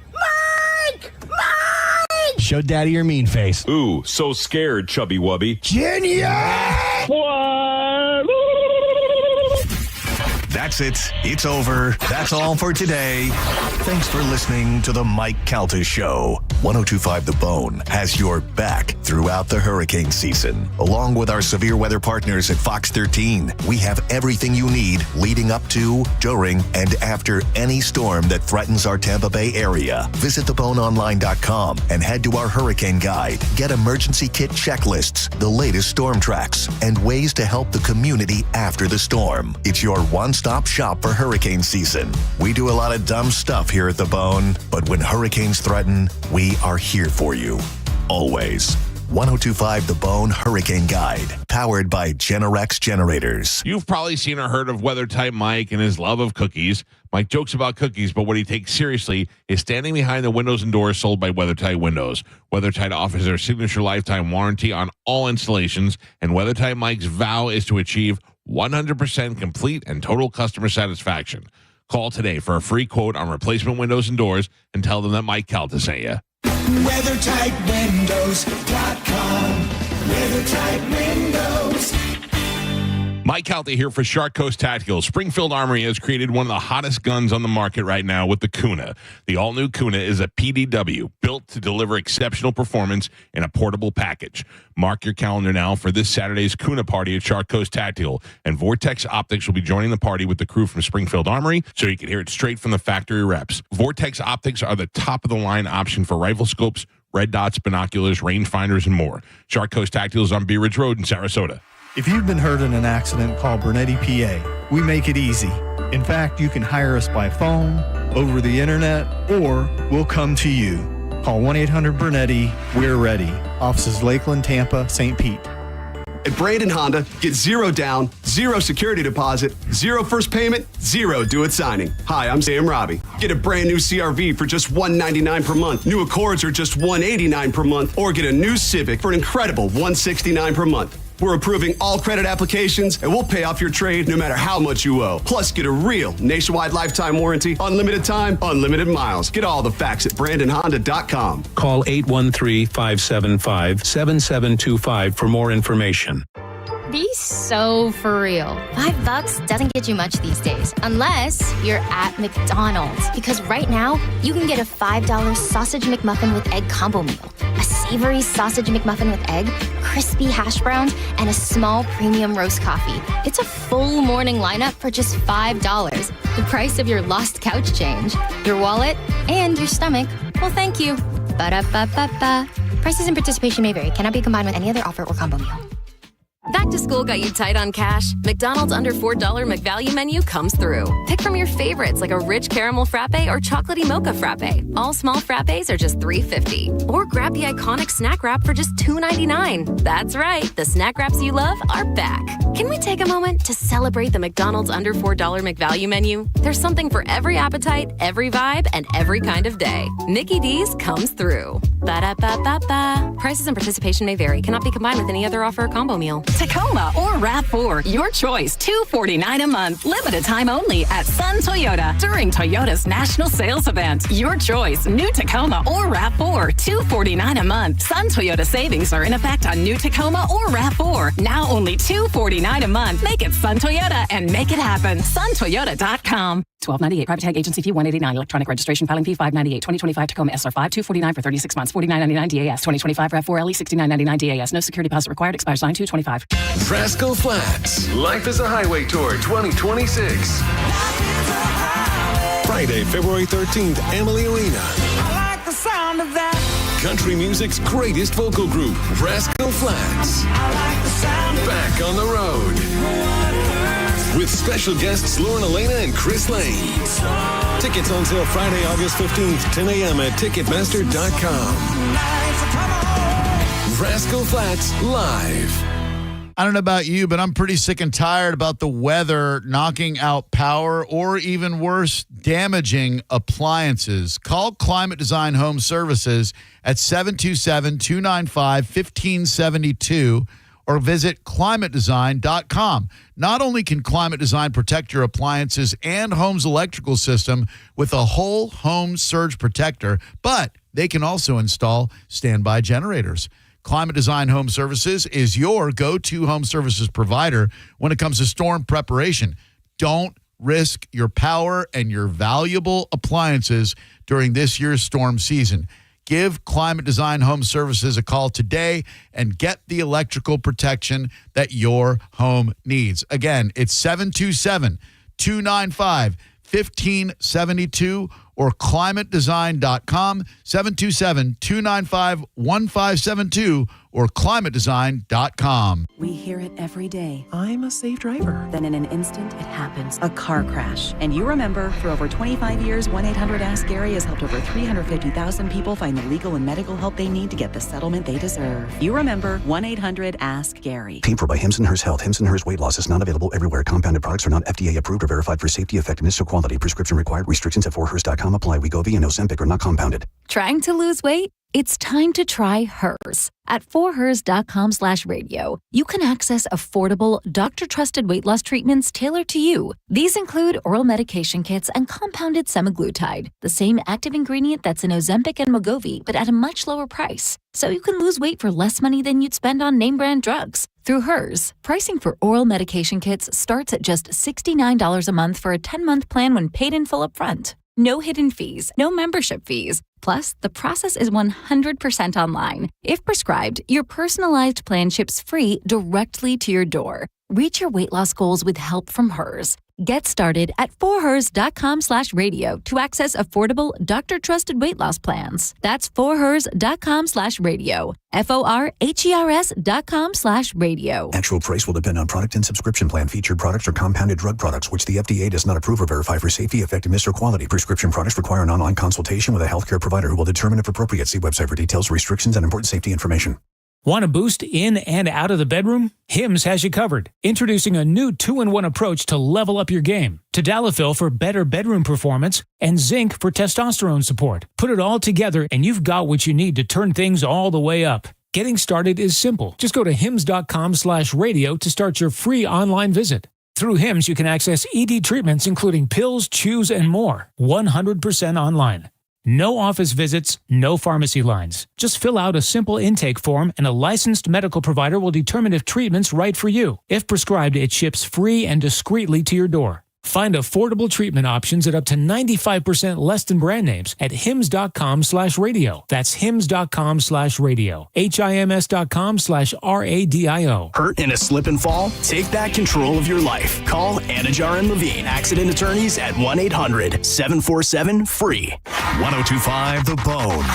Show daddy your mean face. Ooh, so scared, chubby wubby. Genius! That's it. It's over. That's all for today. Thanks for listening to the Mike Calta Show. 102.5 The Bone has your back throughout the hurricane season. Along with our severe weather partners at Fox 13, we have everything you need leading up to, during, and after any storm that threatens our Tampa Bay area. Visit theboneonline.com and head to our hurricane guide. Get emergency kit checklists, the latest storm tracks, and ways to help the community after the storm. It's your one-stop shop for hurricane season. We do a lot of dumb stuff here at The Bone, but when hurricanes threaten, we are here for you. Always. 102.5 The Bone Hurricane Guide, powered by Generex Generators. You've probably seen or heard of Weather Type Mike and his love of cookies. Mike jokes about cookies, but what he takes seriously is standing behind the windows and doors sold by WeatherTight Windows. WeatherTight offers their signature lifetime warranty on all installations, and WeatherTight Mike's vow is to achieve 100% complete and total customer satisfaction. Call today for a free quote on replacement windows and doors and tell them that Mike Calta sent you. WeatherTightWindows.com. WeatherTight Windows. Mike Calta here for Shark Coast Tactical. Springfield Armory has created one of the hottest guns on the market right now with the Kuna. The all-new Kuna is a PDW built to deliver exceptional performance in a portable package. Mark your calendar now for this Saturday's Kuna party at Shark Coast Tactical, and Vortex Optics will be joining the party with the crew from Springfield Armory, so you can hear it straight from the factory reps. Vortex Optics are the top-of-the-line option for rifle scopes, red dots, binoculars, rangefinders, and more. Shark Coast Tactical is on Bee Ridge Road in Sarasota. If you've been hurt in an accident, call Bernetti PA. We make it easy. In fact, you can hire us by phone, over the internet, or we'll come to you. Call 1-800-BERNETTI. We're ready. Offices Lakeland, Tampa, St. Pete. At Brandon Honda, get 0 down, 0 security deposit, 0 first payment, 0 do-it signing. Hi, I'm Sam Robbie. Get a brand new CRV for just $199 per month. New Accords are just $189 per month. Or get a new Civic for an incredible $169 per month. We're approving all credit applications, and we'll pay off your trade no matter how much you owe. Plus, get a real nationwide lifetime warranty, unlimited time, unlimited miles. Get all the facts at BrandonHonda.com. Call 813-575-7725 for more information. Be so for real. $5 doesn't get you much these days, unless you're at McDonald's. Because right now, you can get a $5 sausage McMuffin with egg combo meal. A savory sausage McMuffin with egg, crispy hash browns, and a small premium roast coffee. It's a full morning lineup for just $5. The price of your lost couch change, your wallet, and your stomach. Well, thank you. Ba-da-ba-ba-ba. Prices and participation may vary. Cannot be combined with any other offer or combo meal. Back to school got you tight on cash? McDonald's under $4 McValue menu comes through. Pick from your favorites like a rich caramel frappe or chocolatey mocha frappe. All small frappes are just $3.50. Or grab the iconic snack wrap for just $2.99. That's right, the snack wraps you love are back. Can we take a moment to celebrate the McDonald's under $4 McValue menu? There's something for every appetite, every vibe, and every kind of day. Mickey D's comes through. Ba-da-ba-ba-ba. Prices and participation may vary. Cannot be combined with any other offer or combo meal. Tacoma or RAV4, your choice, $249 a month. Limited time only at Sun Toyota during Toyota's national sales event. Your choice, new Tacoma or RAV4, $249 a month. Sun Toyota savings are in effect on new Tacoma or RAV4. Now only $249 a month. Make it Sun Toyota and make it happen. SunToyota.com. $12.98 private tag agency fee $189 electronic registration filing fee $598 2025 Tacoma SR5 $249 for 36 months $49.99 DAS 2025 RAV4 LE $69.99 DAS no security deposit required expires 9/2/25. Rascal Flats Life is a Highway Tour 2026 Friday February 13th Amalie Arena. I like the sound of that. Country music's greatest vocal group Rascal Flats back on the road with special guests Lauren Elena and Chris Lane. Tickets on sale Friday, August 15th, 10 a.m. at Ticketmaster.com. Rascal Flats Live. I don't know about you, but I'm pretty sick and tired about the weather knocking out power or even worse, damaging appliances. Call Climate Design Home Services at 727-295-1572 or visit climatedesign.com. Not only can Climate Design protect your appliances and home's electrical system with a whole home surge protector, but they can also install standby generators. Climate Design Home Services is your go-to home services provider when it comes to storm preparation. Don't risk your power and your valuable appliances during this year's storm season. Give Climate Design Home Services a call today and get the electrical protection that your home needs. Again, it's 727-295-1572 or climatedesign.com, 727-295-1572 or climatedesign.com. We hear it every day. I'm a safe driver. Then in an instant, it happens. A car crash. And you remember, for over 25 years, 1-800-ASK-GARY has helped over 350,000 people find the legal and medical help they need to get the settlement they deserve. You remember 1-800-ASK-GARY. Paid for by Hims & Hers Health. Hims & Hers weight loss is not available everywhere. Compounded products are not FDA approved or verified for safety, effectiveness, or quality. Prescription required. Restrictions at forhers.com apply. Wegovy and Ozempic are not compounded. Trying to lose weight? It's time to try Hers. At forhers.com/radio, you can access affordable, doctor-trusted weight loss treatments tailored to you. These include oral medication kits and compounded semaglutide, the same active ingredient that's in Ozempic and Wegovy, but at a much lower price. So you can lose weight for less money than you'd spend on name-brand drugs. Through Hers, pricing for oral medication kits starts at just $69 a month for a 10-month plan when paid in full upfront. No hidden fees, no membership fees. Plus, the process is 100% online. If prescribed, your personalized plan ships free directly to your door. Reach your weight loss goals with help from Hers. Get started at forhers.com/radio to access affordable, doctor-trusted weight loss plans. That's forhers.com/radio. forhers.com/radio. Actual price will depend on product and subscription plan. Featured products are compounded drug products, which the FDA does not approve or verify for safety, effectiveness, or quality. Prescription products require an online consultation with a healthcare provider who will determine if appropriate. See website for details, restrictions, and important safety information. Want a boost in and out of the bedroom? Hims has you covered. Introducing a new 2-in-1 approach to level up your game. Tadalafil for better bedroom performance and zinc for testosterone support. Put it all together and you've got what you need to turn things all the way up. Getting started is simple. Just go to hims.com/radio to start your free online visit. Through Hims, you can access ED treatments including pills, chews, and more. 100% online. No office visits, no pharmacy lines. Just fill out a simple intake form and a licensed medical provider will determine if treatment's right for you. If prescribed, it ships free and discreetly to your door. Find affordable treatment options at up to 95% less than brand names at hims.com/radio. That's hims.com/radio. HIMS.com/RADIO. Hurt in a slip and fall? Take back control of your life. Call Anajar and Levine, accident attorneys at 1-800-747-FREE. 1025 The Bone,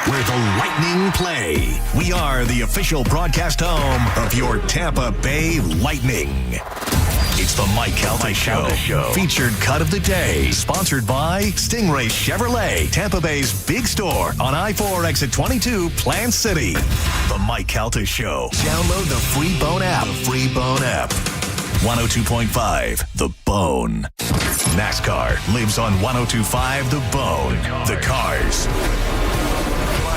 where the Lightning play. We are the official broadcast home of your Tampa Bay Lightning. It's the Mike Calta Show. Featured cut of the day. Sponsored by Stingray Chevrolet, Tampa Bay's big store on I-4 exit 22, Plant City. The Mike Calta Show. Download the free Bone app. 102.5 The Bone. NASCAR lives on 102.5 The Bone. The cars.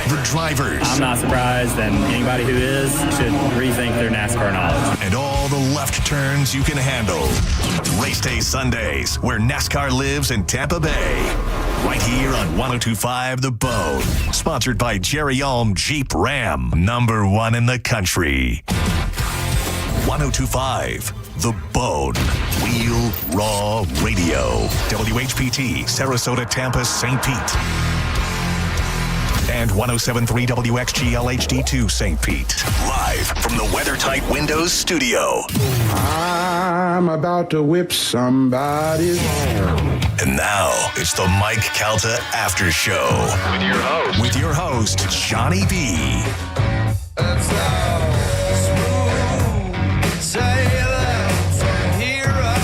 The drivers. I'm not surprised, and anybody who is should rethink their NASCAR knowledge. And all the left turns you can handle. Race Day Sundays, where NASCAR lives in Tampa Bay. Right here on 102.5 The Bone. Sponsored by Jerry Ulm Jeep Ram. #1 in the country. 102.5 The Bone. Wheel Raw Radio. WHPT, Sarasota, Tampa, St. Pete. And 107.3 WXGL HD2 St. Pete. Live from the WeatherTight Windows studio. I'm about to whip somebody's ass. And now it's the Mike Calta After Show. With your host, Johnny B. That's how smooth sailing from here on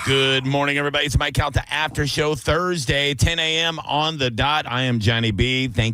Good morning, everybody. It's Mike Calta After Show, Thursday, 10 a.m. on the dot. I am Johnny B. Thank